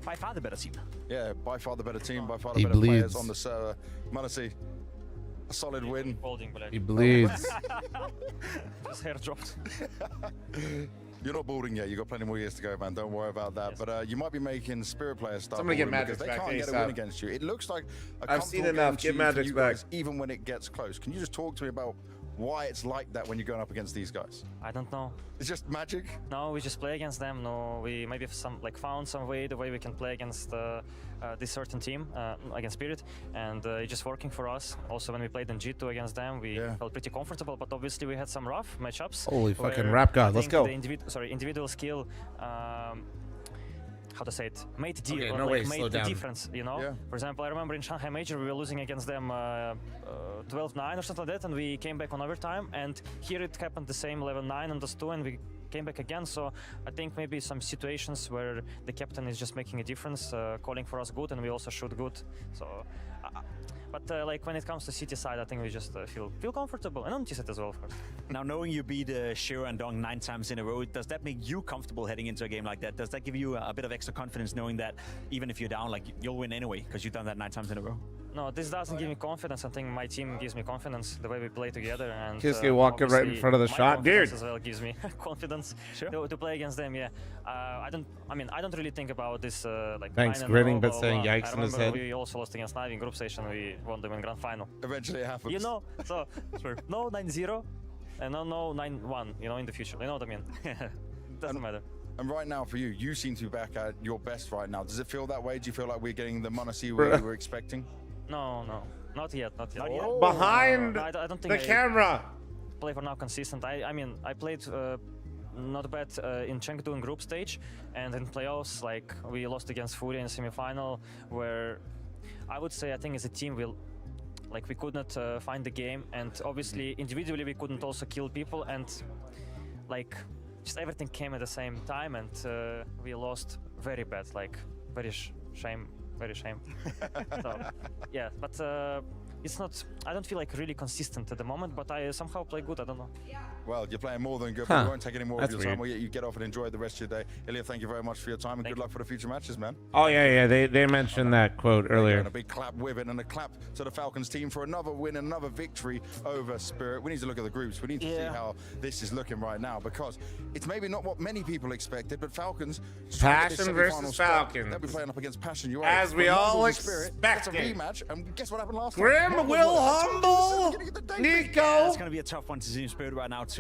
by far the better team. Yeah, by far the better team, by far the He better players bleeds. on the server. Monasi, a solid win. He bleeds. His hair dropped. You're not balding yet. You've got plenty more years to go, man. Don't worry about that. But you might be making Spirit players start Somebody get balding because Magic's they back can't get a ASAP. win against you. It looks like a I've seen comfortable enough. game Get to you for Magic's you back. guys, even when it gets close. Can you just talk to me about why it's like that when you're going up against these guys? I don't know. It's just magic? No, we just play against them. No, we maybe found some way, the way we can play against this certain team, against Spirit, and it's just working for us. Also, when we played in G2 against them, we felt pretty comfortable, but obviously we had some rough matchups. Holy fucking where rap god, I let's think go. The individual skill, how to say it, made the Okay, deal, no way, made slow the down. difference, you know? Yeah. For example, I remember in Shanghai Major, we were losing against them 12-9 or something like that, and we came back on overtime, and here it happened the same 11-9 on those 2, and we came back again. So I think maybe some situations where the captain is just making a difference, calling for us good, and we also shoot good. So, but like when it comes to City side, I think we just feel comfortable, and on T set as well, of course. Now, knowing you beat Shiro and Dong 9 times in a row, does that make you comfortable heading into a game like that? Does that give you a bit of extra confidence knowing that even if you're down, like you'll win anyway because you've done that 9 times in a row? No, this doesn't give me confidence. I think my team gives me confidence, the way we play together. And Kiske walking right in obviously front of the my shot. confidence Dude. as well gives me confidence to play against them. Yeah, I don't really think about this. Like Thanks, 9 in a grinning row, but blah, saying blah. yikes I in his remember head. we also lost against Na'Vi in group station. We won them in grand final. Eventually it happens. You know, so no 9-0 and no 9-1. You know, in the future. You know what I mean? Doesn't matter. And right now for you, you seem to be back at your best right now. Does it feel that way? Do you feel like we're getting the Monasi we were expecting? No, not yet. Behind No, I don't think the camera. Play for now consistent. I mean, I played not bad in Chengdu in group stage, and in playoffs, like we lost against Furia in semifinal, where I would say I think as a team we could not find the game, and obviously individually we couldn't also kill people, and like just everything came at the same time, and we lost very bad, like very shame. So yeah, but it's not. I don't feel like really consistent at the moment, but I somehow play good. I don't know. Well, you're playing more than good, Huh. but we won't take any more That's of your time. weird. We'll let you get off and enjoy the rest of your day. Ilya, thank you very much for your time, and good luck for the future matches, man. Oh yeah, they mentioned that quote And earlier. a big clap with it, and a clap to the Falcons team for another win, another victory over Spirit. We need to look at the groups. We need to see how this is looking right now, because it's maybe not what many people expected, but Falcons. Passion versus Falcons. They'll be playing up against Passion UA. As we But all Mongols and Spirit, that's a expected. rematch, and guess what happened last Grim time? will humble Nico. It's going to be a tough one to see in Spirit right now to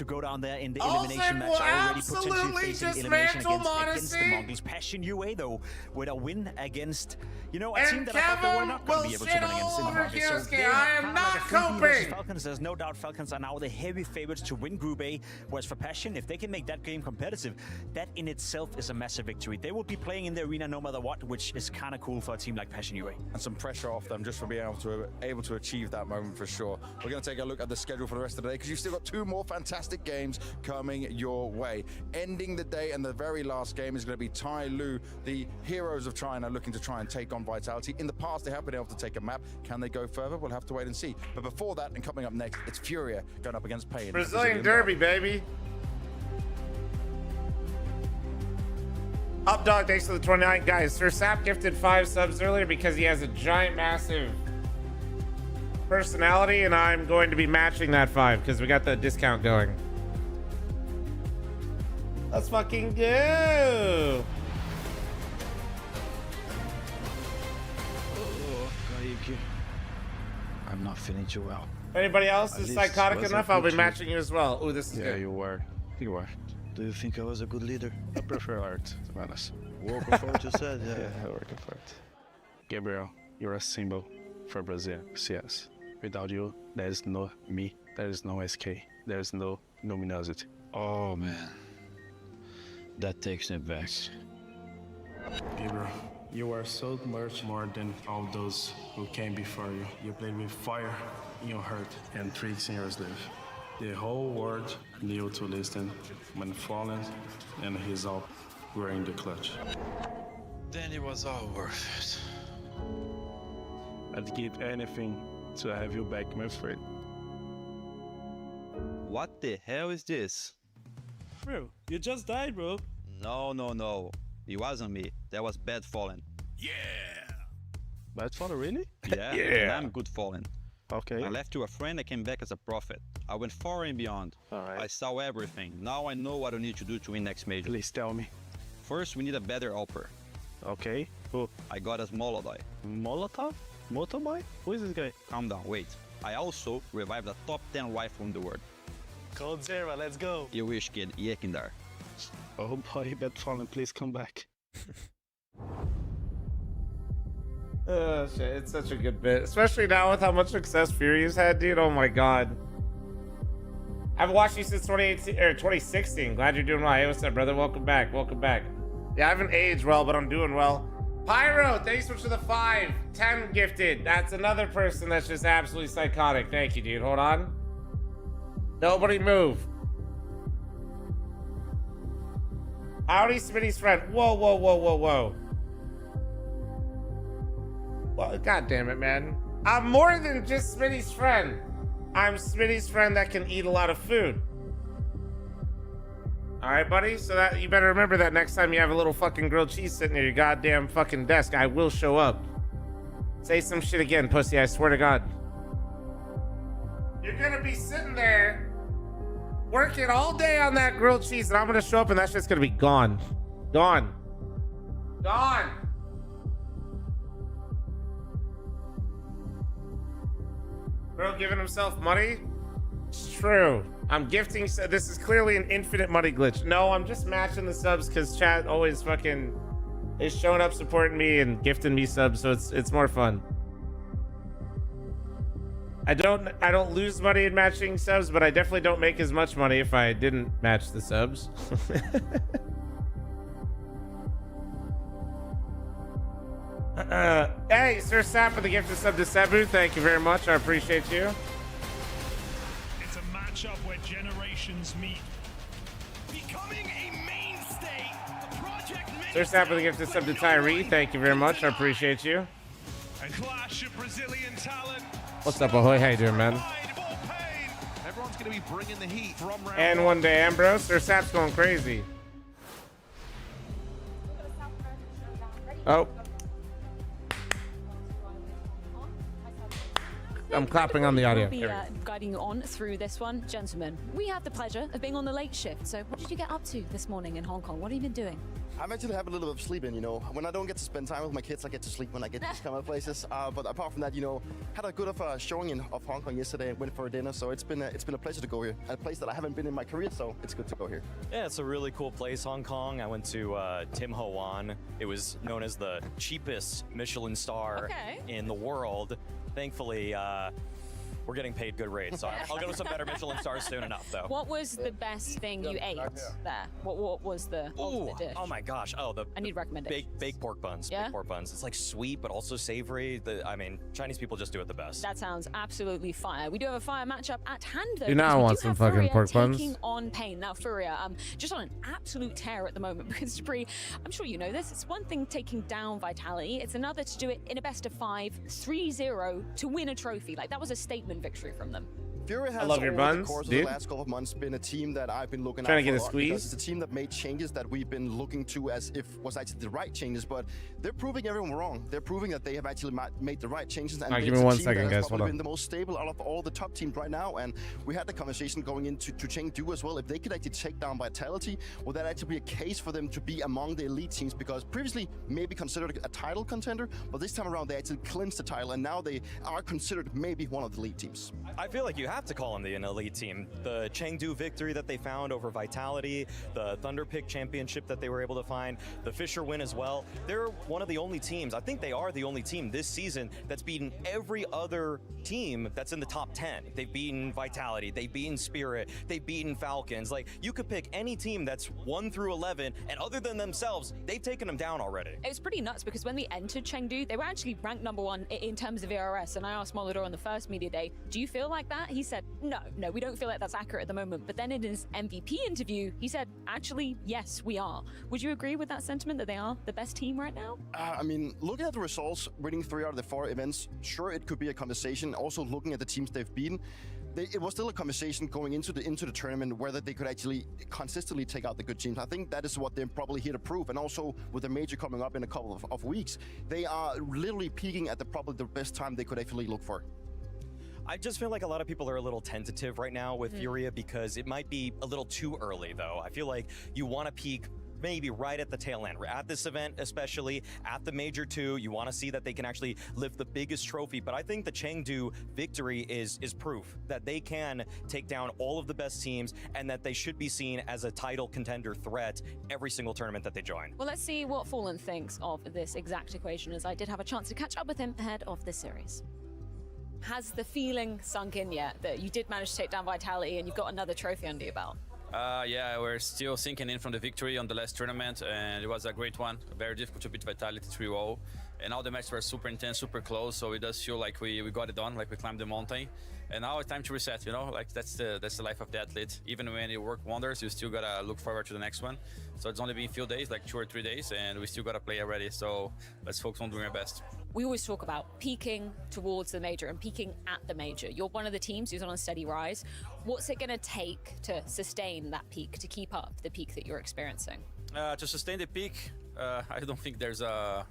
go down there in the Olsen elimination match. will Already potentially absolutely facing elimination dismantle against the Monasi. Mongols. Passion UA though with a win against a team And that I thought they were Kevin not going will to be able to shit win against in the all over Mongols. So Kiske. they I am have not like a 3v versus coping. Falcons. There's no doubt Falcons are now the heavy favorites to win Group A. Whereas for Passion, if they can make that game competitive, that in itself is a massive victory. They will be playing in the arena no matter what, which is kind of cool for a team like Passion UA. And some pressure off them just for being able to achieve that moment for sure. We're going to take a look at the schedule for the rest of the day, because you've still got 2 more fantastic games coming your way. Ending the day, and the very last game is going to be Tai Lu, the heroes of China, looking to try and take on Vitality. In the past, they have been able to take a map. Can they go further? We'll have to wait and see. But before that, and coming up next, it's Furia going up against Pain. Brazilian Derby, baby. Up dog, thanks for the 29 guys. Sir Sap gifted 5 subs earlier because he has a giant, massive personality, and I'm going to be matching that 5 because we got the discount going. Let's fucking go. I'm not feeling too well. If anybody else is psychotic enough, I'll be matching you as well. Oh, this is good. You were. You were. Do you think I was a good leader? I prefer art, to be honest. Working for it, you said? Yeah, working for it. Gabriel, you're a symbol for Brazil, CS. Without you, there is no me, there is no SK, there is no luminosity. Oh, man. That takes me back. Gabriel, you are so much more than all those who came before you. You played with fire in your heart and tricks in your sleeve. The whole world knew to listen when Fallen and his all were in the clutch. Then it was all worth it. I'd give anything to have you back, my friend. What the hell is this? Bro, you just died, bro. No. It wasn't me. That was Bad Fallen. Yeah! Bad Fallen, really? Yeah, Yeah. And I'm good Fallen. Okay. I left you a friend, I came back as a prophet. I went far and beyond. Alright. I saw everything. Now I know what I need to do to win next major. Please tell me. First, we need a better helper. Okay. Who? I got us Molotov. Molotov? Motoboy? Who is this guy? Calm down, wait. I also revived the top 10 rifle in the world. Cold Zero, let's go. You wish, kid. Yekindar. Oh boy, Bad Fallen, please come back. Oh shit, it's such a good bit. Especially now with how much success Fury's had, dude. Oh my god. I've watched you since 2018 or 2016. Glad you're doing well. Hey, what's up, brother? Welcome back. Welcome back. Yeah, I haven't aged well, but I'm doing well. Pyro, thanks for the 5. 10 gifted. That's another person that's just absolutely psychotic. Thank you, dude. Hold on. Nobody move. Howdy, Smitty's friend. Whoa. Well, god damn it, man. I'm more than just Smitty's friend. I'm Smitty's friend that can eat a lot of food. Alright, buddy? So that you better remember that next time you have a little fucking grilled cheese sitting at your goddamn fucking desk, I will show up. Say some shit again, pussy, I swear to God. You're gonna be sitting there working all day on that grilled cheese, and I'm gonna show up and that shit's gonna be gone. Gone. Bro giving himself money? It's true. I'm gifting. This is clearly an infinite money glitch. No, I'm just matching the subs because chat always fucking is showing up supporting me and gifting me subs, so it's more fun. I don't lose money in matching subs, but I definitely don't make as much money if I didn't match the subs. Hey, Sir Sap for the gift of sub to Cebu. Thank you very much. I appreciate you. It's a matchup where generations meet. Becoming a mainstay. Sir Sap for the gift of sub to Tyree. Thank you very much. I appreciate you. A clash of Brazilian talent. What's up, Ahoy? How you doing, man? Everyone's going to be bringing the heat from round And one day, Ambrose. Sir Sap's going crazy. Oh. I'm clapping on the audio. We'll be guiding you on through this one. Gentlemen, we have the pleasure of being on the late shift. So what did you get up to this morning in Hong Kong? What have you been doing? I'm actually having a little bit of sleeping, you know. When I don't get to spend time with my kids, I get to sleep when I get to these kind of places. But apart from that, you know, had a good showing of Hong Kong yesterday. Went for a dinner, so it's been a pleasure to go here. A place that I haven't been in my career, so it's good to go here. Yeah, it's a really cool place, Hong Kong. I went to Tim Ho Wan. It was known as the cheapest Michelin star in the world. Thankfully, we're getting paid good rates, so I'll go to some better Michelin stars soon enough, though. What was the best thing you ate there? What was the ultimate dish? Oh my gosh! I need recommendations. Baked pork buns. Yeah? Baked pork buns. It's like sweet, but also savory. I mean, Chinese people just do it the best. That sounds absolutely fire. We do have a fire matchup at hand, though. You now want some fucking pork buns. Taking on Pain. Now, Furia, just on an absolute tear at the moment because Debris, I'm sure you know this. It's one thing taking down Vitality. It's another to do it in a best of 5, 3-0 to win a trophy. Like, that was a statement victory from them. Fury has I love your over buns, the course dude. of the last couple of months been a team that I've been looking Trying out to get for a lot squeeze. because it's a team that made changes that we've been looking to as if was actually the right changes, but they're proving everyone wrong. They're proving that they have actually made the right changes. And Alright, give it's me a 1 team second, that has guys. Hold probably on. been the most stable out of all the top teams right now. And we had the conversation going into Chengdu as well. If they could actually take down Vitality, would that actually be a case for them to be among the elite teams? Because previously maybe considered a title contender, but this time around they actually clinched the title, and now they are considered maybe one of the elite teams. I feel like you have to call them an elite team. The Chengdu victory that they found over Vitality, the Thunder Pick championship that they were able to find, the Fisher win as well. They're one of the only teams, I think they are the only team this season that's beaten every other team that's in the top 10. They've beaten Vitality, they've beaten Spirit, they've beaten Falcons. Like, you could pick any team that's 1 through 11, and other than themselves, they've taken them down already. It was pretty nuts because when we entered Chengdu, they were actually ranked #1 in terms of ERS. And I asked Molidor on the first media day, do you feel like that? He said, no, we don't feel like that's accurate at the moment. But then in his MVP interview, he said, actually, yes, we are. Would you agree with that sentiment that they are the best team right now? I mean, looking at the results, winning 3 out of the 4 events, sure, it could be a conversation. Also, looking at the teams they've beaten, it was still a conversation going into the tournament whether they could actually consistently take out the good teams. I think that is what they're probably here to prove. And also, with the major coming up in a couple of weeks, they are literally peaking at probably the best time they could actually look for. I just feel like a lot of people are a little tentative right now with Furia because it might be a little too early, though. I feel like you want to peak maybe right at the tail end. At this event, especially at the Major 2, you want to see that they can actually lift the biggest trophy. But I think the Chengdu victory is proof that they can take down all of the best teams and that they should be seen as a title contender threat every single tournament that they join. Well, let's see what Fallen thinks of this exact equation, as I did have a chance to catch up with him ahead of this series. Has the feeling sunk in yet that you did manage to take down Vitality and you've got another trophy under your belt? Yeah, we're still sinking in from the victory on the last tournament, and it was a great one. Very difficult to beat Vitality 3-0. And all the matches were super intense, super close, so it does feel like we got it done, like we climbed the mountain. And now it's time to reset, you know? Like, that's the life of the athlete. Even when you work wonders, you still gotta look forward to the next one. So it's only been a few days, like 2 or 3 days, and we still gotta play already. So let's focus on doing our best. We always talk about peaking towards the major and peaking at the major. You're one of the teams who's on a steady rise. What's it going to take to sustain that peak, to keep up the peak that you're experiencing? To sustain the peak, I don't think there's a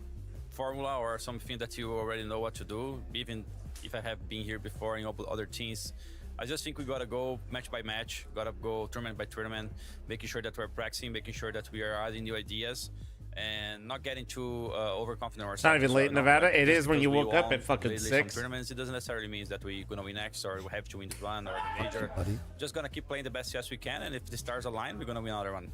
formula or something that you already know what to do. Even if I have been here before in other teams, I just think we gotta go match by match, gotta go tournament by tournament, making sure that we're practicing, making sure that we are adding new ideas, and not getting too overconfident ourselves. It's not even late in Nevada. Like, it just is when because you we woke up won at fucking lately 6. Some tournaments, it doesn't necessarily mean that we're gonna win next or we have to win this one or the major. Just gonna keep playing the best chess we can, and if the stars align, we're gonna win another one.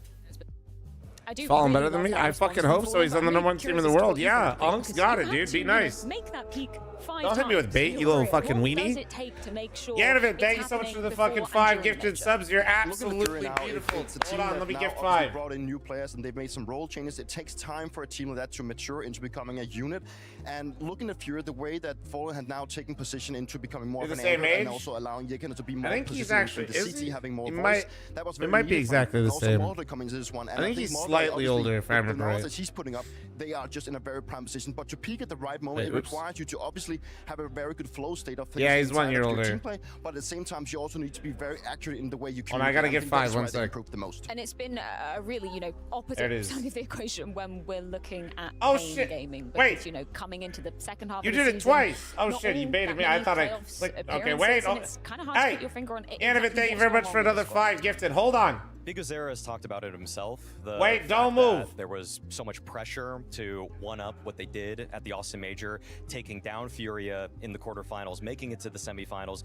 I do Fallen really better than love me? that I response fucking from hope so. Fallen, He's but on the I'm #1 team in the curious as to world. what you Yeah, think, Unk's because got you it, had dude. to, Be nice. Make that peak 5 Don't hit me with times bait, in you your little career. fucking What weenie. does it take to make sure Yanovic, thank you it's so much for the happening fucking before 5 and during gifted major? subs. You're Looking at absolutely Fury now, beautiful. it's a team Hold on, that let me now gift obviously 5. brought in new players and they've made some role changes. It takes time for a team like that to mature into becoming a unit. And looking at Fury, the way that Fallen had now taken position into becoming more They're of the an same anchor age? and also allowing Yekina to be more I think he's positioned actually, in the is CT he? having more He voice. might, That was it very might be new for him. exactly And the also same. Molidor coming into this one. And I think he's Molidor, slightly obviously, older, if I the remember rounds right. that he's putting up, they are just in a very prime position. But to peak at the right moment, Wait, it oops. requires you to obviously have a very good flow state of things. Yeah, he's inside 1 year of your older. team play, but at the same time, you also need to be very accurate in the way you Hold on, I gotta communicate. get think 5, that's 1 why they sec. improved the most. And it's been a really, There it opposite is. side of the equation when we're looking at Oh, Pain shit. gaming. Wait. Because, coming into the second half You of the did it season, twice. Oh not shit, you all baited that me. I many thought I playoffs clicked. Okay, appearances, wait. and it's kind of hard to put your finger on Yanovic, exactly thank you what's very going much for on with another this squad. 5 gifted. Hold on. Big Azera has talked about it himself. The Wait, fact don't that move. There was so much pressure to one-up what they did at the Austin Major, taking down Furia in the quarterfinals, making it to the semifinals,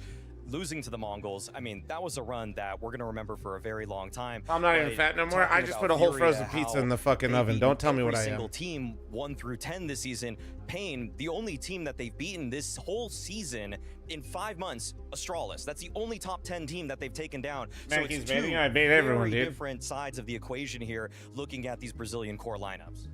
losing to the Mongols. I mean, that was a run that we're going to remember for a very long time. I'm not even But fat no more. I talking just about put a whole Furia, frozen pizza how in the fucking they've oven. beaten Don't tell me what every I single am. team 1 through 10 this season. Pain, the only team that they've beaten this whole season in 5 months, Astralis. That's the only top 10 team that they've taken down. Man, so he's it's baiting. two I bait everyone, very dude. different sides of the equation here, looking at these Brazilian core lineups.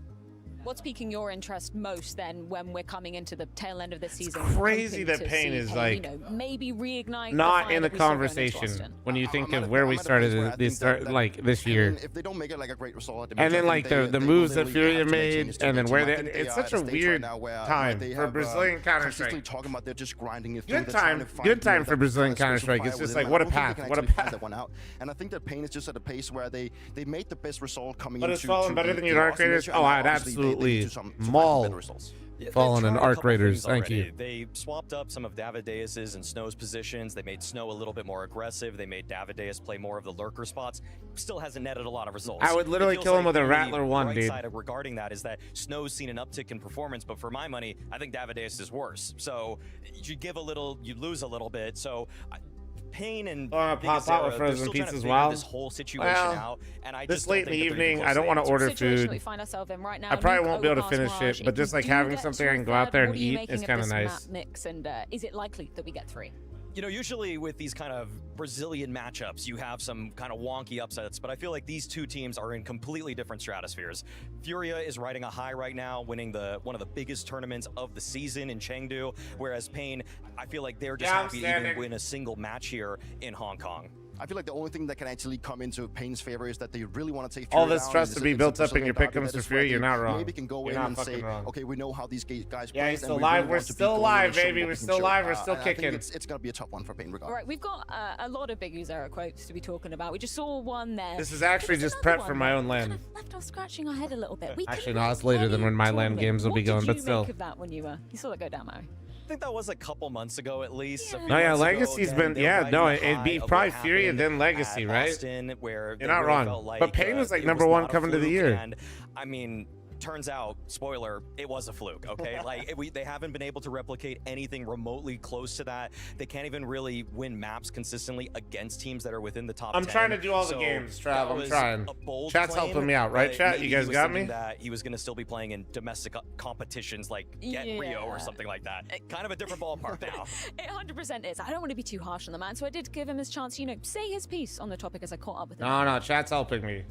What's piquing your interest most then when we're coming into the tail end of this season? Crazy hoping that to Pain see is Pain, like you know, maybe reignite not fire in the that we saw going into conversation Boston. when you think of I'm where at we a place started where I this think that- like this year. If they don't make it like a great result, And then like the moves that Furia made, and then where they, they it's such a weird time for Brazilian Counter Strike. Talking about they're just grinding it. Good time for Brazilian Counter Strike. It's just like what a path, what a path. That one out. And I think that Pain is just at a pace where they made the best result coming But into. it's fallen better than your Arc Raiders. Oh, I'd absolutely maul fallen in tried a Arc couple Raiders. things Thank already. you. They swapped up some of Davideus's and Snow's positions. They made Snow a little bit more aggressive. They made Davideus play more of the lurker spots. Still hasn't netted a lot of results. I would literally It feels kill him like with a the Rattler 1, bright dude. side of regarding that is that Snow's seen an uptick in performance, but for my money, I think Davideus is worse. So you give a little, you lose a little bit. So Pain and pop out with frozen pizzas. Wow. this whole situation Well, out, and I this just late don't in the think that they're evening, even I don't close want to to order answers. Situation food. we find ourselves in right now. I probably Nuke, won't be able to Overpass, finish Mirage. it, but If just we like do having get something to I a can go out third, there and what are you eat making is of kind of this nice. map mix, and is it likely that we get 3? You know, usually with these kind of Brazilian matchups, you have some kind of wonky upsets, but I feel like these two teams are in completely different stratospheres. Furia is riding a high right now, winning one of the biggest tournaments of the season in Chengdu, whereas Pain, I feel like they're just happy to even win a single match here in Hong Kong. I feel like the only thing that can actually come into Pain's favor is that they really want to take All Fury this down. trust to be It's a built up in your Brazilian derby pick'ems that is for Fury, where you're they not wrong. Maybe can go You're in not and fucking say, wrong. okay, we know how these guys Yeah, play. he's and still we live. really We're want to beat still Golden alive, and show baby. what We're we can still show. alive. We're still And I think kicking. it's going to be a tough one for Pain All regardless. right, we've got a lot of Big Uzera quotes to be talking about. We just saw one there. This is actually There's just another prep for one my that own kind LAN. of left us scratching our head a little bit. We Actually, can no, win it's later than when my LAN tournament. games will be going, What but did you still. make of that when you saw that go down, Mary? I think that was a couple months ago at least. a few No, yeah, months ago. Legacy's Again, been, they were yeah, riding no, the it'd be high of probably what Fury and then happened Legacy, at right? Austin, where You're they not really wrong. felt like, But Pain was like it number was one not a coming to the fluke, year. And I mean, turns out, spoiler, it was a fluke, okay? Like, they haven't been able to replicate anything remotely close to that. They can't even really win maps consistently against teams that are within the top 10. I'm trying to do all the So games, Trav. that I'm was trying. a bold Chat's claim, helping me out, right, but chat? maybe You guys he was got thinking me? that he was going to still be playing in domestic competitions like Get Rio or something like that. Kind of a different ballpark now. It 100% is. I don't want to be too harsh on the man, so I did give him his chance, say his piece on the topic as I caught up with him. No, chat's helping me.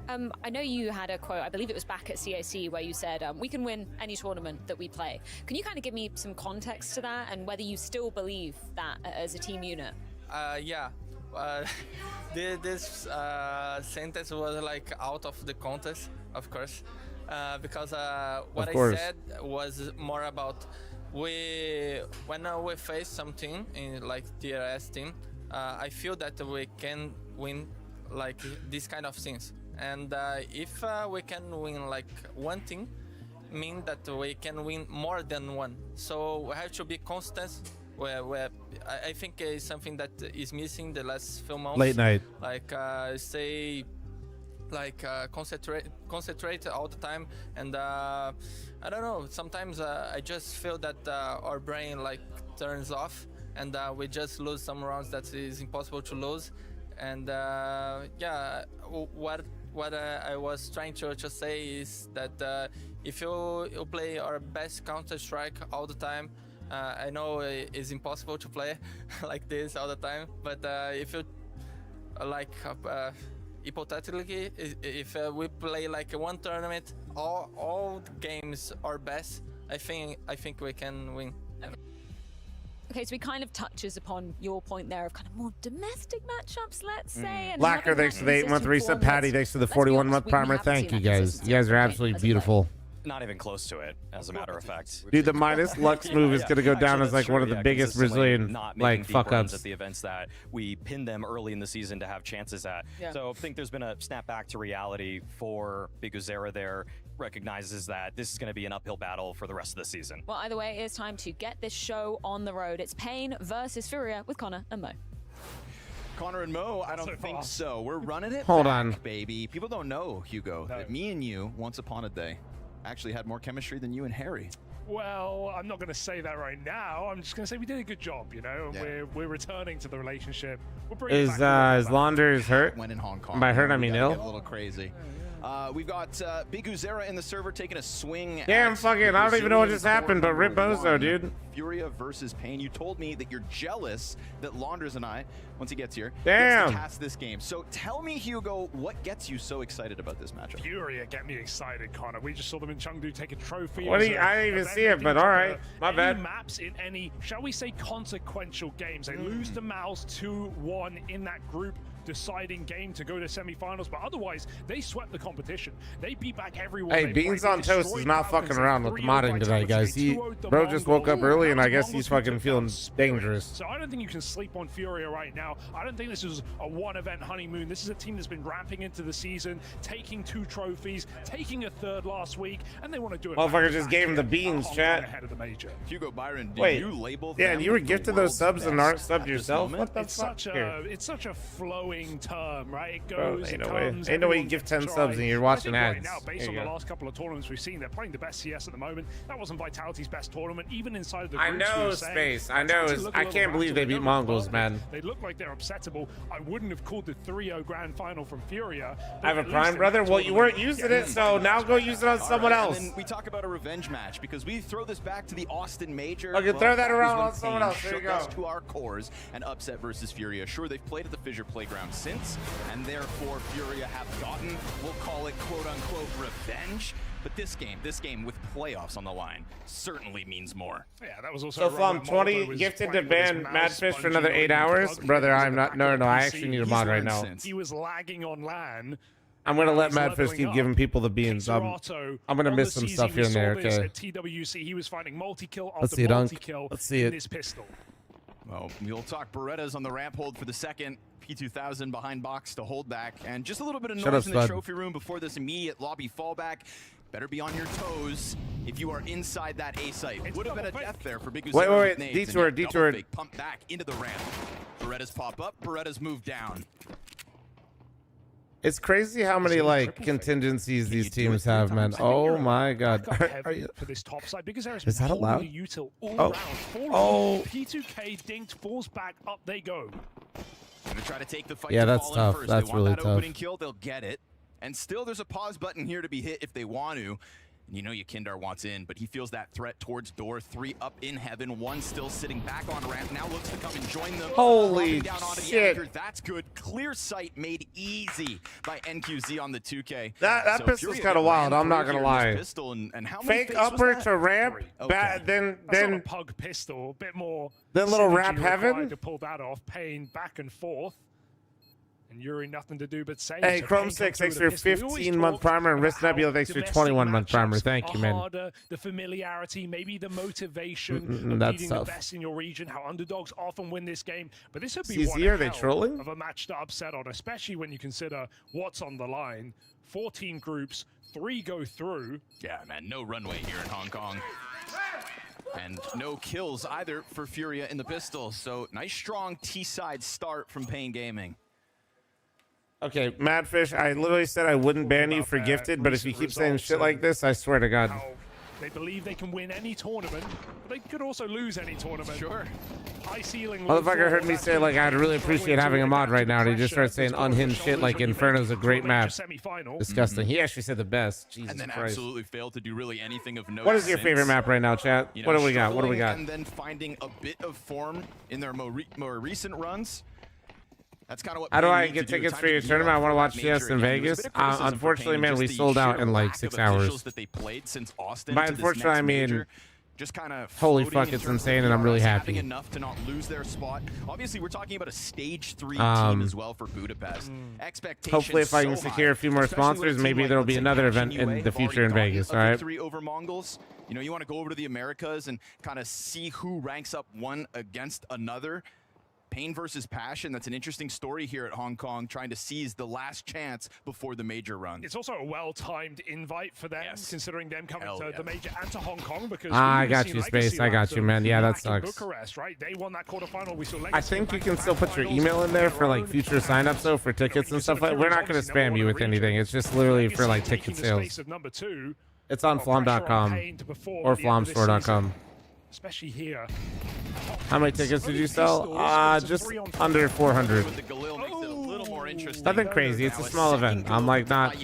I know you had a quote, I believe it was back at CAC, where you said, we can win any tournament that we play. Can you kind of give me some context to that and whether you still believe that as a team unit? Yeah. This sentence was like out of the context, of course, because what I said was more about when we face something in like DRS team, I feel that we can win like these kind of things. And if we can win like one thing, mean that we can win more than one. So we have to be constant. Where I think is something that is missing the last few months. Late night. Like concentrate all the time, and I don't know. Sometimes I just feel that our brain like turns off, and we just lose some rounds that is impossible to lose. And yeah, what I was trying to say is that if you play our best Counter-Strike all the time, I know it's impossible to play like this all the time, but if you like hypothetically, if we play like one tournament, all games are best, I think we can win. Okay, so he kind of touches upon your point there of kind of more domestic matchups, let's say. And Lacker, having thanks that for the 8-month consistent reset. performance. Patty, thanks for the Let's be honest, 41-month we primer. haven't Thank seen you that guys. consistency You guys are as a absolutely player. beautiful. Not even close to it, as a matter of fact. Dude, the Midas Lux move is going to go down Actually, as like that's one of true, the yeah, biggest consistently Brazilian not like making deep fuck runs ups. at the events that we pinned them early in the season to have chances at. Yeah. So I think there's been a snap back to reality for Big Uzera there. Recognizes that this is going to be an uphill battle for the rest of the season. Well, either way, it's time to get this show on the road. It's Pain versus Furia with Connor and Mo. Connor and Mo, I don't think so. We're running it Hold back, on. baby. People don't know, Hugo, that me and you, once upon a day, actually had more chemistry than you and Harry. Well, I'm not going to say that right now. I'm just going to say we did a good job, and we're returning to the relationship. We'll bring it back Is Launders hurt? When in Hong Kong. By hurt, I We mean gotta ill. get a little crazy. We've got Big Uzera in the server taking a swing. Damn, at fucking, the I don't even know what Brazilian just happened, but court rip number Bozo, one. dude. Furia versus Pain. You told me that you're jealous that Launders and I, once he gets here, Damn. gets to cast this game. So tell me, Hugo, what gets you so excited about this matchup? Furia get me excited, Connor. We just saw them in Chengdu take a trophy. What do you, I didn't even see it, but all right. My bad. Maps in any, shall we say, consequential games. They lose to Mouse 2-1 in that group deciding game to go to semifinals, but otherwise they swept the competition. They beat back everyone. Hey, Beans on Toast is not fucking around with the modding today, guys. Bro just woke up early, and I guess he's fucking feeling dangerous. So I don't think you can sleep on Furia right now. I don't think this is a one-event honeymoon. This is a team that's been ramping into the season, taking 2 trophies, taking a 3rd last week, and they want to do it. Motherfucker just gave him the beans, chat. Ahead of the major. Hugo Byron, did Wait, you label yeah, them you were the gifted world's those subs and best aren't subbed at this yourself? moment? What the fuck? It's such a flowing term, right? It Bro, goes, ain't it no way. comes. Ain't no way you everyone give gets 10 to try. subs and you're watching I think ads. Right now, based There on you the go. last couple of tournaments we've seen, they're playing the best CS at the moment. That wasn't Vitality's best tournament, even inside of the I groups. we know, were saying, Space. I know. Vitality look a I little can't believe they rattled. beat They look Mongols, perfect. man. They look like they're upsettable. I wouldn't have called the 3-0 grand final from Furia. I have a but at Prime least in brother. that Well, you weren't tournament- using it, so now go use it on someone All right, else. And then we talk about a revenge match because we throw this back to the Austin Major. Okay, throw that was around when on someone Pain else. There you shook go. us to our cores and upset versus Furia. Sure, they've played at the Fissure Playground since, and therefore Furia have gotten, we'll call it quote-unquote revenge. But this game with playoffs on the line certainly means more. Yeah, that was also So if I'm 20 gifted to ban Madfish for another 8 hours, brother, I'm not. No, I actually need a mod right now. He was lagging on LAN. I'm gonna let He's Madfish leveling keep up. giving people the beans. I'm gonna On miss the some season, stuff we here and saw there. this Okay. At TWC, he was finding multi-kill Let's after see it, Unk. multi-kill Let's see in it. this pistol. Well, we'll talk Berettas on the ramp hold for the second. P2000 behind box to hold back. And just a little bit of Shut noise up, in the Spud. trophy room before this immediate lobby fallback. Better be on your toes if you are inside that A site. Would have been a death there for Big Wait, Uzero wait, with nades, and detour, yet double detour. fake, pump back into the ramp. Berettas pop up, Berettas move down. It's crazy how many like contingencies these teams have, man. Oh my god. Are you- For this top side, because there Is that allowed? Util all Oh. round. Oh. P2K dinked, falls back, up they go. Gonna try to take the fight Yeah, to that's fall in tough. first. That's they want really that tough. opening kill, they'll get it. And still there's a pause button here to be hit if they want to. And you know Yakindar wants in, but he feels that threat towards door. 3 up in heaven, 1 still sitting back on ramp. Now looks to come and join them. Holy Dropping down onto the shit. anchor. That's good. Clear sight made easy by NQZ on the 2K. That So pistol's Furia kind of wild. ran I'm not through gonna here in this lie. pistol, and how many Fake fakes was upper that? to ramp, Okay. then That's not a pug pistol, a bit more. Then little synergy rap required heaven? to pull that off. Payne back and forth. And Yuri nothing to do but say. Hey, so Chrome Payne 6, comes thanks through for with a pistol. We always 15-month talk primer, and about Risk Nebula, how thanks for domestic 21-month primer. matchups Thank you, are man. harder, the familiarity, maybe the motivation of that's beating tough. the best in your region, how underdogs often win this game. But this would be CZ, one are they hell trolling? of a match to upset on, especially when you consider what's on the line. 14 groups, 3 go through. Yeah, man, no runway here in Hong Kong. And no kills either for Furia in the pistol. So nice, strong T-side start from Pain Gaming. Okay, Madfish, I literally said I wouldn't ban you for gifted, but if you keep saying shit like this, I swear to God. They believe they can win any tournament, but they could also lose any tournament. Sure. High ceiling. low Motherfucker floor, heard me that's say, like, I'd really appreciate having a mod right now, and he just started saying unhinged shit like Inferno's a great map. Disgusting. He actually said the best. Jesus And then Christ. absolutely failed to do really anything of note. What is your since. favorite map right now, chat? You know, What do we got? What do we got? struggling And then finding a bit of form in their more recent runs. That's kind of what. How do Pain I need get to do. tickets Time for your gear tournament? up I want to for watch that CS major in again. There's a Vegas. bit of criticism for Unfortunately, Pain, man, just we the sold out sheer in like lack 6 of officials hours. that they played since Austin By to this unfortunately, next I mean, major. Just kind of holy floating fuck, in it's terms of insane, and I'm really PRs, happy. having enough to not lose their spot. Obviously, we're talking about a stage 3 Um, team as well for Budapest. Expectations Hopefully, if I can so secure a high, few more especially with a sponsors, team maybe like, there'll let's be say, another Passion event in UA the have already future in gotten Vegas, a all right? victory over Mongols. You know, you want to go over to the Americas and kind of see who ranks up one against another. Pain versus Passion, that's an interesting story here at Hong Kong, trying to seize the last chance before the major run. It's also a well-timed invite for them, considering them coming Hell to yeah. the major and to Hong Kong. Because I we've got seen you, Legacy Space. I got you, Labs man. Yeah, that back in sucks. Bucharest, right? They won that quarterfinal. We saw I Legacy think you can back-to-back still put your finals email in there on for their like own. future signups though for tickets and stuff like. We're not going to spam you with anything. It's just literally for like ticket sales. It's on flom.com or flomstore.com. Especially here. How many tickets did you sell? Just under 400. The Galil makes it a little more interesting. Nothing crazy. It's a small event. I'm like not.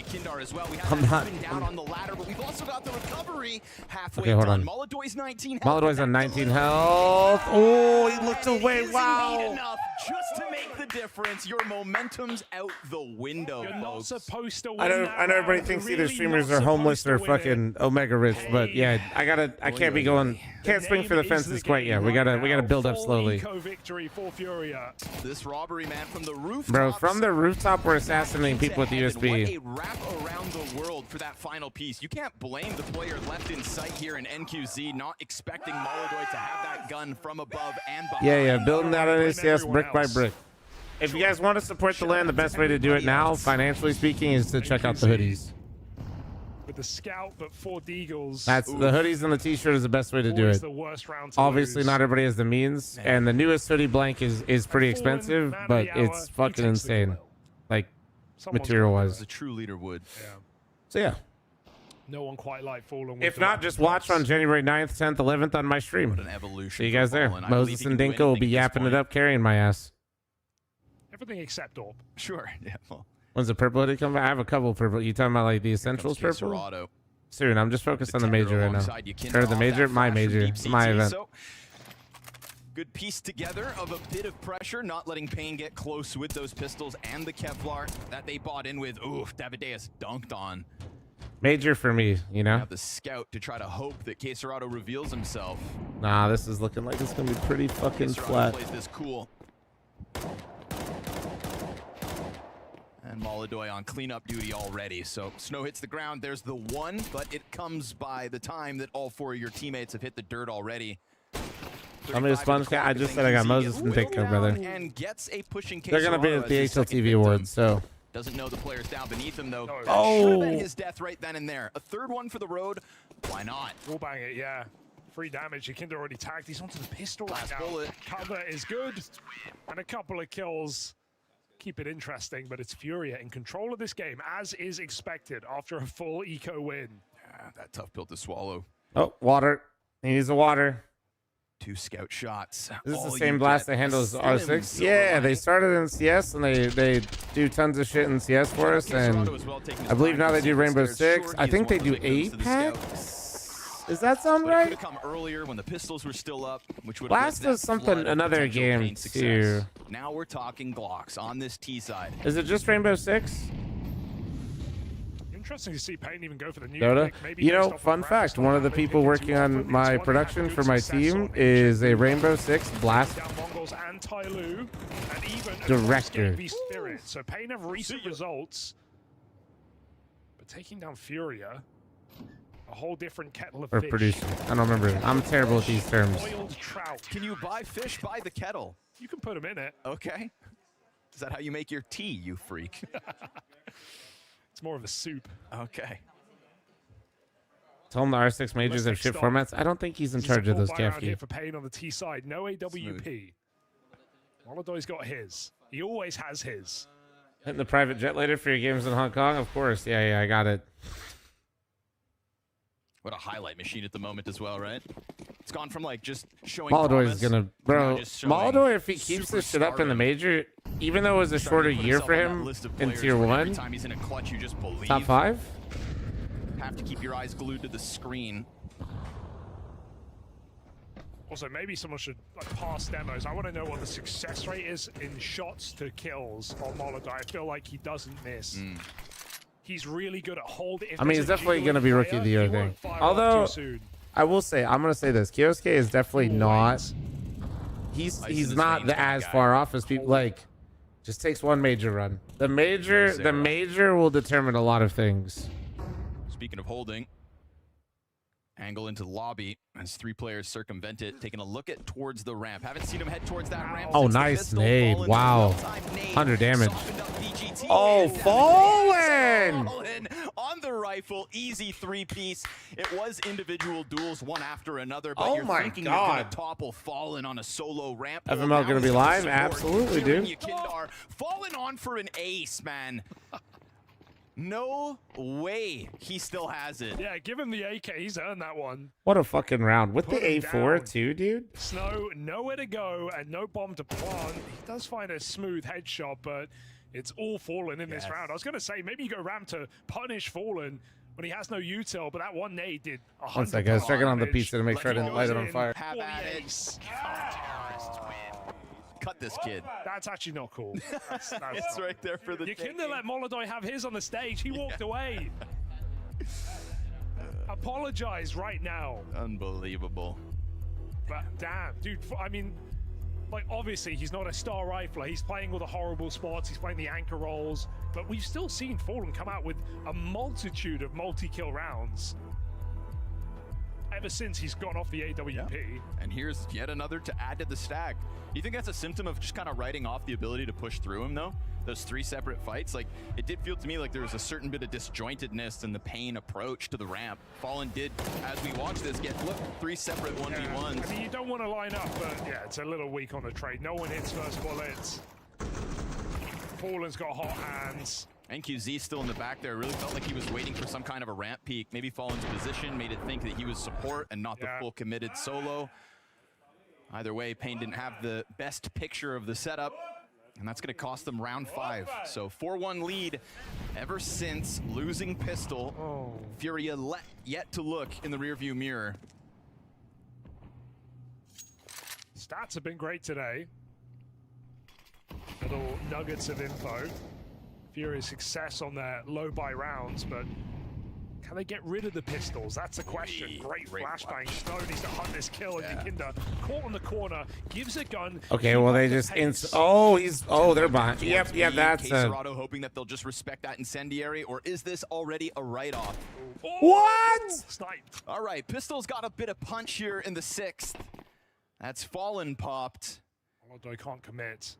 I'm not. Down on the ladder, but we've also got the recovery halfway Okay, hold done. on. Molodoy's 19 health. Molodoy's on 19 health. Oh, he looked away. Wow. Enough just to make the difference. Your momentum's out the window. You're not supposed to win I know everybody thinks either streamers are homeless or fucking Omega rich, but yeah, I can't be going, can't swing for the fences quite yet. We gotta build up slowly. Victory for Furia. This robbery man from the rooftop. Bro, from the rooftop, we're assassinating people with the USB. What a wrap around the world for that final piece. You can't blame the player left in sight here in NQZ, not expecting Molodoy to have that gun from above and behind. Yeah, building that on ACS brick by brick. If you guys want to support the LAN, the best way to do it now, financially speaking, is to check out the hoodies. With the scout, but 4 Deagles. That's the hoodies and the t-shirt is the best way to do it. The worst round to Obviously, lose. not everybody has the means, and the newest hoodie blank is pretty expensive, but it's fucking insane, like material-wise. A true leader would. Yeah. So yeah. No one quite like Fallen. If not, just watch on January 9th, 10th, 11th on my stream. What an evolution. See you guys there. Moses and Dinko will be yapping it up, carrying my ass. Everything except Orb. Sure. Yeah. Well. When's the purple hoodie come back? I have a couple purple. You talking about like the essentials purple? Soon. I'm just focused on the major right now. Or the major, my major, my event. So, good piece together of a bit of pressure, not letting Pain get close with those pistols and the Kevlar that they bought in with. Ooh, Davideus dunked on. Major for me, you know? Have the scout to try to hope that Queserado reveals himself. Nah, this is looking like it's gonna be pretty fucking Queserado flat. plays this cool. And Molodoy on cleanup duty already. So Snow hits the ground. There's the one, but it comes by the time that all 4 of your teammates have hit the dirt already. I'm gonna sponge cat. I just said I got Moses and Dinko, brother. And gets a pushing They're gonna be at the HLTV Awards, so. Doesn't know the players down beneath him though. Oh. Should have been his death right then and there. A third one for the road. Why not? Wall bang it, yeah. 3 damage. Yakinda already tagged. He's onto the pistol Last right now. bullet. Cover is good. And a couple of kills. Keep it interesting, but it's Furia in control of this game, as is expected after a full eco win. Yeah, that tough pill to swallow. Oh, water. He needs the water. 2 scout shots. Is this All the same you blast get that handles slim R6? silver Yeah, lining. they started in CS and they do tons of shit in CS for us, and I believe now they do Rainbow Six. I think they do Apex. Does that sound But it right? could have come earlier when the pistols were still up, which would Blast have was something another game too. Now we're talking Glocks on this T side. Is it just Rainbow Six? Interesting to see Payne even go for the new Dota? pick. Maybe You based know, off fun the fact, round, one of the not people picking working too often. on It's my one that production had for good my success team on. is a Rainbow Six Blast Down Mongols and Tyloo, and even Director. V Spirit. So Payne have recent results, but taking down Furia, a whole different kettle of or fish. producer. I don't remember. I'm terrible with these terms. Boiled trout. Can you buy fish by the kettle? You can put them in it. Okay. Is that how you make your tea, you freak? It's more of a soup. Okay. Tell him the R6 majors have ship formats. I don't think he's in charge of those, Here Kafki. for Payne on the T side. No AWP. Molodoy's got his. He always has his. Hitting the private jet later for your games in Hong Kong? Of course. Yeah, I got it. What a highlight machine at the moment as well, right? It's gone from like just showing Molodoy promise is gonna, to now bro. just showing Molodoy, if he keeps this shit up in the major, even though it was a shorter Starting to put year himself for on that him list of in players tier where 1, every time he's in a clutch, you just believe. top 5. Have to keep your eyes glued to the screen. Also, maybe someone should pass demos. I want to know what the success rate is in shots to kills on Molodoy. I feel like he doesn't miss. He's really good at holding. I mean, he's definitely gonna be rookie of the year thing. Although, I will say, I'm gonna say this: Kiosuke is definitely not. He's not as far off as people like. Just takes one major run. The major will determine a lot of things. Speaking of holding, angle into the lobby as 3 players circumvent it, taking a look at towards the ramp. Haven't seen him head towards that ramp. Oh, since the nice pistol. nade! Fallen, Wow, well-timed nade, 100 damage. softened up VGT. Oh, And Fallen! Fallen on the rifle, easy 3-piece. It was individual duels, one after another, but Oh you're my thinking you're gonna God. topple Fallen on a solo ramp. FML Now gonna is be the live? support. Absolutely, Clearing dude. Yakindar. Fallen on for an ace, man. No way he still has it. Yeah, give him the AK. He's earned that one. What a fucking round with Put the him A4 down. too, dude. Snow, nowhere to go and no bomb to plant. He does find a smooth headshot, but It's all Fallen in this round. I was going to say, maybe you go Ram to punish Fallen when he has no util, but that one nade did 100. 1 second. I was checking on the pizza to make sure I didn't light it on fire. Have at it. Cut this kid. That's actually not cool. That's It's not- right there for the You couldn't have let Molodoi have his on the stage. He walked away. Apologize right now. Unbelievable. But damn, dude, I mean, like, obviously he's not a star rifler. He's playing all the horrible spots. He's playing the anchor roles. But we've still seen Fallen come out with a multitude of multi-kill rounds ever since he's gone off the AWP. And here's yet another to add to the stack. You think that's a symptom of just kind of writing off the ability to push through him, though? Those 3 separate fights? Like, it did feel to me like there was a certain bit of disjointedness in the Pain approach to the ramp. Fallen did, as we watch this, get, look, 3 separate 1v1s. I mean, you don't want to line up, but yeah, it's a little weak on the trade. No one hits first bullets. Fallen's got hot hands. NQZ still in the back there. Really felt like he was waiting for some kind of a ramp peek. Maybe Fallen's position made it think that he was support and not the full committed solo. Either way, Pain didn't have the best picture of the setup, and that's going to cost them round 5. So 4-1 lead ever since losing Pistol. Furia yet to look in the rearview mirror. Stats have been great today. Little nuggets of info. Furious success on their low buy rounds, but can they get rid of the pistols? That's the question. Great flashbang. Snow needs to hunt this kill, and Nikinda caught on the corner, gives a gun. Okay, well they just they're behind. Yep, that's Caserado hoping that they'll just respect that incendiary, or is this already a write-off? What? Sniped. All right, Pistol's got a bit of punch here in the 6th. That's Fallen popped. Molodoi can't commit.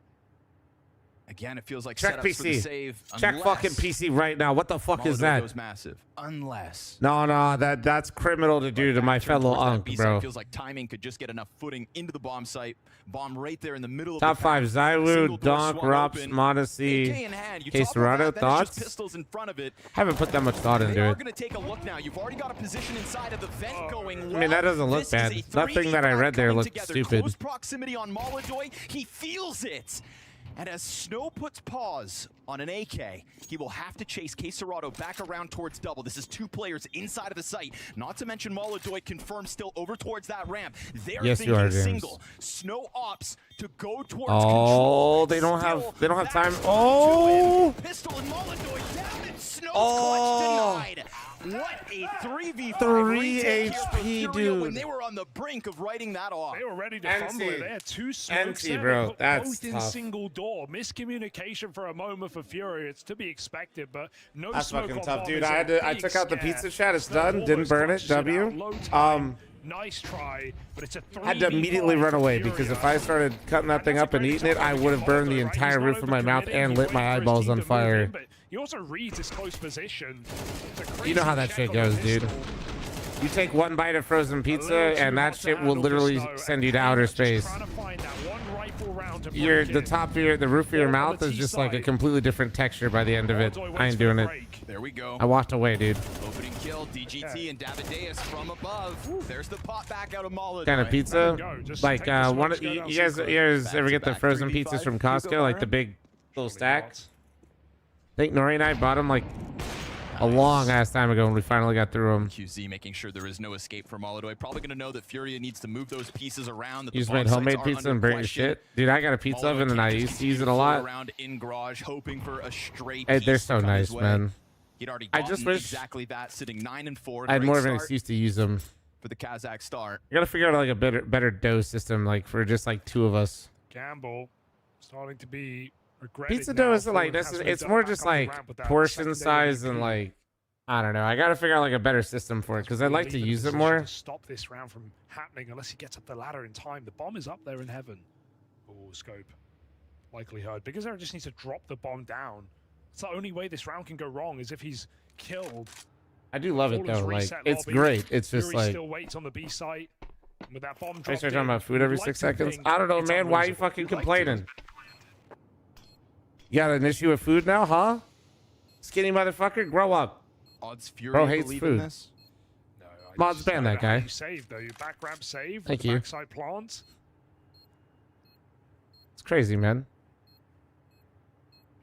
Again, it feels like Check setups for the PC. save. Check fucking PC right now. What the fuck is Molodoi that? goes massive. Unless No, that's criminal to do to my fellow unk, B-side bro. feels like timing could just get enough footing into the bomb site. Bomb right there in the middle Top of the 5, Zywu, Donk, Rops, AK Modesty, in hand. You topple Caserado, that, then it's just thoughts? pistols in front of it. Haven't put that much thought They into are it. going to take a look now. You've already got a position inside of the vent going well. I mean, that doesn't look This is bad. a Nothing that I read there coming looked together. stupid. Close proximity on Molodoi. He feels it. And as Snow puts pause on an AK, he will have to chase Caserado back around towards double. This is 2 players inside of the site. Not to mention Molodoi confirmed still over towards that ramp. They're Yes, you thinking are, James. single. Snow opts to go towards Oh, control. they don't have time. Still Oh, Pistol and Molodoi down, and Snow's Oh. clutch denied. What a 3v5 3 retake here for HP, Furia dude. when they were on the brink of writing that off. They were ready to NC. fumble it. They had 2 smokes NC, there, bro. but That's both in tough. single door. Miscommunication for a moment for Fury. It's to be expected, but no that's smoke fucking on tough, bomb dude. is a I big took out the scare. pizza chat. It's Snow done. Didn't almost burn it. clutched out. W. Low time. Nice try, but it's a 3v5 Had to immediately run away because if I started cutting that thing up and eating it, I would have burned the entire roof of my mouth and lit my eyeballs on fire. But he also reads his close position. You know how that shit goes, dude. You take one bite of frozen pizza and that shit will literally send you to outer space. The roof of your mouth is just like a completely different texture by the end of it. I ain't doing it. There we go. I walked away, dude. Opening kill, DGT and Davideus from above. There's the pop back out of Molodoi. Kind of pizza, like one. You guys ever get the frozen pizzas from Costco, like the big little stacks? I think Nori and I bought them like a long ass time ago when we finally got through them. QZ making sure there is no escape for Molodoi. Probably going to know that Furia needs to move those pieces around. That You the just made bomb homemade sites are pizza under and burnt your question. shit, dude. I got a pizza Molodoi oven and can't I just used to use it a continue lot. around in garage, hoping for a straight Hey, they're piece so to come his nice, way. man. He'd already I gotten just wish exactly that, sitting 9-4. I had Great more of an start excuse to use them. for the Kazakh start. You gotta figure out like a better dough system, like for just like 2 of us. Gamble starting to be regretted. Pizza now. dough isn't like Fulham this. has It's moved more back just on the like ramp with that portion secondary size and MVP. like I don't know. I gotta figure out like a better system for it because I'd like to Leave in a use it position more. to stop this round from happening unless he gets up the ladder in time. The bomb is up there in heaven. Oh, scope. Likelihood. Because Bizarre just needs to drop the bomb down. It's the only way this round can go wrong is if he's killed. I do love it Fallen's though. Like reset it's lobby. great. It's just Fury like still waits on the B site. And with that bomb I dropped start talking in, about food every you'd 6 like to seconds. think I don't know, it's man. Why are you unlosable. fucking You'd like to. complaining? You got an issue with food now, huh? Skinny motherfucker, grow up. Odds Fury Bro hates believe in food. this? Mods ban that guy. You saved though. Your back ramp save. Thank the you. Backside plant. It's crazy, man.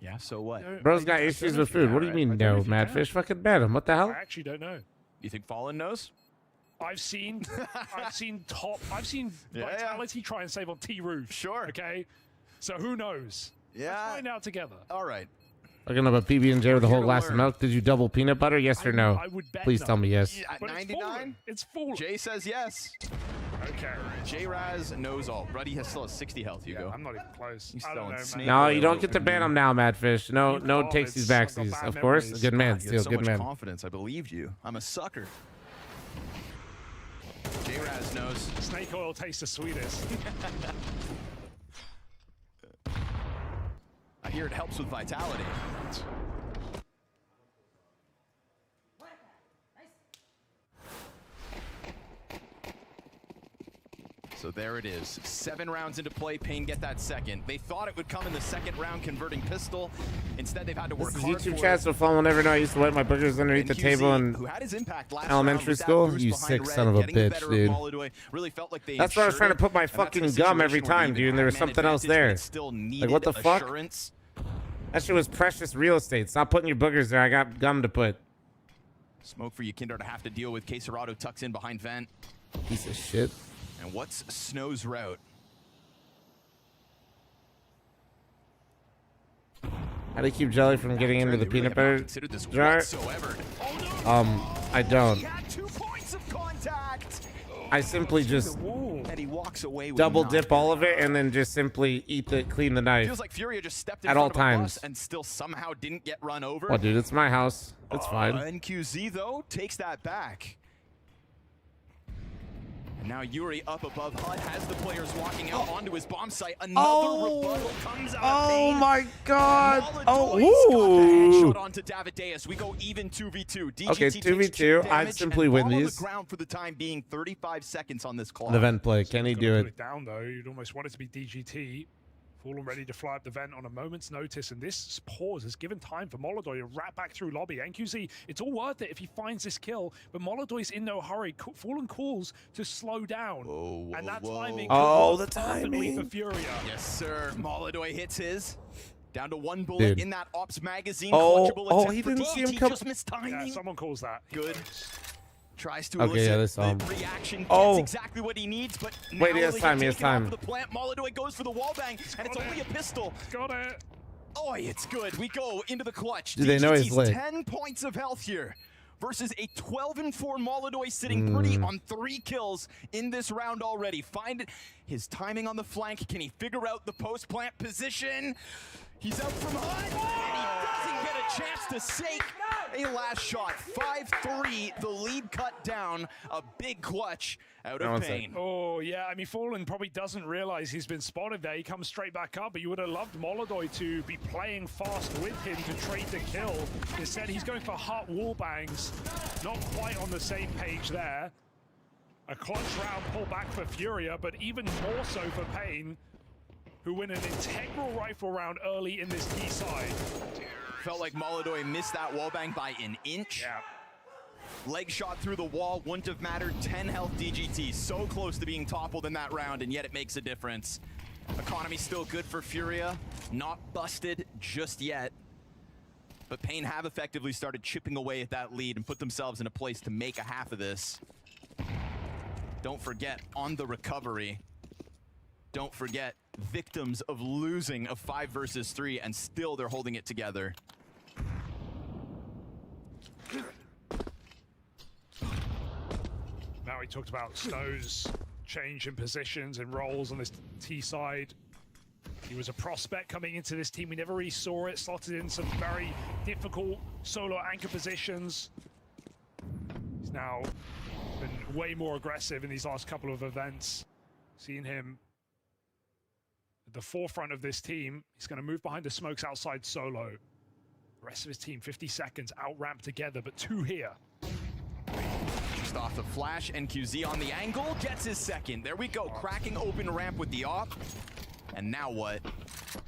Yeah, so what? Bro's got issues with food. What do you mean, no, Madfish? Fucking ban him. What the hell? I actually don't know. You think Fallen knows? I've seen Vitality try and save on T-Roof. Sure. Okay, so who knows? Yeah. Let's find out together. All right. Looking up a PB&J with a whole glass of milk. Did you double peanut butter? Yes or no? I would bet Please no. tell me yes. At But 99? It's full. Jay says yes. Okay. J-Raz knows all. Ruddy has still has 60 health, Hugo. I'm not even close. He's I still don't in know, snake man. No, you don't get to ban him now, Madfish. No, no takes these backsies. bad Of course, memories. good man, You have Steel. so Good much man. confidence. I believed you. I'm a sucker. J-Raz knows. Snake oil tastes the sweetest. I hear it helps with vitality. So there it is. 7 rounds into play. Pain get that second. They thought it would come in the second round, converting pistol. Instead, they've had to work This is hard YouTube for chat, it. so Fall will never know I used to wipe my boogers underneath the QZ, table in who had his impact last elementary round, was that school. boost You behind sick Red, son of a getting the bitch, better of dude. Molidoy. Really felt like they That's why I was trying to ensured put my it, and that's fucking the gum every situation where time, they dude, and there was had an something else advantage, but there. it still Like, needed what the fuck? assurance. That shit was precious real estate. Stop putting your boogers there. I got gum to put. Smoke for Yakinder to have to deal with. Quesarado tucks in behind Vent. Piece of shit. And what's Snow's route? How do you keep jelly from getting into the peanut butter jar? I don't. I simply just And he walks away with double none. dip all of it and then just simply clean the knife. Feels like Furia just stepped in at front all of a times. bus and still somehow didn't get run over. Well, dude, it's my house. It's fine. NQZ, though, takes that back. And now Yuri up above HUD has the players walking out onto his bomb site. Another rebuttal comes out of Oh Pain. my god. Oh, Ooh. headshot onto Davideus. We go even 2v2. DGT Okay, takes 2v2. chip I'd damage simply and win ball on these. the ground for the time being. 35 seconds on this clock. The vent play. Can he do Put it? it down though. You'd almost want it to be DGT. Fallen ready to fly up the vent on a moment's notice, and this pause has given time for Molodoy to wrap back through lobby. NQZ, it's all worth it if he finds this kill, but Molodoy's in no hurry. Fallen calls to slow down, and that timing. Oh, the perfectly timing. for Furia. Yes, sir. Molodoy hits his. Down to 1 bullet Dude. in that ops magazine. Oh, Clutchable oh, attempt he for didn't see him DGT, come- just missed timing. Yeah, someone calls that. Good. Tries to Okay, elicit yeah, they saw him. the reaction. Gets Oh. exactly what he needs, but Wait, now he has they time, get he has taken off time. of The plant. Molodoy goes for the wall bang, and it's only a pistol. Got it. Oh, it's good. We go into the clutch. Do they know he's DGT's lit? 10 points of health here versus a 12-4 Molodoy sitting pretty on 3 kills in this round already. Find it. His timing on the flank. Can he figure out the post-plant position? He's out from HUD, and he doesn't get a chance to sake a last shot. 5-3, the lead cut down. A big clutch out of Pain. Oh, yeah. I mean, Fallen probably doesn't realize he's been spotted there. He comes straight back up, but you would have loved Molodoy to be playing fast with him to trade the kill. Instead, he's going for hot wall bangs. Not quite on the same page there. A clutch round pull back for Furia, but even more so for Pain, who win an integral rifle round early in this D side. Felt like Molodoy missed that wallbang by an inch. Yeah. Leg shot through the wall, wouldn't have mattered. 10 health DGT, so close to being toppled in that round, and yet it makes a difference. Economy still good for Furia, not busted just yet. But Pain have effectively started chipping away at that lead and put themselves in a place to make a half of this. Don't forget, on the recovery, don't forget, victims of losing a 5 versus 3, and still they're holding it together. Now he talked about Snow's change in positions and roles on this T side. He was a prospect coming into this team. We never really saw it. Slotted in some very difficult solo anchor positions. He's now been way more aggressive in these last couple of events. Seeing him at the forefront of this team. He's going to move behind the smokes outside solo. The rest of his team, 50 seconds, out-ramp together, but 2 here. Just off the flash, NQZ on the angle, gets his second. There we go, cracking open ramp with the op. And now what?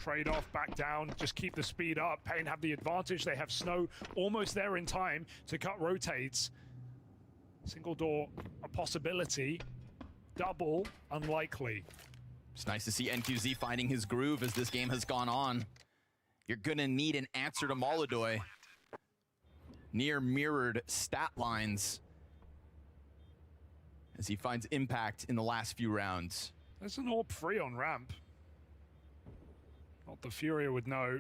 Trade off, back down, just keep the speed up. Pain have the advantage. They have Snow almost there in time to cut rotates. Single door, a possibility. Double, unlikely. It's nice to see NQZ finding his groove as this game has gone on. you're going to need an answer to Molodoi. Near mirrored stat lines as he finds impact in the last few rounds. There's an AWP free on ramp. Not the Furia would know.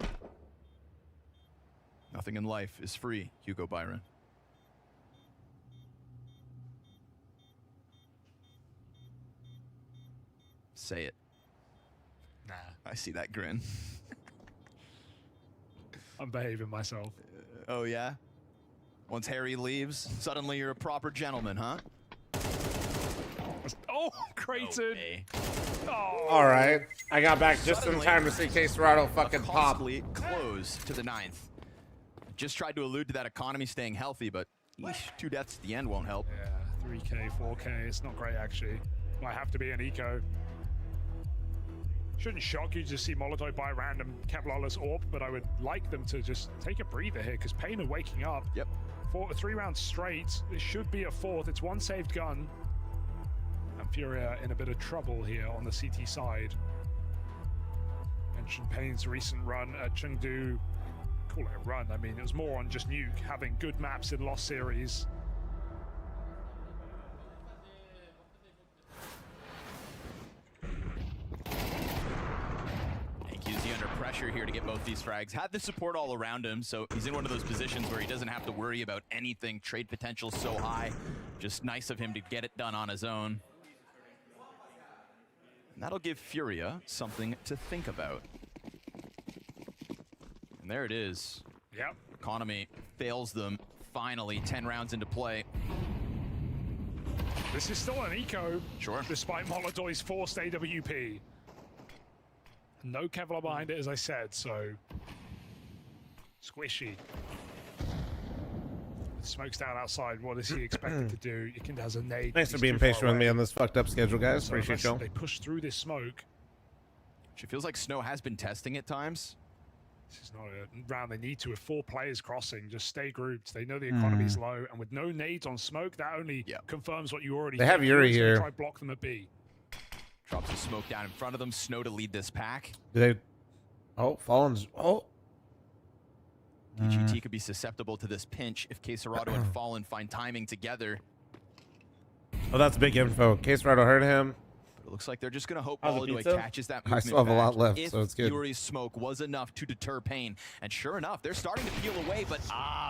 Nothing in life is free, Hugo Byron. Say it. Nah. I see that grin. I'm behaving myself. Oh, yeah? Once Harry leaves, suddenly you're a proper gentleman, huh? Oh, Creighton. Okay. Oh. All right. I got back just in time to see Caserado fucking pop. Close to the 9th. Just tried to allude to that economy staying healthy, but eesh, 2 deaths at the end won't help. Yeah, 3K, 4K. It's not great, actually. Might have to be an eco. Shouldn't shock you to see Molotov buy random Kevlarless AWP, but I would like them to just take a breather here, because Pain are waking up. Yep. 3 rounds straight. This should be a 4th. It's 1 saved gun. And Furia in a bit of trouble here on the CT side. Mentioned Pain's recent run at Chengdu. Call it a run. I mean, it was more on just Nuke having good maps in Lost Series. QZ under pressure here to get both these frags. Had the support all around him, so he's in one of those positions where he doesn't have to worry about anything. Trade potential so high. Just nice of him to get it done on his own. And that'll give Furia something to think about. And there it is. Yep. Economy fails them. Finally, 10 rounds into play. This is still an eco. Sure. Despite Molotov's forced AWP. No Kevlar behind it, as I said, so squishy. Smoke's down outside. What is he expected to do? Ikinda has a nade. Thanks for being patient with me on this fucked up schedule, guys. So Appreciate y'all. they push through this smoke. It feels like Snow has been testing at times. This is not a round they need to with 4 players crossing. Just stay grouped. They know the economy's low, and with no nades on smoke, that only confirms what you already. They have Yuri here. Try block them at B. Drops the smoke down in front of them. Snow to lead this pack. Do they? Oh, Fallen's. Oh. DGT could be susceptible to this pinch if Caserado and Fallen find timing together. Oh, that's big info. Caserado heard him. But it looks like they're just going to hope How's the Molodoi pizza? catches that I movement still have a lot back. left, If so it's good. Yuri's smoke was enough to deter Pain. And sure enough, they're starting to peel away, but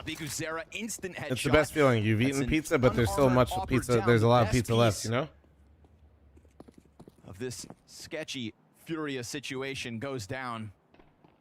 Biguzera instant headshot. It's the best feeling. You've eaten pizza, but there's so much pizza. There's a lot of pizza left, you know? Of this sketchy Furia situation goes down.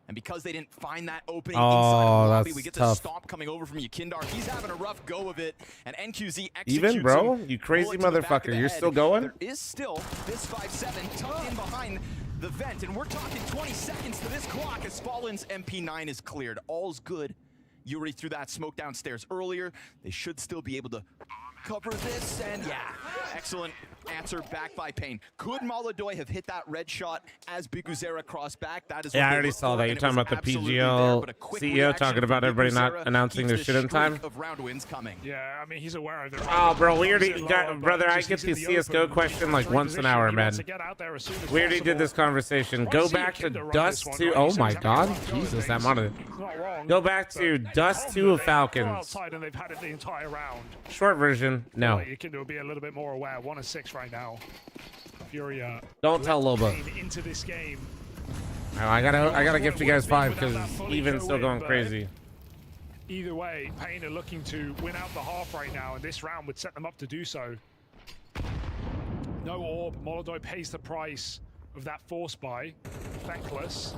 And because they didn't find that opening inside of the lobby, we get the stomp coming over from Yakindar. He's having a rough go of it, and NQZ executes Even, bro? him. You crazy Bullet to the back of motherfucker. the You're head. still going? There is still this 5-7 tucked in behind the vent, and we're talking 20 seconds to this clock as Fallen's MP9 is cleared. All's good. Yuri threw that smoke downstairs earlier. They should still be able to cover this, and yeah, excellent answer back by Pain. Could Molodoi have hit that red shot as Biguzera crossed back? That is what Yeah, I they already looked saw for, that. and You're it talking was about the absolutely there, PGL but a quick CEO reaction talking from about everybody not Biguzera announcing keeps their the shit in time. streak of round wins coming. Yeah, I mean, he's aware of it. Oh, bro, we already got, brother, I get the CSGO question like once an hour, man. We already did this conversation. Go back to Dust 2. Oh my god. Jesus, that monitor. Go back to Dust 2 of Falcons. Outside, and they've had it the entire round. Short version, no. Ikinda will be a little bit more aware. 1-6 right now. Furia. Don't tell Loba. Into this game. No, I gotta gift you guys 5 because Even's still going crazy. Either way, Pain are looking to win out the half right now, and this round would set them up to do so. No orb. Molodoi pays the price of that force buy. Thankless.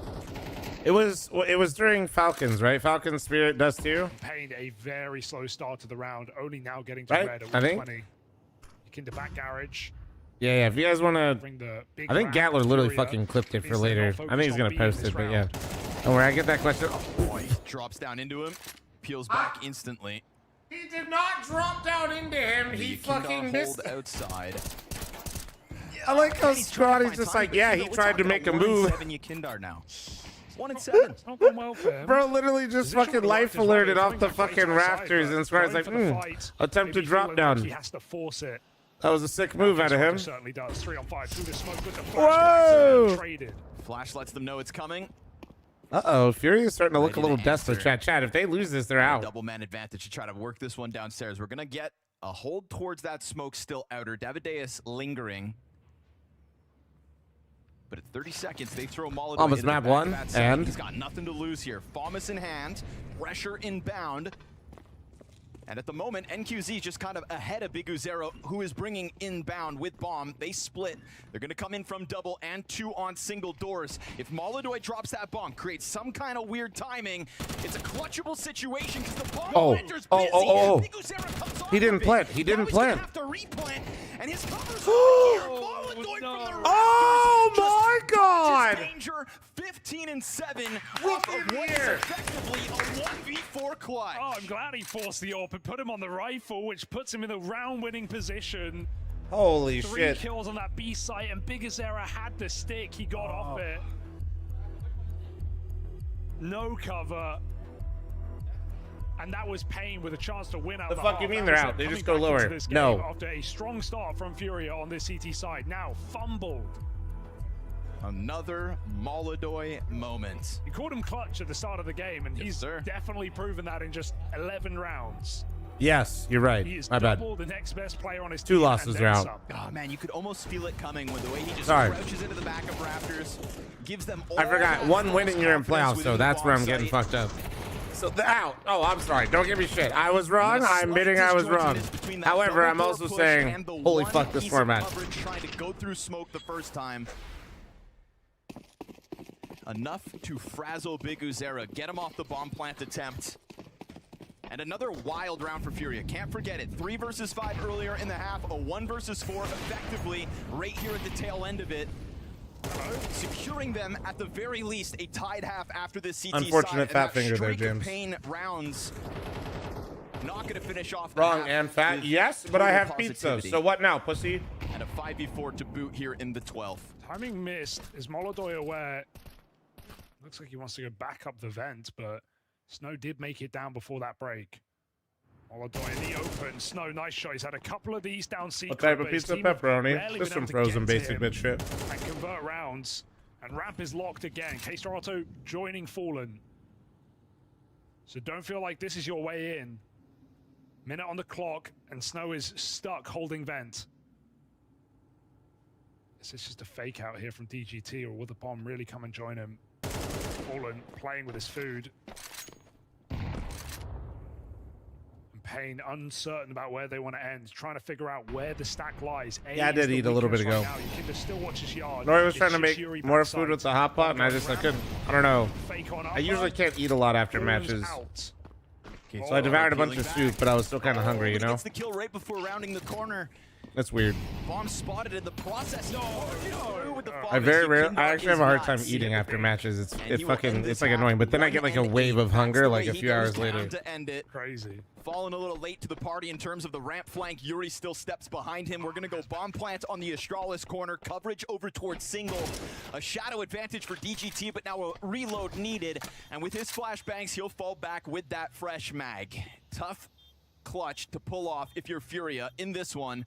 It was during Falcons, right? Falcons, Spirit, Dust 2. Pain a very slow start to the round, only now getting to Right, red at I think. 120. Ikinda back garage. Yeah, if you guys want to... Bring the big I think round Gatler literally Furia. fucking clipped it for Means they're later. not I focused think he's on going B to in post this it, but round. yeah. Don't worry, I get that question. Boy, drops down into him, peels back instantly. He did not drop down into him. He fucking missed. Hold outside. I like how Scotty's just like, yeah, he tried to make a move. 1-7 Yakindar now. 1-7. It's not going well for him. Bro literally just fucking life alerted off the fucking rafters, and Scotty's like, attempt to drop down. He has to force it. That was a sick move out of him. Certainly does. 3 on 5 through the smoke with the Whoa! flash. Traded. Flash lets them know it's coming. Uh-oh, Fury is starting to look a little desperate. Chat. If they lose this, they're out. Double man advantage to try to work this one downstairs. We're going to get a hold towards that smoke still outer. Davideus lingering. But at 30 seconds, they throw Molotov. Almost map one, and he's got nothing to lose here. FAMAS in hand, pressure inbound. And at the moment, NQZ just kind of ahead of Big Uzero, who is bringing inbound with bomb. They split. They're going to come in from double and 2 on single doors. If Molotov drops that bomb, creates some kind of weird timing, it's a clutchable situation because the bomb enter's busy. Big Uzero comes off he didn't plant. He didn't plant. Have to replant, and his cover's right here. Molotov from the rafters. Oh my God! Danger 15-7. Off of what is effectively a 1v4 clutch. Oh, I'm glad he forced the AWP and put him on the rifle, which puts him in the round-winning position. Holy Three shit. kills on that B site, and Big Azera had the stick. He got off it. No cover. And that was Pain with a chance to win out The the fuck half. you mean That they're was out? They coming just go back into lower. this game No. After a strong start from Furia on this CT side. Now fumbled. Another Molotov moment. You called him clutch at the start of the game, and he's definitely proven that in just 11 rounds. Yes, you're right. He is My bad. double the next best player on his 2 team. losses and are then out. some. Oh man, you could almost feel it coming with the way he just Sorry. crouches into the back of rafters, gives them all I forgot. that One win and you're in confidence playoffs, within so the that's where bomb I'm getting site. fucked up. So the out. Oh, I'm sorry. Don't give me shit. I was wrong. I'm admitting I was wrong. However, I'm also saying, holy fuck this format. Trying to go through smoke the first time. Enough to frazzle Big Uzera, get him off the bomb plant attempt. And another wild round for Furia. Can't forget it. 3 versus 5 earlier in the half. A 1 versus 4 effectively right here at the tail end of it. Securing them at the very least a tied half after this CT Unfortunate side. fat finger there, Streak of James. Pain rounds. Not going to finish off the Wrong half and fat. with Yes, but I total have pizza. positivity. So what now, pussy? And a 5v4 to boot here in the 12th. Timing missed. Is Molotov aware? Looks like he wants to go back up the vent, but Snow did make it down before that break. Molotov in the open. Snow, nice shot. He's had a couple of these down secret. What type of but his pizza? team have Pepperoni. rarely Just been some able to frozen get to basic him bitch shit. and convert rounds. And ramp is locked again. K-Star joining Fallen. So don't feel like this is your way in. Minute on the clock, and Snow is stuck holding vent. Is this just a fake out here from DGT, or will the bomb really come and join him? Fallen playing with his food. And Pain uncertain about where they want to end, trying to figure out where the stack lies. Yeah, I did eat a little bit ago. You can still watch his yard. Nori was It's trying to just make Yuri more backside. food with the hot pot, and I couldn't. I don't know. Fake on I usually can't eat a lot after matches. Out. Okay, so I devoured a bunch of soup, but I was still kind of hungry, you know? Gets the kill right before rounding the corner. That's weird. Bomb spotted in the process. I actually have a hard time eating after matches. It's like annoying, but then I get like a wave of hunger like a few hours later. To end it. Crazy. Falling a little late to the party in terms of the ramp flank. Yuri still steps behind him. We're going to go bomb plant on the Astralis corner. Coverage over towards single. A shadow advantage for DGT, but now a reload needed. And with his flashbangs, he'll fall back with that fresh mag. Tough clutch to pull off if you're Furia in this one.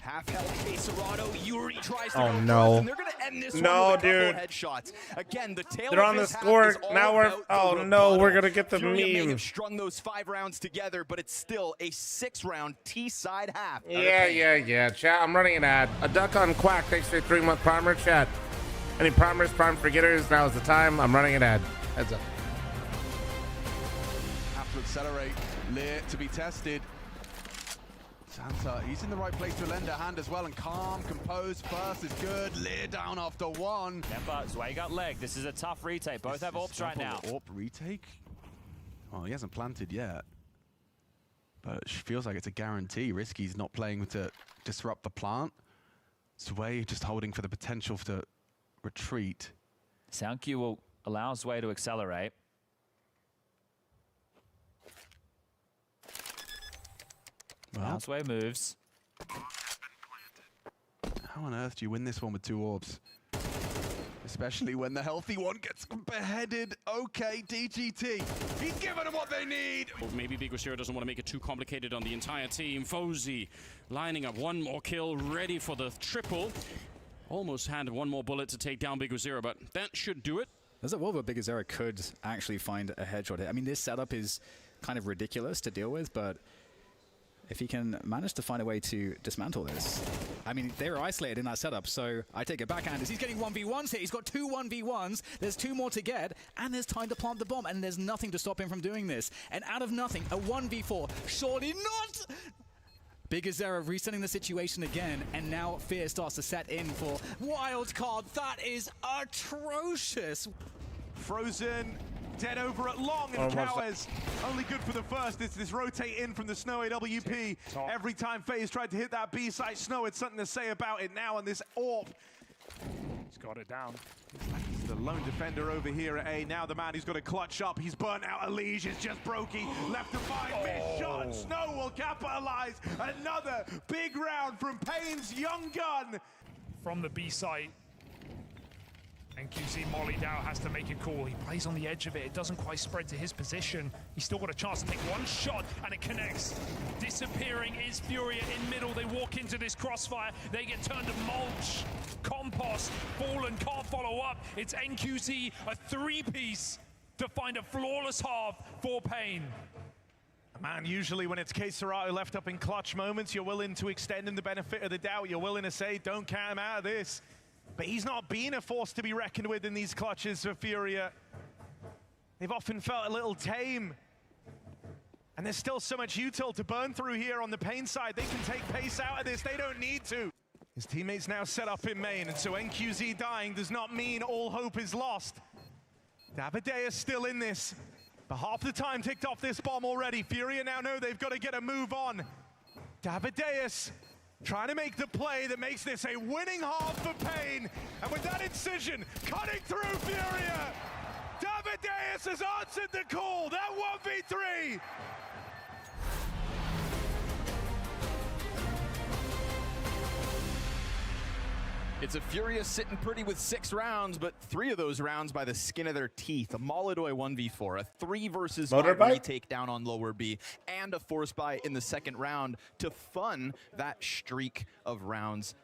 Half health K-Serrano. Yuri tries to go no. first, and they're going to end this one No, with a couple dude. headshots. Again, the tail They're of on the this half score. is all Now we're. about the Oh no, rebuttal. we're gonna get the Furia may meme. have strung those 5 rounds together, but it's still a 6-round T-side half. Yeah. Chat, I'm running an ad. A duck on Quack. Thanks for your 3-month primer, chat. Any primers, prime forgetters? Now is the time. I'm running an ad. Heads up. Have to accelerate. Lear to be tested. Santa, he's in the right place to lend a hand as well, and calm, composed first is good. Lear down after 1. Remember, Zwei got leg. This is a tough retake. Both have AWPs right now. AWP retake? Oh, he hasn't planted yet. But it feels like it's a guarantee. Risky's not playing to disrupt the plant. Zwei just holding for the potential to retreat. Sound Q will allow Zwei to accelerate. Well, Zwei moves. how on earth do you win this one with 2 orbs? Especially when the healthy one gets beheaded. Okay, DGT. He's given them what they need. Well, maybe Big Uzero doesn't want to make it too complicated on the entire team. Fozy lining up 1 more kill, ready for the triple. Almost had 1 more bullet to take down Big Uzero, but that should do it. There's a world where Big Azera could actually find a headshot here. I mean, this setup is kind of ridiculous to deal with, but if he can manage to find a way to dismantle this. I mean, they were isolated in that setup, so I take it backhanders. He's getting 1v1s here. He's got 2 1v1s. There's 2 more to get, and there's time to plant the bomb, and there's nothing to stop him from doing this. And out of nothing, a 1v4. Surely not! Big Azera resetting the situation again, and now fear starts to set in for wild card. That is atrocious. Frozen, dead over at long, and Cowes only good for the first. It's this rotate in from the Snow AWP. Every time FaZe tried to hit that B site, Snow had something to say about it now, and this AWP. He's got it down. He's the lone defender over here at A. Now the man who's got to clutch up. He's burnt out a Liege. It's just Brokey left to find. Missed shot. Snow will capitalize. Another big round from Payne's young gun. From the B site. NQC Molly Dow has to make a call. He plays on the edge of it. It doesn't quite spread to his position. He's still got a chance to take one shot, and it connects. Disappearing is Furia in middle. They walk into this crossfire. They get turned to mulch. Compost. Fallen can't follow up. It's NQC, a 3-piece to find a flawless half for Payne. Man, usually when it's Queserato left up in clutch moments, you're willing to extend him the benefit of the doubt. You're willing to say, don't count him out of this. But he's not been a force to be reckoned with in these clutches for Furia. They've often felt a little tame. And there's still so much util to burn through here on the Payne side. They can take pace out of this. They don't need to. His teammates now set up in main, and so NQZ dying does not mean all hope is lost. Davideus still in this, but half the time ticked off this bomb already. Furia now know they've got to get a move on. Davideus trying to make the play that makes this a winning half for Payne. And with that incision cutting through Furia, Davideus has answered the call. That 1v3. It's a Furia sitting pretty with 6 rounds, but 3 of those rounds by the skin of their teeth. A Molidoy 1v4, a 3 versus 5 retake down on lower B, and a force buy in the second round to fund that streak of rounds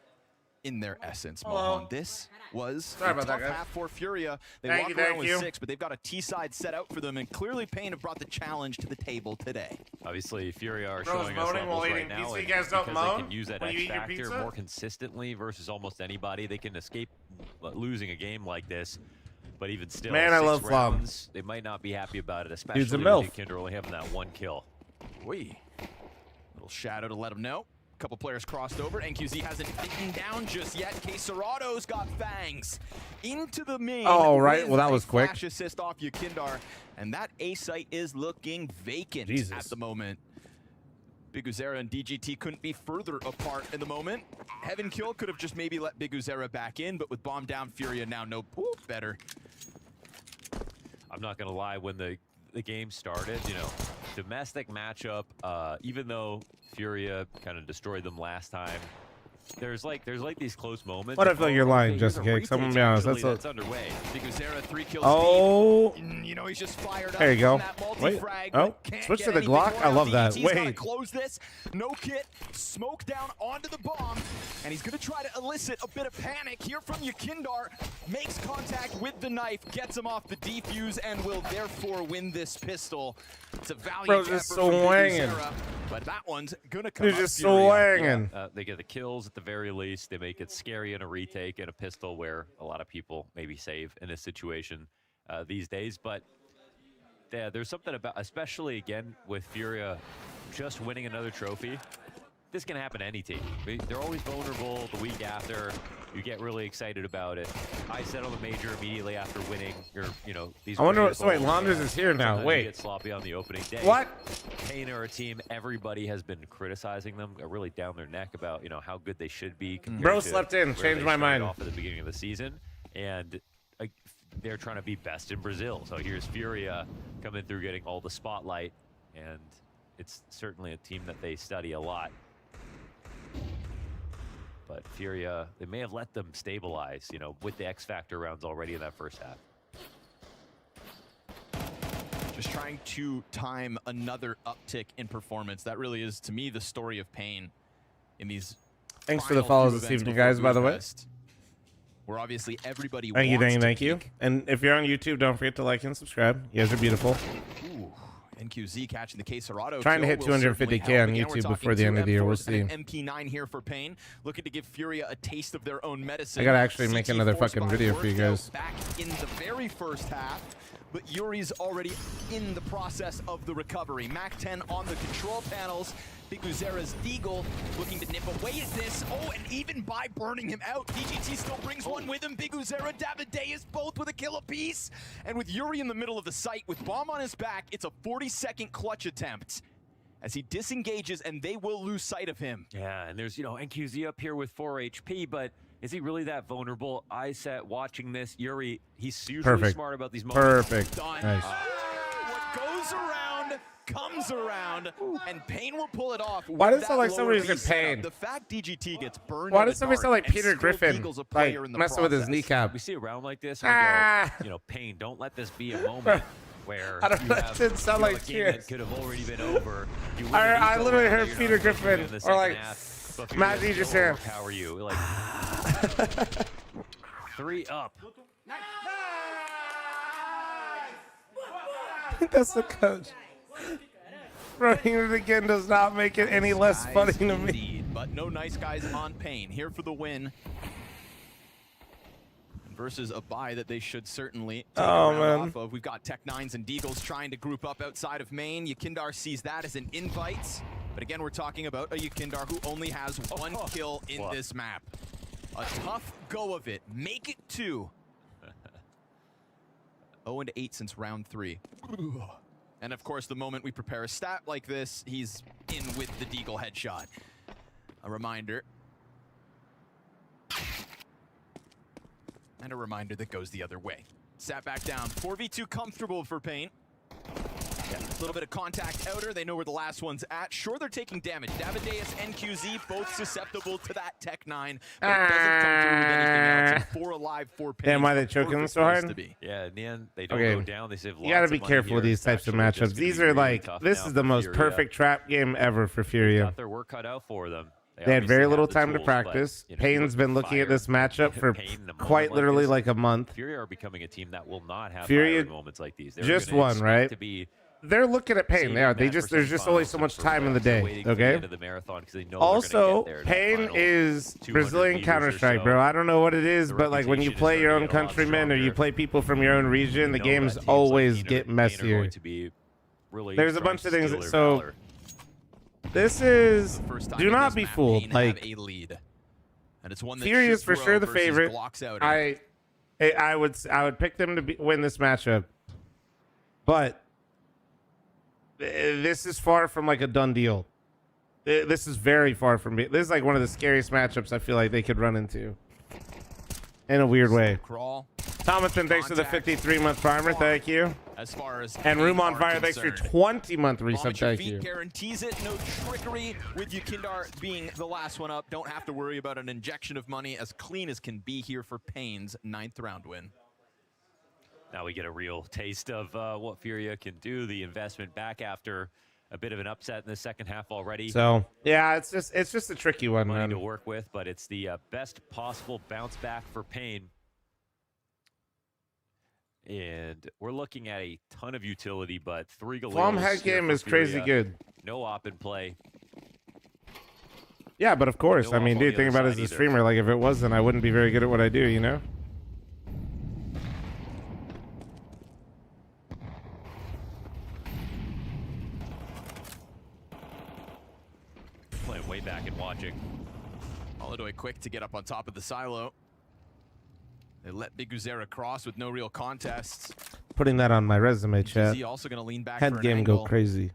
in their essence. Mohan, this was a tough half for Furia. They walk around with 6, but they've got a T-side set out for them, and clearly Payne have brought the challenge to the table today. Obviously, Furia are showing us levels right now, and because they can use that X factor more consistently versus almost anybody, they can escape losing a game like this. But even still, man, I love rounds, they might not be happy about it, especially with Kinder only having that 1 kill. Wee. Little shadow to let them know. Couple players crossed over. NQZ hasn't taken down just yet. Queserado's got fangs into the main. Oh, right. Well, that was quick. Flash assist off Yukindar, and that A site is looking vacant at the moment. Big Uzera and DGT couldn't be further apart in the moment. Heaven Kill could have just maybe let Big Uzera back in, but with bomb down, Furia now no better. I'm not gonna lie, when the game started, you know, domestic matchup, even though Furia kind of destroyed them last time, there's like these close moments. What I feel like you're lying, Jessica. I'm gonna be honest. That's underway. Big Uzera 3 kills. Oh, you know, he's just fired up. There you go. Wait. Oh, switch to the Glock. I love that. Wait. Close this. No kit. Smoke down onto the bomb, and he's gonna try to elicit a bit of panic here from Yukindar. Makes contact with the knife, gets him off the defuse, and will therefore win this pistol. It's a valiant effort from Big Uzera, but that one's gonna come. He's just swinging. They get the kills at the very least. They make it scary in a retake and a pistol, where a lot of people maybe save in this situation these days. But yeah, there's something about, especially again with Furia just winning another trophy. This can happen to any team. They're always vulnerable the week after. You get really excited about it. I said on the major immediately after winning, these. I wonder. So wait, Launders is here now. Wait. Get sloppy on the opening day. What? Payne are a team. Everybody has been criticizing them, really down their neck about how good they should be. Bro slept in. Changed my mind. Off at the beginning of the season, and they're trying to be best in Brazil. So here's Furia coming through, getting all the spotlight, and it's certainly a team that they study a lot. But Furia, they may have let them stabilize, with the X Factor rounds already in that first half. Just trying to time another uptick in performance. That really is, to me, the story of Payne in these. Thanks for the follows this evening, guys, by the way. where obviously everybody Thank you, wants thank you. And if you're on YouTube, don't forget to like and subscribe. You guys are beautiful. Ooh, NQZ catching the K-Serato. Trying to hit 250K on YouTube before the end of the year. We'll see. MP9 here for Pain, looking to give Furia a taste of their own medicine. I gotta actually make another fucking video for you guys. Back in the very first half, but Yuri's already in the process of the recovery. Mac 10 on the control panels. Big Uzera's Deagle looking to nip away at this. Oh, and even by burning him out, DGT still brings one with him. Big Uzera, Davideus both with a kill apiece. And with Yuri in the middle of the site, with Bomb on his back, it's a 40-second clutch attempt as he disengages, and they will lose sight of him. Yeah, and there's, NQZ up here with 4 HP, but is he really that vulnerable? Iset watching this, Yuri, he's usually smart about these moments. Perfect. Nice. What goes around comes around, and Pain will pull it off. Why does it sound like somebody's in pain? The fact DGT gets burned. Why does somebody sound like Peter Griffin, like messing with his kneecap? We see a round like this, and we go, Pain, don't let this be a moment where I don't know, that didn't sound like a game cheers. that could have already been over. I literally heard Peter Griffin, or like Matt just here. How are you? Like 3 up. That's the coach. Running it again does not make it any less funny to me. Indeed, but no nice guys on Pain. Here for the win. Versus a buy that they should certainly take a round off of. We've got Tech9s and Deagles trying to group up outside of main. Yakindar sees that as an invite. But again, we're talking about a Yakindar who only has 1 kill in this map. A tough go of it. Make it 2. 0-8 since round 3. And of course, the moment we prepare a stat like this, he's in with the Deagle headshot. A reminder. And a reminder that goes the other way. Sat back down. 4v2 comfortable for Pain. Yeah, a little bit of contact outer. They know where the last one's at. Sure, they're taking damage. Davideus and QZ both susceptible to that Tech9. But it doesn't come through with anything else. 4 alive, 4 Pain. Damn, why they choking them so hard? Yeah, in the end, they don't go down. They save lots. You gotta be careful with these types of matchups. These are like, this is the most perfect trap game ever for Furia. Got their work cut out for them. They had very little time to practice. Pain's been looking at this matchup for quite literally like a month. Furia are becoming a team that will not have Furia moments like these. Just one, right? They're looking at Pain. They are. There's just only so much time in the day. Okay. Also, Pain is Brazilian Counter-Strike, bro. I don't know what it is, but like when you play your own countrymen or you play people from your own region, the games always get messier. There's a bunch of things. So this is. Do not be fooled. Like Furia is for sure the favorite. I would pick them to win this matchup, but this is far from like a done deal. This is very far from me. This is like one of the scariest matchups I feel like they could run into in a weird way. Thomason, thanks for the 53-month primer. Thank you. As far as and Room on Fire, thanks for your 20-month resub. Thank you. Guarantees it. No trickery with Yakindar being the last one up. Don't have to worry about an injection of money. As clean as can be here for Pain's 9th round win. Now we get a real taste of what Furia can do. The investment back after a bit of an upset in the second half already. So yeah, it's just a tricky one, Money man. to work with, but it's the best possible bounce back for Pain. And we're looking at a ton of utility, but 3 Galeros. Flom head game is crazy good. No op in play. Yeah, but of course, I mean, dude, think about it as a streamer. Like if it wasn't, I wouldn't be very good at what I do, you know. Playing way back and watching. Holiday quick to get up on top of the silo. They let Big Uzera cross with no real contests. Putting that on my resume, chat. Also going to lean back head for an game angle. go crazy.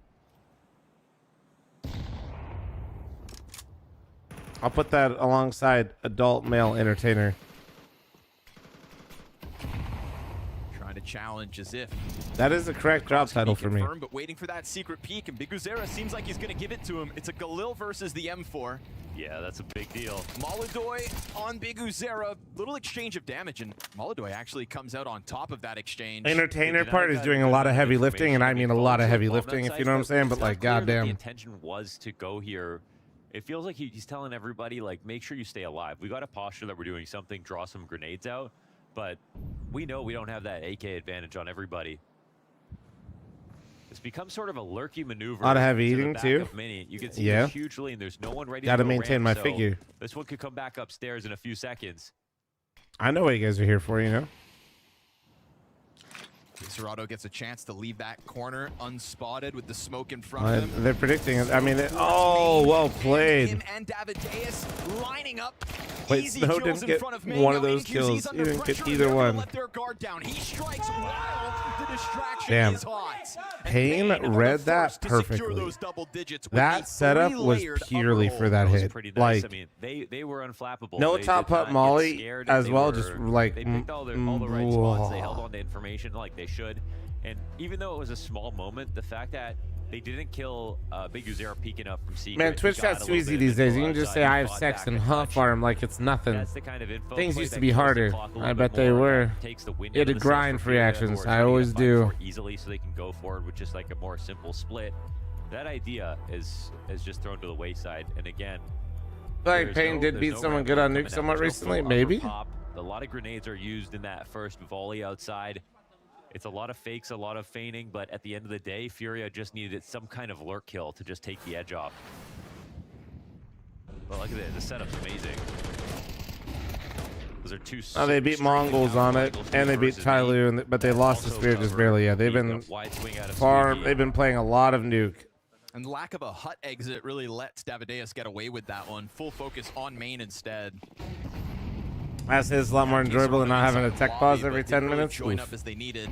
I'll put that alongside adult male entertainer. Trying to challenge as if. That is the correct job title for me. But waiting for that secret peek, and Big Uzera seems like he's going to give it to him. It's a Galil versus the M4. Yeah, that's a big deal. Molodoy on Big Uzera. Little exchange of damage, and Molodoy actually comes out on top of that exchange. Entertainer part is doing a lot of heavy lifting, and I mean a lot of heavy lifting, if you know what I'm saying, but like, goddamn. The intention was to go here It feels like he's telling everybody, like, make sure you stay alive. We got a posture that we're doing something, draw some grenades out, but we know we don't have that AK advantage on everybody. It's become sort of a lurky maneuver. A lot of heavy to the eating, back too. of Mini. You can see Yeah. it's hugely, and there's no one ready Gotta to go maintain ramp, my so figure. This one could come back upstairs in a few seconds. I know what you guys are here for, you know? Cerrado gets a chance to leave that corner unspotted with the smoke in front of him. They're predicting it. I mean, oh, well played. Him and Davideus lining up. Wait, Easy Snow kills didn't in get front of one of Mango. those NQZ's kills. He under didn't get pressure, either they're gonna one. Let their guard down. He strikes while the distraction Damn. is hot. And Payne Payne read that first to secure perfectly. those double digits with That a setup was three-layered purely upper for that That was hit. pretty nice. Like, I mean, they were unflappable. no They top did not up get molly scared, and as they well, were- just like, they picked all the right spots. They held on to information like they should. And even though it was a small moment, the fact that they didn't kill Big Uzera peeking up from secret. man, Twitch chat's too easy these days. You can just say I have sex and huff arm like it's nothing. That's the kind of info Things play used that to be kills the harder. clock a little I bit bet they more, were. that takes the wind You had out to of the sails grind for for Furia, reactions. who are I trying to always get do. more easily so they can go forward with just like a more simple split. That idea is just thrown to the wayside. And again, I feel like Payne did beat someone good on Nuke somewhat recently, maybe. A lot of grenades are used in that first volley outside. It's a lot of fakes, a lot of feigning, but at the end of the day, Furia just needed some kind of lurk kill to just take the edge off. But look at it, the setup's amazing. Those are two. Oh, they beat Mongols on it, and they beat Tyloo, but they lost the Spear just barely. Yeah, they've been far. They've been playing a lot of Nuke. And lack of a hut exit really lets Davideus get away with that one. Full focus on main instead. That's his a lot more enjoyable than not having a tech pause every 10 minutes. Join Oof. up as they needed.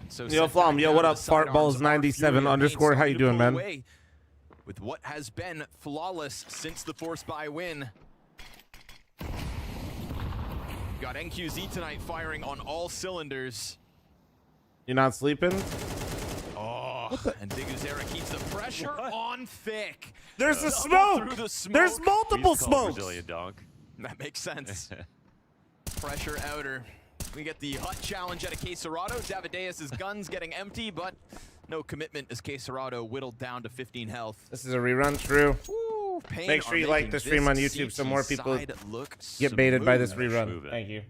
So Yo, Flom, yo, what up? Fartballs97 underscore. How you doing, man? With what has been flawless since the force buy win. Got NQZ tonight firing on all cylinders. You're not sleeping? Oh, and Big Uzera keeps the pressure on thick. There's a Double smoke. through the smoke. There's multiple smokes. Brazilian donk. That makes sense. Pressure outer. We get the hut challenge out of Cerrado. Davideus' guns getting empty, but no commitment as Cerrado whittled down to 15 health. This is a rerun, true. Woo, Make sure you like the stream on YouTube so more people get baited by this rerun. Thank you.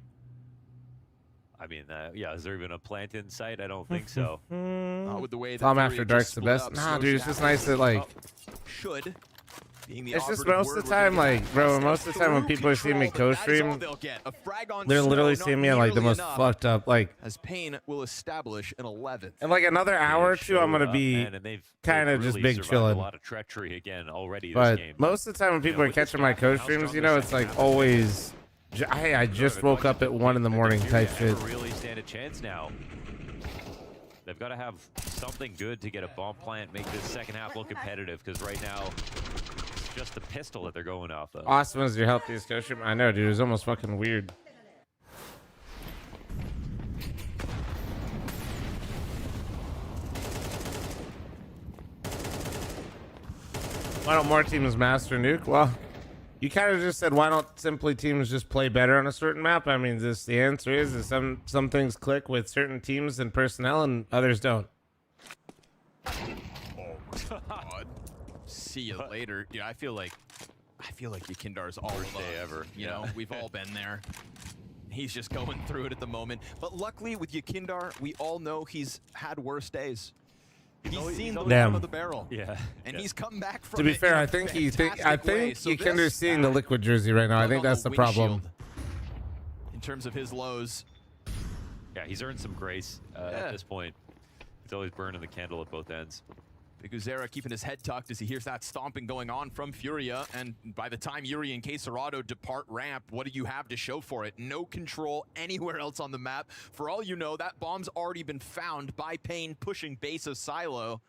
I mean, yeah, is there even a plant in sight? I don't think so. With the way that Tom Furia After Dark's just the split best. up, Nah, Scotia dude, it's just nice that, like, should. Being the it's just operative most of word, the we're time, gonna like, bro, most of the time when people are seeing me co-stream, they're literally seeing me at, like, the most fucked up, like, as Payne will establish an 11th. in, like, another hour or two, I'm gonna be kind of just big chilling. A lot of treachery again already But this game. most of the time when people are catching my co-streams, you know, it's like always, hey, I just woke up at 1 in the morning type shit. Really stand a chance now. They've got to have something good to get a bomb plant, make this second half look competitive, because right now it's just the pistol that they're going off of. Awesome is your healthiest co-stream. I know, dude. It was almost fucking weird. Why don't more teams master Nuke? Well, you kind of just said, why don't simply teams just play better on a certain map? I mean, the answer is some things click with certain teams and personnel and others don't. Oh my God. See you later. Yeah, I feel like Yakindar's all Worst day ever. You know, we've all been there. He's just going through it at the moment. But luckily with Yakindar, we all know he's had worse days. He's seen the bottom of the barrel. Yeah. And he's come back from To be it fair, in a I think fantastic way. So Yakindar's this seeing the liquid jersey right now. I think that's the problem. in terms of his lows. Yeah, he's earned some grace at this point. He's always burning the candle at both ends. Big Uzera keeping his head tucked as he hears that stomping going on from Furia. And by the time Yuri and Cerrado depart ramp, what do you have to show for it? No control anywhere else on the map. For all you know, that bomb's already been found by Payne pushing base of Silo.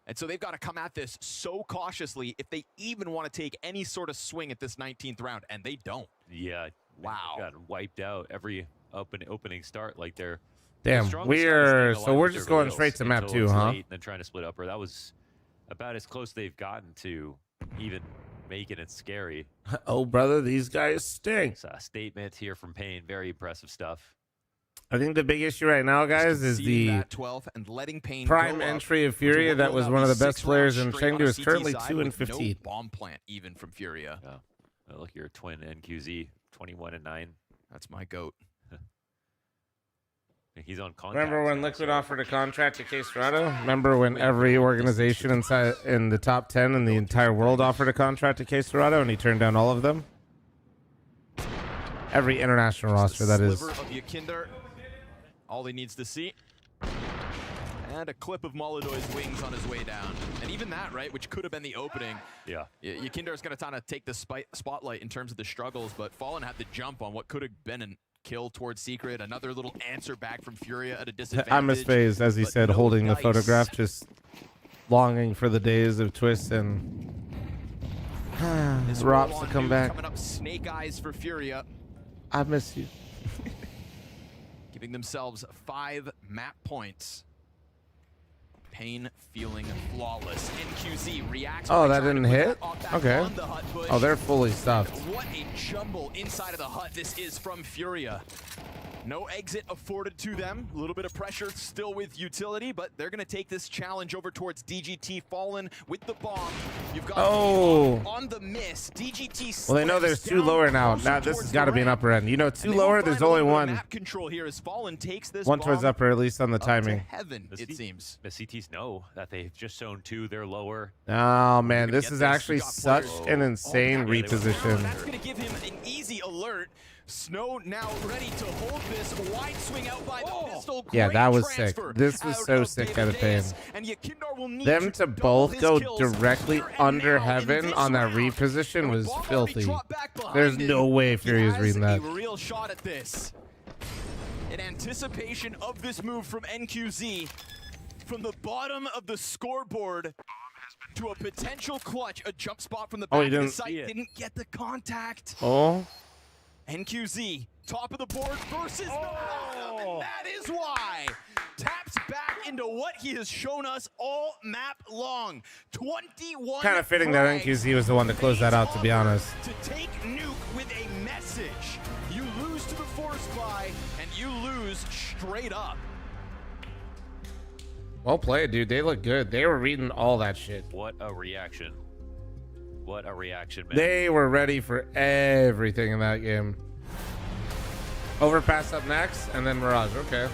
And so they've got to come at this so cautiously if they even want to take any sort of swing at this 19th round. And they don't. Yeah. Wow. Got wiped out every opening start. Like they're Damn, we're just going straight to map 2, huh? And then trying to split up, or that was about as close they've gotten to even making it scary. Oh, brother, these guys stink. It's a statement here from Payne. Very impressive stuff. I think the big issue right now, guys, is the that 12 and letting Payne prime go up, entry of which Furia will that go was down one of the these best 6 players rounds in straight on Chengdu a is CT currently side 2 and with 15. No bomb plant even from Furia. Yeah. Look, you're a twin NQZ, 21 and 9. That's my goat. He's on contract. Remember when Liquid offered a contract to Case Dorado? Remember when every organization inside in the top 10 in the entire world offered a contract to Case Dorado and he turned down all of them? Every international roster, that is. Sliver of Yakinder. All he needs to see. And a clip of Molodoy's wings on his way down. And even that, right, which could have been the opening. Yeah. Yakinder is going to kind of take the spotlight in terms of the struggles, but Fallen had the jump on what could have been a kill towards Secret. Another little answer back from Furia at a disadvantage. I miss FaZe, as he said, no holding the dice. photograph, just longing for the days of Twist and This Rops roll to on come Nuke back. Coming up, Snake Eyes for Furia. I miss you. Giving themselves 5 map points. Payne feeling flawless. NQZ reacts. Oh, by that trying to didn't put hit? that off back Okay. on the hut push. Oh, they're fully stuffed. What a jumble inside of the hut this is from Furia. No exit afforded to them. A little bit of pressure still with utility, but they're going to take this challenge over towards DGT. Fallen with the bomb. You've got on the miss. DGT. Well, they know there's 2 lower now. Now this has got to be an upper end. You know, 2 lower, there's only one. Map control here as Fallen takes this One towards bomb upper, at least on the timing. heaven, it seems. The CTs know that they've just shown 2, they're lower. Oh, man, this get is this. actually We got such players. an insane reposition. That's going to give him an easy alert. Snow now ready to hold this. Wide swing out by the pistol. Yeah, Great that was sick. transfer This was out so of sick David out of Payne. Davis. And Yakinder will need Them to both his go kills directly here and under now heaven in on that this round. reposition was Bomb already filthy. dropped back behind There's him. no way He Fury is has reading that. a real shot at this. In anticipation of this move from NQZ, from the bottom of the scoreboard to a potential clutch, a jump spot from the Oh, back he of the didn't site, see it. didn't get the contact. Oh. NQZ, top of the board versus and that is why. Taps back into what he has shown us all map long. 21 Kind of fitting that NQZ was the one to close that out, to be honest. to take Nuke with a message. You lose to the force buy, and you lose straight up. Well played, dude. They look good. They were reading all that shit. What a reaction. What a reaction, man. They were ready for everything in that game. Overpass up next, and then Mirage. Okay.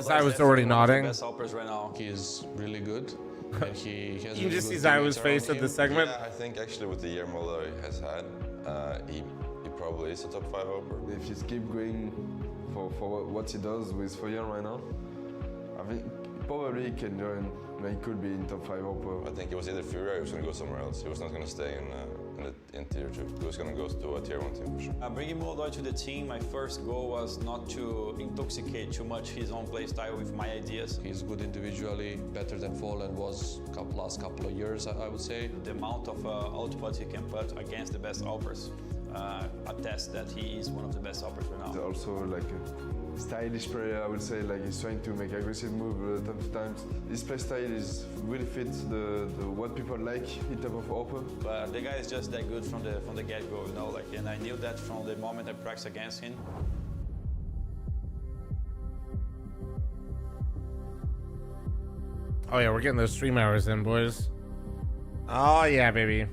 Zai was already nodding. Best helpers right now. He's really good. And he has You can just see Zai's face at the segment. Yeah, I think actually with the year Mulder has had, he probably is a top 5 helper. If he keep going for what he does with Foyan right now, I think probably he can join. He could be in top 5 helper. I think it was either Fury or he was going to go somewhere else. He was not going to stay in tier 2. He was going to go to a tier 1 team for sure. Bringing Moldoy to the team, my first goal was not to intoxicate too much his own play style with my ideas. He's good individually, better than Fallen was last couple of years, I would say. The amount of output he can put against the best helpers attest that he is one of the best helpers right now. He's also like a stylish player, I would say. Like he's trying to make aggressive move time to time. His play style is really fits the what people like in terms of open. But the guy is just that good from the get-go, you know. Like, and I knew that from the moment I practiced against him. Oh yeah, we're getting those stream hours in, boys. Oh yeah, baby.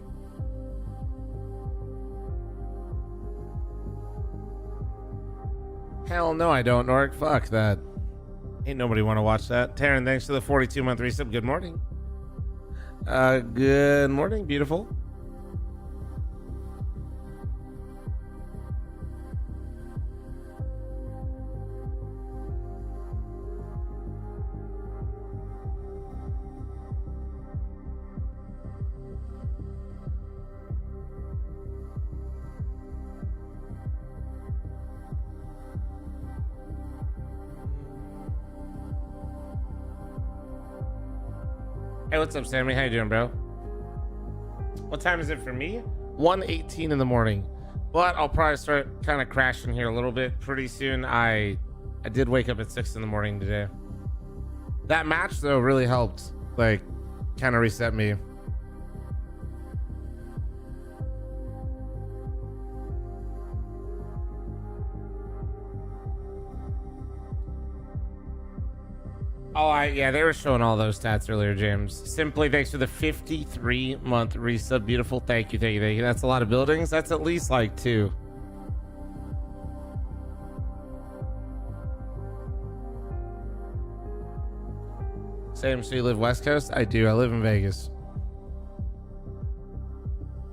Hell no, I don't, Nork. Fuck that. Ain't nobody want to watch that. Taryn, thanks for the 42-month resub. Good morning. Good morning, beautiful. Hey, what's up, Sammy? How you doing, bro? What time is it for me? 1:18 in the morning. But I'll probably start kind of crashing here a little bit pretty soon. I did wake up at 6 in the morning today. That match, though, really helped. Like, kind of reset me. Oh, yeah, they were showing all those stats earlier, James. Simply, thanks for the 53-month resub. Beautiful. Thank you, thank you, thank you. That's a lot of buildings. That's at least like 2. Same, so you live West Coast? I do. I live in Vegas.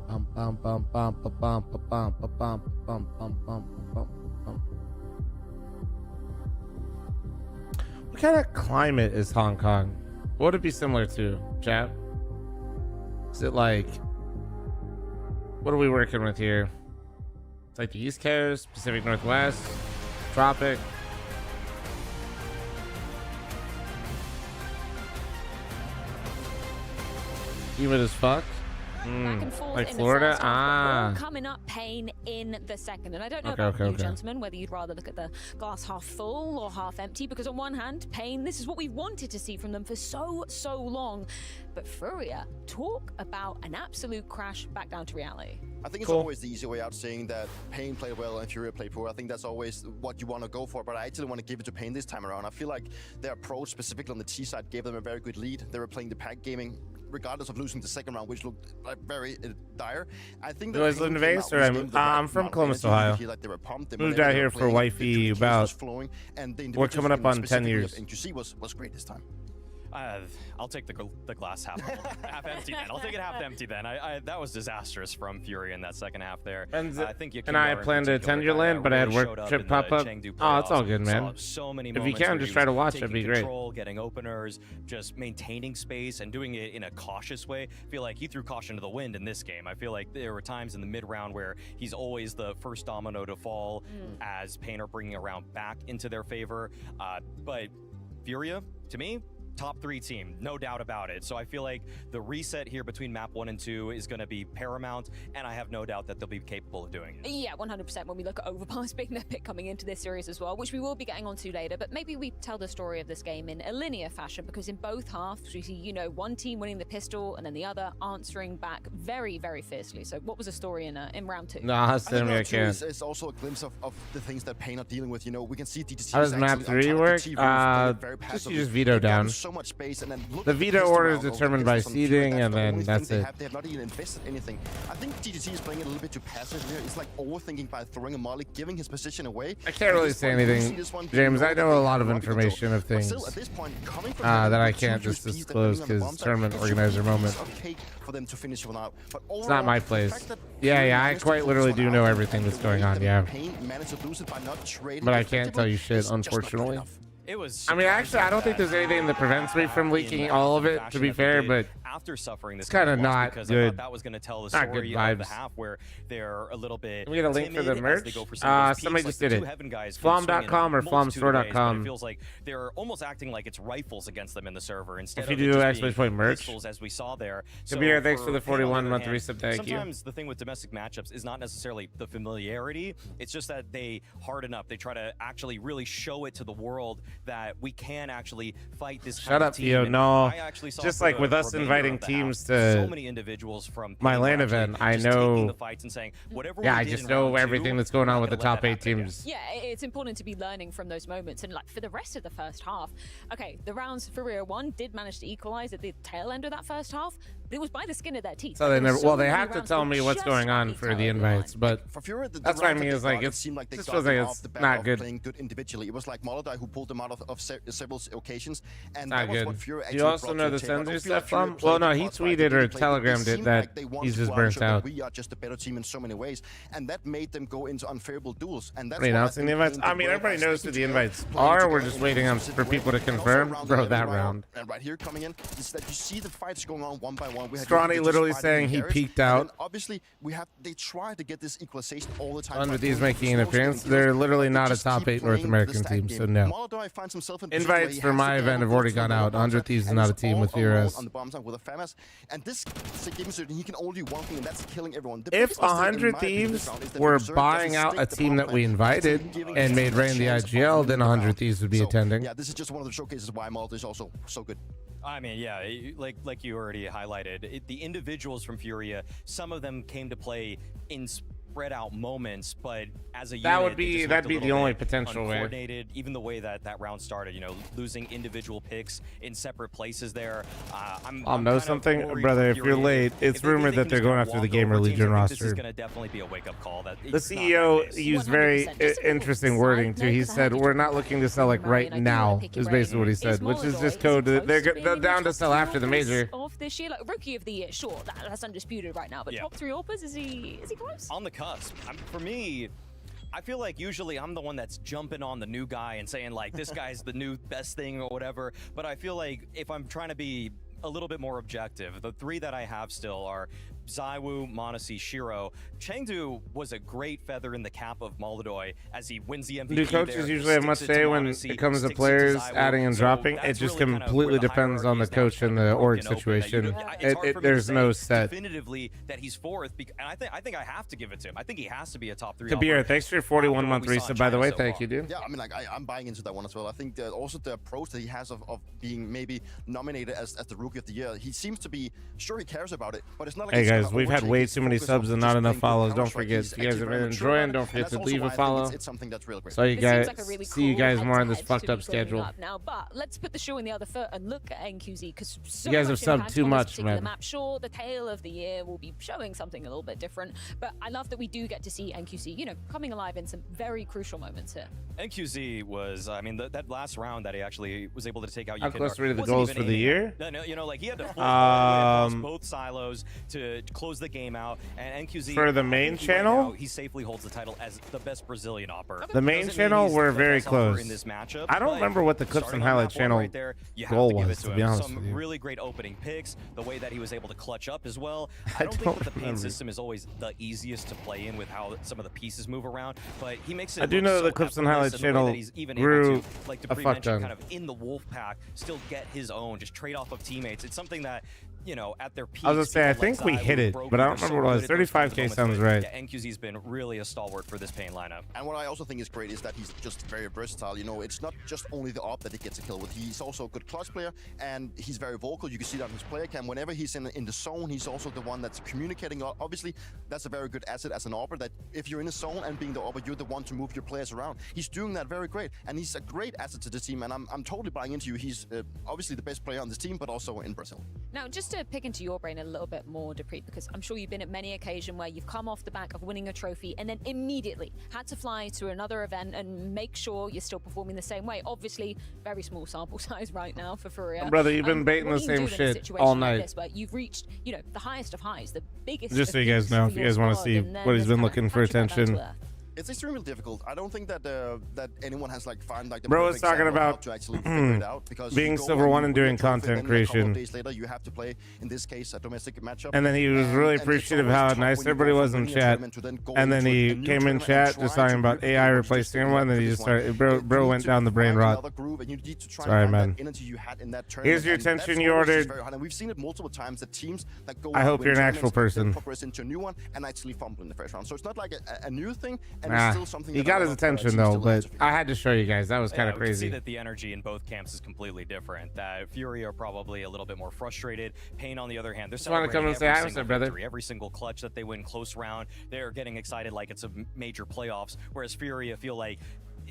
Bum, bum, bum, bum, bum, bum, bum, bum, bum, bum, bum, bum, bum. What kind of climate is Hong Kong? What would it be similar to, chat? Is it like, what are we working with here? It's like the East Coast, Pacific Northwest, tropic. Humid as fuck. Back and forth Like in Florida? The first half, all coming up pain in the second. And I don't know about you, gentlemen, whether you'd rather look at the glass half full or half empty, because on one hand, Pain, this is what we've wanted to see from them for so long. But Furia, talk about an absolute crash back down to reality. I think it's always the easy way out, saying that Pain played well and Furia played poor. I think that's always what you want to go for, but I actually want to give it to Pain this time around. I feel like their approach, specifically on the T side, gave them a very good lead. They were playing the pack gaming, regardless of losing the second round, which looked like very dire. I think you guys live in Vegas, or I'm from Columbus, Ohio. Moved out here for wifey about, we're coming up on 10 years. NQC was great this time. I'll take the glass half empty then. I'll take it half empty then. That was disastrous from Fury in that second half there. I think I planned to attend your LAN, but I had work trip pop up. Oh, it's all good, man. So many if you can, just try to watch. That'd be great. Getting openers, just maintaining space, and doing it in a cautious way. I feel like he threw caution to the wind in this game. I feel like there were times in the mid round where he's always the first domino to fall as Pain are bringing a round back into their favor. But Furia, to me, top 3 team, no doubt about it. So I feel like the reset here between map 1 and 2 is going to be paramount, and I have no doubt that they'll be capable of doing it. Yeah, 100% when we look at Overpass being their pick coming into this series as well, which we will be getting onto later, but maybe we tell the story of this game in a linear fashion, because in both halves we see, you know, one team winning the pistol and then the other answering back very, very fiercely. So what was the story in round 2? Nah, I can't. It's also a glimpse of the things that Pain are dealing with. You know, we can see DTC. How does map 3 work? You just veto down. So much space, and then the veto order is determined by seeding, and then that's it. They have not even invested anything. I think DTC is playing a little bit too passive here. It's like overthinking by throwing a molly, giving his position away. I can't really say anything, James. I know a lot of information of things that I can't just disclose because it's tournament organizer moment. It's not my place. Yeah, I quite literally do know everything that's going on, yeah. But I can't tell you shit, unfortunately. I mean, actually, I don't think there's anything that prevents me from leaking all of it, to be fair, but after suffering this, it's kind of not because good. I thought that was going to tell the story of the half where they're a little bit. Can we get a link for the merch? Somebody just did it. Flom.com or flomstore.com. It feels like they're almost acting like it's rifles against them in the server instead if you of do exclamation merch, pistols, as we saw there. Kabir, thanks for the 41-month resub. Thank you. Sometimes the thing with domestic matchups is not necessarily the familiarity. It's just that they harden up. They try to actually really show it to the world that we can actually fight this Shut up, Theo. No, just like with us inviting teams to so many individuals from my LAN event, I know. Yeah, I just know everything that's going on with the top 8 teams. Yeah, it's important to be learning from those moments. And like for the rest of the first half, okay, the rounds for Furia 1 did manage to equalize at the tail end of that first half, but it was by the skin of their teeth. So they never. Well, they have to tell me what's going on for the invites, but that's what I mean. Is like it feels like it's not good. Playing good individually. It was like Molodai who pulled them out of several occasions, and not that was good. what Furia Do you also know the Senzu stuff from? Well, no, he tweeted or telegrammed it that he's just burnt out. We are just a better team in so many ways, and that made them go into unfavorable duels. And that's announcing the invites. I mean, everybody knows who the invites are. We're just waiting on for people to confirm. Bro, that round. And right here coming in is that you see the fights going on one by one. Stronny literally saying he peaked out. Obviously, they try to get this equalization all the time. Under these making an appearance, they're literally not a top 8 North American team, so no. Invites for my event have already gone out. 100 Thieves is not a team with Heroes. And this he can only do one thing, and that's killing everyone. If 100 Thieves were buying out a team that we invited and made rain the IGL, then 100 Thieves would be attending. Yeah, this is just one of the showcases why Malta is also so good. I mean, yeah, like you already highlighted, the individuals from Furia, some of them came to play in spread out moments, but as a That unit, would be the only potential way. uncoordinated. Even the way that round started, you know, losing individual picks in separate places there. I'll know something, brother. If you're late, it's rumored that they're going after the Gamer Legion roster. This is going to definitely be a wake-up call. That the CEO used very interesting wording too. He said, "We're not looking to sell like right now." Is basically what he said, which is just code. They're down to sell after the major. Of this year, like rookie of the year, sure, that's undisputed right now. But top 3 AWPers, is he close? On the cusp. For me, I feel like usually I'm the one that's jumping on the new guy and saying like this guy's the new best thing or whatever. But I feel like if I'm trying to be a little bit more objective, the 3 that I have still are Zywoo, m0NESY, Shiro. Chengdu was a great feather in the cap of Moldoy as he wins the MVP. Do coaches usually have much say when it comes to players adding and dropping? It just completely depends on the coach and the org situation. There's no set. Definitively that he's 4th, and I think I have to give it to him. I think he has to be a top 3. Kabir, thanks for your 41-month reset, by the way. Thank you, dude. Yeah, I mean, like I'm buying into that one as well. I think that also the approach that he has of being maybe nominated as the rookie of the year. He seems to be sure he cares about it, but it's not like hey guys, we've had way too many subs and not enough follows. Don't forget, if you guys have been enjoying, don't forget to leave a follow. It's something that's really great. So you guys see you guys more on this fucked up schedule. Now, but let's put the shoe in the other foot and look at NQZ because you guys have subbed too much, man. Map. Sure, the tail of the year will be showing something a little bit different, but I love that we do get to see NQZ, you know, coming alive in some very crucial moments here. NQZ was, I mean, that last round that he actually was able to take out. How close were the goals for the year? No, you know, like he had to across both silos to close the game out, and NQZ for the main channel, he safely holds the title as the best Brazilian opper. The main channel were very close. In this matchup, I don't remember what the clips and highlight channel goal was, to be honest with you. Some really great opening picks, the way that he was able to clutch up as well. I don't think that the paint system is always the easiest to play in with how some of the pieces move around, but he makes it. I do know the clips and highlights channel grew like a fuck ton. Kind of in the wolf pack, still get his own, just trade off of teammates. It's something that, you know, at their peak. I was gonna say, I think we hit it, but I don't remember what it was. 35K sounds right. Yeah, NQZ's been really a stalwart for this pain lineup. And what I also think is great is that he's just very versatile. You know, it's not just only the op that he gets a kill with. He's also a good clutch player, and he's very vocal. You can see that on his player cam. Whenever he's in the zone, he's also the one that's communicating. Obviously, that's a very good asset as an opper, that if you're in the zone and being the opper, you're the one to move your players around. He's doing that very great, and he's a great asset to the team, and I'm totally buying into you. He's obviously the best player on this team, but also in Brazil. Now, just to pick into your brain a little bit more, Dupreet, because I'm sure you've been at many occasions where you've come off the back of winning a trophy and then immediately had to fly to another event and make sure you're still performing the same way. Obviously, very small sample size right now for Furia. Brother, you've been baiting the same shit all night. This, where you've reached, you know, the highest of highs, the biggest. Just so you guys know, if you guys want to see what he's been looking for attention. It's extremely difficult. I don't think that that anyone has like found like the bro was talking about to actually figure it out, because being Silver 1 and doing content creation. Days later, you have to play, in this case, a domestic matchup. And then he was really appreciative of how nice everybody was in chat. And then he came in chat just talking about AI replacing everyone. And then he just started. Bro went down the brain rot. Sorry, man. Here's your attention you ordered. We've seen it multiple times that teams that go. I hope you're an actual person. Progress into a new one and actually fumble in the first round. So it's not like a new thing. He got his attention though, but I had to show you guys. That was kind of crazy. We can see that the energy in both camps is completely different. That Fury are probably a little bit more frustrated. Pain, on the other hand, they're celebrating every single clutch that they win close round. They're getting excited like it's a major playoffs. Whereas Fury, I feel like.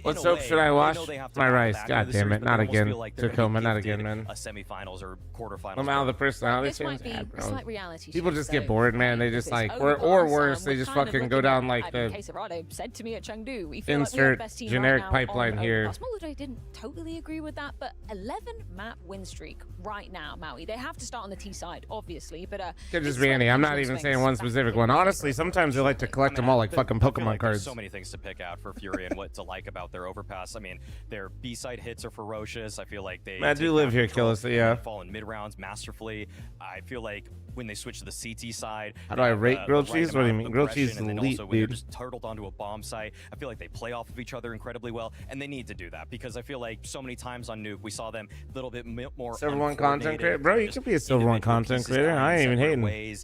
What soap should I wash? My rice. God damn it. Not again. Tacoma, not again, man. A semifinals or quarterfinals. I'm out of the personality change. It's like reality. People just get bored, man. They just like, or worse, they just fucking go down like the. Case of Rado said to me at Chengdu, we feel insert like generic pipeline here. I didn't totally agree with that, but 11 map win streak right now, Maui. They have to start on the T side, obviously, but could just be any. I'm not even saying one specific one. Honestly, sometimes they like to collect them all like fucking Pokemon cards. There's so many things to pick out for Fury and what to like about their overpass. I mean, their B-side hits are ferocious. I feel like they do live here, Killis, yeah. Fall in mid-rounds masterfully. I feel like when they switch to the CT side. How do I rate grilled cheese? What do you mean? Grilled cheese is elite, dude. When they're just turtled onto a bomb site, I feel like they play off of each other incredibly well, and they need to do that because I feel like so many times on Nuke we saw them a little bit more. Silver 1 content creator, bro. You could be a Silver 1 content creator. I ain't even hating.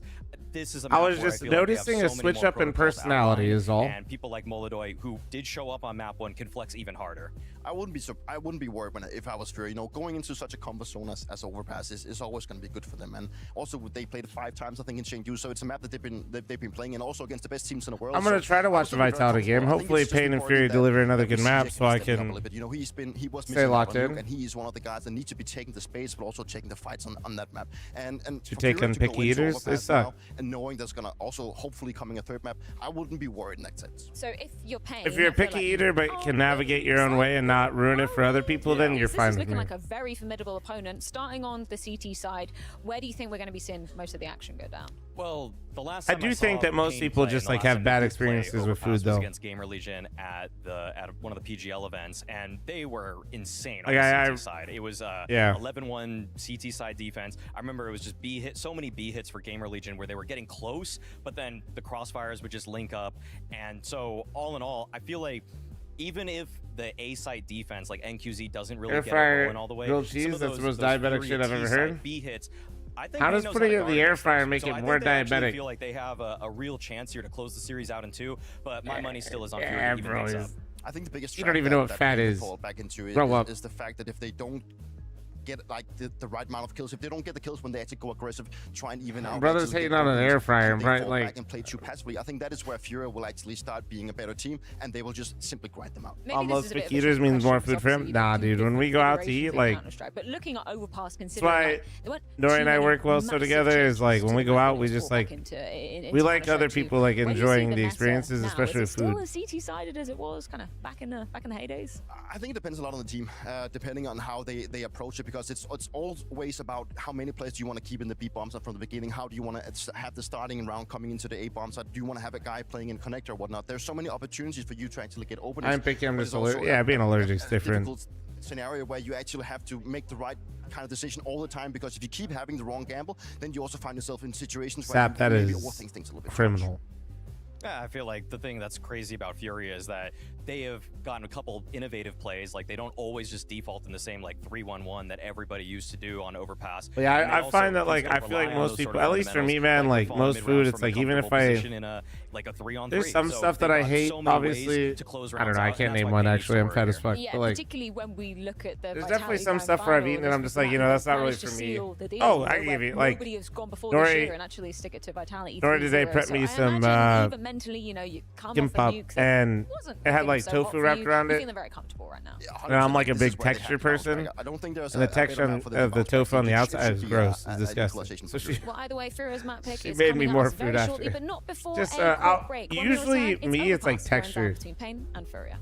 this is a I map was where just feel like they have noticing so a many switch more up in protocols personality outlined, is all. And people like Molodoy, who did show up on map 1, can flex even harder. I wouldn't be worried if I was Fury. You know, going into such a comfort zone as Overpass is always going to be good for them. And also, they played 5 times, I think, in Chengdu, so it's a map that they've been playing, and also against the best teams in the world. I'm gonna try to watch the Vitality game. Hopefully, Pain and Fury deliver another good map, so I can you know, he was stay missing locked out on in. Nuke, and he is one of the guys that need to be taking the space, but also taking the fights on that map. And to for take Fury on to go picky into eaters, they Overpass suck. now, and knowing there's gonna also hopefully coming a third map, I wouldn't be worried in that sense. So if you're paying, If you're a picky eater but can navigate your own way and not ruin it for other people, then you're this fine is with looking me. like a very formidable opponent. Starting on the CT side, where do you think we're going to be seeing most of the action go down? Well, the last I time do think saw that most Pain people play, just and the like last have time bad they did experiences play with Overpass food was though. against Gamer Legion at one of the PGL events, and they were insane on Like, the I CT side. It was yeah. 11-1 CT side defense. I remember it was just so many B hits for Gamer Legion where they were getting close, but then the crossfires would just link up. And so all in all, I feel like even if the A site defense like NQZ doesn't really get it going all the way, grilled some of cheese, that's the most those diabetic Fury shit I've ever T-side heard. B hits, I think How Pain does knows putting how it to in the guard air against fryer those. make So it I more think they actually diabetic? feel like they have a real chance here to close the series out in 2, but my money still is on Fury Yeah, to even bro, mix up. he's- I think the biggest You don't trap even know what that fat they is. fall back into Grow up. is the fact that if they don't get like the right amount of kills, if they don't get the kills when they actually go aggressive, try and even out. Brother's actually hating get on an wins, air fryer, and they right? fall Like- back and play too passively. I think that is where Fury will actually start being a better team, and they will just simply grind them out. Almost picky eaters means more food for him. Nah, dude. When we go out to eat, like But looking at Overpass, that's considering why like, there weren't Nori too and I many work well so massive together. Is changes like when to we the go map out, that we was just brought like back into we like other Counter-Strike 2. people like Where do you see enjoying the the meta experiences, now? especially Is with it food. still as CT sided as it was kind of back in the heydays? I think it depends a lot on the team, depending on how they approach it, because it's always about how many players do you want to keep in the B bomb side from the beginning. How do you want to have the starting round coming into the A bomb side? Do you want to have a guy playing in connector or whatnot? There's so many opportunities for you to actually get open. I'm picky. I'm just allergic. Yeah, being allergic is different. Difficult scenario where you actually have to make the right kind of decision all the time, because if you keep having the wrong gamble, then you also find yourself in situations where Sap, you that maybe is overthink things a little bit. criminal. Yeah, I feel like the thing that's crazy about Fury is that they have gotten a couple innovative plays. Like they don't always just default in the same like 3-1-1 that everybody used to do on Overpass. But yeah, And they I also find that can like still I feel like rely on most those people, sort of at least for me, fundamentals, man, like falling most mid food, rounds it's from a like even if comfortable I position in a 3-on-3. there's some So stuff that they've I got hate. so many Obviously, ways to close I don't rounds know. I out, can't and that's name why one Pain actually. I'm needs to fat work as fuck. Yeah, But like, particularly when we look at the there's Vitality definitely some grand stuff where I've final, eaten and I'm this just was like, you the know, that's not plan really to for me. seal the deal, Oh, I can where give you like. nobody has gone before this Nori, year and actually stick it to Vitality. Nori 3-0. today prepped So me I some imagine even mentally, you know, you come off a gimbap, nuke that and wasn't it had looking like so tofu hot for wrapped you. around You're it. feeling very comfortable right now. And I'm like a This big is where they texture have to bounce person. back. I don't think there's And the a better texture map for them of to the bounce back. tofu on the It outside should is be, gross. a It's equalization disgusting. for So she Well, either way, Fira's map pick She is made me coming more up very food shortly, after. but not before Just, a I'll- quick break. When usually we return, me, it's like Overpass going down texture. between Pain and Furia.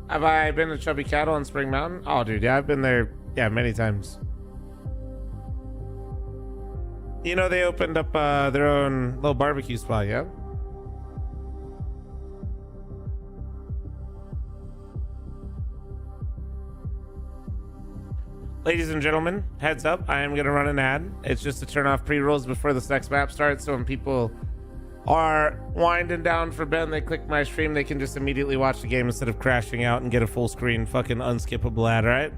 Have I been to Chubby Cattle on Spring Mountain? Oh, dude, yeah, I've been there, yeah, many times. You know, they opened up their own little barbecue spot, yeah? Ladies and gentlemen, heads up, I am going to run an ad. It's just to turn off pre-rolls before this next map starts, so when people are winding down for bed and they click my stream, they can just immediately watch the game instead of crashing out and get a full screen fucking unskippable ad, right?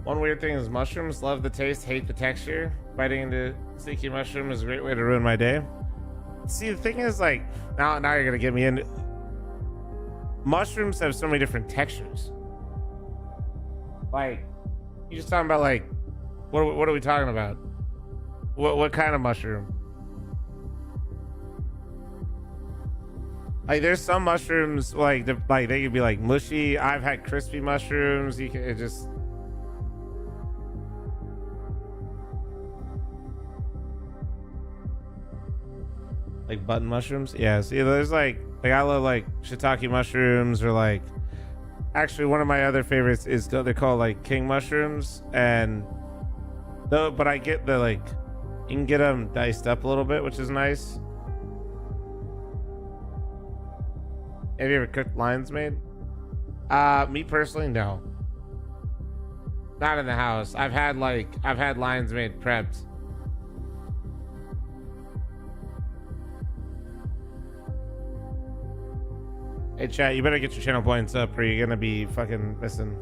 One weird thing is mushrooms. Love the taste, hate the texture. Biting into sticky mushroom is a great way to ruin my day. See, the thing is, like, now you're gonna get me into. Mushrooms have so many different textures. Like, you just talking about like, what are we talking about? What kind of mushroom? Like, there's some mushrooms like they could be like mushy. I've had crispy mushrooms. You can it just. Like button mushrooms? Yeah, see, there's like I love like shiitake mushrooms, or like, actually one of my other favorites is they're called like king mushrooms, and though, but I get the like, you can get them diced up a little bit, which is nice. Have you ever cooked lion's mane? Me personally, no. Not in the house. I've had lion's mane prepped. Hey, chat, you better get your channel points up or you're gonna be fucking missing.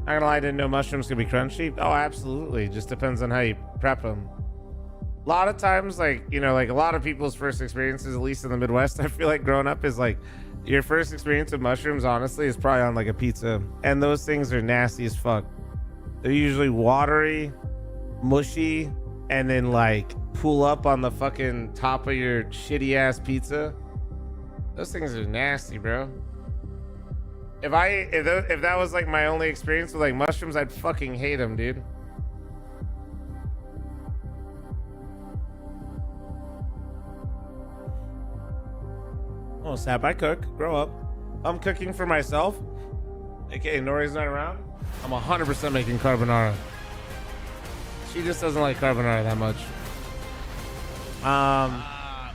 Not gonna lie, I didn't know mushrooms could be crunchy. Oh, absolutely. Just depends on how you prep them. A lot of times, like, you know, like a lot of people's first experiences, at least in the Midwest, I feel like growing up is like your first experience with mushrooms, honestly, is probably on like a pizza. And those things are nasty as fuck. They're usually watery, mushy, and then like pull up on the fucking top of your shitty ass pizza. Those things are nasty, bro. If that was like my only experience with like mushrooms, I'd fucking hate them, dude. Oh, Sap, I cook. Grow up. I'm cooking for myself. AKA Nori's not around. I'm 100% making carbonara. She just doesn't like carbonara that much.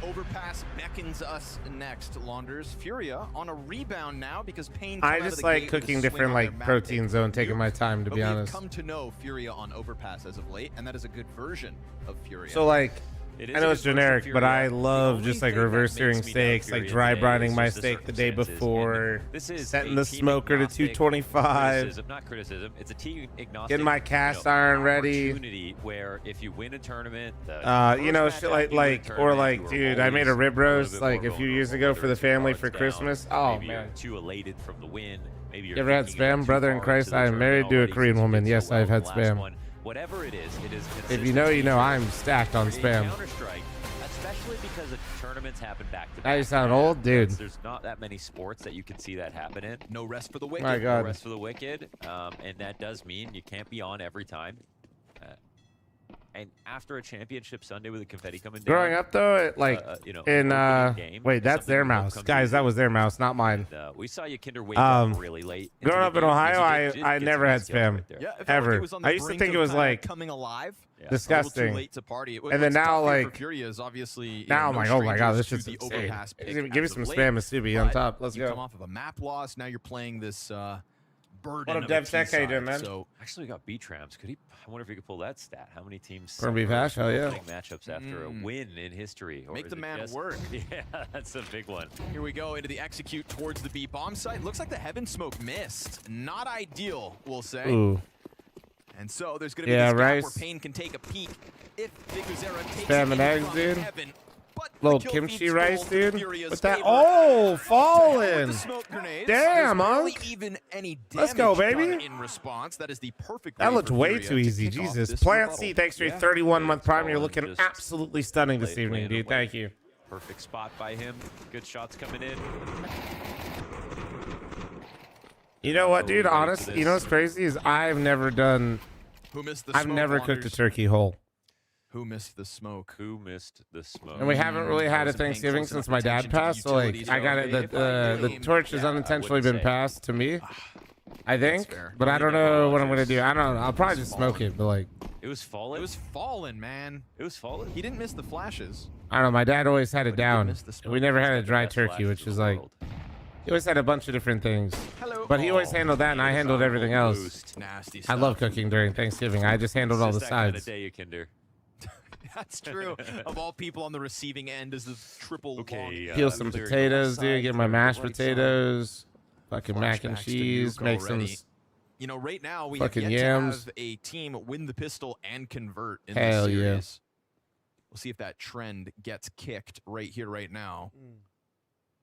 Overpass beckons us next, Launders. Furia on a rebound now because Pain. I just like cooking different like protein zone, taking my time, to be honest. Come to know Furia on Overpass as of late, and that is a good version of Furia. So like, I know it's generic, but I love just like reverse searing steaks, like dry brining my steak the day before, setting the smoker to 225, not criticism. It's a team agnostic, getting my cast iron ready. Opportunity where if you win a tournament, you know, shit like or like, dude, I made a rib roast like a few years ago for the family for Christmas. Oh man, too elated from the win. Maybe you ever had spam? Brother in Christ, I am married to a Korean woman. Yes, I've had spam. Whatever it is if you know, you know. I'm stacked on spam. Counter-Strike, especially because tournaments happen back to back. Now you sound old, dude. There's not that many sports that you can see that happen in. No rest for the wicked. My God. No rest for the wicked. And that does mean you can't be on every time. And after a championship Sunday with the confetti coming down. Growing up though, it, like you know, wait, that's their mouse, guys. That was their mouse, not mine. We saw you Kinder wake up really late. Growing up in Ohio, I never had spam ever. I used to think it was like coming alive. Disgusting. Late to party. And then now, like, Furia is obviously, now I'm like, oh my God, this shit's shit's insane. Give me some spam and Subi on top. Let's you go. come off of a map loss. Now you're playing this burden. What up, Dev Tech? How you doing, man? So actually, we got B-Trams. Could he? I wonder if he could pull that stat. How many teams? Corned beef hash, hell yeah. Matchups after a win in history. Or Make the man work. Yeah, that's a big one. Here we go into the execute towards the B bomb site. Looks like the heaven smoke missed. Not ideal, we'll say. Ooh. And so there's going to be this gap rice. where Pain can take a peek. If Viguzera takes spam and eggs, dude. Little kimchi rice, dude. With that, fallen. Damn, Monk. Let's go, baby. In response, that is the perfect. That looked way too easy. Jesus. Plant C, thanks for your 31-month prime. You're looking absolutely stunning this evening, dude. Thank you. Perfect spot by him. Good shots coming in. You know what, dude? Honestly, you know what's crazy is I've never cooked a turkey whole. Who missed the smoke? Who missed the smoke? And we haven't really had a Thanksgiving since my dad passed, so like I got it. The torch has unintentionally been passed to me, I think. But I don't know what I'm gonna do. I don't know. I'll probably just smoke it, but like. It was fallen. It was fallen, man. It was fallen. He didn't miss the flashes. I don't know. My dad always had it down. We never had a dry turkey, which is like. He always had a bunch of different things. But he always handled that, and I handled everything else. I love cooking during Thanksgiving. I just handled all the sides. That's true. Of all people on the receiving end is the triple long. Peel some potatoes, dude. Get my mashed potatoes. Fucking mac and cheese. Make some. You know, right now we fucking have yet yams. to have a team win the pistol and convert in Hell this series. Yeah. We'll see if that trend gets kicked right here, right now.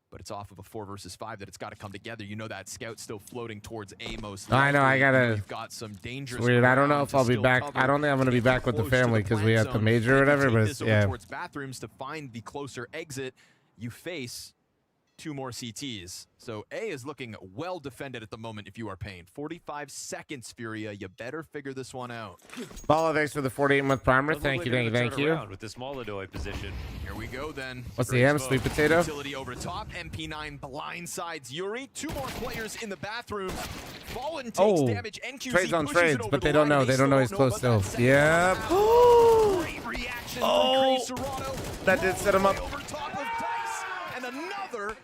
But it's off of a 4 versus 5 that it's got to come together. You know that scout's still floating towards A most. I know. I gotta. We've got some dangerous. Weird. I don't know if I'll be back. I don't think I'm gonna be back with the family because we had the major or whatever. But it's, yeah. Towards bathrooms to find the closer exit. You face 2 more CTs. So A is looking well defended at the moment if you are Pain. 45 seconds, Furia. You better figure this one out. Bala, thanks for the 48-month primer. Thank you. With this Molodoi position. Here we go then. What's the M? Sweet potato? Utility over top. MP9 blindsides Yuri. 2 more players in the bathrooms. Fallen takes damage. NQZ trades on pushes trades, it but over they the don't know. line. They don't know he's close still. Yep. Great reaction Oh, from Serrano. that did set him up. Over top of Dice. And another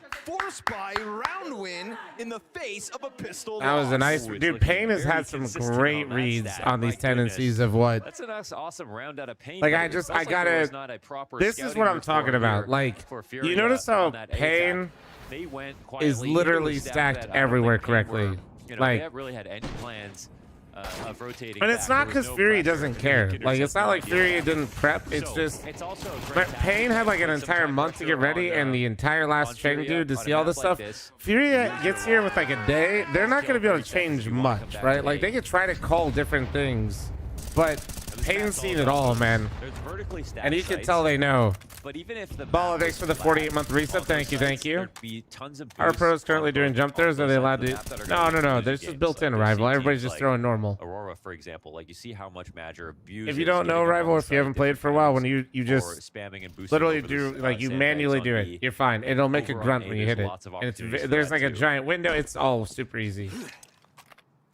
spy round win in the face of a pistol That was a nice Ooh, dude. it's Payne has very had some consistent great on that reads stat. on these My tendencies goodness. of what. That's a nice, awesome round out of Payne. Like but I it just, felt I like there gotta. was not a proper This is scouting what I'm report talking about. here Like, for you Furia notice how on that Payne ASAP. They went is quietly literally into the stacked stat. I don't everywhere think Payne were, correctly. you know, Like, they really had any plans of rotating. and it's back. not There was because no Fury pressure. doesn't They care. could Like, it's not like intercept Fury the didn't prep. It's So, just. it's also a great But tactic Payne had like an to put some entire time month to get pressure ready, on, and the entire last Cheng Furia dude to on a see all map this like stuff. this. Furia gets here with like a day. They're not going to be able to change much, right? Like, they could try to call different things, but Payne's seen it all, man. There's vertically stacked And you can sites, tell they know. But even if the Ball, map thanks was for the flat, 48-month reset. also Thank you, thank sites, you. there'd be tons of Our boosts pro is currently on doing both- jump throws. Are on they both allowed sides to? of the map that are No, gonna no, be no. losing There's just games. built-in Like, there's rival. teams Everybody's just like throwing normal. Aurora, for example, like you see how much Madger abuses. If you don't know getting up rival, on if you haven't site, played for a while, when you or just spamming and boosting literally over do the, like you sandbags manually on do it, B. you're fine. It'll make a Over on grunt A, when you there's hit it. lots of And it's opportunities for there's that like a too. giant window. It's all super easy.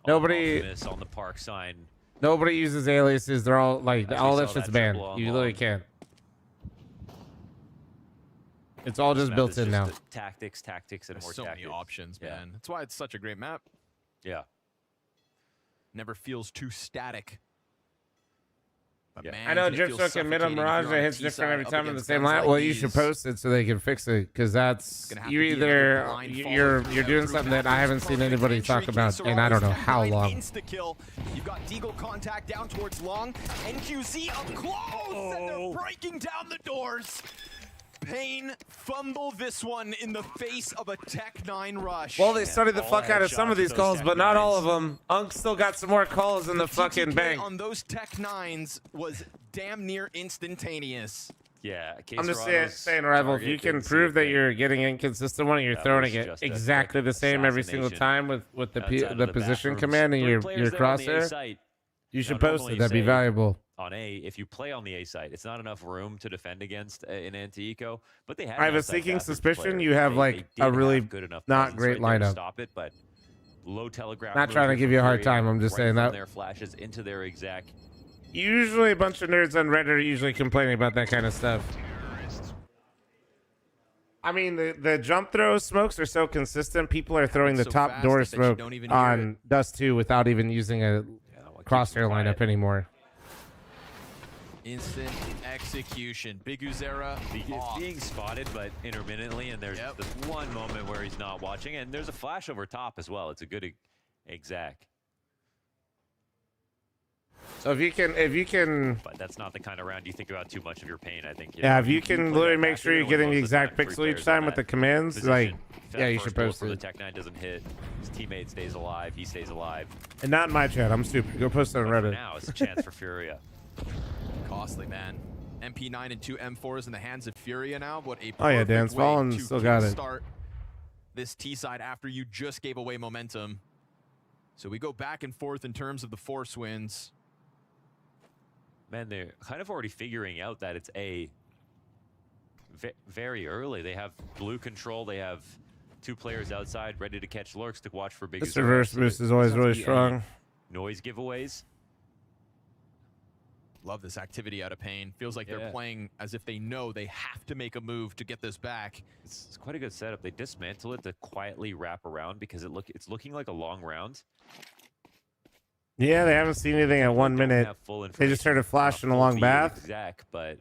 Nobody. Optimus on the park sign. Nobody uses aliases. They're all like As all we that saw shit's that banned. triple on You literally long. can't. It's all just Map built is in now. the Tactics, and There's more so tactics. many options, Yeah. man. That's why it's such a great map. Yeah. Never feels too static. But Yeah. man, I know can it feel Gypsum can mid on suffocating if Mirage. you're It on hits T different side every up time in the against same guns line. like Well, you should these? post it so they can fix it, because that's Gonna have you to be another either blind you're follow doing through something that I haven't seen perfect anybody entry. talk about, K and I don't know Sororo's how Tech9 long. Insta-kill. You've got Deagle contact down towards long. NQZ up close, and they're breaking down the doors. Payne fumble this one in the face of a Tech-9 rush. Well, they studied the fuck out of some of these calls, but not all of them. Unk still got some more calls in the fucking TTK bank. on those Tech-9s was damn near instantaneous. Yeah. I'm just saying, rival, if you can prove that you're getting inconsistent one, and you're That throwing was it just a exactly the same every single assassination time with the outside of the the position bathrooms. command and 3 your players there on the A crosshair, site. you should Now, post normally it. That'd be say valuable. On A, if you play on the A site, it's not enough room to defend against an anti-eco, but they had I have an a outside sneaking bathroom suspicion player. you have They like did a have really good enough not presence great right there to lineup. stop it, but low telegraph. Not trying to moves give from you a hard Furia, time. I'm just right saying from that. their flashes into their exact. Usually a bunch of nerds on Reddit are usually complaining about that kind of stuff. I mean, the jump throw smokes are so consistent. People are throwing the so top fast door that you smoke don't even hear on Dust 2 without even using a crosshair lineup anymore. Instant execution. Big Uzera It's being spotted, but intermittently, and there's this one moment where he's not watching, and there's a flash over top as well. It's a good exact. So if you can, But that's not the kind of round you think about too much of your pain. I think. yeah, if you can play literally that make back sure here you're when getting the most of exact time, 3 pixel players each time on with the that commands, position. like, If that yeah, you first should bullet post from it. The Tech-9 doesn't hit. His teammate stays alive. He stays alive. And not in my chat. I'm stupid. Go post it on But for Reddit. now, it's a chance for Furia. Costly, man. MP9 and 2 M4s in the hands of Furia now. What a Oh, yeah, perfect Dan's way Fallen to still got it. start this T side after you just gave away momentum. So we go back and forth in terms of the force wins. Man, they're kind of already figuring out that it's A very early. They have blue control. They have 2 players outside ready to catch lurks to watch for big. This reverse boost is always really strong. Noise giveaways. Love this activity out of Payne. Feels like they're playing as if they know they have to make a move to get this back. It's quite a good setup. They dismantle it to quietly wrap around because it's looking like a long round. Yeah, they haven't seen anything at 1 minute. They just heard a flash in a long bath. Exact, but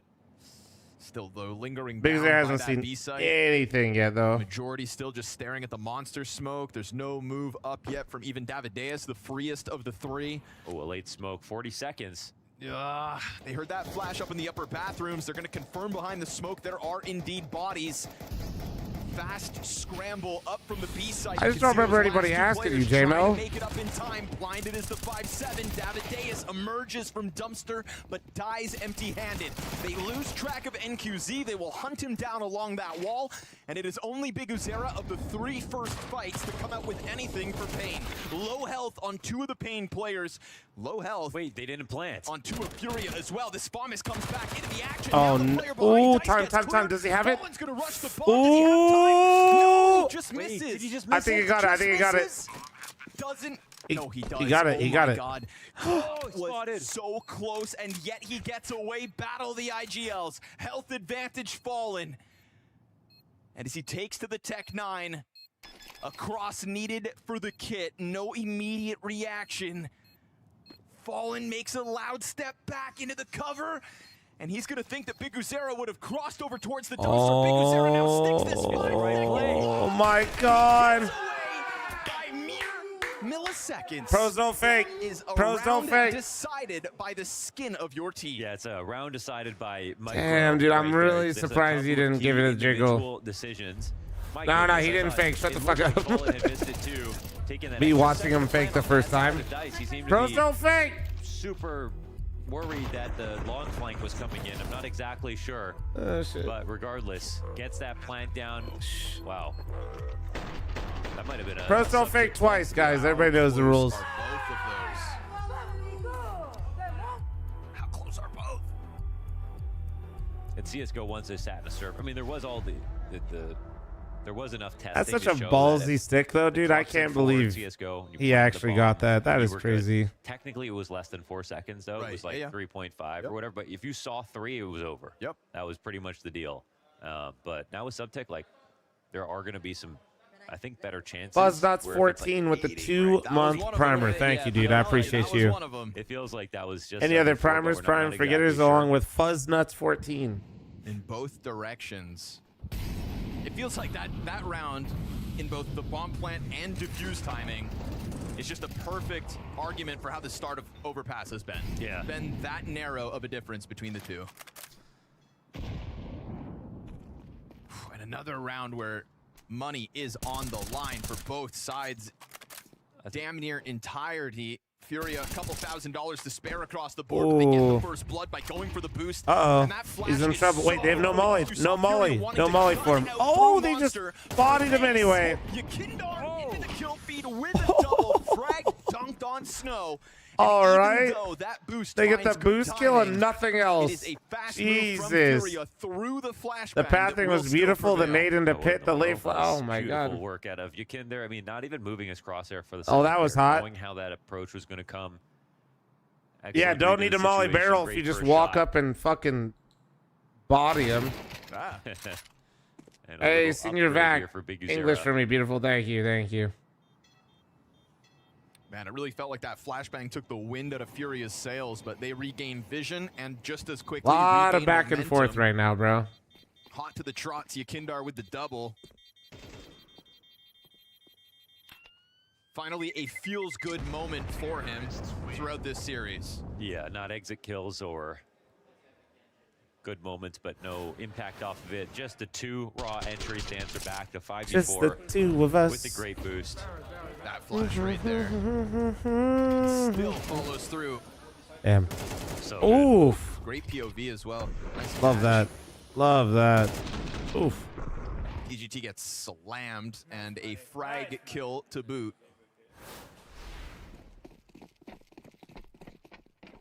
still though lingering. Big down Zero by hasn't that seen B site. anything yet, though. Majority still just staring at the monster smoke. There's no move up yet from even Davideus, the freest of the 3. Oh, a late smoke. 40 seconds. They heard that flash up in the upper bathrooms. They're going to confirm behind the smoke there are indeed bodies. Fast scramble up from the B side. I just don't remember anybody asking you, J-Mo. Make it up in time. Blinded is the 5-7. Davideus emerges from dumpster, but dies empty-handed. They lose track of NQZ. They will hunt him down along that wall, and it is only Big Uzera of the 3 first fights to come out with anything for Payne. Low health on 2 of the Payne players. Low health. Wait, they didn't plant. On 2 of Furia as well. This Famas comes back into the action. Oh, no. Time. Does he have it? No, just misses. Did he just I miss think it? he got it. I think he got it. Doesn't. No, he does. He got it. Oh He got my it. God. Was so close, and yet he gets away. Battle the IGLs. Health advantage fallen. And as he takes to the Tech 9, a cross needed for the kit. No immediate reaction. Fallen makes a loud step back into the cover. And he's going to think that Big Uzera would have crossed over towards the dumpster. Big Uzera now sticks this flag right away. Oh my God. By mere milliseconds. Pros don't fake. Is a Pros don't round fake. decided by the skin of your team. Yeah, it's a round decided by Micro. Damn, dude, I'm right there. really There's a surprised he couple of didn't key give it a jiggle. individual decisions. No, Micro, he I didn't thought fake. Shut it the fuck looked up. like Fallen had missed it too, taking that Me extra watching him second fake the on first that time. side of dice. He seemed to Pros be don't fake. super worried that the long flank was coming in. I'm not exactly sure. Oh, shit. But regardless, gets that plant down. Wow. That might have been a... Pros don't fake twice, guys. Everybody knows the rules. Both of those. How close are both? And CSGO once they sat in a server. I mean, there was all the there was enough testing. That's such to a show that ballsy if stick, though, dude. I trucks in can't forward believe CS:GO, and you he planted the actually bomb, got that. That you is were good. crazy. Technically, it was less than 4 seconds, though. It was like 3.5 or whatever. But if you saw 3, it was over. Yep. That was pretty much the deal. But now with Subtech, like, there are going to be some, I think, better chances. Fuzznuts where if it's, 14 with the 2-month primer. Thank you, dude. I appreciate you. It feels like that was just Any other before, but primers, we're not prime exactly forgetters, sure. along with Fuzznuts 14. In both directions. It feels like that round in both the bomb plant and defuse timing is just a perfect argument for how the start of Overpass has been. Yeah. Been that narrow of a difference between the two. And another round where money is on the line for both sides. Damn near entirety. Furia, a couple $1,000s to spare across the board. But they get the first blood by going for the boost. And that flash He's in is trouble. Wait, so they have no molly. you No saw Furia molly. wanting No to molly cut for him. it out Oh, pro they just monster. bodied him anyway. Yakindar into the kill feed with a double frag dunked on Snow. All even right. though that boost They get finds the boost good kill and timing, nothing it else. is a fast move from Jesus. Furia through the flashbang The that pathing will was still beautiful. The prevail. nade into pit. The late flash. Oh, my Beautiful God. work out of Yakinder. I mean, not even moving his crosshair for the Oh, second that was there, hot. knowing how that approach was going to come. Yeah, Excellent don't read need of a the molly situation, barrel if great you just first walk shot. up and fucking body him. And a Hey, little Senior upgrade Vac. here for Big English Uzera. for me. Beautiful. Thank you. Thank you. Man, it really felt like that flashbang took the wind out of Furia's sails, but they regained vision and just as quickly Lot of regained back and forth momentum. right now, bro. Hot to the trots, Yakindar with the double. Finally, a feels-good moment for him throughout this series. Yeah, not exit kills or good moments, but no impact off of it. Just the 2 raw entries to answer back to 5v4. Just the 2 of us. With the great boost. That flash right there. Still follows through. Damn. So Oof. Great POV as well. Nice Love catch. that. Love that. Oof. DGT gets slammed and a frag kill to boot.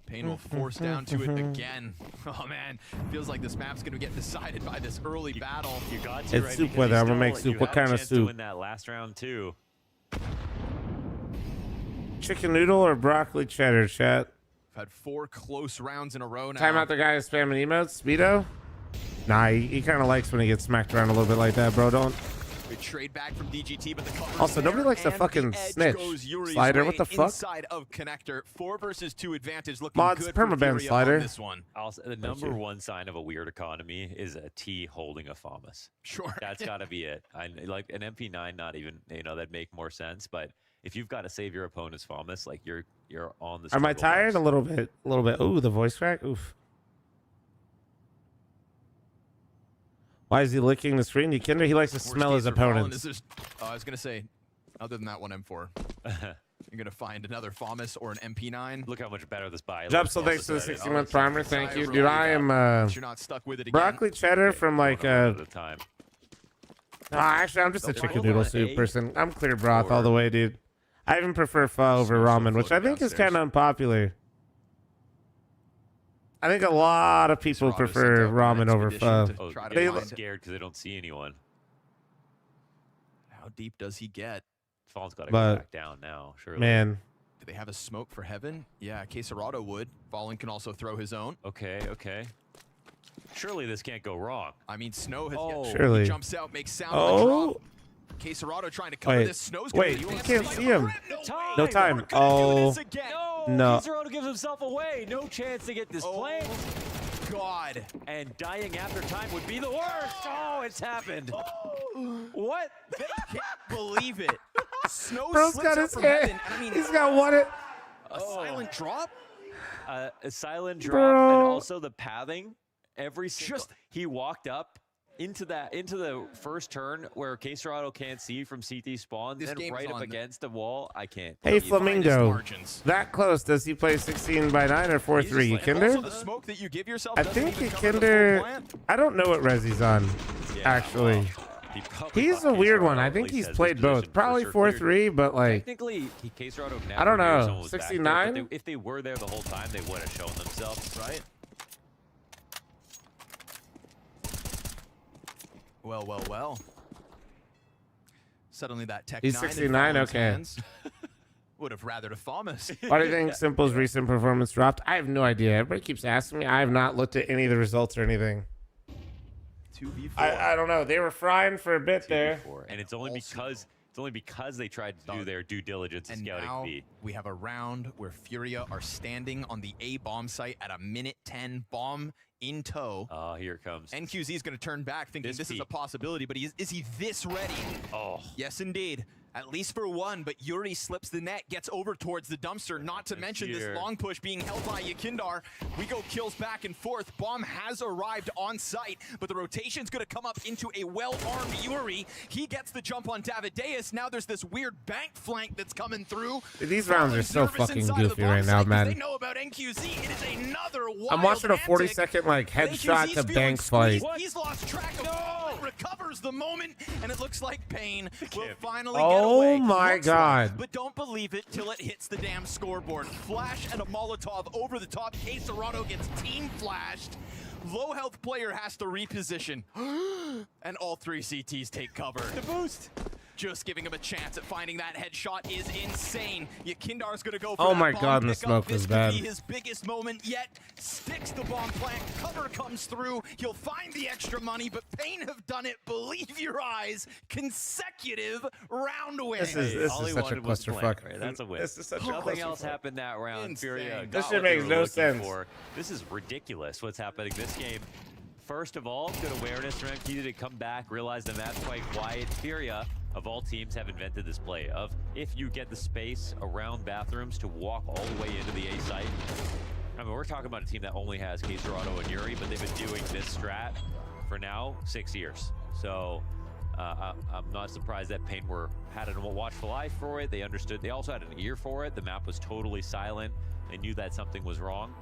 Payne will force down to it again. Oh man, feels like this map's gonna get decided by this early battle. You got to, It's right? soup Because weather. you I'm gonna still- make soup. you What had a kind of chance to soup? win that last round too. Chicken noodle or broccoli cheddar, chat? I've had 4 close rounds in a row now. Time out the guy who's spamming emotes. Speedo? Nah, he kind of likes when he gets smacked around a little bit like that, bro. Don't. Good trade back from DGT, but the cover's Also, nobody there, likes to and fucking the edge snitch. goes Yuri's Slider, way what the fuck? Inside of connector, 4 versus 2 advantage, looking Mods, good for permaban Furia Slider. on this one. Also, the number 1 sign of a weird economy is a T holding a FAMAS. Sure. That's got to be it. I like an MP9, not even, that'd make more sense. But if you've got to save your opponent's FAMAS, like you're on the Am I struggle tired? bus. A little bit. A little bit. Ooh, the voice crack. Oof. Why is he licking the screen? He likes to Worst smell case his for Fallen opponents. is just- I was gonna say, other than that one M4, you're gonna find another FAMAS or an MP9. Look how much better this buy Jump, looks. so thanks to the Also, 60-month primer. Thank you, dude. I am You're not stuck with it again. broccoli cheddar from like at a time. No, actually, I'm just a The chicken one noodle on soup A person. I'm clear broth or- all the way, dude. I even prefer pho over ramen, which I think is kind of unpopular. I think a lot of people prefer ramen over pho. Oh, They- they're scared because they don't see anyone. How deep does he get? Fallen's got to But- go back down now, surely. Man, Do they have a smoke for heaven? Yeah, Quesarado would. Fallen can also throw his own. Okay, okay. Surely this can't go wrong. I mean, Snow has Surely. he jumps out, makes sound of the drop. Quesarado trying to cover this. Snow's gonna Wait, be you can't see him. No time. Oh, no. Quesarado gives himself away. No chance to get this plane. God. And dying after time would be the worst. Oh, it's happened. What? They can't believe it. Snow Bro's slips got up his from hand. heaven, and I mean, He's got one. a silent drop. A silent drop, Bro. and also the pathing. Every single, he walked up into the first turn where Quesarado can't see from CT spawn, This then game is right up on against the wall. I can't. Hey, believe it. Flamingo. That close. Does he play 16x9 or 4-3? Also, Kinder? the smoke that you give yourself I doesn't think even he cover the full Kinder. plant. I don't know what res he's on, actually. He's a weird one. I think he's played both. Probably 4-3, but like. Technically, Quesarado I don't never knew know. someone was back there, 69? but if they were there the whole time, they would have shown themselves. Right. Well. Suddenly that Tech He's 9 in 69? Fallon's Okay. hands would have rathered a Thomas. Why do you think Simple's recent performance dropped? I have no idea. Everybody keeps asking me. I have not looked at any of the results or anything. 2v4. I don't know. They were frying for a bit there. And it's only because they tried to do their due diligence in And scouting now B. we have a round where Furia are standing on the A bomb site at a minute 10, bomb in tow. Oh, here it comes. NQZ is going to turn back thinking this is peak. a possibility, but is he this ready? Oh. Yes, indeed. At least for one, but Yuri slips the net, gets over towards the dumpster, not to mention this long push being held by Yakindar. We go kills back and forth. Bomb has arrived on site, but the rotation's going to come up into a well-armed Yuri. He gets the jump on Davideus. Now there's this weird bank flank that's coming through. Dude, these rounds are so Nervous fucking inside of the goofy bomb right now, site 'cause man. They know about NQZ. It is another wild I'm watching a antic. 40-second like headshot NQZ's to feeling bank fight. squeezed. He's lost track of ball, recovers the moment, and it looks like Payne will finally Oh get away. my Looks God. like, but don't believe it till it hits the damn scoreboard. Flash and a Molotov over the top. Quesarado gets team flashed. Low health player has to reposition. And all three CTs take cover. The boost. Just giving him a chance at finding that headshot is insane. Yakindar's gonna go for Oh that my bomb God, and the pickup. smoke This was could bad. be his biggest moment yet. Sticks the bomb plant. Cover comes through. He'll find the extra money, but Payne have done it. Believe your eyes. Consecutive round wins. This is All he such a wanted was clusterfuck. blank, right? That's a win. This is such a Nothing else clusterfuck. happened that round. Furia This got shit what they makes were no looking sense. for. This is ridiculous what's happening this game. First of all, good awareness from MQ to come back, realize the map's quite quiet. Furia, of all teams, have invented this play of if you get the space around bathrooms to walk all the way into the A site. I mean, we're talking about a team that only has Quesarado and Yuri, but they've been doing this strat for now 6 years. So I'm not surprised that Payne had a watchful eye for it. They understood. They also had an ear for it. The map was totally silent. They knew that something was wrong.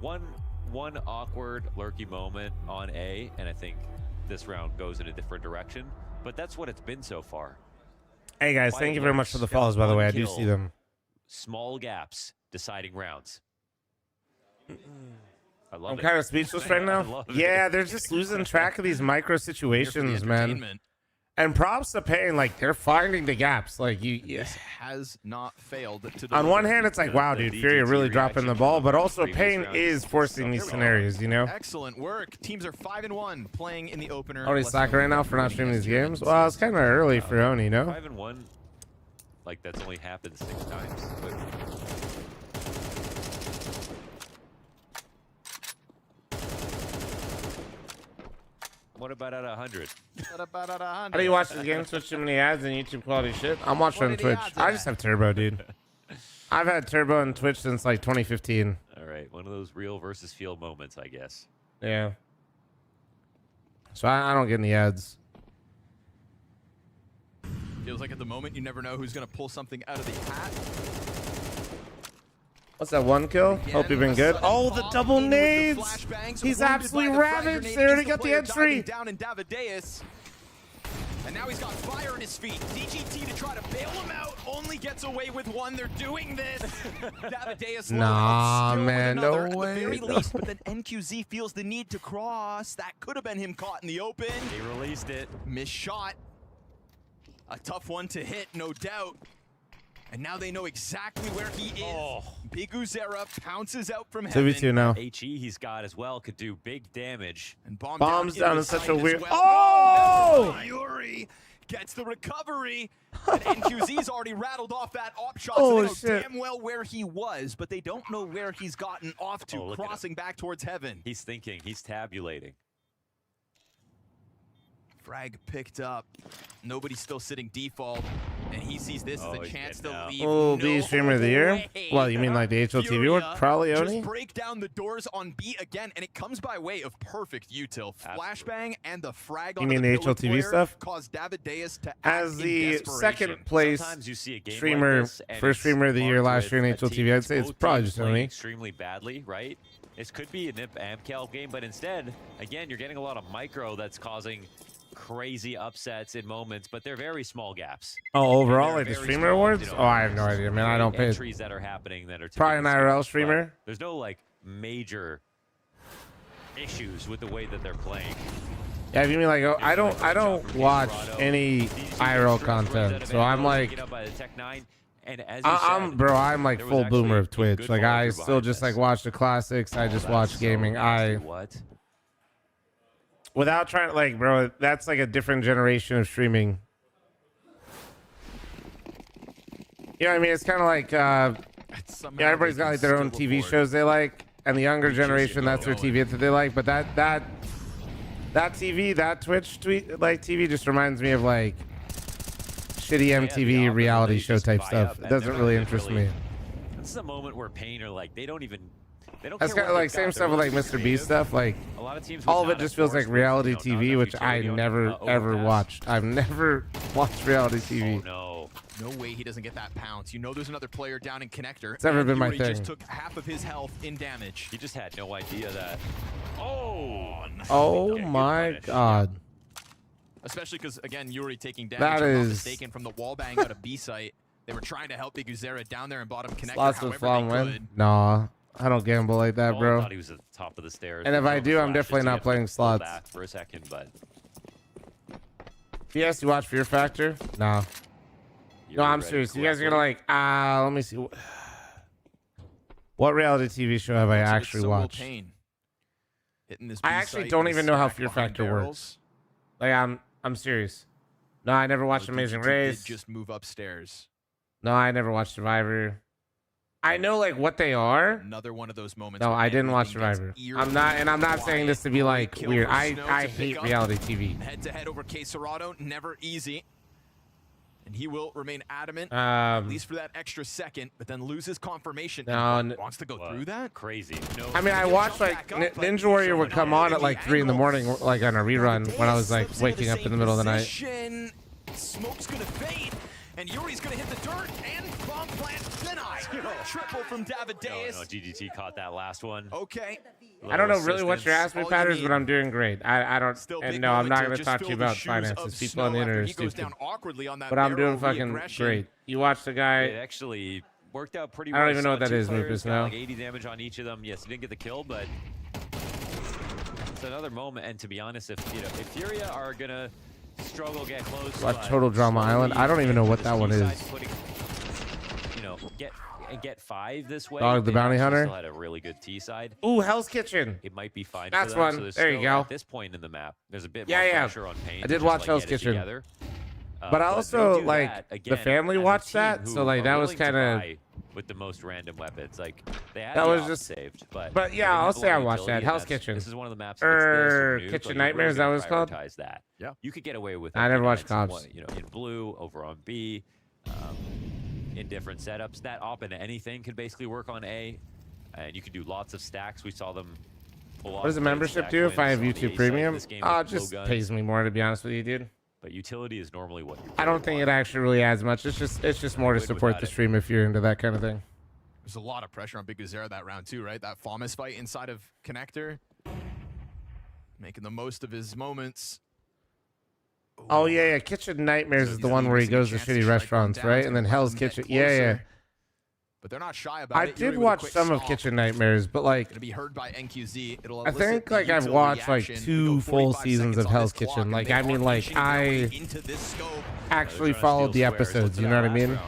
One awkward, lurky moment on A, and I think this round goes in a different direction. But that's what it's been so far. Hey guys, thank you very much for the follows, by the way. I do see them. Small gaps deciding rounds. I love I'm it. kind of speechless right I now. love it. Yeah, they're just losing track of these micro situations, man. And props to Payne, like they're finding the gaps. Like This has not failed to on deliver. one hand, it's like, wow, dude, Furia really dropping the ball, but also Payne is forcing these scenarios, you know? Excellent work. Teams are 5-1 playing in the opener. Already slack right now for not streaming these games. Well, it's kind of early for Oni, you know? 5-1, like that's only happened 6 times. But what about at 100? How do you watch this game? Switch too many ads and YouTube quality shit? I'm watching on Twitch. I just have Turbo, dude. I've had Turbo on Twitch since like 2015. All right, one of those real versus field moments, I guess. Yeah. So I don't get any ads. Feels like at the moment you never know who's going to pull something out of the hat. What's that, 1 kill? Hope you've been good. Oh, the double nades! He's absolutely ravaged. They already got the entry. Down in Davideus. And now he's got fire in his feet. DGT to try to bail him out. Only gets away with one. They're doing this. Davideus Nah, man, no at way. the very least, but then NQZ feels the need to cross. That could have been him caught in the open. He released it. Missed shot. A tough one to hit, no doubt. And now they know exactly where he is. Biguzera pounces out from 2v2 now. HE he's got as well could do big damage. And Bombs down in such a weird. well. Oh! Yuri gets the recovery. And NQZ's already rattled off that op shot, Oh, so they know shit. damn well where he was, but they don't know where he's gotten off to, look at crossing back towards heaven. He's thinking, he's tabulating. Frag picked up. Nobody's still sitting default, and he sees this as a chance to leave. Oh, B streamer of the year? way. Well, you mean like the HLTV one? Probably Just Oni? break down the doors on B again, and it comes by way of perfect util. Flashbang and the frag You on mean the the pillar HLTV player stuff? caused Davideus to act As in the desperation. second place Sometimes you see a game streamer, like this, and first it's streamer of the year marked last year in with a team HLTV, I'd that's say it's both probably teams just playing Oni. extremely badly, right? This could be an AMCAL game, but instead, again, you're getting a lot of micro that's causing crazy upsets in moments, but they're very small gaps. Oh, overall, They're like the very streamer small, awards? you know, Oh, I have no idea, man. I don't pay. entries that are happening that are Probably an typically IRL small, streamer. but there's no like major issues with the way that they're playing. Yeah, if you mean like, oh, I don't watch any IRL content, so I'm like, Get up by the Tech 9, and as you said, bro, I'm like there was full actually boomer of a Twitch. good Like I follow-through still behind just this. like watch the classics. I just watch gaming. What? Without trying to like, bro, that's like a different generation of streaming. You know what I mean? It's kind of like, yeah, everybody's got like their own TV shows they like, and the younger generation, that's their TV that they like. But that TV, that Twitch like TV, just reminds me of like shitty MTV reality show type stuff. It doesn't really interest me. This is a moment where Pain are like, they don't That's care kind of what like they've same got. stuff with like Mr. Beast stuff. Like A lot of teams all would of it not just feels like enforce reality this, you know, TV, not which enough I utility on, never ever overpass. watched. I've never watched reality TV. Oh no. No way he doesn't get that pounce. You know there's another player down in connector. It's never and been my Yuri just thing. took half of his health in damage. He just had no idea that. Oh. Oh my god. Especially because, again, Yuri taking damage. That if I'm not is- mistaken, from the wall bang out of B site. They were trying to help Biguzera down there in bottom connector. Slots with however Flom they win. could. Nah, I don't gamble like that, I bro. thought he was at the top of the stairs. And if I do, I'm Flashes definitely to not get playing pulled slots. back for a second, but Yes, you watch Fear Factor? Nah. No, I'm read it serious. You guys are gonna correctly. like, let me see. What reality TV show have I Looks like it's actually so well watched? Pain. Hitting this I B actually site don't with a even know how stack Fear behind Factor barrels. works. Like I'm serious. No, I never watched Amazing DGT did Race. just move upstairs. No, I never watched Survivor. I know like what they are. Another one of those moments. No, where I didn't watch everything gets Survivor. eerily I'm not, and I'm not saying this to be like quiet. weird. Kill for Snow I to hate pick up. reality TV. Head to head over K Serrato, never easy. And he will remain adamant, at least for that extra second, but then loses confirmation. No, and wants to go through that. Crazy. No. I mean, I watched like Ninja Warrior would come on at like 3 in the morning, like on a rerun when I was like waking up in the middle of the night. Position. Smoke's gonna fade, and Yuri's gonna hit the dirt, and bomb plant denied. Triple from Davideus. No, GGT caught that last one. Okay. I don't know really what assistance. your ask me All you patterns, need. but I'm doing great. I don't, Still and big no, I'm moment not to going to just talk to fill you the about shoes finances. of People on the Snow internet are after he goes stupid. down awkwardly on that But I'm doing barrel fucking regression. great. You watch the guy. It actually worked out pretty I well. don't even know what Saw that two is, players Rufus, got no. like 80 damage on each of them. Yes, he didn't get the kill, but it's another moment. And to be honest, if Furia are gonna struggle, get close. Watch but Total Drama slowly Island. I don't even know what this that one B-side is. putting, get 5 this way. Dog the they Bounty actually Hunter? Still had a really good T side. Ooh, Hell's Kitchen. It might be fine. That's for them, one. So there's There you still, go. At this point in the map, there's a bit Yeah, more yeah. pressure on Pain. I to did just, watch like, Hell's get it Kitchen. together. But I they also, do like, that, the again, family as a watched team that, who so, like, are that was willing to kinda- buy with the most random weapons. Like they had That the was op just- saved, But they're yeah, gonna I'll have a say lot I of watched that. utility, Hell's and that's- Kitchen. This is one of the maps that gets this or Nuke, Kitchen like, Nightmares, is that what it's called? prioritize that. Yeah. You could get away with. I never it, watched in Cops. some way, in blue, over on B, in different setups. That op and anything could basically work on A, and you could do lots of stacks. We saw them. Pull What does a membership do if I have YouTube Premium? It just pays me more, to be honest with you, dude. But utility is normally what you I don't think it actually really adds much. It's just more to support the stream if you're into that kind of thing. There's a lot of pressure on Biguzera that round too, right? That Fomus fight inside of connector, making the most of his moments. Oh yeah, Kitchen Nightmares is the one where he goes to shitty restaurants, right? And then Hell's Kitchen. Yeah. But they're not shy about I it. did Yuri with a watch quick some of stop. Kitchen Nightmares, but like Gonna be heard by NQZ. It'll I elicit think the like I've util watched like reaction. 2 Go full 45 seasons seconds of on Hell's this clock, Kitchen. and Like they I are mean, like finishing their way I into this scope. actually trying to followed steal the squares. episodes. You know what I mean?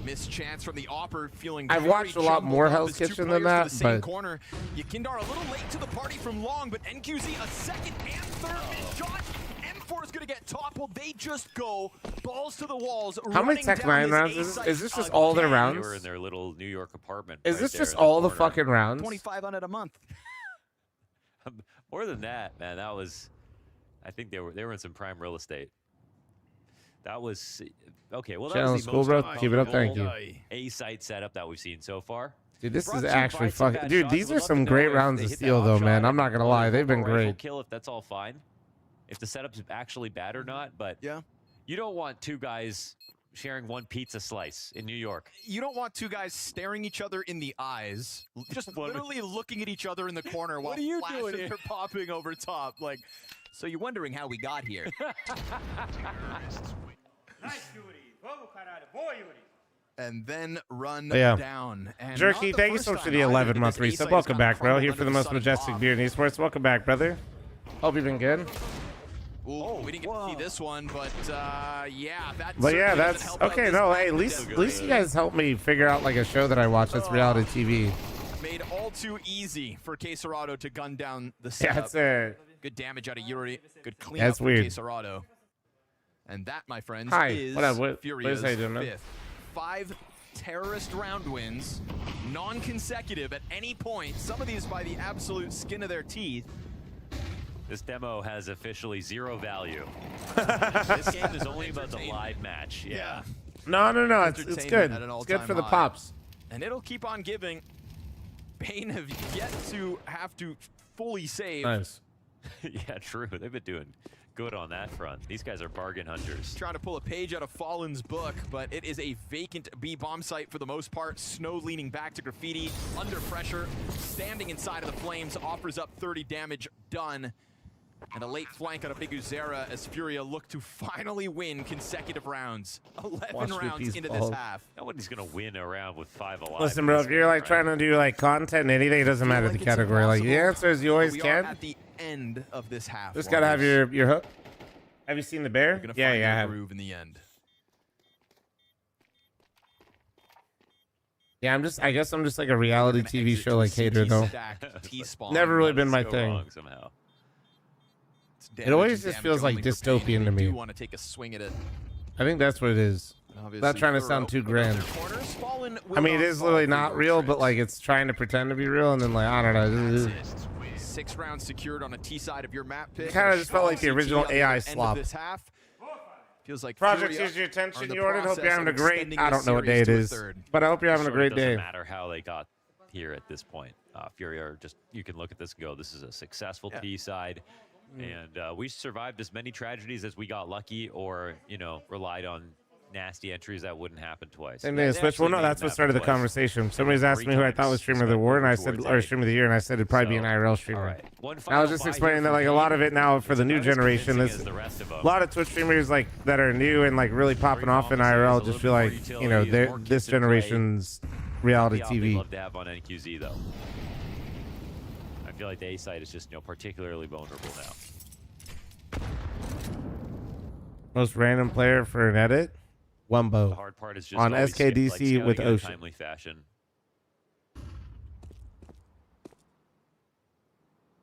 missed chance from the Opper, feeling I've very watched a lot jumbled more up Hell's as two Kitchen than players that, to the same but corner. Yakindar a little late to the party from Long, but NQZ a second and third mid-shot. M4 is going to get toppled. They just go balls to the walls. how many Tech 9 rounds is this? Is this just all their rounds? They were in their little New York apartment. Is right this there just in the all the corner. fucking rounds? 2,500 a month. More than that, man. That was, I think they were in some prime real estate. That was okay. Well, that Channel was the school, most bro. Keep it up. Thank you. A site setup that we've seen so far. Dude, this Brought is to you by actually Some fucking. Bad Dude, Shots. these Would are love some to know great if rounds they to hit that steal, though, off man. shot I'm not gonna lie, they've been or a rifle great. Kill if that's all fine. If the setup's actually bad or not, but yeah, you don't want two guys sharing one pizza slice in New York. You don't want two guys staring each other in the eyes, just literally looking at each other in the corner while What are you flashes doing here? are popping over top. Like, So you're wondering how we got here. and then run Yeah. down. And Jerky, not the thank you first so much for time the either 11-month that this resub. A-site Welcome has back, kinda bro. Here crumbled for the under most sudden majestic bomb. beer in esports. Welcome back, brother. Hope you've been good. Ooh, we didn't get to see this one, but yeah, that. But yeah, certainly doesn't that's help out okay. this No, back hey, of at the least deck. you guys helped me figure out like a show that I watch that's reality TV. Made all too easy for Quesarado to gun down the Yeah, setup. it's a. Good damage out of Yuri. Good cleanup That's from weird. Quesarado. And that, my friends, Hi, is what up? What is Furia's how you doing, man? fifth. 5 terrorist round wins, non-consecutive at any point. Some of these by the absolute skin of their teeth. This demo has officially zero value. This game is only about the live match. Yeah. No, it's Entertainment good. at an It's good all-time for the high. pops. And it'll keep on giving. Bane have yet to have to fully save. Nice. Yeah, true. They've been doing good on that front. These guys are bargain hunters. Trying to pull a page out of Fallen's book, but it is a vacant B bomb site for the most part. Snow leaning back to Graffiti, under pressure, standing inside of the flames, offers up 30 damage, done. And a late flank on a big Uzera as Furia look to finally win consecutive rounds. 11 Watch rounds Rupees into ball. this half. Nobody's gonna win around with 5 alive. Listen, bro, if you're like trying to do like content, anything, it doesn't matter the category. Like the answer is you always We are can. at the end of this half. Just gotta have Warriors. your hook. Have you seen the bear? We're gonna Yeah, find yeah, I our have. groove in the end. Yeah, I guess I'm just like a reality TV show like hater though. Stacked T-spawn. Never really been my Go thing. wrong somehow. It always just feels like dystopian to me. Do want to take a swing at it. I think that's what it is. Obviously, Not trying to thorough sound too about grand. their corners. Fallen I mean, it will is not literally fall not for real, those but like it's trying to pretend to be real, and then like I don't know. tricks. 6 rounds secured on a T side of your map pick. Kinda and a just felt like the strong original CT on AI end of slop. This half. Feels like Project, Furia here's your are in attention. the You ordered. Hope process you're having a of great. extending I this don't know what day series it to a is, third. but I hope you're having a Sort great of day. doesn't matter how they got here at this point. Fury are just, you can look at this and go, this is a successful T side. And we survived as many tragedies as we got lucky or, relied on nasty entries that wouldn't happen twice. Same thing as Switch. Well, no, that's what started the conversation. Somebody's asked me who I thought was streamer of the war, and I said, or streamer of the year, and I said it'd probably be an IRL streamer. I was just explaining that like a lot of it now for the new generation, there's a lot of Twitch streamers like that are new and like really popping off in IRL. Just feel like they're this generation's reality I'd TV. love to have on NQZ though. I feel like the A side is just particularly vulnerable now. Most random player for an edit. Wumbo The hard part is just on always SKDC with scouting in a Ocean. timely fashion.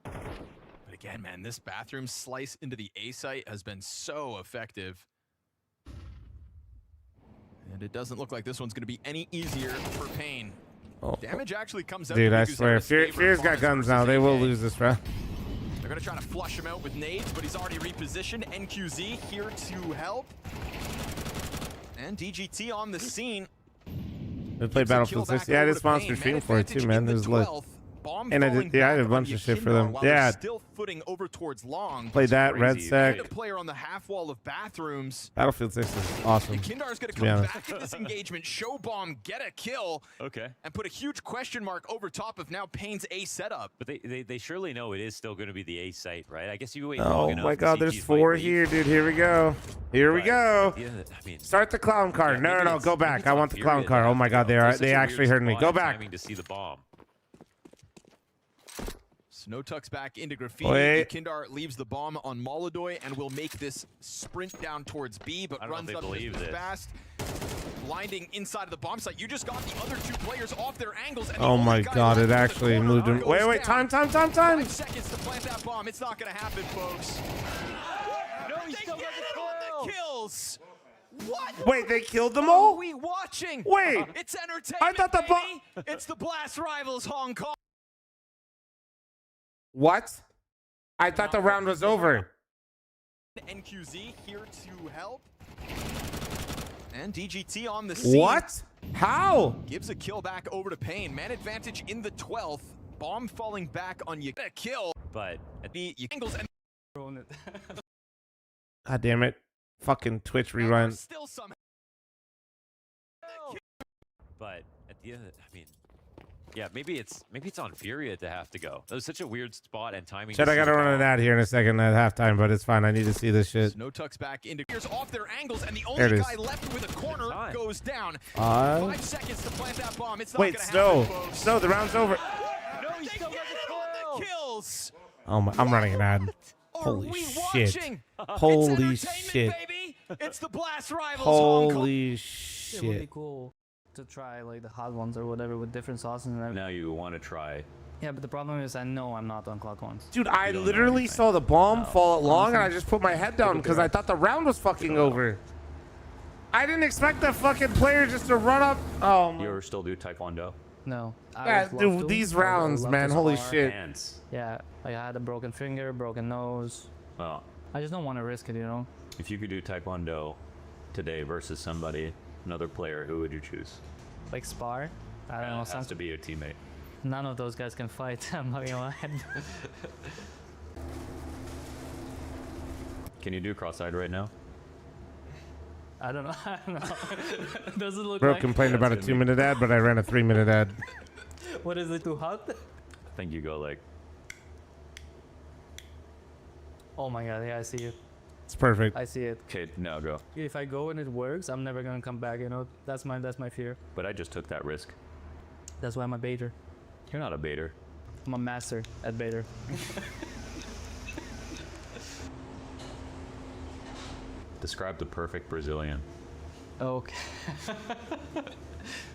But again, man, this bathroom slice into the A site has been so effective. And it doesn't look like this one's going to be any easier for Pain. Oh. Damage actually comes out. Dude, to I Big swear, Uzera's favor. Fear's got Fawn's guns versus now. They will AK. lose this round. They're going to try to flush him out with nades, but he's already repositioned. NQZ here to help. And DGT on the scene. They played Battlefield 6. Yeah, I did sponsor stream for it too, man. It was lit. And I did a bunch of shit for them. Yeah. Still footing over towards Long. Played that, Red Sec. A player on the half wall of bathrooms. Battlefield 6 is awesome. Kindar's going to to be come honest. back in this engagement, show bomb, get a kill. Okay. And put a huge question mark over top of now Pain's A setup. But they surely know it is still going to be the A site, right? I guess you wait long Oh enough. my the god, there's CTs 4 might leave. here, dude. Here we go. Here we go. Yeah, I mean, Start the clown card. No, maybe no, it's- go maybe back. it's I on want the Fury clown that card. Oh my god, it's such they a actually weird heard me. spot Go and back. timing to see the bomb. Snow tucks back into Graffiti. Wait. Kindar leaves the bomb on Molodoy and will make this sprint down towards B, but I don't know runs if they up just believe as this. fast. blinding inside of the bomb site. You just got the other two players off their angles. And Oh my God, it actually moved him. Wait, time. 5 seconds to plant that bomb. It's not going to happen, folks. No, they get it on the kills. What? Wait, they killed them all? Are we watching? Wait. It's entertainment, I thought the baby. It's the Blast Rivals Hong Kong. What? I thought the round was over. NQZ here to help. And DGT on the scene. What? How? Gives a kill back over to Payne. Man advantage in the 12th. Bomb falling back on you. A kill. But at the angles and God damn it. Fucking Twitch rerun. still some. But at the end, I mean, yeah, maybe it's on Furia to have to go. That was such a weird spot and timing. Shit, I gotta run an ad here in a second at halftime, but it's fine. I need to see this shit. No tucks back into gears off their angles, and the There it only is. guy left with a corner goes down. 5 5 seconds to plant that bomb. It's not Wait, gonna Snow. happen, folks. Snow, the round's over. No, they get it on the kills. Oh my, I'm running an ad. Holy shit. Watching? Holy It's shit. baby. It's the Blast Rivals Hong Kong. Holy It would be shit. cool to try like the hot ones or whatever with different sauces and everything. Now you want to try. Yeah, but the problem is I know I'm not on clock ones. Dude, I literally saw the bomb fall long and I just put my head down because I thought the round was fucking over. I didn't expect the fucking player just to run up. Oh my. You ever still do Taekwondo? No. Yeah, dude, these rounds, man. Holy shit. Hands. Yeah, like I had a broken finger, broken nose. Well, I just don't want to risk it, you know? if you could do Taekwondo today versus somebody, another player, who would you choose? Like spar. I don't know. It has to be your teammate. None of those guys can fight. I'm not gonna lie. Can you do cross-eyed right now? I don't know. I don't know. Does it look Bro like? complained about a 2-minute ad, but I ran a 3-minute ad. What is it? Too hot? I think you go like. Oh my god! Yeah, I see it. It's perfect. I see it. Okay, now go. If I go and it works, I'm never gonna come back. You know, that's my fear. But I just took that risk. That's why I'm a baiter. You're not a baiter. I'm a master at baiter. Describe the perfect Brazilian. Okay.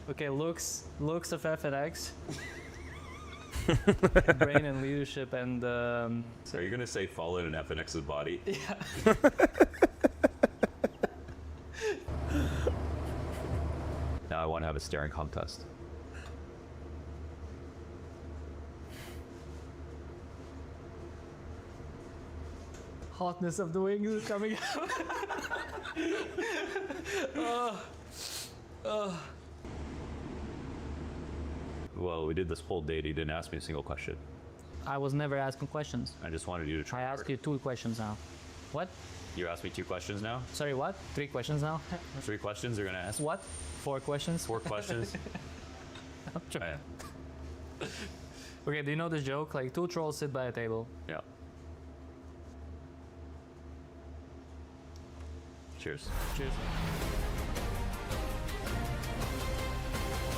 Okay, looks of FNX. Brain and leadership and. Are you gonna say fall in an FNX's body? Yeah. Now I want to have a staring contest. Hotness of the wings is coming out. Well, we did this whole date. You didn't ask me a single question. I was never asking questions. I just wanted you to try. I asked you 2 questions now. What? You asked me 2 questions now? Sorry, what? 3 questions now? 3 questions you're gonna ask? What? 4 questions? 4 questions? I'm trying. Okay, do you know this joke? Like 2 trolls sit by a table. Yeah. Cheers. Cheers.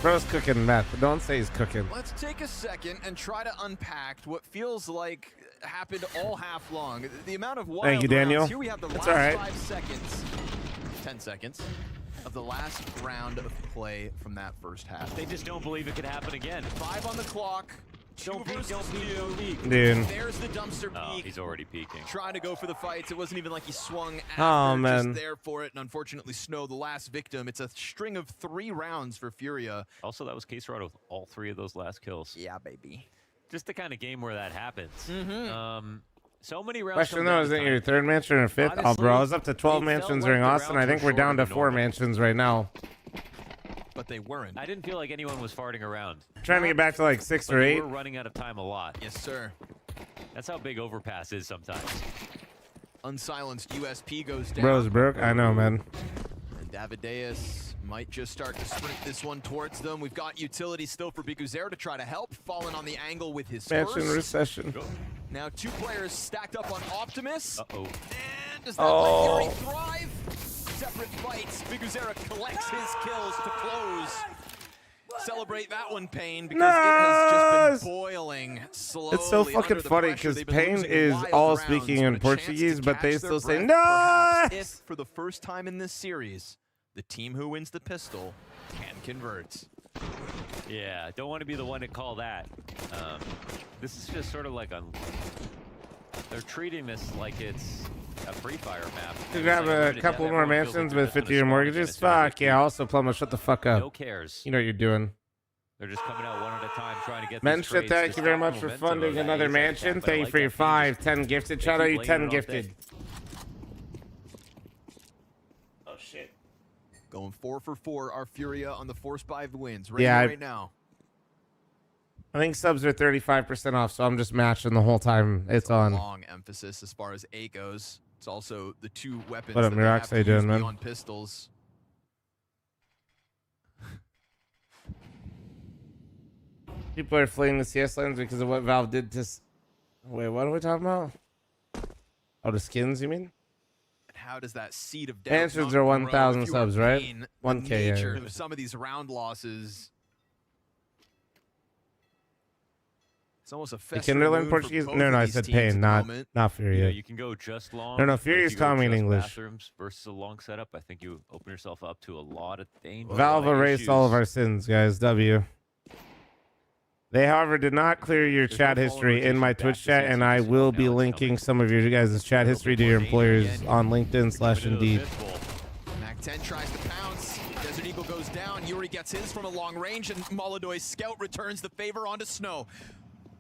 Bro's cooking meth. Don't say he's cooking. Let's take a second and try to unpack what feels like happened all half long. The amount of wild Thank you, Daniel. rounds. Here we have the That's last all right. 5 seconds, 10 seconds of the last round of play from that first half. They just don't believe it could happen again. 5 on the clock. Don't peek, don't peek, don't peek. Dude. There's the dumpster Oh, peek. he's already peeking. Trying to go for the fights. It wasn't even like he swung after, Oh, man. just there for it. And unfortunately, Snow, the last victim. It's a string of 3 rounds for Furia. Also, that was Case Rod with all 3 of those last kills. Yeah, baby. Just the kind of game where that happens. So many rounds. Question come though, down is to it your time. 3rd mansion or 5th? Oh, bro, I was up to 12 it felt mansions like during the Austin. I rounds think were we're down to shorter than 4 normal. mansions right now. But they weren't. I didn't feel like anyone was farting around. Trying to get back to like 6 But or they 8. We're running out of time a lot. Yes, sir. That's how big Overpass is sometimes. Unsilenced USP goes down. Bro's broke. I know, man. And Davideus might just start to sprint this one towards them. We've got utility still for Biguzero to try to help. Fallen on the angle with his Mansion first. recession. Now 2 players stacked up on Optimus. Uh-oh. And does that Oh. let Yuri thrive? Separate fights. Biguzero collects his kills to close. Celebrate that one, Payne, because it has just been boiling slowly. It's so fucking under the funny pressure. because They've been Payne losing is wild all rounds, speaking but in a chance to Portuguese, but they catch still their say breath, no. perhaps, if for the first time in this series, the team who wins the pistol can convert. Yeah, don't want to be the one to call that. This is just sort of like they're treating this like it's a Free Fire map. To grab a couple more mansions with 50-year mortgages? Fuck yeah. Also, Plumber, shut the fuck up. No cares. You know what you're doing. They're just coming out one at a time trying to get Mention, thank you very much for funding another mansion. Thank you for your 5, 10 gifted. Shout out you 10 gifted. Oh shit. Going 4 for 4. Our Furia on the Force 5 wins. Right now. I think subs are 35% off, so I'm just matching the whole time it's on. Long emphasis as far as A goes. It's also the 2 weapons What up, that they have Mirax? to How you use doing, man? beyond pistols. People are fleeing the CS lanes because of what Valve did to... Wait, what are we talking about? Oh, the skins, you mean? And how does that seed of doubt Mansions not are grow 1,000 if you are subs, right? paying 1K, the nature yeah. of some of these round losses. It's almost a The festering Kinderland wound for Portuguese? both No, of I these said teams pain, at the not moment. Fury. You know, you can go just long. No, like Fury's you go calling me in just English. Bathrooms versus a long setup. I think you open yourself up to a lot of danger. Valve erased all of our sins, guys. W. They, however, did not clear your chat history in my Twitch chat, and I will be linking some of your guys' chat history to your employers on LinkedIn/Indeed. Mac 10 tries to pounce. Desert Eagle goes down. Yuri gets his from a long range, and Molodoy's scout returns the favor onto Snow.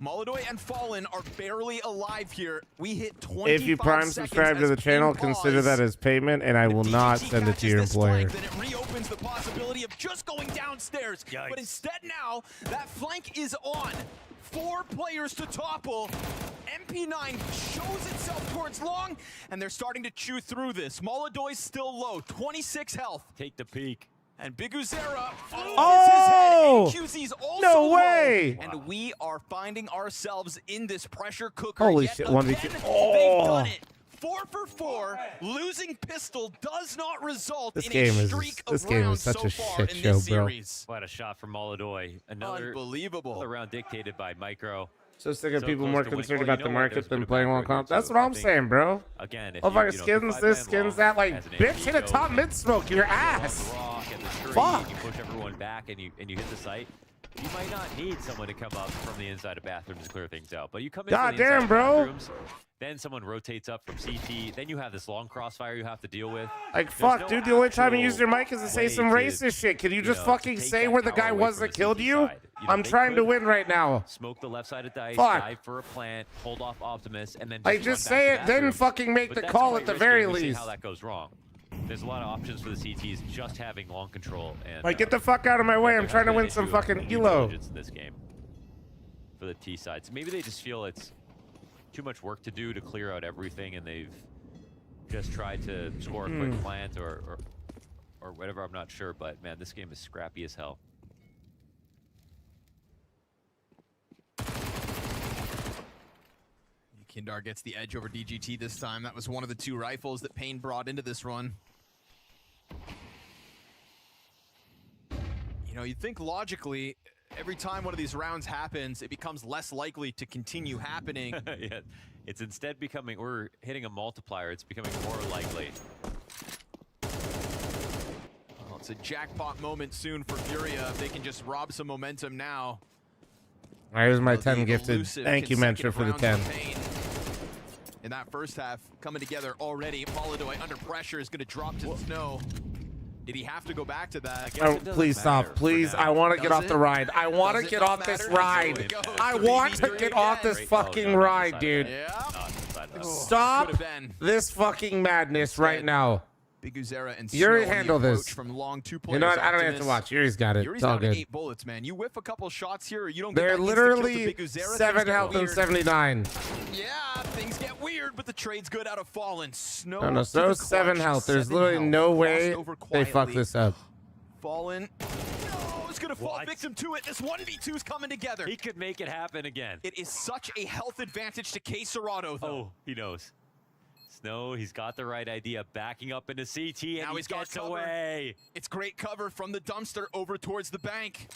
Molodoy and Fallen are barely alive here. We hit 25 If you prime subscribe to the channel, consider that as payment, and I will not send it to your employer. Then it reopens the possibility of just going downstairs. Yikes. But instead now, that flank is on. 4 players to topple. MP9 shows itself towards long, and they're starting to chew through this. Molodoy's still low, 26 health. Take the peek. And Big Uzera Oh! his head, and QZ's also No low. way! And we are finding ourselves in this pressure cooker. Holy yet shit, again. 1v2. They've Oh! done it. 4 for 4. Losing pistol does not result This in game a is streak this of game is rounds such so a far shit in show, this bro. series. What a shot from Molodoy. Unbelievable. Another round dictated by Micro. So sick of So people close more to winning. concerned Well, about you the know what? market There's than been a playing well background comp. too. That's what I I'm think, saying, bro. Again, if Oh, you fucking know, skins if this, you skins plan that, long like, as an bitch, AP hit a go, top mid smoke, your ass. rock and the tree, Fuck. you push everyone back and you hit the site. You might not need someone to come up from the inside of bathrooms to clear things out, but you come in God from the inside damn, of bro. bathrooms, then someone rotates up from CT, then you have this long crossfire you have to deal with. Like, There's fuck, no dude, the only time you actual use your mic is to say way some to, racist shit. Can you just know, fucking take say that where the power guy away was from that the killed CT you? side. You know, I'm they trying to could win right now. Smoke the left side of dice, Fuck. dive for a plant, hold off Optimus, and then Like, run just back say to it, then bathrooms. fucking make But the that's call quite at the risky, very and we see least. how that goes wrong. There's a lot of options for the CTs just having long control. And, Like, get the fuck out of my way. I'm trying to win some fucking elo. In this game for the T sides. Maybe they just feel it's too much work to do to clear out everything, and they've just tried to score a quick plant or whatever. I'm not sure, but man, this game is scrappy as hell. Kindar gets the edge over DGT this time. That was one of the 2 rifles that Payne brought into this run. You know, you'd think logically, every time one of these rounds happens, it becomes less likely to continue happening. Yeah, it's instead becoming, we're hitting a multiplier. It's becoming more likely. Well, it's a jackpot moment soon for Furia. If they can just rob some momentum now. All right, here's my The 10 gifted. elusive Thank you, Mentor, consecutive for the rounds 10. of Payne in that first half coming together already. Molodoy under pressure is going to drop to Snow. Did he have to go back to that? Oh, please stop. Please, I want to get off the ride. I want to get off this ride. I want to get off this fucking ride, dude. Stop this fucking madness right now. Big Uzera and Yuri, Snow on the handle approach this. From long 2 You players. know what? I don't have Optimus. to watch. Yuri's got it. Yuri's It's all down to good. 8 bullets, man. You whiff a couple shots here, or you don't. They're get that instant kill to literally Big Uzera, 7 things get health and weird. 79. Yeah, things get weird, but the trade's good out of Fallen. Snow. No, to Snow's the 7 clutch. health. There's 7 literally health. no Crossed way over they fuck quietly. this up. Fallen. No, it's gonna fall victim to it. This 1v2's coming together. He could make it happen again. It is such a health advantage to K Serrato, though. Oh, he knows. Snow, he's got the right idea. Backing up into CT, and Now he he's got gets cover. away. It's great cover from the dumpster over towards the bank.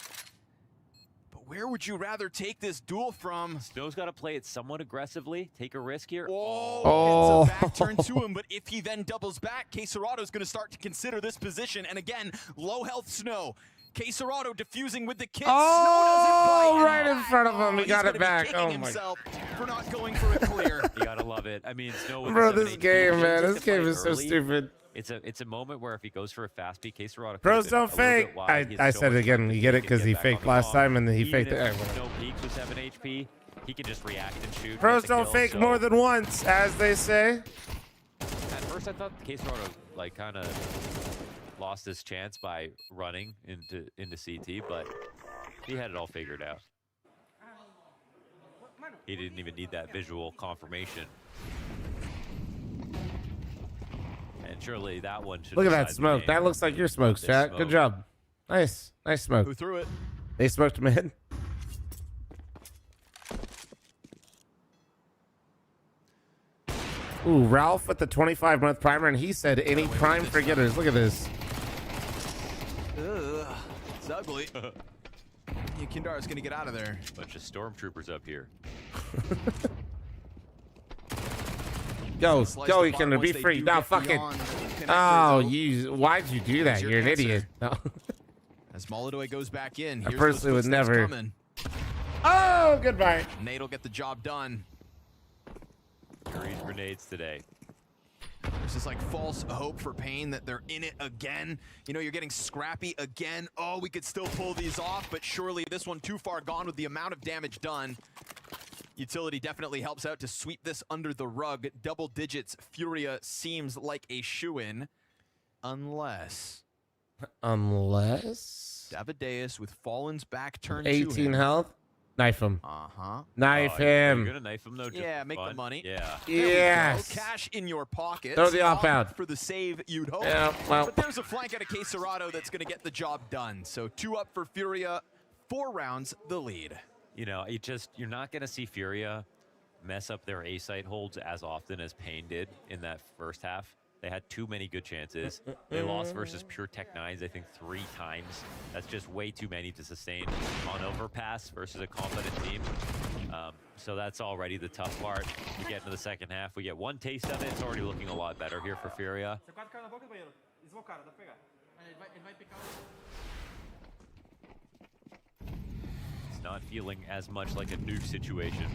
But Where would you rather take this duel from? Snow's got to play it somewhat aggressively, take a risk here. Oh, it's a back turn to him, but if he then doubles back, Queserado's going to start to consider this position. And again, low health Snow. Queserado diffusing with the kit. Oh, right in front of him. He got it back. Oh, my himself for not going for a clear. You gotta love it. I mean, Snow with Bro, the this 7 game, HP, man. just This to game play is so early, stupid. It's a moment where if he goes for a fast beat, Queserado. Pros don't fake. I said it again. You get it because he faked last time and then he faked it. Snow peaks with 7 HP. He can just react and shoot. Pros get the don't kill, fake so- more than once, as they say. At first, I thought Queserado like kind of lost his chance by running into CT, but he had it all figured out. He didn't even need that visual confirmation. And surely that one should Look at that decide the smoke. game. That looks like your smokes, This chat. smoke. Good job. Nice. Nice smoke. Who threw it? They smoked mid. Ooh, Ralph with the 25-month primer, and he said any prime forgetters. Look at this. Ugh, it's ugly. Kindara's going to get out of there. Bunch of stormtroopers up here. Go, Slice go, the you bar can once be they free. do No, get fucking. beyond the connector, Oh, though. why'd you do that? Here's your You're an answer. idiot. No. As Molidoy goes back in, I here's personally would those footsteps never. coming. Oh, goodbye. Nate will get the job done. Fury's grenades today. There's this like false hope for Pain that they're in it again. You know, you're getting scrappy again. Oh, we could still pull these off, but surely this one too far gone with the amount of damage done. Utility definitely helps out to sweep this under the rug. Double digits, Furia seems like a shoo-in. Unless Davideus with Fallen's back turn to 18 him. health. Knife him. Uh-huh. Knife You're him. gonna knife him though. Just Yeah, for make the fun? money. Yeah. There we go. Yes. Cash in your pocket. Throw the op Opt out. for the save, you'd hope. Yeah, well. But there's a flank out of Queserado that's going to get the job done. So 2 up for Furia, 4 rounds the lead. You know, you're not gonna see Furia mess up their A site holds as often as Pain did in that first half. They had too many good chances. They lost versus Pure Tech 9s, I think 3 times. That's just way too many to sustain on overpass versus a competent team. So that's already the tough part. We get into the second half, we get one taste of it. It's already looking a lot better here for Furia. It's not feeling as much like a nuke situation.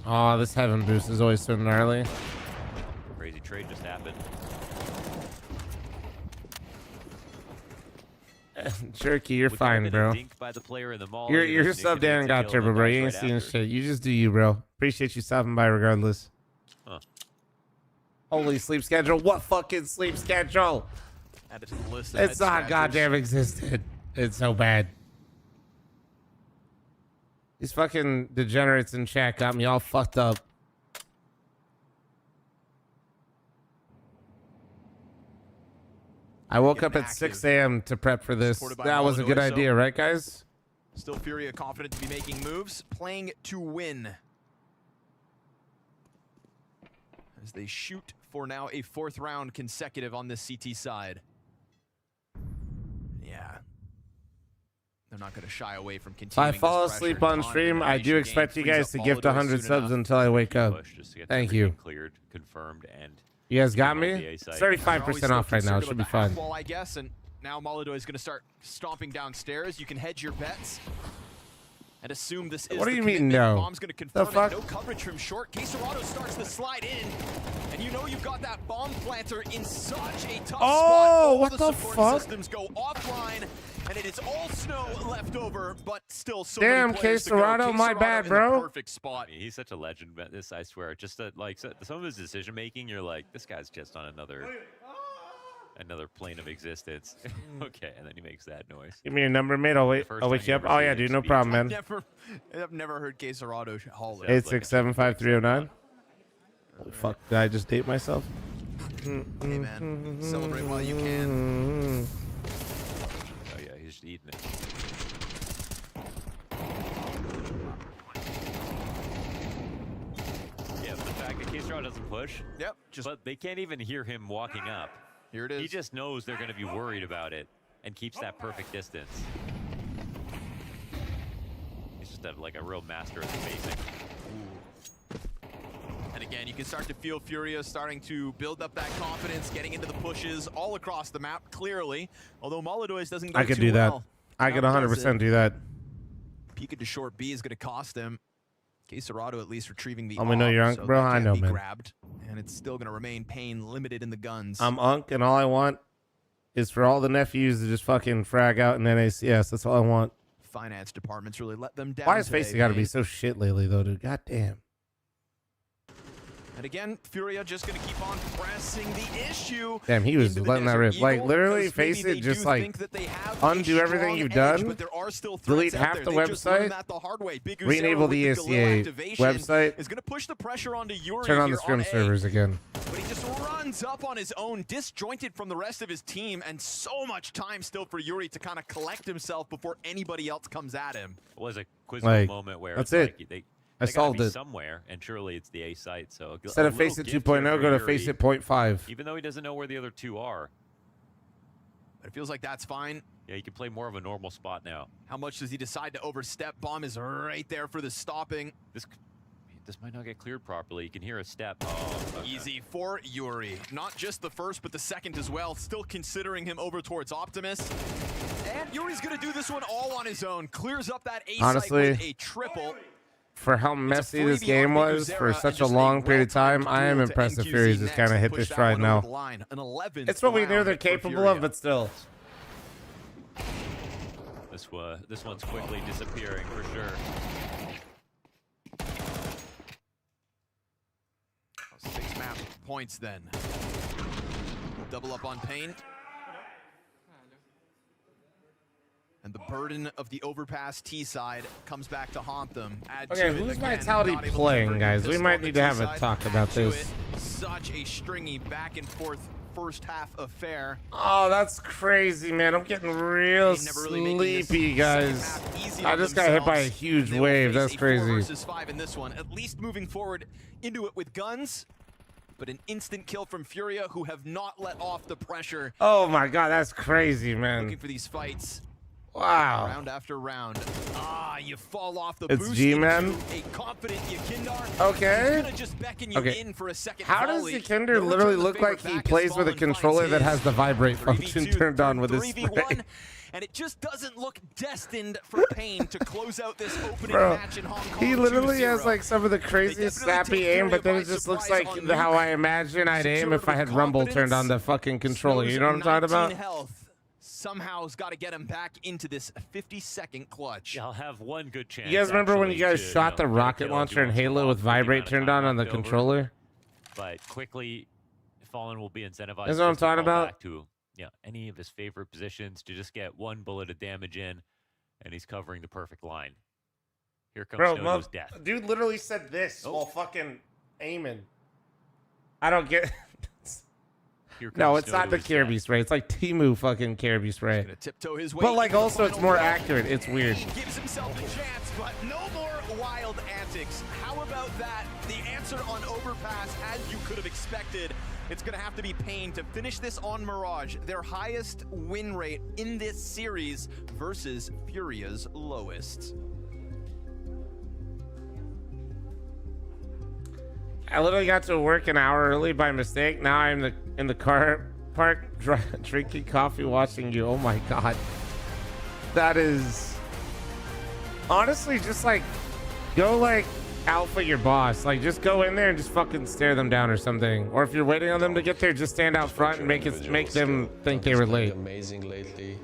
Oh, this heaven boost is always so gnarly. Crazy trade just happened. Jerky, you're Would fine, have been a bro. dink by the player in the mall, You're you know, subbed Nick in and got Nick turbo, bro. You ain't right seeing after. shit. You just do you, bro. Appreciate you stopping by regardless. Huh. Holy sleep schedule. What fucking sleep schedule? Add it to the list of It's head not scratchers. goddamn existed. It's so bad. These fucking degenerates in chat got me all fucked up. I woke up at 6 a.m. to prep for this. Supported by That was a good Molidoy, so- idea, right, guys? Still Furia confident to be making moves, playing to win. As they shoot for now a 4th round consecutive on this CT side. Yeah. They're not going to shy away from If continuing I fall this asleep pressure. on Ton of stream, I do elimination expect game you frees guys up to gift Molidoy 100 soon subs enough. until I wake up. Push just to get Thank everything you. cleared, confirmed, and You guys got me? the A site. It's They're always 35% still off right now. concerned It should be about the half fun. wall, I guess, and now Molidoy is going to start stomping downstairs. You can hedge your bets and assume this is What do the you mean, commitment. no? Bomb's going to The confirm fuck? it. No coverage from short. Queserado starts the slide in, and you know you've got that bomb planter in such a tough spot. All what the the support fuck? systems go offline, and it is all Snow left over, but still so Damn, many players to go. Queserado, my bad, in the bro. perfect spot. I mean, he's such a legend, but this, I swear, just that, like, some of his decision making, you're like, this guy's just on another plane of existence. Okay, and then he makes that noise. Give me your number, mate. I'll wait. first I'll time wake you you up. ever Oh see yeah, it dude. No speak. problem, man. I've never heard Queserado haul it. 8675309. Holy fuck! Did I just date myself? Hey man, celebrate while you can. Oh yeah, he's just eating it. Yeah, but the fact that Queserado doesn't push. Yep. But they can't even hear him walking up. Here it is. He just knows they're going to be worried about it and keeps that perfect distance. just like a real master of the basics. And again, you can start to feel Furia starting to build up that confidence, getting into the pushes all across the map, clearly. Although Molodois doesn't go I could too do that. well. I could 100% do that. Peek into short B is going to cost him. Quesarado at least retrieving the Oh, we know you're Unk, bro. I know, man. Grabbed, and it's still going to remain Pain limited in the guns. I'm Unk, and all I want is for all the nephews to just fucking frag out in NACS. That's all I want. Finance departments really let them down. Why has today, Facey got to be Pain. so shit lately, though, dude? God damn. And again, Furia just going to keep on pressing the issue. Damn, he was letting that rip. Like, literally, because face maybe it, they just do like think that they have undo a everything strong you've edge, done, but there are still delete threats out half there. the They just learned website, that the hard way. Big re-enable Ucero the with Galil ESEA activation website, is going to push the pressure onto Yuri turn on the here scrim A. servers again. But he just runs up on his own, disjointed from the rest of his team, and so much time still for Yuri to kind of collect himself before anybody else comes at him. It was a Quizzo Like, moment where that's it's it. like I they gotta solved be it. somewhere, and surely it's the A site. So Instead of Face It 2.0, go to Face It 0.5. Even though he doesn't know where the other two are. But it feels like that's fine. Yeah, he can play more of a normal spot now. How much does he decide to overstep? Bomb is right there for the stopping. This might not get cleared properly. You can hear a step. Oh, okay. Easy for Yuri. Not just the first, but the second as well. Still considering him over towards Optimus. And Yuri's going to do this one all on his own. Clears up that A Honestly, site with a triple. For how messy this game was for such a long period of time, I am impressed that Fury's just kind of hit this stride now. It's what we knew they're capable of, but still. This one's quickly disappearing for sure. 6 map points then. Double up on Pain. And the burden of the overpass T side comes back to haunt them. Add Okay, to it who's again, Vitality not able to playing, convert guys? the We pistol might on the need to have a T-side. talk Add about to this. it, such a stringy back and forth first half affair. Oh, that's crazy, man. I'm getting real sleepy, guys. I just got hit by a huge wave. That's crazy. 4 versus 5 in this one. At least moving forward into it with guns. But an instant kill from Furia, who have not let off the pressure. Oh my god, that's crazy, man. Looking for these fights. Wow. Round after round. Ah, you fall off the It's boost. G-Man. into A confident Yakindar. Okay. He's gonna just beckon you Okay. in for a second How does volley. Yakinder No literally return the look favor like he back as plays with a Fallen controller finds that his. has the vibrate function 3v2, turned on with his 3v1, spray? and it just doesn't look destined for Pain to close out this opening Bro, match in Hong Kong. he literally 2-0. has like some of the craziest snappy aim, but then it just looks like how I imagine I'd aim if I had Rumble turned on the fucking controller. You know what I'm talking about? 19 health. Somehow's got to get him back into this 50-second clutch. I'll have one good chance. You guys remember when you guys actually, shot the get a rocket kill, launcher in do Halo with vibrate turned on the left over. controller? But quickly, Fallen will be incentivized. That's what I'm just to talking fall about. Back to any of his favorite positions to just get one bullet of damage in, and he's covering the perfect line. Here comes Bro, Nodo's death. dude literally said this while fucking aiming. I don't get. Here No, comes it's not the Nodo's Kirby death. spray. It's like Timu fucking Kirby spray. Tiptoe his way But like into the also it's final more round. accurate. It's weird. He gives himself a chance, but no more wild antics. How about that? The answer on Overpass, as you could have expected. It's going to have to be Pain to finish this on Mirage, their highest win rate in this series versus Furia's lowest. I literally got to work an hour early by mistake. Now I'm in the car park drinking coffee, watching you. Oh my god, that is honestly just like go like alpha your boss. Like just go in there and just fucking stare them down or something. Or if you're waiting on them to get there, just stand out front and make them think they were late. Amazing lately.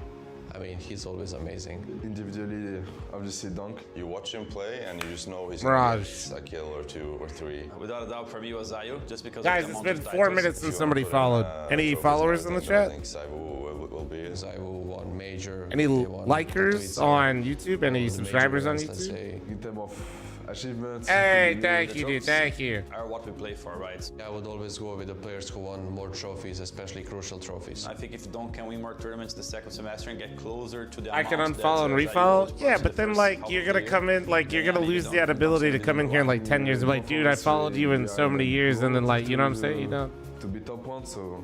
I mean, he's always amazing. Individually, obviously Dunk. You watch him play and you just know he's Mirage. gonna get a kill or 2 or 3. Without a doubt, for me it was Zayu, just because Guys, of the it's amount been of 4 titles. minutes since somebody followed. Any followers in the I chat? think Zaiwu will be. Zayu won major. Any they won likers on YouTube? Any subscribers on YouTube? In terms of achievements. Hey, thank you, dude. Thank you. Are what we play for, right? I would always go with the players who won more trophies, especially crucial trophies. I think if Don can win more tournaments the second semester and get closer to the I can unfollow and refollow. Yeah, but then like you're gonna come in, like you're gonna lose that ability to come in here in like 10 years and be like, dude, I followed you in so many years, and then like, you know what I'm saying? You know. To be top one, so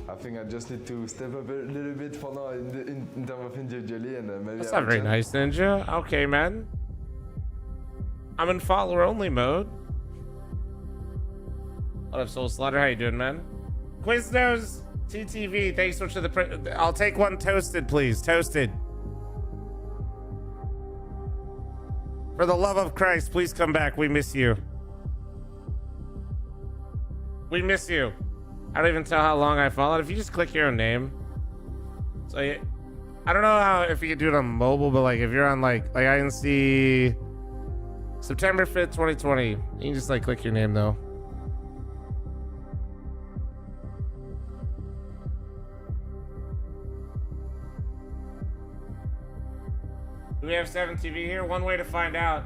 I think I just need to step up a little bit for now in terms of individually and maybe. That's not very nice, Ninja. Okay, man. I'm in follower only mode. What up, Soul Slaughter? How you doing, man? Quiznos TTV, thanks so much to the... I'll take one toasted, please. Toasted. For the love of Christ, please come back. We miss you. We miss you. I don't even tell how long I followed. If you just click your own name. So I don't know how if you can do it on mobile, but like if you're on like I can see September 5th, 2020. You can just like click your name though. Do we have 7 TV here? One way to find out.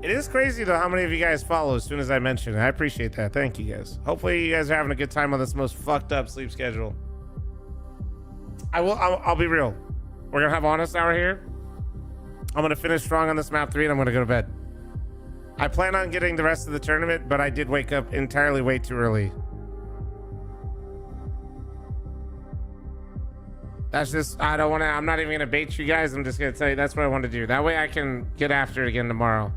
It is crazy though how many of you guys follow as soon as I mention it. I appreciate that. Thank you guys. Hopefully you guys are having a good time on this most fucked up sleep schedule. I'll be real. We're gonna have honest hour here. I'm gonna finish strong on this map 3 and I'm gonna go to bed. I plan on getting the rest of the tournament, but I did wake up entirely way too early. That's just, I'm not even gonna bait you guys. I'm just gonna tell you that's what I want to do. That way I can get after it again tomorrow.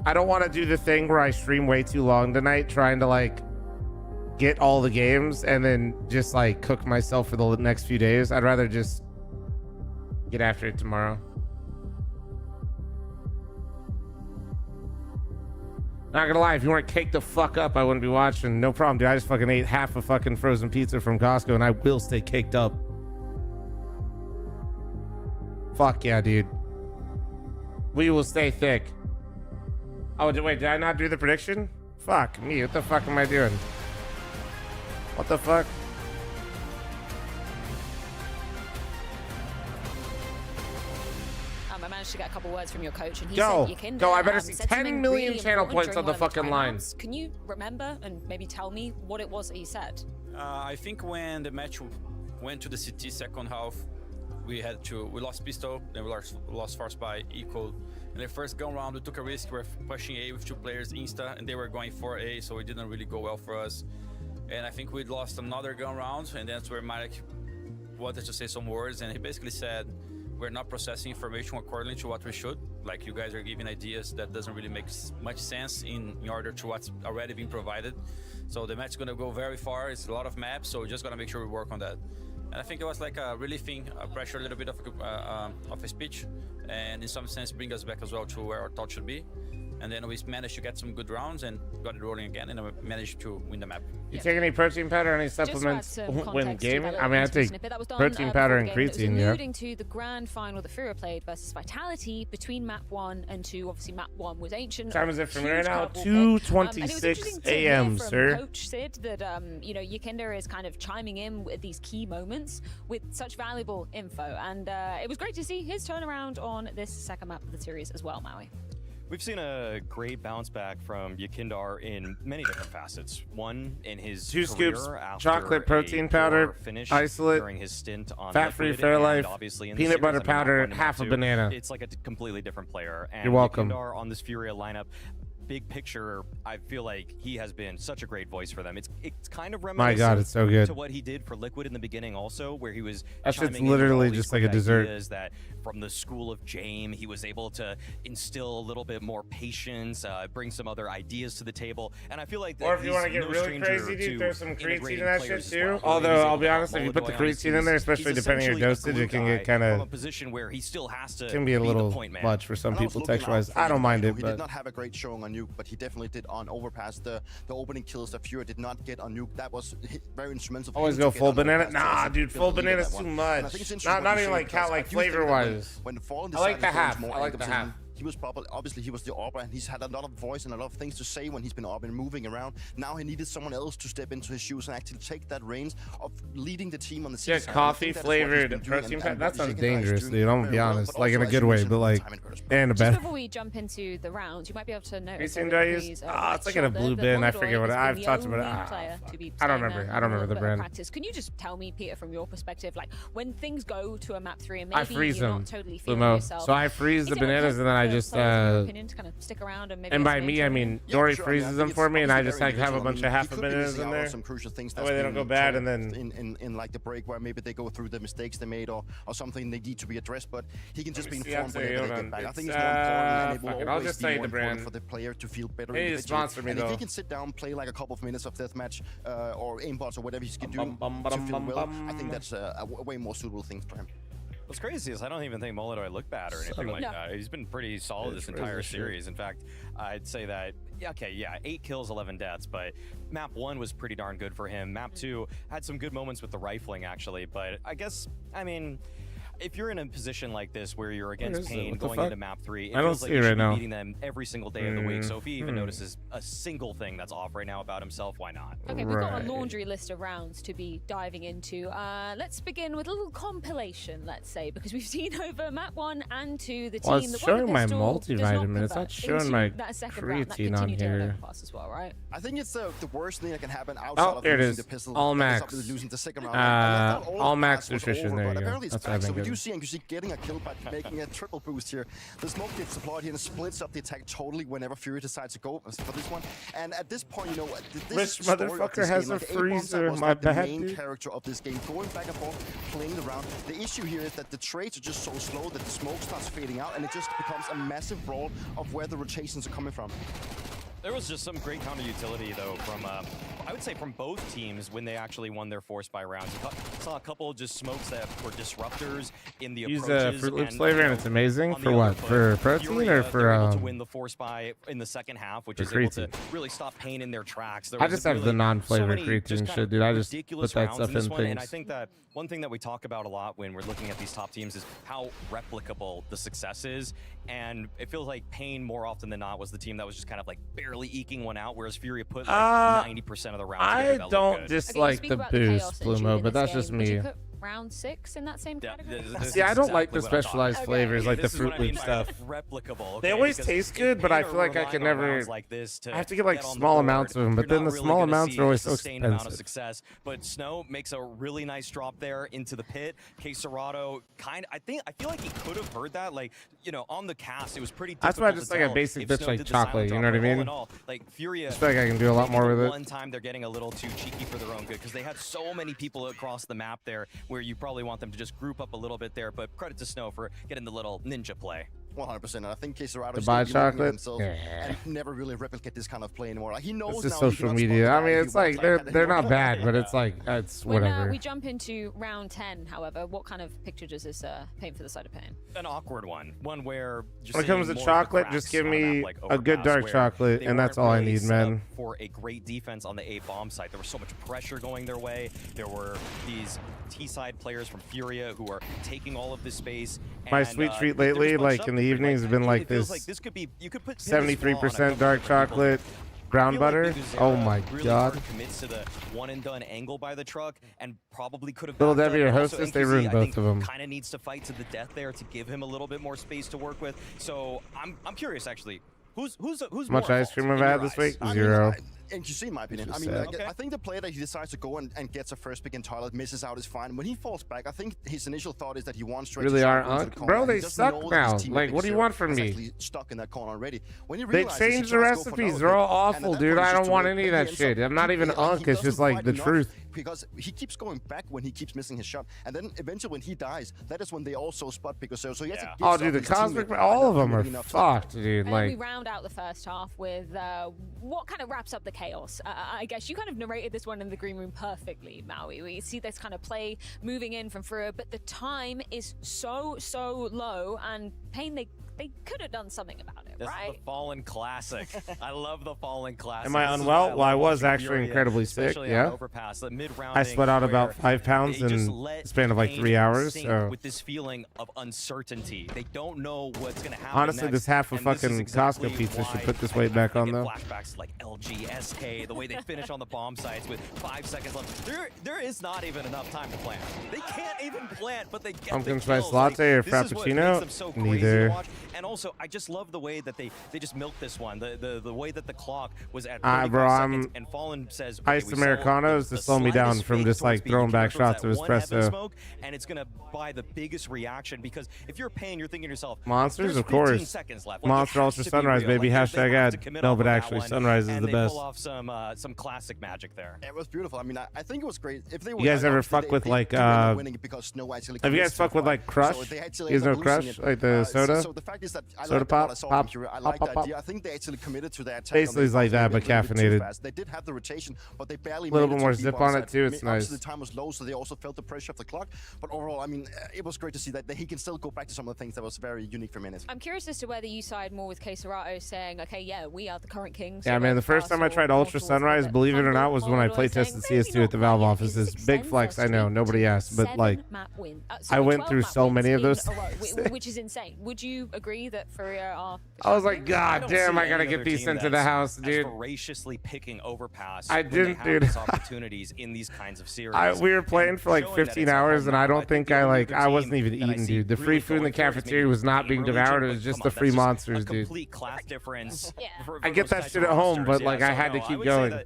I don't want to do the thing where I stream way too long tonight trying to like get all the games and then just like cook myself for the next few days. I'd rather just get after it tomorrow. Not gonna lie, if you weren't caked the fuck up, I wouldn't be watching. No problem, dude. I just fucking ate half a fucking frozen pizza from Costco and I will stay caked up. Fuck yeah, dude. We will stay thick. Oh, wait, did I not do the prediction? Fuck me, what the fuck am I doing? What the fuck? I managed to get a couple words from your coach, and he Go, said, Yakinder, go! I better see said 10 million really channel important points on during the one of fucking line. timeouts. Can you remember and maybe tell me what it was that he said? I think when the match went to the CT second half, we lost pistol, then we lost force by equal. In the first gun round, we took a risk. We're pushing A with 2 players insta, and they were going for A, so it didn't really go well for us. And I think we'd lost another gun round, and that's where Marek wanted to say some words, and he basically said, we're not processing information according to what we should. Like, you guys are giving ideas that doesn't really make much sense in order to what's already been provided. So the match is gonna go very far. It's a lot of maps, so we just gotta make sure we work on that. And I think it was like a relieving pressure, a little bit of a speech, and in some sense bring us back as well to where our thought should be. And then we managed to get some good rounds and got it rolling again, and we managed to win the map. You take any protein powder, any supplements when gaming? I mean, I take protein powder and creatine, yeah. Alluding to the grand final that Fura played versus Vitality between map 1 and 2. Obviously, map 1 was ancient. What time is it for me right now? 2:26 a.m., sir. Coach Sid that Yakinder is kind of chiming in with these key moments with such valuable info, and it was great to see his turnaround on this second map of the series as well, Maui. We've seen a great bounce back from Yakinder in many different facets. One, in his 2 scoops after chocolate protein powder, isolate, during his stint on fat-free Liquid, Fairlife, obviously peanut butter powder, half a banana. It's like a completely different player. And you're welcome. Yakinder on this Furia lineup, big picture, I feel like he has been such a great voice for them. It's kind of reminiscent My God, it's so good. to what he did for Liquid in the beginning also, where he was That shit's chiming in literally with all just these like a great dessert. ideas that from the school of Jame, he was able to instill a little bit more patience, bring some other ideas to the table, and I feel like that or if you want to get really crazy, dude, there's some creatine in that shit too. Although I'll be honest, if you put the creatine in there, especially depending on your dosage, it can get kind of where he still has to can be a little much for some people text-wise. I don't mind it, He but did not have a great showing on Nuke, but he definitely did on Overpass. The opening kills that Fury did not get on Nuke, that was very instrumental. Always go full banana. Nah, dude, full banana's too much. Not even like how like flavor-wise. When the Fallen I like the half. more I like the half. He was obviously he was the Arbor, and he's had a lot of voice and a lot of things to say when he's been up and moving around. Now he needed someone else to step into his shoes and actually take that reins of leading the team on the Yeah, coffee flavored protein powder. That sounds dangerous, dude. I'm gonna be honest, like in a good way, but like in a Just bad. before we jump into the rounds, you might be able to notice. Creatine do I use? It's like in a blue bin. I forget what I've talked about. I don't remember. I don't remember the brand. Practice. Can you just tell me, Peter, from your perspective, like when things go to a map 3 and I maybe freeze you're them. not totally feeling Flumo. yourself. So I freeze the bananas and then I just players, in your opinion, to kind of stick around and maybe? and by me, I mean Dory sure. freezes them for me, and I just like have a bunch of half a minutes in there. Some crucial things that way they don't go bad, and then in like the break where maybe they go through the mistakes they made or something they need to be addressed. But he can just be informed whenever they get back. I think it's more important, and it will always be more important for the player to feel better. Hey, sponsor me, and though. if he can sit down, play like a couple of minutes of deathmatch or aimbots or whatever he can do to feel well, I think that's a way more suitable thing for him. What's crazy is I don't even think Molodoi looked bad or anything like that. He's been pretty solid this entire series. In fact, I'd say that, 8 kills, 11 deaths, but map 1 was pretty darn good for him. Map 2 had some good moments with the rifling, actually, but I guess, I mean, if you're in a position like this where you're against Pain going into map 3, it feels like you should be beating them every single day of the week. So if he even notices a single thing that's off right now about himself, why not? Okay, we've got a laundry list of rounds to be diving into. Let's begin with a little compilation, let's say, because we've seen over map 1 and 2 the team. Well, it's showing my multivitamin. It's not showing my creatine on here. As well, right? I think it's the worst thing that can happen outside of losing the pistol. All max. Losing the second round. All max nutrition. There you go. That's what I've been good. You see NQC getting a kill by making a triple boost here. The smoke gets deployed here and splits up the attack totally whenever Fury decides to go for this one. And at this point, you know, this Rich motherfucker has a freezer. My bad, the main character of this game, going back and forth, playing the round. The issue here is that the trades are just so slow that the smoke starts fading out, and it just becomes a massive brawl of where the rotations are coming from. There was just some great counter utility, though, from I would say from both teams when they actually won their force by rounds. You saw a couple just smokes that were disruptors in the approaches. Use Fruit Loops flavor, and it's amazing for what? For protein or for able to win the force by in the second half, which is able to really stop Pain in their tracks. I just have the non-flavor creatine shit, dude. I just put that stuff in things. And I think that one thing that we talk about a lot when we're looking at these top teams is how replicable the success is. And it feels like Pain more often than not was the team that was just kind of like barely eking one out, whereas Fury put like 90% of the rounds. I don't dislike the boost, Blumo, but that's just me. Round 6 in that same category? See, I don't like the specialized flavors like the Fruit Loop stuff. Replicable. They always taste good, but I feel like I can never. I have to get like small amounts of them, but then the small amounts are always so expensive. But Snow makes a really nice drop there into the pit. Quesarado I feel like he could have heard that, like, you know, on the cast. It was pretty difficult. That's why I just like a basic bitch like chocolate. You know what I mean? Like Fury. I feel like I can do a lot more with it. One time they're getting a little too cheeky for their own good because they had so many people across the map there, where you probably want them to just group up a little bit there, but credit to Snow for getting the little ninja play. 100%. And I think Quesarado to buy chocolate himself and never really replicate this kind of play anymore. Like, he knows it's just social media. I mean, it's like they're not bad, but it's like it's whatever. When we jump into round 10, however, what kind of picture does this paint for the side of Pain? An awkward one where just when it comes to chocolate, just give me a good dark chocolate, and that's all I need, man. For a great defense on the A bomb site, there was so much pressure going their way. There were these T-side players from Furia who are taking all of this space. My sweet treat lately, like in the evenings, has been like this 73% dark chocolate brown butter. Oh my god. Commits to the one and done angle by the truck and probably could have. Little Debbie or Hostess, they ruined both of them. Kind of needs to fight to the death there to give him a little bit more space to work with. So I'm curious actually. Who's much ice cream I've had this week? 0. And you see, in my opinion, I mean, I think the player that he decides to go and gets a first pick in toilet, misses out is fine. When he falls back, I think his initial thought is that he wants to really are bro. They suck now. Like, what do you want from me? Stuck in that corner already. When they changed the recipes. They're all awful, dude. I don't want any of that shit. I'm not even unk. It's just like the truth. Because he keeps going back when he keeps missing his shot, and then eventually when he dies, that is when they also spot pickers. So he has to. Oh, dude, the cosmic, all of them are fucked, dude. And like we round out the first half with what kind of wraps up the chaos. I guess you kind of narrated this one in the green room perfectly, Maui. We see this kind of play moving in from Furia, but the time is so low, and Pain, they could have done something about it, right? This is the Fallen Classic. I love the Fallen Classic. Am I unwell? Well, I was actually incredibly sick, yeah. I sweat out about 5 pounds in the span of like 3 hours. So. With this feeling of uncertainty, they don't know what's going to happen. Honestly, next, this half a fucking Costco pizza should put this weight back on, though. Flashbacks like LG, SK, the way they finish on the bomb sites with 5 seconds left. There is not even enough time to plant. They can't even plant, but they get pumpkin the spice kills. latte or this frappuccino? Is what makes them so Neither. either. To watch. And also, I just love the way that they just milked this one. The way that the clock was at 35 bro, seconds, and Fallen says, okay, Iced Americanos to slow me down from just like throwing back shots of espresso. Smoke, and it's gonna buy the biggest reaction, because if you're Pain, you're thinking to yourself, Monsters, of 15 course. seconds left. Like, Monster Ultra Sunrise, baby. Hashtag ad. No, but actually, Sunrise is the best. Pull off some classic magic there. It was beautiful. I mean, I think it was great. If they were, You guys ever fuck with like have you guys fuck with like Crush? So You guys know Crush, like the soda? So the fact is that I soda pop, pop, I like pop, the pop. idea. I think they actually committed to that. Basically, it's like that, but caffeinated. They did have the rotation, but they barely. A little made bit it more to the zip B-box. on it too. It's nice. Obviously, the time was low, so they also felt the pressure of the clock. But overall, I mean, it was great to see that he can still go back to some of the things that was very unique for Menace. I'm curious as to whether you side more with Queserato saying, okay, yeah, we are the current kings. Yeah, man, the first time I tried Ultra Sunrise, believe it or not, was when I play tested CS2 at the Valve offices. Big flex, I know, nobody asked, but like, I went through so many of those. Which is insane. Would you agree that Furia are... I was like, God damn, I gotta get these into the house, dude. Voraciously picking Overpass. I didn't, dude. Opportunities in these kinds of series. We were playing for like 15 hours, and I don't think I wasn't even eating, dude. The free food in the cafeteria was not being devoured. It was just the free monsters, dude. Complete class difference. I get that shit at home, but like I had to keep going.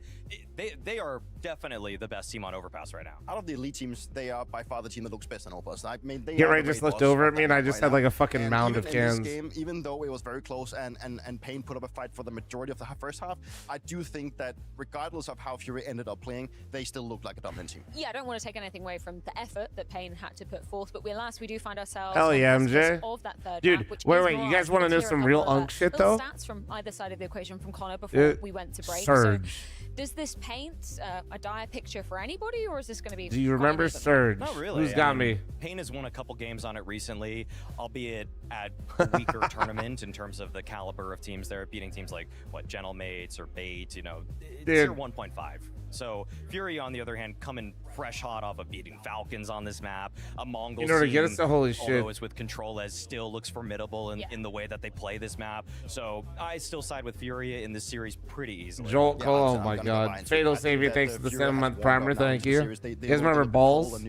They are definitely the best team on Overpass right now. Out of the elite teams, they are by far the team that looks best on Overpass. I mean, they Get Ray just looked over at me, and I just had like a fucking mound of cans. In this game, even though it was very close and Pain put up a fight for the majority of the first half, I do think that regardless of how Fury ended up playing, they still look like a dominant team. Yeah, I don't want to take anything away from the effort that Pain had to put forth, but we do find ourselves Hell yeah, MJ. Of that third dude, map, which wait, you guys want to know some real unk shit though? Stats from either side of the equation from Connor before we went to break. Surge. So, does this paint a dire picture for anybody, or is this going to be... Do you remember Surge? Not really. Who's got me? Pain has won a couple games on it recently, albeit at weaker tournament in terms of the caliber of teams. They're beating teams like, what, Gentlemates or Bait, you know, tier 1.5. So Fury, on the other hand, coming fresh hot off of beating Falcons on this map. A Mongol in order to get us to holy shit, although it's with Control, as still looks formidable in the way that they play this map. So I still side with Fury in this series pretty easily. Joel Cole, oh my god. Fatal Savior, thanks to the 7-month primer, thank you. You guys remember Balls?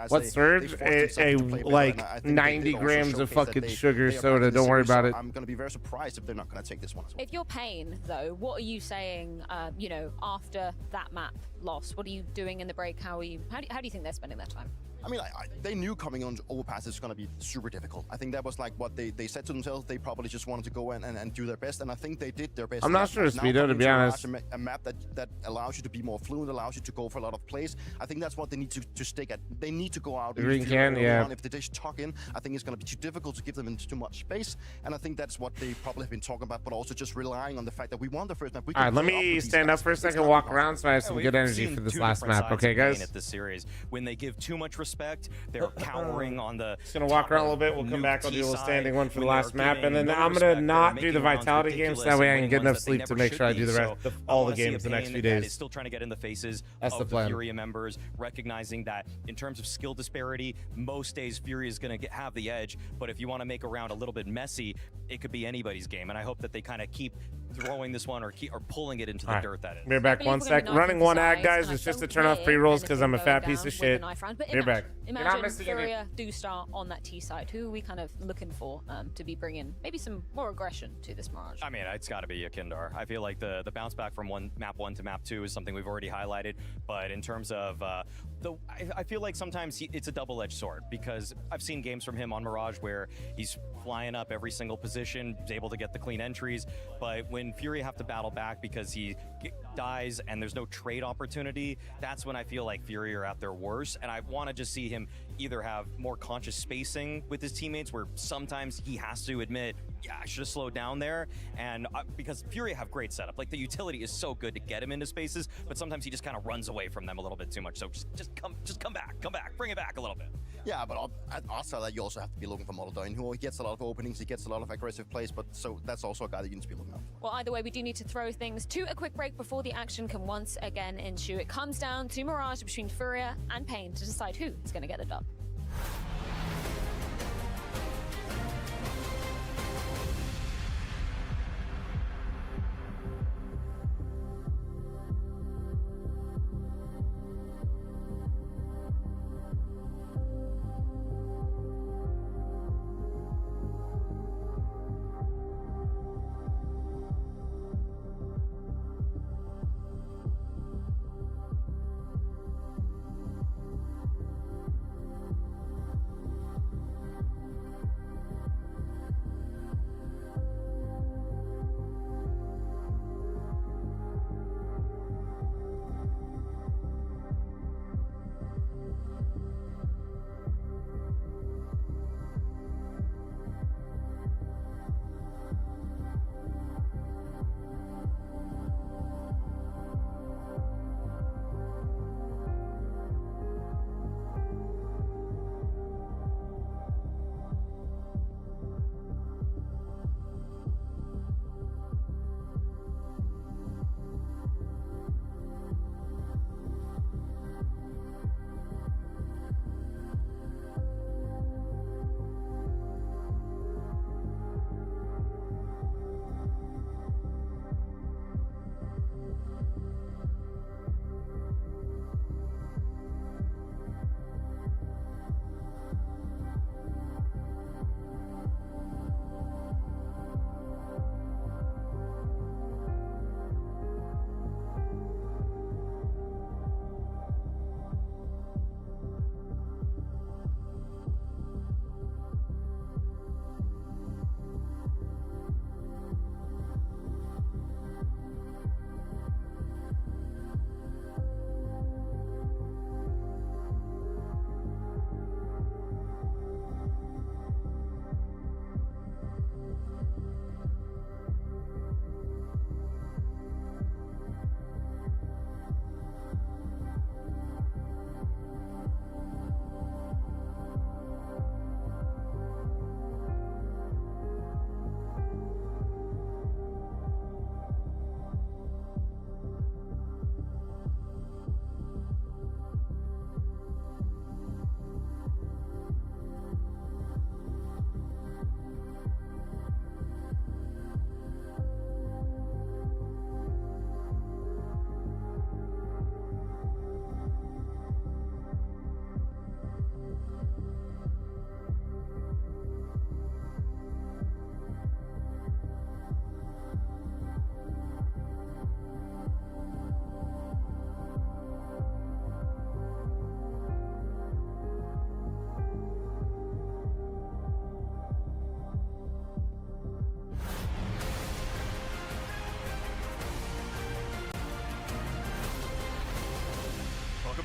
What's Surge? A like 90 grams of fucking sugar soda, don't worry about it. I'm going to be very surprised if they're not going to take this one as well. If you're Pain, though, what are you saying, you know, after that map loss? What are you doing in the break? How do you think they're spending their time? I mean, they knew coming on Overpass is going to be super difficult. I think that was like what they said to themselves. They probably just wanted to go in and do their best, and I think they did their best. I'm not sure Speedo, to be honest. A map that allows you to be more fluent, allows you to go for a lot of plays. I think that's what they need to stick at. They need to go out. Green can, yeah. If they just tuck in, I think it's going to be too difficult to give them too much space, and I think that's what they probably have been talking about, but also just relying on the fact that we won the first map. All right, let me stand up for a second, walk around, so I have some good energy for this last map, okay, guys? At this series, when they give too much respect, they're cowering on the... Just gonna walk around a little bit, we'll come back, I'll do a little standing one for the last map, and then I'm gonna not do the Vitality games, so that way I can get enough sleep to make sure I do the rest of all the games the next few days. Still trying to get in the faces of the Furia members, recognizing that in terms of skill disparity, most days Furia is gonna have the edge, but if you want to make a round a little bit messy, it could be anybody's game, and I hope that they kind of keep throwing this one or pulling it into the dirt that is. We're back 1 sec. Running one ad, guys. It's just to turn off pre-rolls because I'm a fat piece of shit. We're back. Imagine Furia do start on that T side. Who are we kind of looking for to be bringing maybe some more aggression to this Mirage? I mean, it's got to be Yakindar. I feel like the bounce back from map 1 to map 2 is something we've already highlighted, but in terms of I feel like sometimes it's a double-edged sword, because I've seen games from him on Mirage where he's flying up every single position, is able to get the clean entries, but when Fury have to battle back because he dies and there's no trade opportunity, that's when I feel like Fury are at their worst, and I want to just see him either have more conscious spacing with his teammates, where sometimes he has to admit, yeah, I should have slowed down there, and because Fury have great setup, like the utility is so good to get him into spaces, but sometimes he just kind of runs away from them a little bit too much. So just come back, bring it back a little bit. Yeah, but outside that, you also have to be looking for Molodine, who gets a lot of openings, he gets a lot of aggressive plays, but so that's also a guy that you need to be looking out for. Well, either way, we do need to throw things to a quick break before the action can once again ensue. It comes down to Mirage between Furia and Pain to decide who is going to get the dub.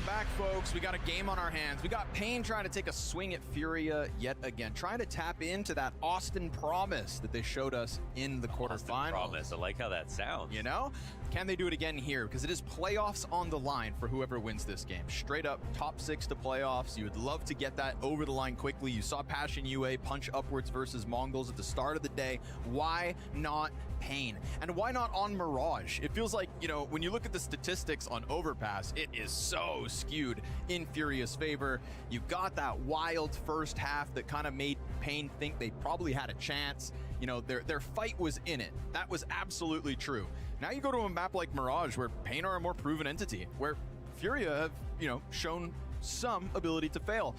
Welcome back, folks. We got a game on our hands. We got Pain trying to take a swing at Furia yet again, trying to tap into that Austin promise that they showed us in the quarterfinals. Promise. I like how that sounds. You know? Can they do it again here? Because it is playoffs on the line for whoever wins this game. Straight up top 6 to playoffs. You would love to get that over the line quickly. You saw Passion UA punch upwards versus Mongols at the start of the day. Why not Pain? And why not on Mirage? It feels like, you know, when you look at the statistics on Overpass, it is so skewed in Furia's favor. You got that wild first half that kind of made Pain think they probably had a chance. You know, their fight was in it. That was absolutely true. Now you go to a map like Mirage where Pain are a more proven entity, where Furia have, you know, shown some ability to fail.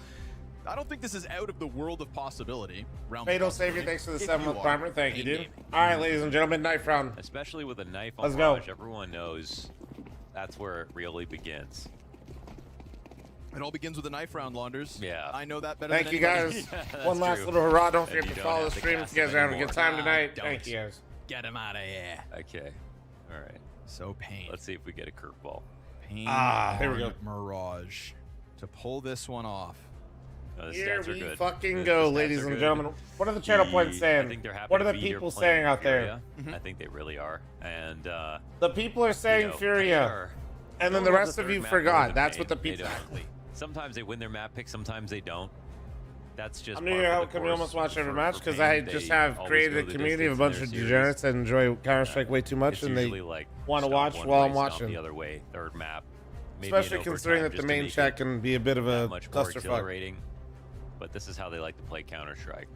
I don't think this is out of the world of possibility. Fatal Savior, thanks for the 7-month primer. Thank you, dude. All right, ladies and gentlemen, knife round. Especially with a knife on Let's go. Mirage, everyone knows that's where it really begins. It all begins with a knife round, Launders. Yeah. I know that better Thank than you, anybody. guys. Yeah, One last true. little hurrah. Don't And forget you to don't follow the have to stream if cast you guys them are having a anymore. good time tonight. Don't. Thank you, guys. Get him out of here. Okay. All right. So Pain. Let's see if we get a curveball. Pain here we go. Mirage to pull this one off. The Here stats are we good. fucking The go, stats ladies are and good. gentlemen. What are the channel points I saying? think they're happy What are to the be here people playing saying out Furia. there? I think they really are. And The people are saying Furia, and then the rest of you forgot. That's what the people. Sometimes they win their map pick, sometimes they don't. That's just. I'm new here. How come you almost watch every match? Because I just have created a community of a bunch of degenerates that enjoy Counter-Strike way too much, and they want to watch while I'm watching. The other way, third map. Especially considering that the main chat can be a bit of a clusterfuck. But this is how they like to play Counter-Strike.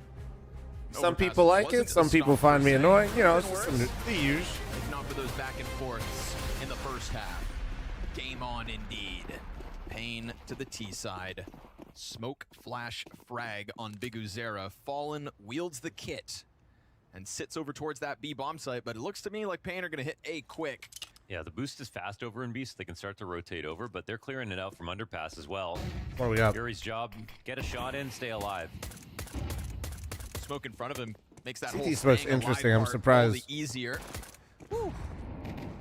Some people like it. Some people find me annoying. You know, it's just the usual. If not for those back and forths in the first half. Game on indeed. Pain to the T side. Smoke, flash, frag on Big Uzera. Fallen wields the kit and sits over towards that B bomb site, but it looks to me like Pain are going to hit A quick. Yeah, the boost is fast over in B, so they can start to rotate over, but they're clearing it out from underpass as well. What do we got? Fury's job, get a shot in, stay alive. Smoke in front of him makes that CT whole Smoke's staying alive interesting. I'm part surprised. all the easier. Woo.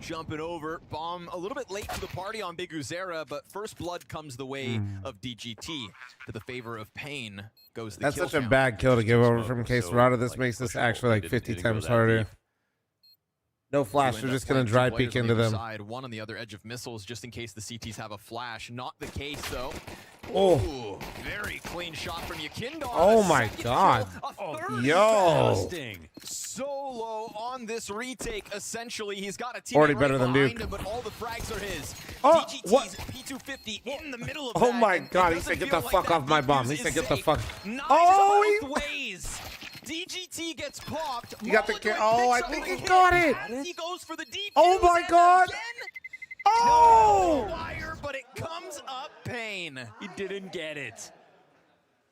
Jumping over, bomb a little bit late to the party on Big Uzera, but first blood comes the way of DGT. To the favor of Pain goes the That's kill such a count. bad kill to give over from Quesarado. This makes this actually like 50 times harder. No flash. They're just going to dry peek into them. Side, one on the other edge of missiles, just in case the CTs have a flash. Not the case, though. Oh. Ooh, very clean shot from Yakindar. Oh my god. Yo. Solo on this retake. Essentially, he's got a teammate Already right better than behind Duke. him, but all the frags are his. Oh, DGT's what? P250 in the middle of Oh that, my and god. it He said, doesn't get the feel fuck like off my that bomb. He defuse said, is get the safe. fuck. Nice Oh, both ways. DGT gets popped. You got the Molotov kill. Oh, I picks up think the he hit got it. as he goes for the defuse. Oh my and god. again, Oh. no wire, but it comes up Pain. He didn't get it.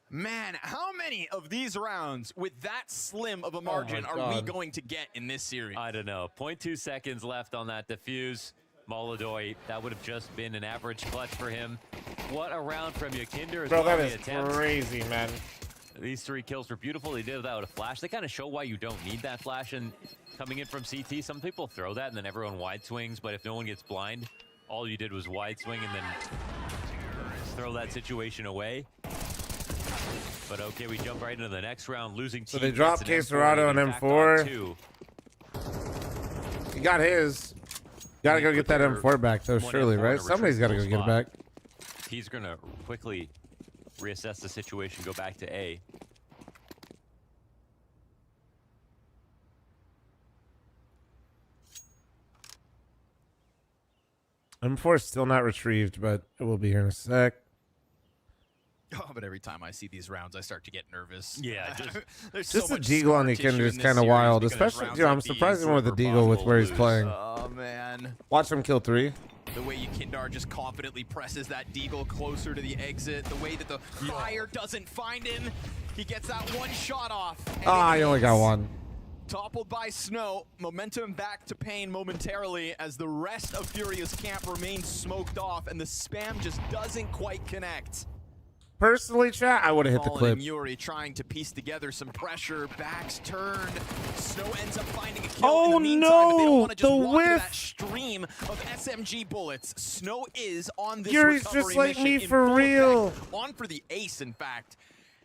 Man, how many of these rounds with that slim of a margin are we going to get in this series? I don't know. 0.2 seconds left on that defuse. Molodoy, that would have just been an average clutch for him. What a round from Yakinder. Bro, that is crazy, man. These 3 kills were beautiful. They did it without a flash. They kind of show why you don't need that flash. And coming in from CT, some people throw that and then everyone wide swings. But if no one gets blind, all you did was wide swing and then throw that situation away. But okay, we jump right into the next round, losing. So they dropped Quesarado and M4. He got his. Gotta go get that M4 back, though, surely, right? Somebody's gotta go get it back. He's gonna quickly reassess the situation, go back to A. M4 is still not retrieved, but it will be here in a sec. Oh, but every time I see these rounds, I start to get nervous. Yeah, there's Just so the much deagle scar on the tissue Kinder in is this kind of series wild, because especially, rounds dude, I'm like surprised these him with the deagle with where he's playing. Oh, man. Watch him kill 3. The way Yakindar just confidently presses that deagle closer to the exit, the way that the fire doesn't find him, he gets that one shot off. Ah, he only got 1. Toppled by Snow, momentum back to Pain momentarily as the rest of Furia's camp remains smoked off and the spam just doesn't quite connect. personally, chat, I would have hit the Fallen clip. and Yuri trying to piece together some pressure. Backs turned. Snow ends up finding a kill. Oh, in the meantime, but they don't no, want to just the walk into whiff. that stream of SMG bullets. Snow is on this Yuri's recovery just like mission me in for full real. effect. On for the ace, in fact,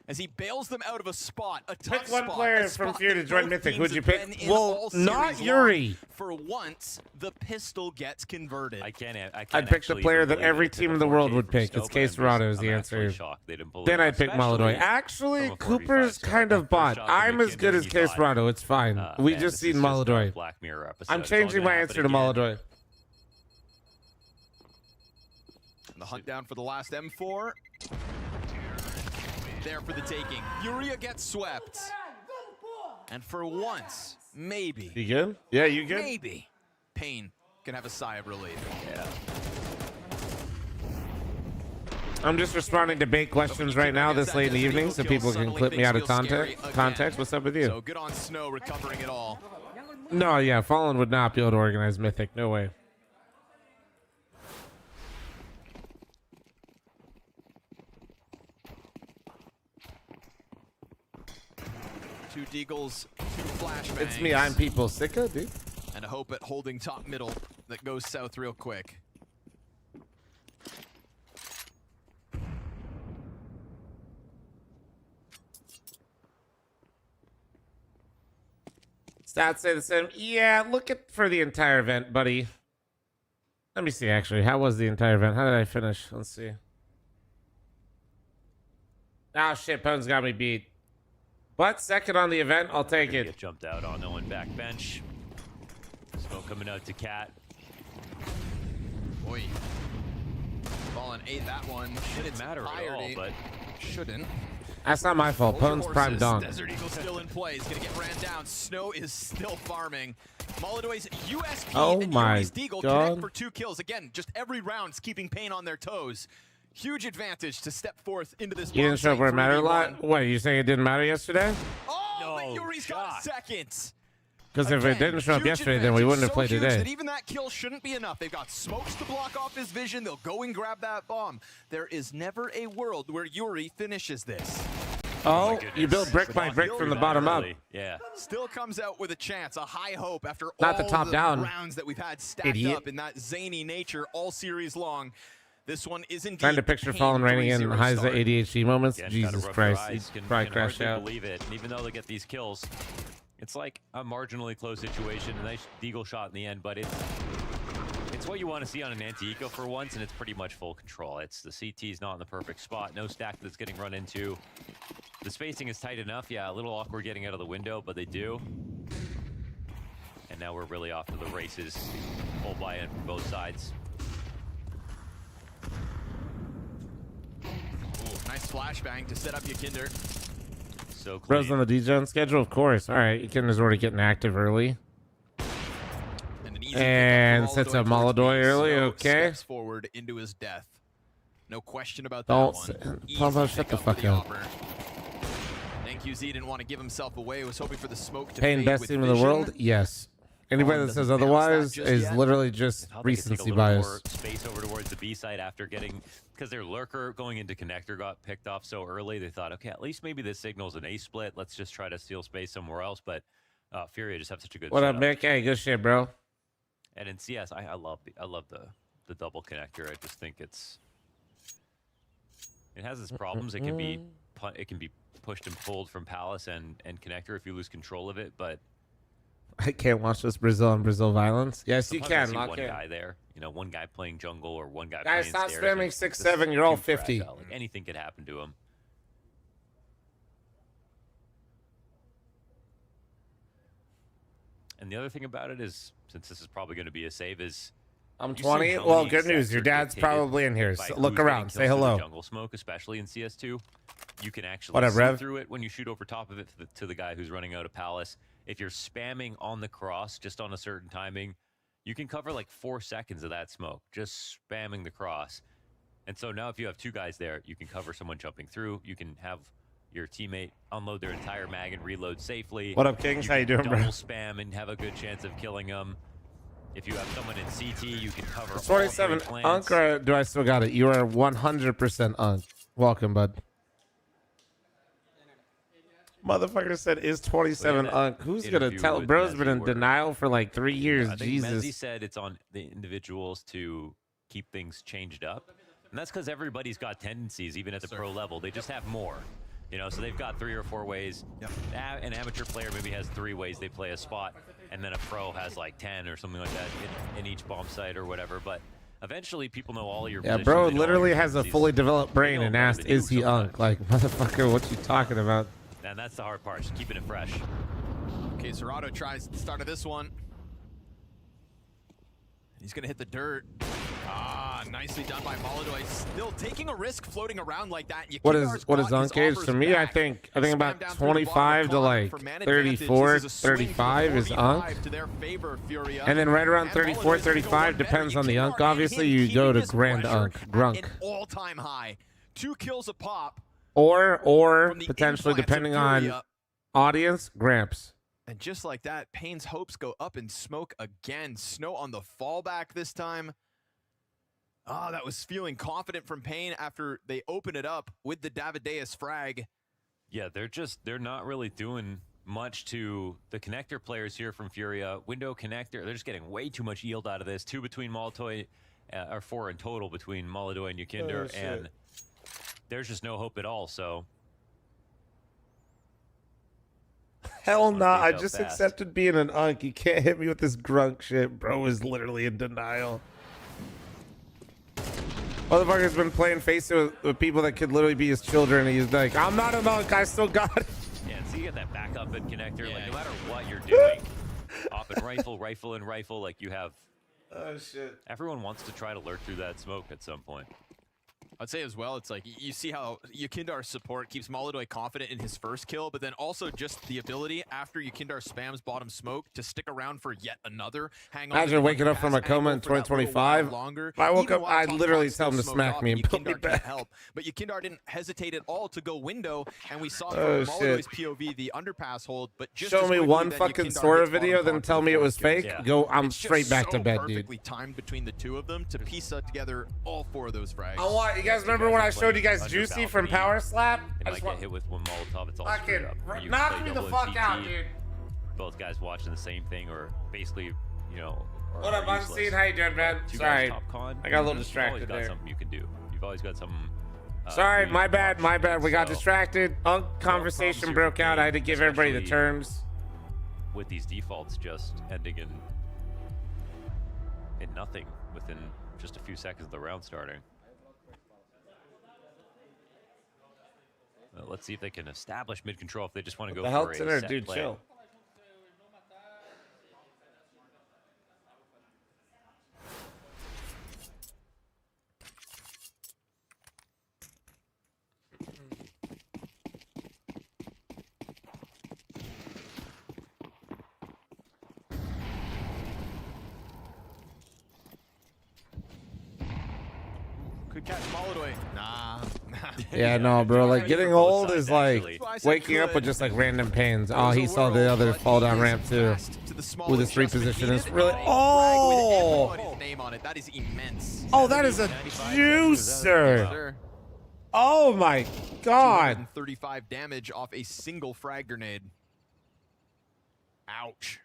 as he bails them out of a spot, a tough Pick one spot, player a from spot Fear to that join both Mythic. teams Who'd you have pick? been in Well, all not series Yuri. long. For once, the pistol gets converted. I can't I'd pick the actually player even that believe every it took team a in the 4K world would from pick. Snow, It's but Case Verado is the I'm answer. actually shocked they didn't believe Then it, I'd pick Maladoy. especially Actually, from a 45 Cooper's star. kind That of first bot. shot to I'm as good McKinnon, as he Case thought, Verado. It's fine. We man, just this seen is just a Maladoy. Black Mirror episode. I'm It's all changing gonna my happen answer to again. Maladoy. The hunt down for the last M4. There for the taking. Uria gets swept. And for once, maybe. You good? Yeah, you good? Maybe. Payne can have a sigh of relief. Yeah. I'm just responding to bait questions right now this late in the evening so people can clip me out of context. What's up with you? So good on Snow recovering it all. No, yeah, Fallen would not be able to organize Mythic. No way. Two Deagles, two flashbangs. It's me. I'm People Sicka, dude. And a hope at holding top middle that goes south real quick. Stats say the same. Yeah, look at for the entire event, buddy. Let me see, actually. How was the entire event? How did I finish? Let's see. Ah, shit. Pone's got me beat. But second on the event, I'll take it. Get jumped out on Owen backbench. Smoke coming out to Cat. Boy. Fallen ate that one. Shouldn't matter at all, but shouldn't. That's not my fault. Pone's prime dong. Desert Eagle still in play. He's gonna get ran down. Snow is still farming. Maladoy's USP Oh and my Yuri's Deagle God. connect for 2 kills. Again, just every round's keeping Payne on their toes. Huge advantage to step forth into this. You didn't show up where it mattered a 3v1. lot? What, you saying it didn't matter yesterday? Oh, but Yuri's got a second. Because if it didn't show up Huge yesterday, then we advantage. wouldn't have So played huge today. that even that kill shouldn't be enough. They've got smokes to block off his vision. They'll go and grab that bomb. There is never a world where Yuri finishes this. Oh, you build brick by brick from the bottom up. Yeah. Still comes out with a chance, a high hope after Not the all top the down. rounds that we've had stacked Idiot. up in that zany nature all series long. This one is indeed Trying to picture Payne Fallen raining in 3-0 Heiza start. ADHD moments. Again, Jesus gotta rub your Christ. eyes. He'd Can probably crash hardly out. believe it. And even though they get these kills, it's like a marginally close situation. A nice Deagle shot in the end, but it's what you want to see on an anti-eco for once, and it's pretty much full control. It's the CT's not in the perfect spot. No stack that's getting run into. The spacing is tight enough. Yeah, a little awkward getting out of the window, but they do. And now we're really off to the races. Full buy-in from both sides. Ooh, nice flashbang to set up Yakinder. So clean. Bros on the DJ schedule, of course. All right, Yakinder's already getting active early. And sets up Maladoy early. Snow Okay. steps forward into his death. No question about Don't that one. Pablo, Easy shut the pickup for fuck the up. Opera. NQZ didn't want to give himself away. Was hoping for the smoke to Payne fade best with team in the vision. world? Yes. Anybody Fallen that says doesn't bounce that otherwise just is yet. literally just I thought they could take a recency little bias. more space over towards the B side after getting, because their lurker going into connector got picked off so early. They thought, okay, at least maybe this signals an A split. Let's just try to steal space somewhere else. But Furia just have such a good. What up, setup. Mick? Hey, good shit, bro. And in CS, I love the double connector. I just think it has its problems. It can be pushed and pulled from Palace and connector if you lose control of it. But I can't watch this Brazil and Brazil violence. Yes, you sometimes I can. see Lock one in. guy there. You know, one guy playing jungle or one guy Guys, playing stop stairs. spamming and 6-7. this You're all too fragile. 50. Like, anything could happen to him. And the other thing about it is, since this is probably going to be a save, is I'm you see 20. how Well, many good news. sets Your are dad's dictated probably in here. by So who's look getting around. kills Say through the hello. Jungle smoke, especially in CS2, you can actually What up, see Rev? through it when you shoot over top of it to the guy who's running out of Palace. If you're spamming on the cross just on a certain timing, you can cover like 4 seconds of that smoke, just spamming the cross. And so now if you have 2 guys there, you can cover someone jumping through. You can have your teammate unload their entire mag and reload safely. What up, Kings? How you doing, bro? Double spam and have a good chance of killing them. If you have someone in CT, you can cover all 27 3 Unk, plants. or do I still got it? You are 100% Unk. Welcome, bud. Motherfucker said, is 27 Unk? Who's going to tell? Bro's been in denial for like 3 years. I think Jesus. Mezzi said it's on the individuals to keep things changed up. And that's because everybody's got tendencies, even at the pro level. They just have more. You know, so they've got 3 or 4 ways. An amateur player maybe has 3 ways they play a spot, and then a pro has like 10 or something like that in each bomb site or whatever. But eventually, people know all of your positions. Bro literally has a fully developed brain and asked, is he Unk? Like, motherfucker, what you talking about? And that's the hard part, just keeping it fresh. Okay, Serrato tries the start of this one. He's going to hit the dirt. Ah, nicely done by Molodoi. Still taking a risk floating around like that. What is Unk age? For me, I think about 25 to like 34, 35 is Unk. And then right around 34, 35, depends on the Unk. Obviously, you go to Grand Unk, Grunk. All-time high. 2 kills a pop. Or potentially, depending on audience, Gramps. And just like that, Payne's hopes go up in smoke again. Snow on the fallback this time. Ah, that was feeling confident from Payne after they open it up with the Davideus frag. Yeah, they're not really doing much to the connector players here from Furia. Window connector, they're just getting way too much yield out of this. 2 between Molotoi, or 4 in total between Molodoi and Yukinder, and there's just no hope at all, so. Hell no, I just accepted being an Unk. You can't hit me with this grunk shit. Bro is literally in denial. Motherfucker's been playing face with people that could literally be his children, and he's like, I'm not an Unk, I still got it. Yeah, so you get that backup and connector, like no matter what you're doing, off and rifle and rifle, like you have. Oh shit. Everyone wants to try to lurk through that smoke at some point. I'd say as well, it's like you see how Yukindar's support keeps Molodoi confident in his first kill, but then also just the ability after Yukindar spams bottom smoke to stick around for yet another. Hang on. Imagine waking up from a coma in 2025. If I woke up, I'd literally tell him to smack me and put me back. But Yukindar didn't hesitate at all to go window, and we saw from Molodoi's POV the underpass hold. But just show me one fucking Sora video, then tell me it was fake. Go, I'm straight back to bed, dude. Perfectly timed between the two of them to piece together all 4 of those frags. I want you guys remember when I showed you guys Juicy from Power Slap? I just get hit with one Molotov, it's all screwed up. Knock me the fuck out, dude. Both guys watching the same thing, or basically, you know. What up, Unseen? How you doing, man? Sorry, I got a little distracted there. You've always got something you can do. You've always got some. Sorry, my bad. We got distracted. Unk conversation broke out. I had to give everybody the terms. With these defaults just ending in nothing within just a few seconds of the round starting. Let's see if they can establish mid control if they just want to go for a set dude, play. Chill. Could catch Molodoi. Nah. Yeah, no, bro. Like getting old is like waking up with just like random pains. Oh, he saw the other fall down ramp too with his 3 position. It's really That is immense. Oh, that is a juicer. Oh my god. 35 damage off a single frag grenade. Ouch.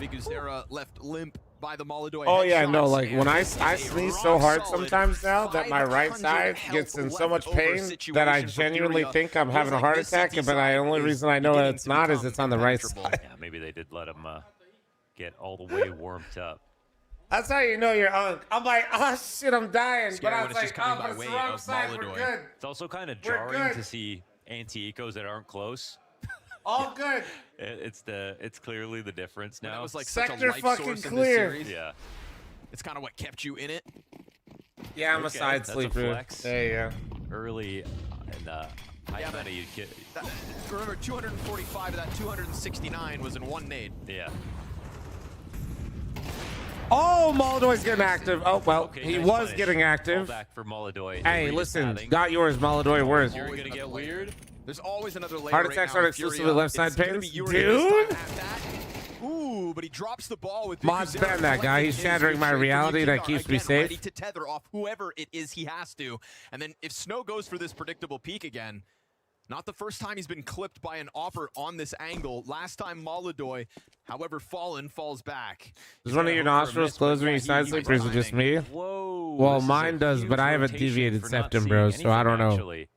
Viguzera left limp by the Molodoi. Oh yeah, no, like when I sneeze so hard sometimes now that my right side gets in so much pain that I genuinely think I'm having a heart attack, but the only reason I know that it's not is it's on the right side. Yeah, maybe they did let him get all the way warmed up. That's how you know you're Unk. I'm like, oh shit, I'm dying. Scary But I when was it's like, just oh, coming but by it's the way wrong of side, we're Molodoi. good. It's also kind of We're jarring good. to see anti-ecos that aren't close. All good. It's clearly the difference now. That was like Sector such a life fucking source in clear. this series. Yeah. It's kind of what kept you in it. Yeah, I'm a side that's sleeper. flex. There you go. Early and high meta, you get. Remember, 245 of that 269 was in 1 nade. Yeah. Oh, Molodoi's getting active. Oh, well, Okay, he nice was punish. getting active. Back for Molodoi. Hey, listen, got yours, Molodoi. Worth. You're gonna get weird. There's always another layer. Heart right attacks now aren't in Furia. exclusively left side It's gonna pains. be Yuri this Dude? time at that. Ooh, but he drops the ball with Mod's Viguzera ban that guy. He's collecting his shattering my victory. reality that Yukinder keeps me again safe. ready to tether off whoever it is he has to. And then if Snow goes for this predictable peak again, Not the first time he's been clipped by an offer on this angle. Last time Molodoy, however, Fallen falls back. Does one of your nostrils close when you side sleep, or is it just me? Whoa. Well, mine does, but I have a deviated septum, bro, so I don't know. Actually.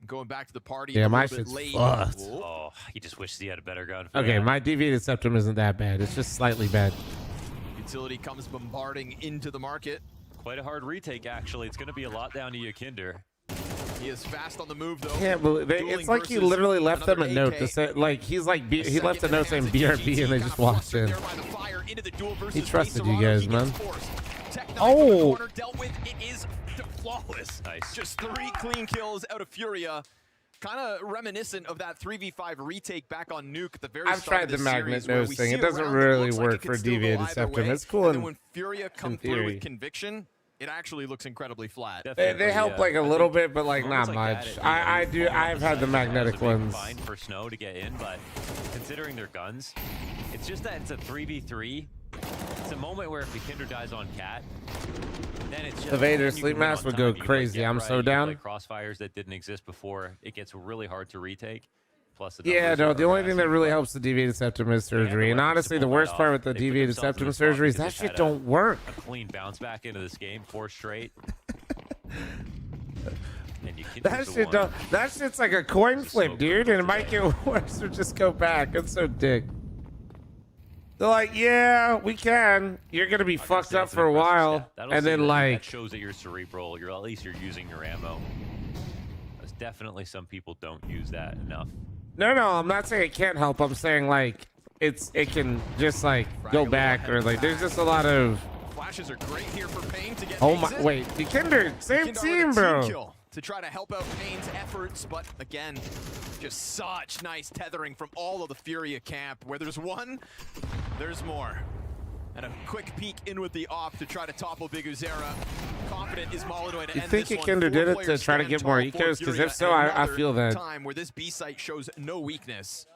Going back to the party. Yeah, a my little bit shit's late. fucked. Oh, he just wishes he had a better gun. For Okay, that. my deviated septum isn't that bad. It's just slightly bad. Utility comes bombarding into the market. Quite a hard retake, actually. It's going to be a lot down to Yakinder. He is fast on the move, though. Can't believe it. It's like he literally left them a note to say, like, he's like, he left a note saying BRB and they just walked in. He trusted you guys, man. Oh! Dealt with. It is flawless. Nice. Just 3 clean kills out of Furia. Kind of reminiscent of that 3v5 retake back on Nuke at the very I've start tried of the this magnet series, where nose we thing. see It a doesn't round that really looks like work it for could still go deviated either septum. way, It's cool and then in, when Furia come in through theory. with conviction, it actually looks incredibly flat. They help like a little bit, but like not much. I've had the magnetic ones. Fine for Snow to get in, but considering their guns, it's just that it's a 3v3. It's a moment where if Yakinder dies on Cat, then it's just The Vader then you sleep can win mask on would time. go You, like, crazy. get I'm right, so you down. Like crossfires that didn't exist before, it gets really hard to retake. Plus, the Yeah, numbers no, are the only thing massive, that really but helps the deviated septum is surgery. And weapons to honestly, the pull that worst part off. with the They put deviated themselves in septum a spot surgery is because that they've shit had don't work. A clean bounce back into this game, 4 straight. And That shit don't. That shit's like a coin flip, dude, and it might get worse or just go back. It's so dick. They're like, yeah, we can. You're gonna be fucked up for a while, and then like, that shows that you're cerebral. You're at least you're using your ammo. There's definitely some people don't use that enough. no, I'm not saying it can't help. I'm saying like, it can just like go back or like, there's just a lot of. Flashes are great here for Payne to get Oh my, exit. wait, Yakinder, same Yakinder team, with a bro. kill to try to help out Payne's efforts, but again, just such nice tethering from all of the Furia camp. Where there's one, there's more. And a quick peek in with the op to try to topple Big Uzera. Confident is Molodoy to You end think this one. Yakinder did 4 it to players try to stand get more tall for ecos? Because Furia, if so, and I another feel that. time where this B site shows no weakness.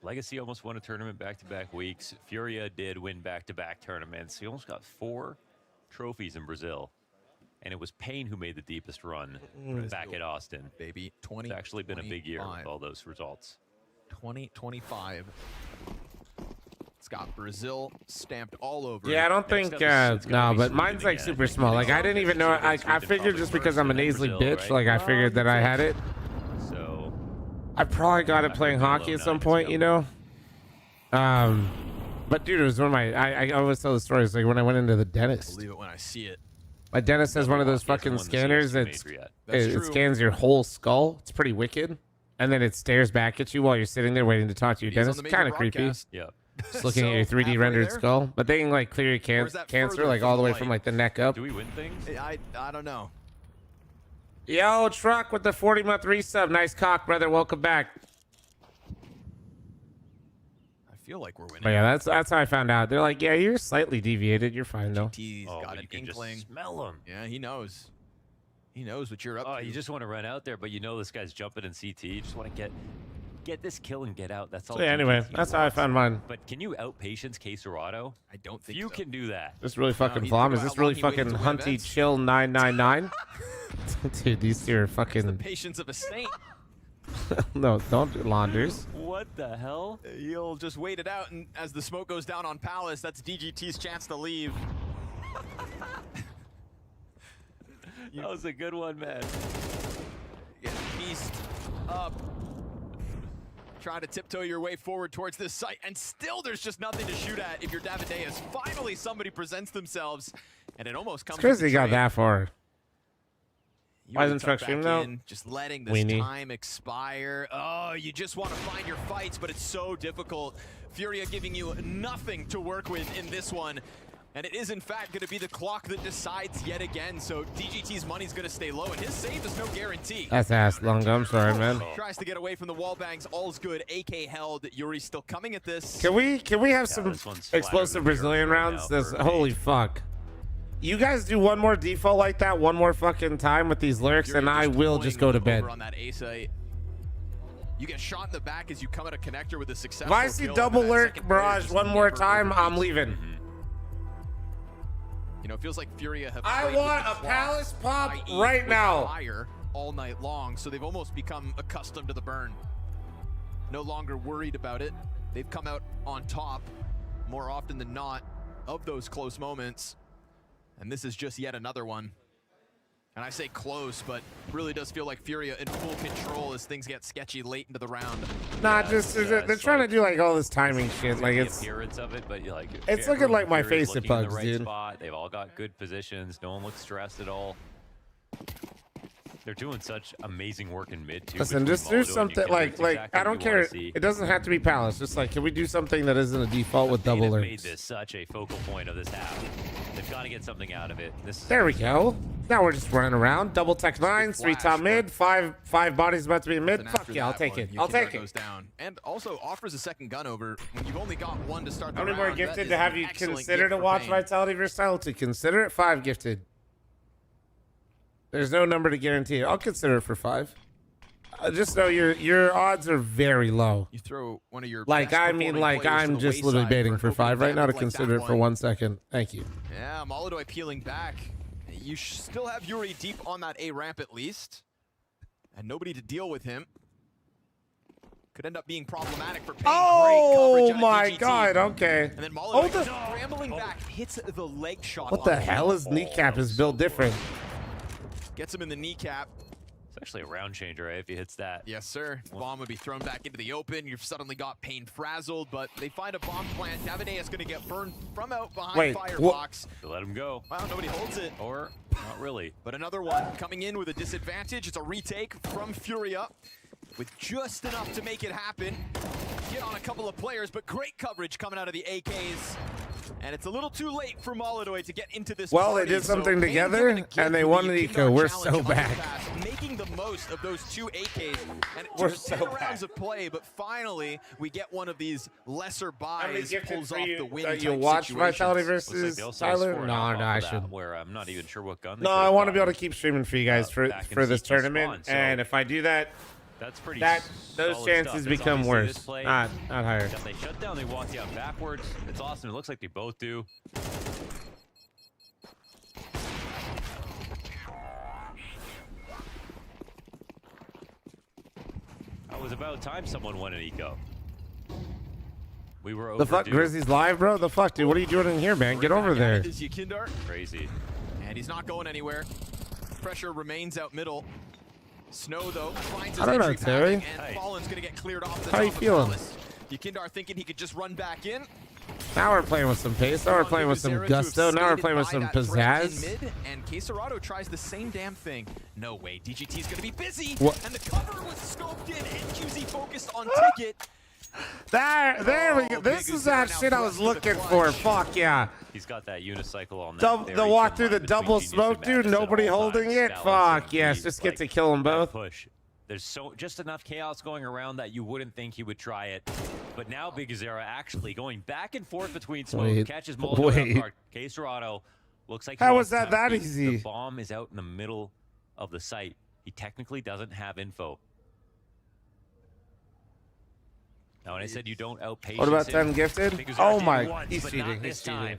Legacy almost won a tournament back-to-back weeks. Furia did win back-to-back tournaments. He almost got 4 trophies in Brazil. And it was Payne who made the deepest run back at Austin. Baby, It's actually been a big year with all those results. 2025. It's got Brazil stamped all over. Yeah, I don't think, no, but mine's like super small. Like, I didn't even know, I figured just because I'm a nasally bitch, like, I figured that I had it. So, I probably got it playing hockey at some point, you know? But dude, it was one of my, I always tell the stories, like when I went into the dentist. Believe it when I see it. My dentist has one of those fucking scanners that it scans your whole skull. It's pretty wicked. And then it stares back at you while you're sitting there waiting to talk to your dentist. Kind of creepy. Yeah. Just looking at your 3D rendered skull. But they can like clear your cancer like all the way from like the neck up. Do we win things? I don't know. Yo, Truck with the 40-month resub. Nice cock, brother. Welcome back. I feel like we're winning. But yeah, that's how I found out. They're like, yeah, you're slightly deviated. You're fine though. He's got an inkling. Smell him. Yeah, he knows. He knows what you're up to. You just want to run out there, but you know this guy's jumping in CT. You just want to get this kill and get out. That's all. So yeah, anyway, that's how I found mine. But can you out-patience Caserado? I don't think you so. can do that. This really fucking flom. Is this really fucking Hunty Chill 999? Dude, these two are fucking. The patience of a saint. No, don't do launders. What the hell? You'll just wait it out, and as the smoke goes down on Palace, that's DGT's chance to leave. That was a good one, man. Get beast up. Try to tiptoe your way forward towards this site, and still there's just nothing to shoot at if you're Davideus. Finally, somebody presents themselves, and it almost comes. It's crazy he got betrayal. that far. Why isn't tuck truck back stream though? in, just letting this Weenie. time expire. Oh, you just want to find your fights, but it's so difficult. Furia giving you nothing to work with in this one. And it is, in fact, going to be the clock that decides yet again. So DGT's money's going to stay low, and his save is no guarantee. That's ass long. I'm sorry, man. Tries to get away from the wall bangs. All's good. AK held. Yuri's still coming at this. Can we have some explosive Brazilian rounds? This holy fuck. You guys do one more default like that one more fucking time with these lyrics, and I will just go to bed. Over on that A site. You get shot in the back as you come at a connector with a If successful I see kill, double and that lurk second player barrage just one more never time, I'm repeats. leaving. You know, it feels like Furia have. I played want with a the Palace pop i.e. right with now. Fire all night long, so they've almost become accustomed to the burn. No longer worried about it. They've come out on top more often than not of those close moments. And this is just yet another one. And I say close, but really does feel like Furia in full control as things get sketchy late into the round. Nah, they're trying to do like all this timing shit. Like the it's appearance of it, but like it's looking like my Fury's face at looking in the Pugs, right dude. spot. They've all got good positions. No one looks stressed at all. They're doing such amazing work in mid too. Listen, just do something like I don't care. It doesn't have to be Palace. Just like, can we do something that isn't a default with double Made lurks? this such a focal point of this half. They've got to get something out of it. This is There we go. Now we're just running around. Double tech nines, 3 top mid, five bodies about to be in mid. Fuck yeah, I'll take it. I'll take Goes it. down. And also offers a second gun over when you've only got one to start the How many round. more gifted That to is have an you excellent consider gift to for watch Pain. Vitality Versatility? Consider it 5 gifted. There's no number to guarantee it. I'll consider it for 5. Just know your odds are very low. You throw one of your Like best I mean, performing like players to I'm the just literally wayside baiting for opening 5 right now to damage like consider that it for 1 second. Thank you. Yeah, Molodoi peeling back. You still have Yuri deep on that A ramp at least, and nobody to deal with him. Could end up being problematic for Pain. Oh my god, okay. And then Oh, Molodoi scrambling back, hits the leg shot. What the on hell? His kneecap is built different. Gets him in the kneecap. It's actually a round changer, right? If he hits that. Yes, sir. Bomb would be thrown back into the open. You've suddenly got Pain frazzled, but they find a bomb plant. Davide is going to get burned from out behind Wait, Firebox. Let him go. Well, nobody holds it. Or not really. But another one coming in with a disadvantage. It's a retake from Furia with just enough to make it happen. Get on a couple of players, but great coverage coming out of the AKs. And it's a little too late for Molodoi to get into this Well, party, they did so something Pain together, given a gift and they with won the the Yukindar eco. We're challenge so on the back. pass, making the most of those 2 AKs. And it We're took so 10 back. rounds of play, but finally we get one of these lesser buys, pulls off the win you type watch situations. Vitality Looks like versus they also Tyler? scored No, off I of that, should. Where I'm not even sure what gun. they No, could I have want to be able gotten. to keep streaming for you guys back in for this CT tournament, spawn, so and if I do that, That's pretty. those solid chances stuff. It's become obviously worse, this play, not higher. that they shut down, they walk down backwards. It's awesome. It looks like they both do. It was about time someone won an eco. We were The fuck, overdue. Grizzly's live, bro? The fuck, dude? What are you doing in here, man? Get over there. Is Yukindar. Crazy. And he's not going anywhere. Pressure remains out middle. Snow, though, finds his I don't know, entry Terry. pathing, and Fallen's going to get cleared off the How top you of feeling? Palace. Yukindar thinking he could just run back in. Now we're playing with some pace. Now we're playing with some gusto. Now we're playing with some pizzazz. Mid, and Quesarado tries the same damn thing. No way. DGT's going to be busy. What? And the cover was scoped in, and QZ focused on Ticket. There we go. This is that shit I was looking for. Fuck yeah. He's got that unicycle on that. The very walk thin through the line between double genius smoke, and dude. madness at Nobody all holding times, it. balancing Fuck yes. beats, Just get like, to kill them that both. Push. There's just enough chaos going around that you wouldn't think he would try it. But now Big Azera actually going back and forth between smoke, Wait, catches Molotov wait. off guard. Quesarado looks like he How wants was that to that peek. easy? The bomb is out in the middle of the site. He technically doesn't have info. Now, when I said you don't outpace What about him, 10 gifted? Big Azera Oh did my, once, he's but cheating. not He's this time. cheating.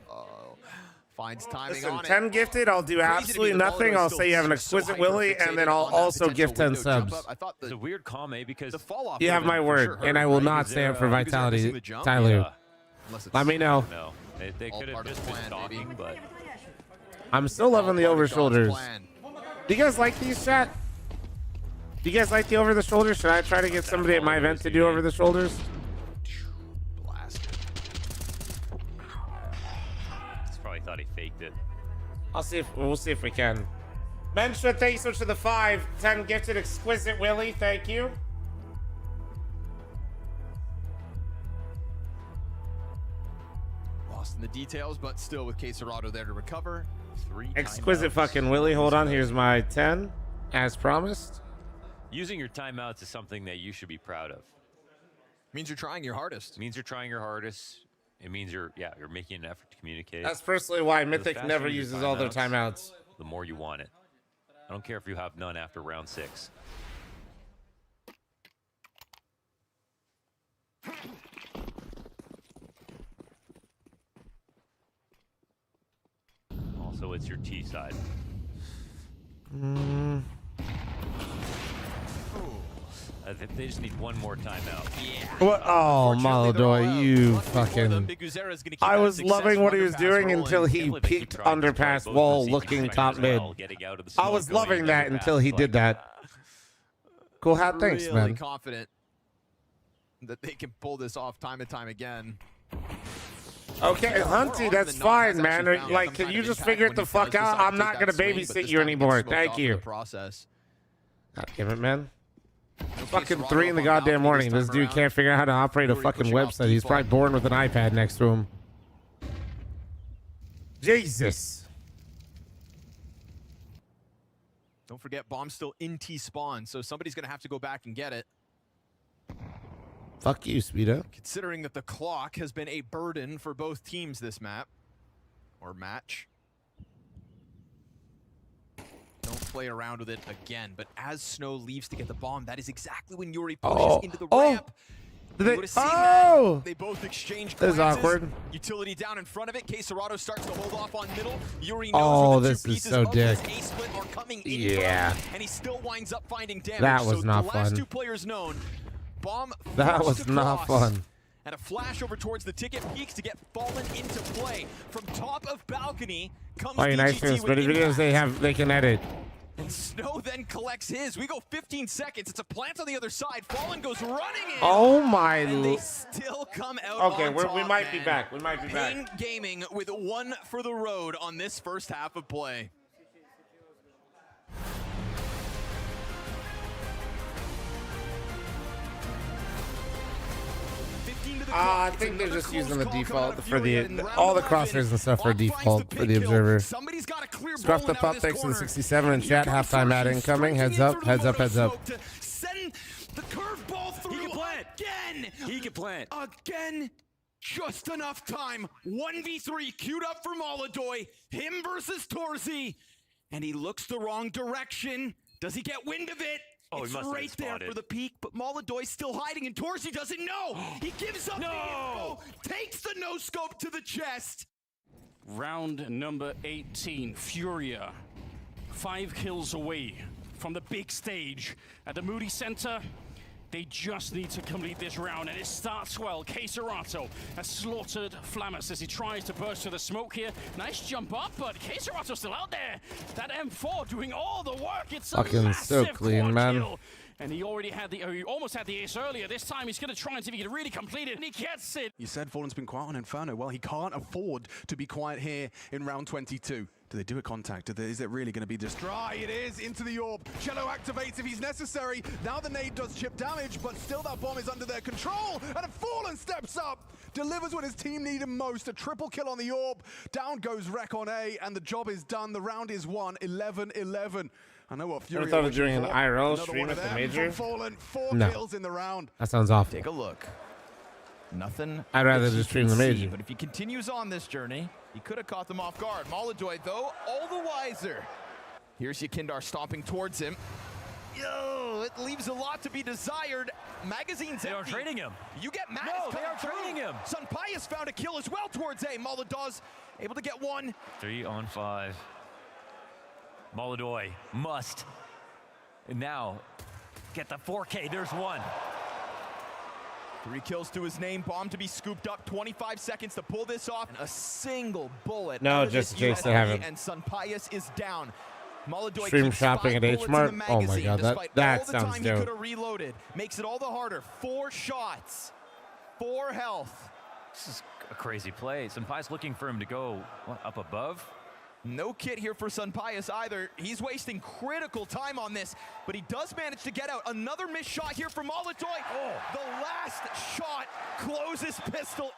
Finds timing Listen, on 10 it. gifted, I'll do Crazy to me absolutely that nothing. Molotov I'll is say you have an still so exquisite Willy, and then hyper-fixated I'll on that also potential gift 10 window jump subs. up. I thought It's a weird calm, eh? Because the fall off You have my word, and I will not stand for Vitality, Tyler. Let me know. No, they could have just been talking, but I'm still loving the over shoulders. Do you guys like these, chat? Do you guys like the over the shoulders? Should I try to get somebody at my event to do over the shoulders? probably thought he faked it. We'll see if we can. Mensha, thank you so much for the 5. 10 gifted, exquisite Willy. Thank you. Lost in the details, but still with Quesarado there to recover. 3 Exquisite timeouts. fucking Willy. Hold on. Here's my 10, as promised. Using your timeouts is something that you should be proud of. Means you're trying your hardest. It means you're trying your hardest. It means you're making an effort to communicate. That's personally why The Mythic faster never you use uses all their timeouts. The more you want it. I don't care if you have none after round 6. Also so it's your T side. They just need one more timeout. Yeah. What? Oh, Maladoy, you fucking... I was loving what he was doing until he peeked underpass wall looking top mid. I was loving that until he did that. Cool hat, thanks, really man. Confident that they can pull this off time and time again. Okay, Hunty, that's fine, man. Like, can you just figure it the fuck out? I'm not gonna babysit you anymore. Thank you. God damn it, man. Fucking 3 in the goddamn morning. This dude can't figure out how to operate a fucking website. He's probably born with an iPad next to him. Jesus. Don't forget, bomb's still in T spawn, so somebody's going to have to go back and get it. Fuck you, Speedo. Considering that the clock has been a burden for both teams this map. Or match. Don't play around with it again, but as Snow leaves to get the bomb, that is exactly when Yuri pushes into the ramp. They both exchange This is glances. awkward. Utility down in front of it. Serato starts to hold off on middle. Yuri knows this is so dick. are coming in Yeah. and he still winds up finding damage. That was so not the last fun. 2 players known. Bomb That forced was not across. fun. And a flash over towards the ticket peaks to get fallen into play. From top of balcony comes Oh, you nice DGT things, with but videos they can edit. and Snow then collects his. We go 15 seconds. It's a plant on the other side. Fallen goes running in. Oh my. And they still come out Okay, on we top, might be man. back. We might be back. Pain Gaming with 1 for the road on this first half of play. I think they're just using the default for all the crosshairs and stuff are default for the observer. Scruff the pup, thanks to the 67 in chat. Halftime ad incoming. Heads up, heads up, heads up. Send the curveball through. He can plant again. He can plant again. Just enough time. 1v3 queued up for Maladoy. Him versus Torzi, and he looks the wrong direction. Does he get wind of it? Oh, it's he must have right there spotted. for the peak, but Maladoy's still hiding, and Torsi doesn't know. He gives up the info, takes the no-scope to the chest. Round number 18, Furia. 5 kills away from the big stage at the Moody Center. They just need to complete this round, and it starts well. Serato has slaughtered Flammus as he tries to burst through the smoke here. Nice jump up, but Serato's still out there. That M4 doing all the work. It's a Fucking so massive clean, quad man. kill. And he already had the, he almost had the ace earlier. This time he's going to try and see if he can really complete it, and he gets it. You said Fallen's been quiet on Inferno. Well, he can't afford to be quiet here in round 22. Do they do a contact? Is it really going to be just dry? It is into the orb. Cello activates if he's necessary. Now the nade does chip damage, but still that bomb is under their control. And Fallen steps up, delivers what his team needed most. A triple kill on the orb. Down goes Rek on A, and the job is done. The round is won, 11-11. I know what Fury. I thought of doing an IRL Another stream one at of the them major. from Fallen, 4 No. kills in the round. That sounds awful. Take a look. Nothing. I'd rather that he just stream can the see, major. But if he continues on this journey, he could have caught them off guard. Maladoy, though, all the wiser. Here's Yakindar stomping towards him. Yo, it leaves a lot to be desired. Magazine's They are empty. trading him. You get Magus No, they coming are trading through. him. Sunpius found a kill as well towards A. Maladoz able to get 1. 3 on 5. Maladoy must. And now, get the 4K. There's 1. 3 kills to his name. Bomb to be scooped up. 25 seconds to pull this off. A single bullet. No, out of just this in case they USP, haven't. And Sunpius is down. Maladoy Stream keeps shopping 5 at bullets in H-Mart? the Oh my magazine, God, despite that all the sounds time dope. He could have reloaded. Makes it all the harder. 4 shots. 4 health. This is a crazy play. Senpai's looking for him to go up above. No kit here for Sunpius either. He's wasting critical time on this, but he does manage to get out. Another missed shot here from Maladoy. Oh, the last shot closes pistol.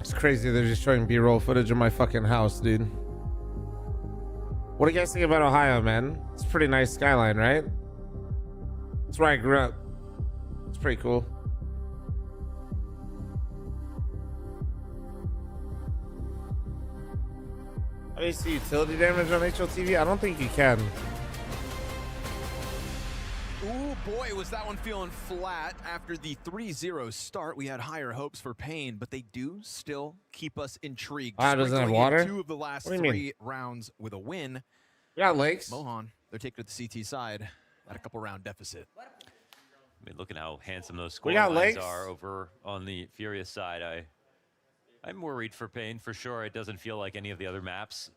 It's crazy. They're just showing B-roll footage of my fucking house, dude. What do you guys think about Ohio, man? It's a pretty nice skyline, right? That's where I grew up. It's pretty cool. How do you see utility damage on HLTV? I don't think you can. Ooh, boy, was that one feeling flat. After the 3-0 start, we had higher hopes for Pain, but they do still keep us intrigued. Wow, doesn't have Sprinkling in water? 2 of the last What do you 3 mean? rounds with a win. Yeah, lakes. Mohan, they're taking it to the CT side at a couple round deficit. I mean, look at how handsome those We score got lines lakes. are over on the Furious side. I'm worried for Pain for sure. It doesn't feel like any of the other maps.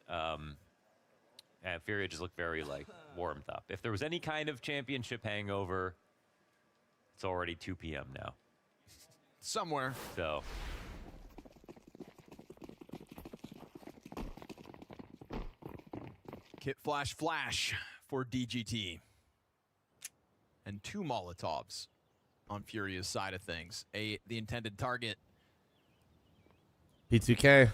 And Furia just looked very like warmed up. If there was any kind of championship hangover, it's already 2 p.m. now. Somewhere. So. Kit flash for DGT. And 2 Molotovs on Furia's side of things. The intended target. P2K.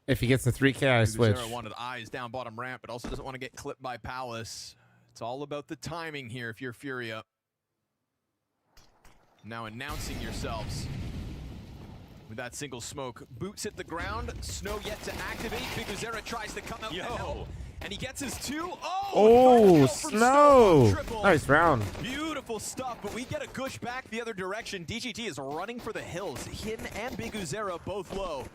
If he gets the 3K, I switch. Zero wanted eyes down bottom ramp, but also doesn't want to get clipped by Palace. It's all about the timing here if you're Furia. Now announcing yourselves with that single smoke. Boots hit the ground. Snow yet to activate. Big Uzera tries to come out with help. And he gets his 2. Oh, Snow. Nice round. Beautiful stuff, but we get a gush back the other direction. DGT is running for the hills. Him and Big Uzera both low.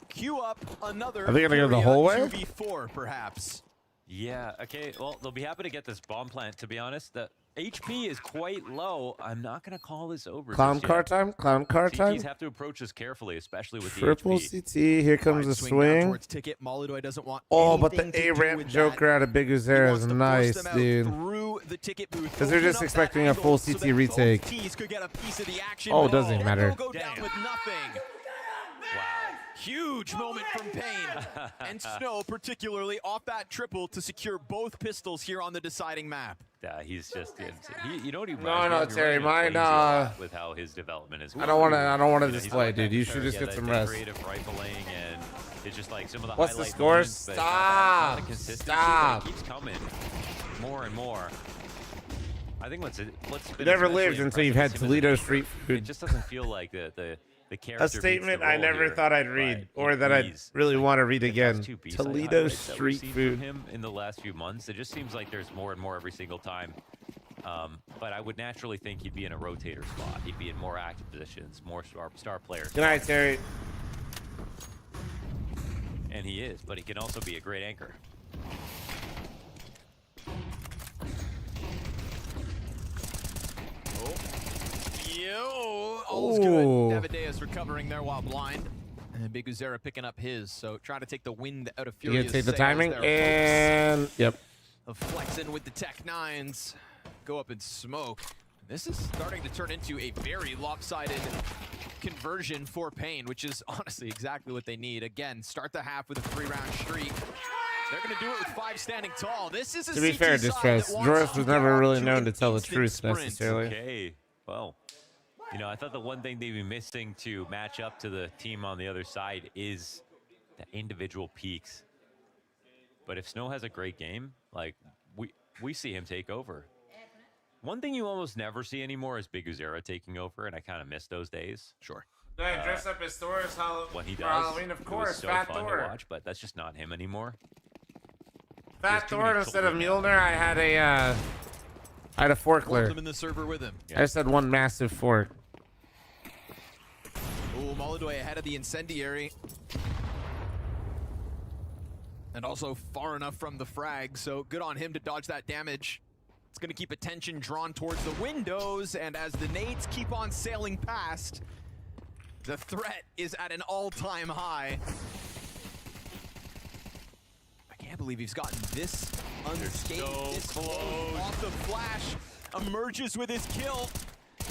Queue up another. Are they gonna go the whole way? 2v4, perhaps. Yeah, okay. Well, they'll be happy to get this bomb plant, to be honest. The HP is quite low. I'm not going to call this over. Clown car time? Clown car time? CTs have to approach this carefully, especially with Triple the HP. CT. Here comes the swing. Ticket. Molodoy doesn't want Oh, but the anything to do A-ramp with Joker that. out of Big Uzera is nice, Them out dude. through the ticket booth. Because they're just Open up expecting that a full angle so CT that retake. both teams could get a piece of the action. Oh, it doesn't even matter. They'll go down with nothing. Huge moment from Pain and Snow, particularly off that triple to secure both pistols here on the deciding map. Yeah, he's just you know what he No, Terry, mine, with how his development is. I don't want to You know, he's display, got dude. that You should just yeah, get that some rest. creative rifling, and it's just like some of the What's the highlight score? moments, but not a consistency, but Stop. it keeps coming more and more. I think what's You been never especially lived until you've had impressive Toledo is street it food. just doesn't feel like the character A beats the statement I role never here, thought I'd read, but or he that I'd please. really want to read Those again. 2 B-side Toledo highlights that we've street seen food. from him in the last few months. It just seems like there's more and more every single time. But I would naturally think he'd be in a rotator spot. He'd be in more active positions, more star players. Good night, Terry. And he is, but he can also be a great anchor. Yo, all's good. Davideus recovering there while blind. And Big Uzera picking up his, so trying to take the wind out of You Furia's gonna take the sails timing? there, And, yep. of flexing with the Tech 9s. Go up and smoke. This is starting to turn into a very lopsided conversion for Pain, which is honestly exactly what they need. Again, start the half with a 3-round streak. They're going to do it with 5 standing tall. This is a To be CT fair, side Distress, that wants Joris to was get never off really to known an to tell the instant truth sprint. necessarily. Okay, well, you know, I thought the one thing they'd be missing to match up to the team on the other side is the individual peaks. But if Snow has a great game, like, we see him take over. One thing you almost never see anymore is Big Uzera taking over, and I kind of miss those days. Sure. Dress up as Thor as when he for does. Halloween, of It was course. so Fat fun Thor. to watch, but that's just not him anymore. Fat Thor instead of Mjolnir, I had a forkler. Him in the server with him. I just had one massive fork. Oh, Molodoy ahead of the incendiary. And also far enough from the frag, so good on him to dodge that damage. It's going to keep attention drawn towards the windows, and as the nades keep on sailing past, the threat is at an all-time high. I can't believe he's gotten this unscathed, this close off the flash, emerges with his kill.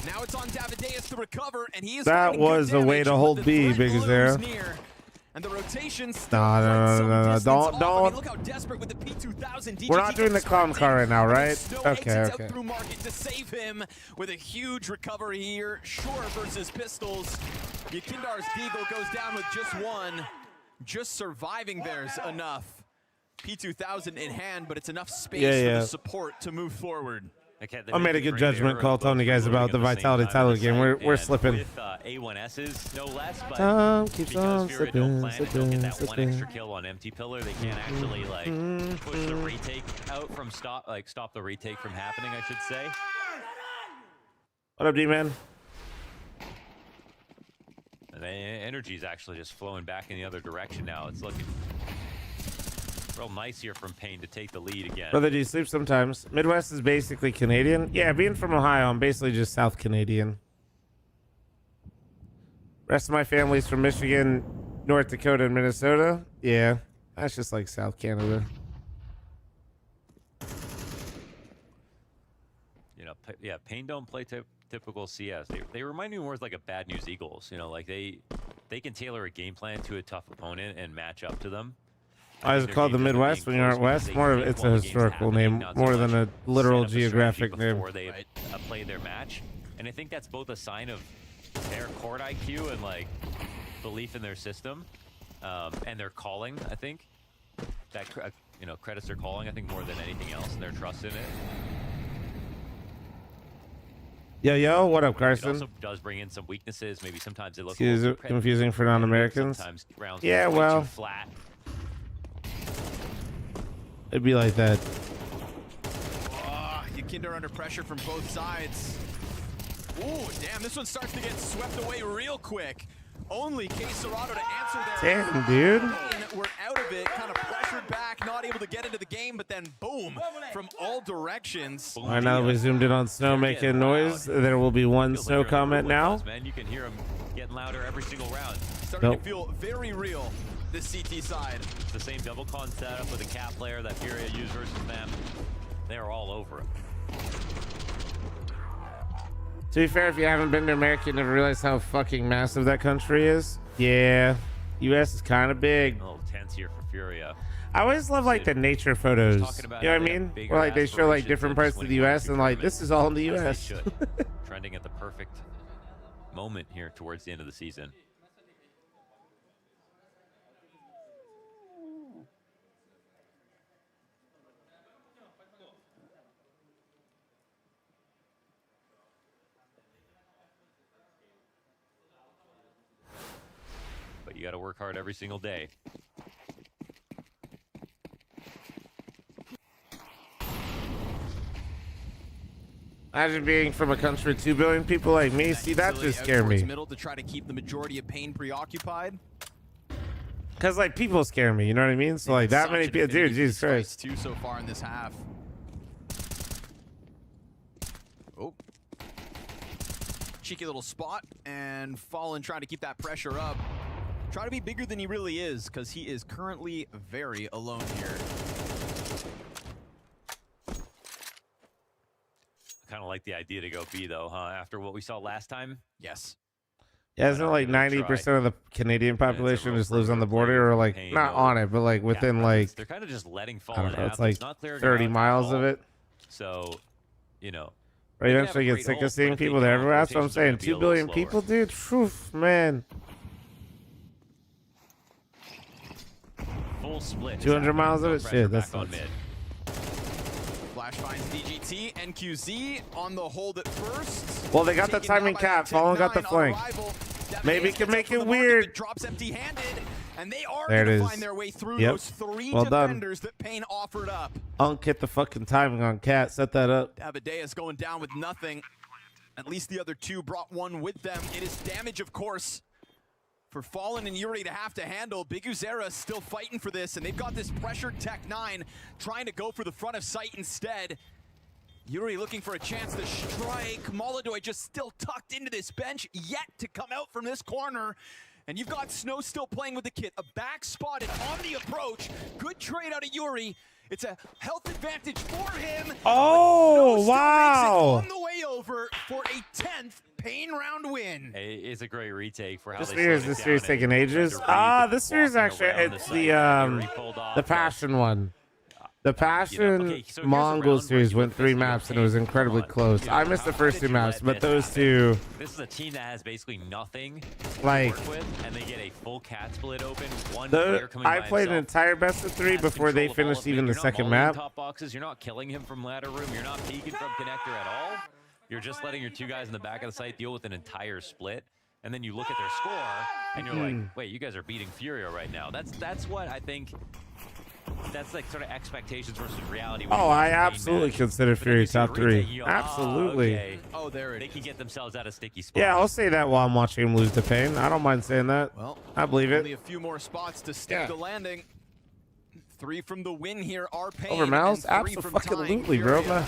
Now it's on Davideus to recover, and he is That finding good was a way damage, to but hold the B, threat Big looms Uzera. near. And the rotation No, don't. don't. Look how desperate with the P2000. We're not doing the clown car right now, right? Snow Okay, exits okay. out through market to save him with a huge recovery here. Shore versus pistols. Yakindar's Deagle goes down with just one. Just surviving there's enough. P2000 in hand, but it's enough space for the support to move forward. I made a good judgment call telling you guys about the Vitality title game. We're slipping. With A1Ss, no less, but Time keeps on because Fury don't slipping, plan to go get that one slipping. extra kill on empty pillar, they can't actually like push the retake out from stop the retake from happening, I should say. What up, D-Man? And the energy is actually just flowing back in the other direction now. It's looking real nice here from Payne to take the lead again. Brother, do you sleep sometimes? Midwest is basically Canadian. Yeah, being from Ohio, I'm basically just South Canadian. Rest of my family's from Michigan, North Dakota, and Minnesota. Yeah, that's just like South Canada. You know, yeah, Payne don't play typical CS. They remind me more of like a Bad News Eagles. You know, like they can tailor a game plan to a tough opponent and match up to them. Why is it called the Midwest when you aren't West? More of it's a historical name, more than a literal geographic name. Before they play their match, and I think that's both a sign of their court IQ and like belief in their system, and their calling. I think that you know, credits their calling. I think more than anything else, and their trust in it. Yo, what up, Carson? It also does bring in some weaknesses. Maybe sometimes it looks confusing for non-Americans. Sometimes rounds yeah, way well, too flat. It'd be like that. Oh, Yakinder under pressure from both sides. Ooh, damn, this one starts to get swept away real quick. Only Case Serrato to answer there. Damn, dude. We're out of it, kind of pressured back, not able to get into the game, but then boom, from all directions. All right, now that we zoomed in on Snow making noise, there will be one Snow comment now. Man, you can hear him getting louder every single round. Starting to feel very real, this CT side. It's the same double con setup with a cat player that Furia used versus them. They're all over him. To be fair, if you haven't been to America, you never realize how fucking massive that country is. Yeah, U.S. is kind of big. A little tense here for Furia. I always love like the nature photos. You know what I mean? Where like they show like different parts of the U.S. and like this is all in the U.S. Trending at the perfect moment here towards the end of the season. But you got to work hard every single day. Imagine being from a country with 2 billion people like me. See, that just scared me. Middle to try to keep the majority of Payne preoccupied. Because like people scare me, you know what I mean? So like that many people, dude, Jesus Christ. Two so far in this half. Oh. Cheeky little spot, and Fallen trying to keep that pressure up. Try to be bigger than he really is, because he is currently very alone here. Kind of like the idea to go B though, huh? After what we saw last time? Yes. Yeah, isn't it like 90% of the Canadian population just lives on the border, or like not on it, but like within like they're kind of just letting I don't Fallen know, it's happen. like not clear 30 miles of it. So, you know. Or you eventually get sick of seeing people there everywhere. That's what I'm saying. 2 billion people, dude. Phew, man. Full split. 200 miles of it? Shit, that's on nuts. mid. Flash finds DGT, NQZ on the hold at first. Well, they got the timing cap. Fallen got the flank. Maybe it can make it weird. Drops empty-handed, and they are There it going to is. find their way through Yep. those three Well done. defenders that Payne offered up. Unk hit the fucking timing on Cat. Set that up. Davideus going down with nothing. At least the other two brought one with them. It is damage, of course, for Fallen and Yuri to have to handle. Big Uzera still fighting for this, and they've got this pressured Tech 9 trying to go for the front of sight instead. Yuri looking for a chance to strike. Molodoy just still tucked into this bench, yet to come out from this corner. And you've got Snow still playing with the kit. A back spotted on the approach. Good trade out of Yuri. It's a health advantage for him. Oh, wow. On the way over for a 10th Payne round win. It's a great retake for how This they series, slowed it this down series and taking tried to ages. read Ah, the this series walking actually, around it's site. the Yuri pulled off, Passion one. The Passion okay, so here's a Mongol round series where went 3 maps and it was incredibly close. I missed the first 2 maps, but those two, This is a team that has basically nothing like, to work with, and they get a full cat split open. One player coming I by played an himself. entire best of 3 before they finished even the second You're not map. mauling top boxes. You're not killing him from ladder room. You're not peeking from connector at all. You're just letting your 2 guys in the back of the site deal with an entire split. And then you look at their score, and you're like, wait, you guys are beating Furia right now. That's what I think that's like sort of expectations versus reality. Oh, I absolutely consider Fury top 3. Absolutely. Okay. Oh, there it They is. can get themselves out of sticky spots. Yeah, I'll say that while I'm watching him lose to Pain. I don't mind saying that. Well, I believe only it. a few more spots to stick the landing. 3 from the win here are Pain. Over Mouse? Absolutely, bro. I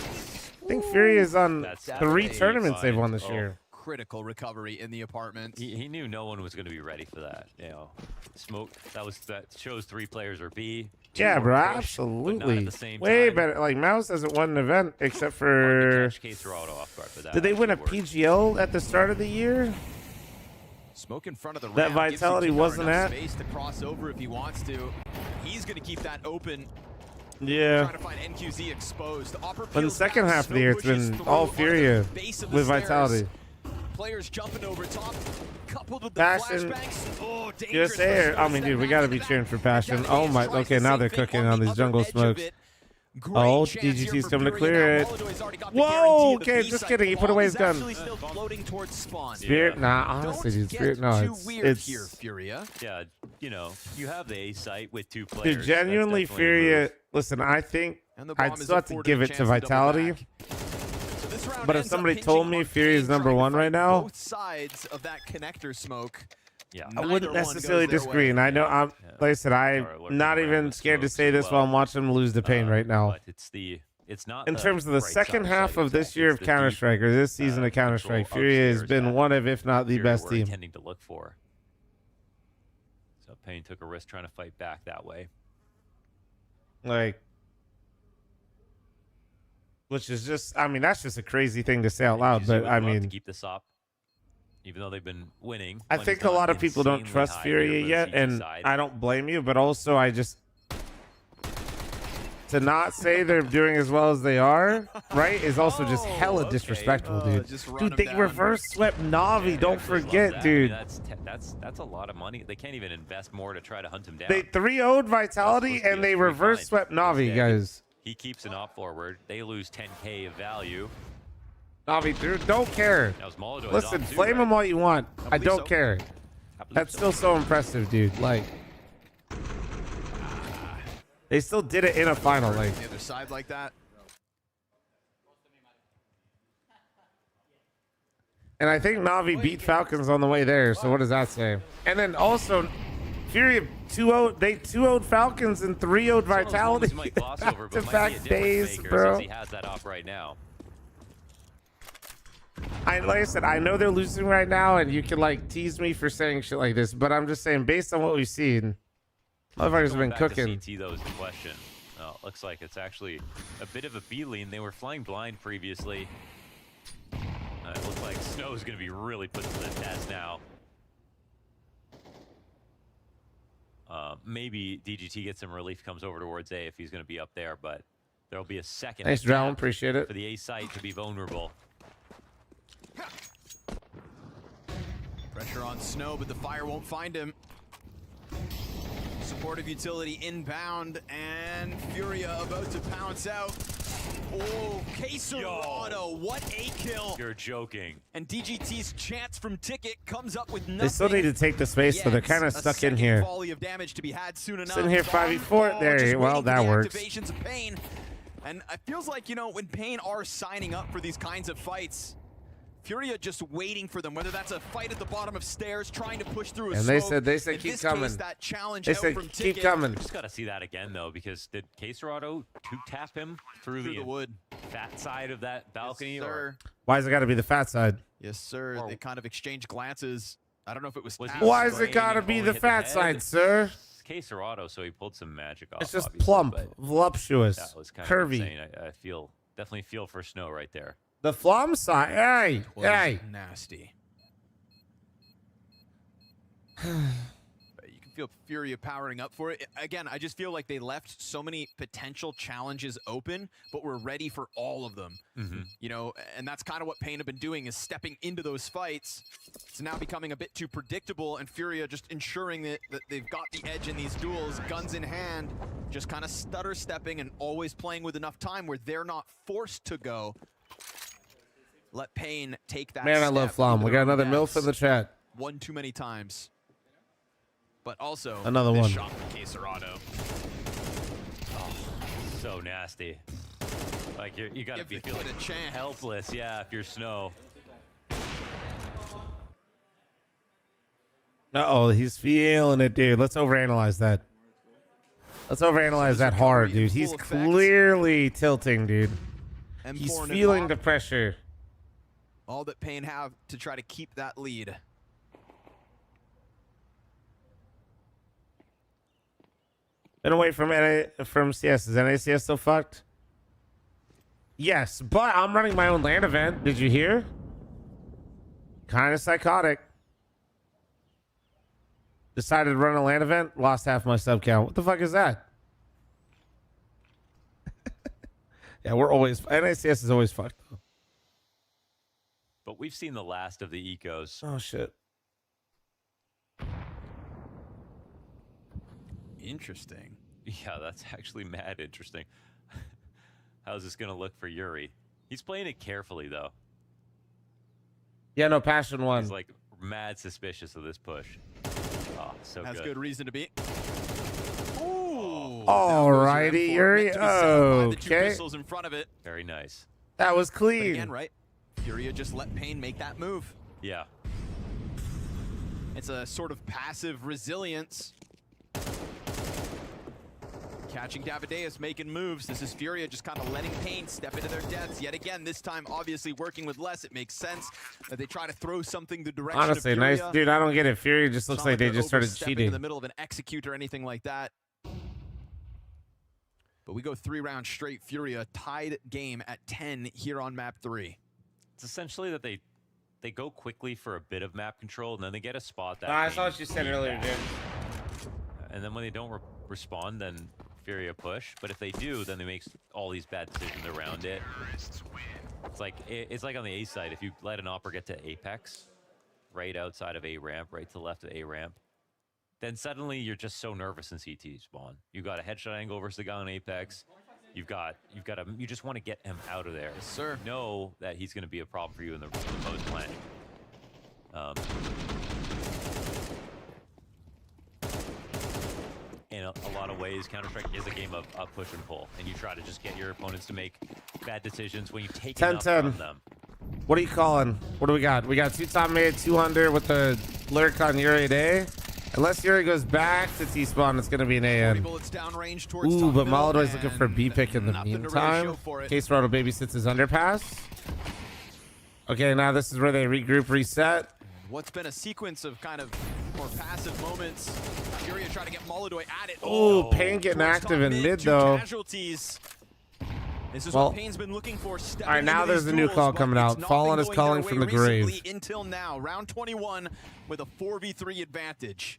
think Fury is on 3 tournaments they've won this year. Critical recovery in the apartment. He knew no one was going to be ready for that. You know, smoke. That shows 3 players are B. Yeah, bro, push, absolutely. Way Way better. Like, Mouse hasn't won an event except for... Did they win a PGL at the start of the year? Smoke in front of the That ramp, gives Vitality Zukikar wasn't enough at. space to cross over if he wants to. He's going to keep that open. Yeah. Trying to find NQZ exposed. But in the second half of the year, it's been all Furia with Vitality. Players jumping over top, coupled with the Passion. flashbangs. Oh, dangerous. USA, I mean, dude, we got to be cheering for Passion. Oh, my. Okay, now they're cooking on these jungle smokes. Oh, DGT's coming to clear it. Whoa, okay, just kidding. He put away his gun. Spirit? Nah, honestly, dude, Spirit, no. It's Yeah, you know, you have the A site with 2 players. dude, genuinely, That's definitely a Furia. move. Listen, I think I'd still have to afforded give a it to chance to double Vitality. But if somebody told me Fury is number 1 right now, Both sides of that connector smoke. Yeah. I wouldn't necessarily disagree. And I know, like I said, I'm not even scared to say this while I'm watching them lose the Pain right now. But it's not In terms of the second half of this year of Counter-Strike, or this season of Counter-Strike, Furia has been one of, if not the best team. Intending to look for. So Pain took a risk trying to fight back that way. Like, which is just, I mean, that's just a crazy thing to say out loud. But I mean, to keep this up, even though they've been winning. I think a lot of people don't trust Furia yet, and I don't blame you. But also, I just to not say they're doing as well as they are, right, is also just hella disrespectful, dude. Dude, they reverse swept Na'Vi. Don't forget, dude. I mean, that's a lot of money. They can't even invest more to try to hunt him down. They 3-0'd Vitality and they reverse swept Na'Vi, guys. He keeps an op forward. They lose 10K of value. Na'Vi, dude, don't care. Listen, flame them all you want. I don't care. That's still so impressive, dude. Like, they still did it in a final. Like, The other side like that. and I think Na'Vi beat Falcons on the way there. So what does that say? And then also, Fury 2-0. They 2-0'd Falcons and 3-0'd Vitality. Back-to-back days, bro. He has that op right now. Like I said, I know they're losing right now, and you can like tease me for saying shit like this, but I'm just saying, based on what we've seen, motherfuckers have been cooking. CT, though, is the question. Oh, looks like it's actually a bit of a B lean. They were flying blind previously. It looks like Snow's going to be really put to the test now. Maybe DGT gets some relief, comes over towards A if he's going to be up there, but there'll be a second. Thanks, Drown. Appreciate it. For the A site to be vulnerable. Pressure on Snow, but the fire won't find him. Supportive utility inbound, and Furia about to pounce out. Oh, Quesarado, what a kill. You're joking. And DGT's chance from Ticket comes up with nothing. They still need to take the space, so they're kind of stuck in here. Volley of damage to be had soon enough. Sitting here 5v4. There, well, that works. Activations of Pain. And it feels like, you know, when Pain are signing up for these kinds of fights, Furia just waiting for them, whether that's a fight at the bottom of stairs, trying to push through a And smoke. they said keep coming. Case, that challenge They out said from keep Ticket. coming. Just got to see that again, though, because did Quesarado two-tap him through the wood, fat side of that balcony? Yes, or Why has it got to be the fat side? Yes, sir. They kind of exchanged glances. I don't know if it was. Why has it got to be the fat side, sir? Quesarado, so he pulled some magic off. It's just obviously, plump, but voluptuous, that was kind curvy. Of insane. I definitely feel for Snow right there. The flom side, hey, hey. Nasty. You can feel Furia powering up for it. Again, I just feel like they left so many potential challenges open, but we're ready for all of them. You know, and that's kind of what Pain have been doing, is stepping into those fights. It's now becoming a bit too predictable, and Furia just ensuring that they've got the edge in these duels, guns in hand, just kind of stutter stepping and always playing with enough time where they're not forced to go. Let Pain take that. Man, I love Flom. We got another MILF in the chat. One too many times. But also Another this one. shot from Quesarado. so nasty. Like you gotta be feeling helpless, yeah, if you're Snow. Uh-oh, he's feeling it, dude. Let's overanalyze that. Let's overanalyze that hard, dude. He's clearly tilting, dude. He's feeling the pressure. All that Payne have to try to keep that lead. Been away from CS. Is NACS still fucked? Yes, but I'm running my own LAN event. Did you hear? Kind of psychotic. Decided to run a LAN event, lost half my sub count. What the fuck is that? Yeah, we're always... NACS is always fucked, though. But we've seen the last of the ecos. Oh, shit. Interesting. Yeah, that's actually mad interesting. How's this going to look for Yuri? He's playing it carefully, though. Yeah, no, Passion won. He's, like, mad suspicious of this push. Oh, so Has good. good reason to be. Alrighty, Yuri. The two Okay. pistols in front of it. Very nice. That was But clean. again, right? Furia just let Payne make that move. Yeah. It's a sort of passive resilience. Catching Davideus, making moves. This is Furia just kind of letting Payne step into their deaths. Yet again, this time obviously working with less. It makes sense that they try to throw something the direction Honestly, of Furia. nice. Dude, I don't get it. Fury just looks like they they're just started overstepping cheating. in the middle of an execute or anything like that. But we go 3 rounds straight. Furia tied game at 10 here on map 3. It's essentially that they go quickly for a bit of map control, and then they get a spot that... I saw what you said earlier, dude. And then when they don't respond, then Furia push. But if they do, then they make all these bad decisions around it. It's like on the A side. If you let an Opera get to Apex, right outside of A ramp, right to the left of A ramp, then suddenly you're just so nervous in CT spawn. You got a headshot angle versus the guy on Apex. You just want to get him out of there. Yes, sir. Know that he's going to be a problem for you in the post plan. In a lot of ways, Counter-Strike is a game of push and pull, and you try to just get your opponents to make bad decisions when you take enough from them. What are you calling? What do we got? We got 2 top mid, 200 with the lurk on Yuri today. Unless Yuri goes back to T-spawn, it's going to be an AN. Ooh, but Molodoy's looking for B pick in the meantime. Case Roto babysits his underpass. Okay, now this is where they regroup, reset. What's been a sequence of kind of more passive moments. Furia trying to get Molodoy at it. Ooh, Payne getting active in mid, though. Casualties. This is Well, what Payne's been looking for. All right, now there's a new call coming out. Fallen is calling from the grave. Until now, round 21 with a 4v3 advantage.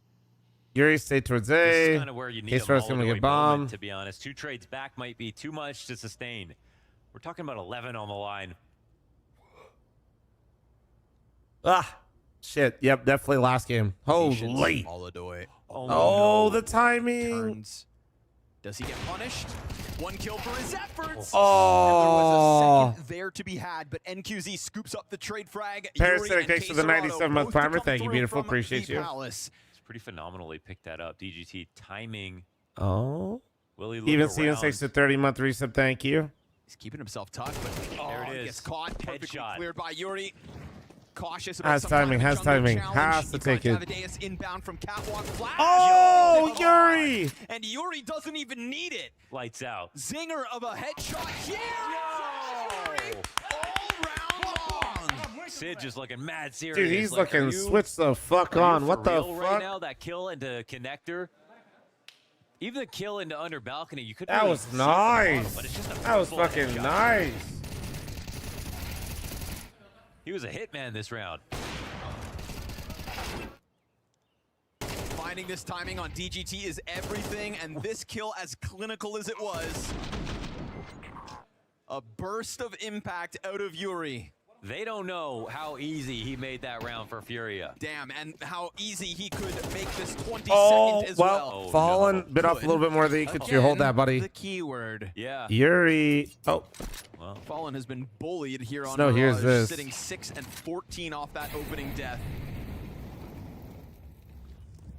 Yuri stay towards This A. is kind of where you need Case a Roto's going to Molodoy get bombed. moment, to be honest. 2 trades back might be too much to sustain. We're talking about 11 on the line. Ah, shit. Yep, definitely last game. Holy. Molodoy. Oh, no. the timing. Turns. Does he get punished? 1 kill for his efforts. Oh. And there was a second there to be had, but NQZ scoops up the trade frag. Parasitic, thanks for the 97-month primer. Thank you, beautiful. Appreciate you. It's pretty phenomenal they picked that up. DGT timing. Oh. Will he Even look Steven around? 6 to 30-month resub. Thank you. He's keeping himself tucked, but There it he is. gets caught. Perfectly Headshot. cleared by Yuri. Cautious about Has some kind timing, of a has jungle timing. challenge. Has to He's take got it. Davideus inbound from catwalk flash. Oh, Come on. Yuri. And Yuri doesn't even need it. Lights out. Zinger of a headshot here. Yuri all round long. Sid just looking mad serious. Dude, he's like, looking are you- switch the fuck are you on. for What the real right fuck? now, that kill into connector. Even the kill into under balcony, you could. That really was see the bottom, nice. but it's just a That was full fucking headshot. nice. He was a hitman this round. Finding this timing on DGT is everything, and this kill, as clinical as it was, a burst of impact out of Yuri. They don't know how easy he made that round for Furia. Damn, and how easy he could make this 22nd Oh, as well, well. Fallen bit off a little bit more than you could chew. Hold that, buddy. The keyword. Yeah. Yuri. Oh. Well, Fallen has been bullied here on Snow, here's Mirage, this. sitting 6 and 14 off that opening death.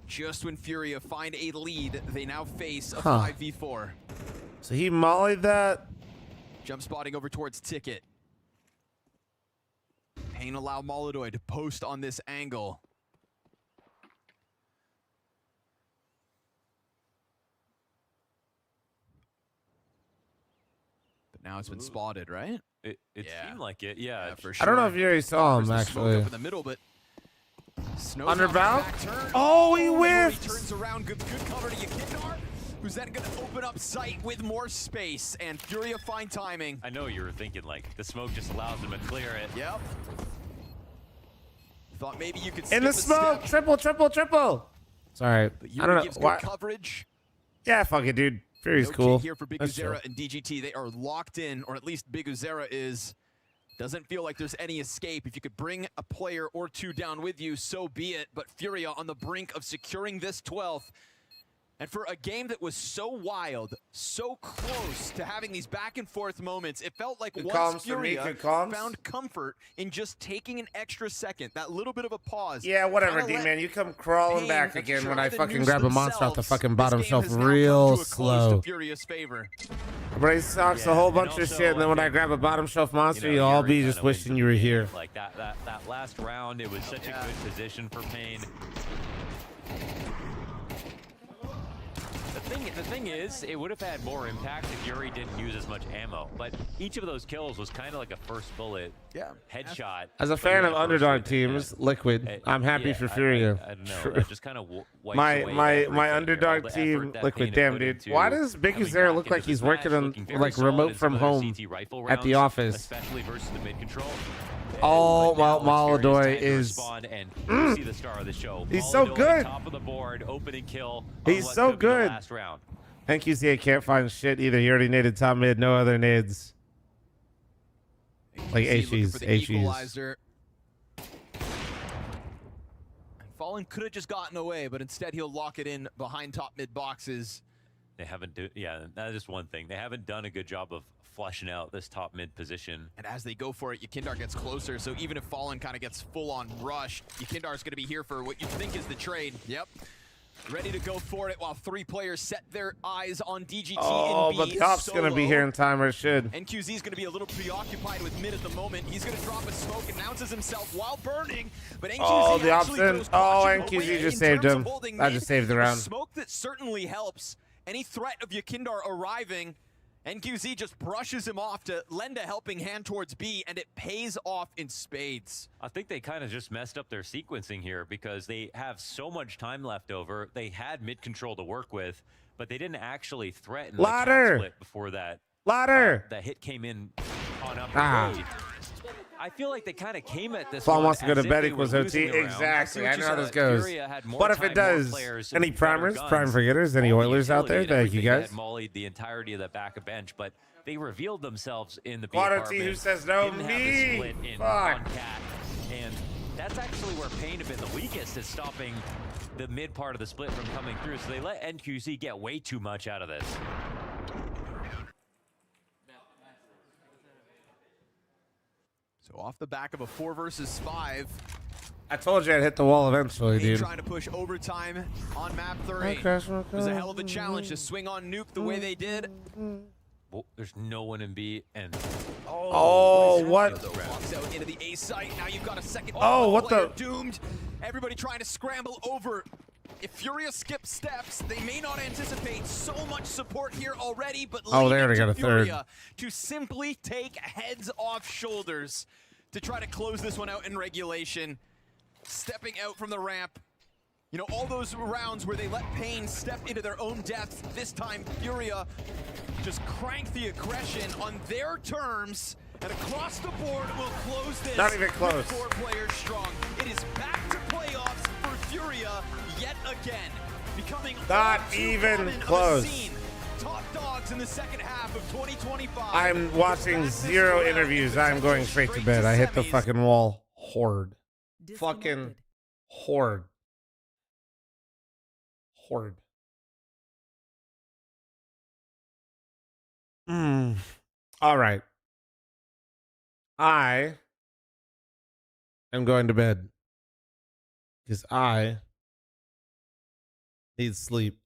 Just when Furia find a lead, they now face a 5v4. So he mollied that. Jump spotting over towards Ticket. Pain allow Molidoy to post on this angle. But now it's been spotted, right? It seemed like it, yeah. For sure. I don't know if Yuri saw him, There's the smoke actually. up in the middle, but Snow's Under on the bound? back turn. Oh, he Yuri whiffed! turns around, good cover to Yakindar, who's then going to open up sight with more space, and Furia fine timing. I know you were thinking, like, the smoke just allows him to clear it. Yep. Thought maybe you could In the skip a smoke! step. Triple! Sorry. But I Yuri don't know. gives Why? good coverage. Yeah, fuck it, dude. Fury's No cool. kid here for Big That's Uzera chill. and DGT. They are locked in, or at least Big Uzera is. Doesn't feel like there's any escape. If you could bring a player or two down with you, so be it. But Furia on the brink of securing this 12th. And for a game that was so wild, so close to having these back and forth moments, it felt like Good once comms for me, Furia good comms. found comfort in just taking an extra second, that little bit of a pause. Yeah, whatever, kinda let D-man. You come crawling Pain back again when I try the fucking noose grab a monster off the themselves. fucking This bottom game shelf has now come real to a close slow. to Furia's favor. Brace stocks a whole bunch of shit, and then when I grab a bottom shelf monster, you'll all be just wishing you were here. Like that last round, it was such a good position for Pain. The thing is, it would have had more impact if Yuri didn't use as much ammo. But each of those kills was kind of like a first bullet headshot. As a fan of underdog teams, Liquid, I'm happy for Furia. I don't know. It just kind of wipes my away my everything, my all underdog the team, effort that Liquid. Pain had Damn, put dude. into Why does Big coming Uzera back look into like this he's match, working on looking very like solid remote in from some of home those CT rifle at the rounds, office? especially versus the mid control. Oh, But now it's Furia's Molidoy time to is. respond, and you see the star of the show. He's so Molidoy, good. Top of the board, opening kill. He's so good. Last round. NQCA can't find shit either. He already naded top mid, no other nades. Like HEs, HEs. Equalizer. Fallen could have just gotten away, but instead he'll lock it in behind top mid boxes. They haven't that is one thing. They haven't done a good job of fleshing out this top mid position. And as they go for it, Yakindar gets closer, so even if Fallen kind of gets full on rush, Yakindar's going to be here for what you think is the trade. Yep. Ready to go for it while three players set their eyes on DGT Oh, and but B the op's gonna be here in time, or it should. NQZ's gonna be a little preoccupied with mid at the moment. He's gonna drop a smoke, announces himself while burning, but NQZ Oh, the op's actually in. throws Oh, caution NQZ away just in saved terms of him. holding I mid. just saved the round. Smoke that certainly helps. Any threat of Yakindar arriving, NQZ just brushes him off to lend a helping hand towards B, and it pays off in spades. I think they kind of just messed up their sequencing here because they have so much time left over. They had mid control to work with, but they didn't actually threaten the cap Ladder! split before that. Ladder! That hit came in on up Ah. the I feel like they kind of came at this Fall one wants to go as to if bed they equals were OT. losing the round. Exactly. I see know what how you this said. goes. Furia had more But if time, it more does, players, any and better primers, guns. prime forgetters, any All the Oilers out there? utility and Thank you, everything. They guys. had mollied the entirety of the back of bench, but they revealed themselves in the B Quad OT apartment. who says no? Didn't have the Me! split in Fuck. on Cat, and that's actually where Pain have been the weakest, is stopping the mid part of the split from coming through. So they let NQC get way too much out of this. So off the back of a 4 versus 5. I told you I'd hit the wall eventually, Pain dude. trying to push overtime on map 3. Okay. It was a hell of a challenge to swing on Nuke the way they did. Well, there's no one in B, and Oh, what? Walks out into the A site. Now you've got a second. Oh, what player the- Doomed. Everybody trying to scramble over. If Furia skips steps, they may not anticipate so much support here already, but Oh, they leave it already to got a third. Furia to simply take heads off shoulders to try to close this one out in regulation. Stepping out from the ramp. You know, all those rounds where they let Pain step into their own death, this time Furia just crank the aggression on their terms, and across the board will close this. Not even close. With 4 players strong. It is back to playoffs for Furia yet again, becoming Not all too even common of a close. scene. Top dogs in the second half of 2025. I'm watching 0 interviews. I'm going straight to bed. I hit the fucking wall. Horde. Fucking horde. Horde. All right. I am going to bed because I need sleep.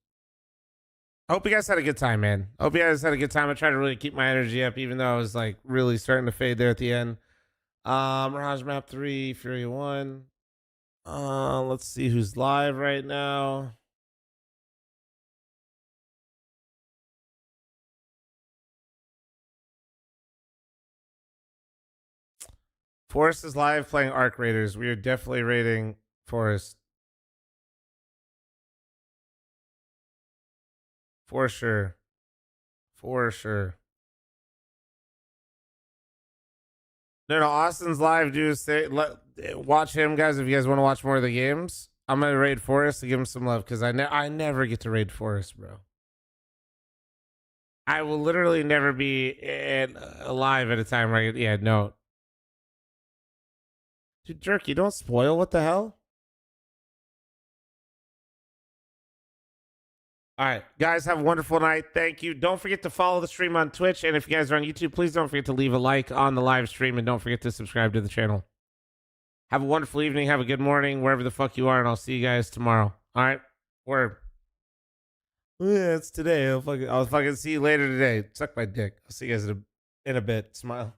I hope you guys had a good time, man. I hope you guys had a good time. I tried to really keep my energy up, even though I was like really starting to fade there at the end. Mirage Map 3, Fury 1. Let's see who's live right now. Forrest is live playing Arc Raiders. We are definitely raiding Forrest. For sure. For sure. No, Austin's live, dude. Watch him, guys, if you guys want to watch more of the games. I'm going to raid Forrest to give him some love because I never get to raid Forrest, bro. I will literally never be alive at a time where yeah, no. Dude, Jerky, don't spoil. What the hell? All right, guys, have a wonderful night. Thank you. Don't forget to follow the stream on Twitch. And if you guys are on YouTube, please don't forget to leave a like on the live stream. And don't forget to subscribe to the channel. Have a wonderful evening. Have a good morning, wherever the fuck you are. And I'll see you guys tomorrow. All right? Word. Yeah, it's today. I'll fucking see you later today. Suck my dick. I'll see you guys in a bit. Smile.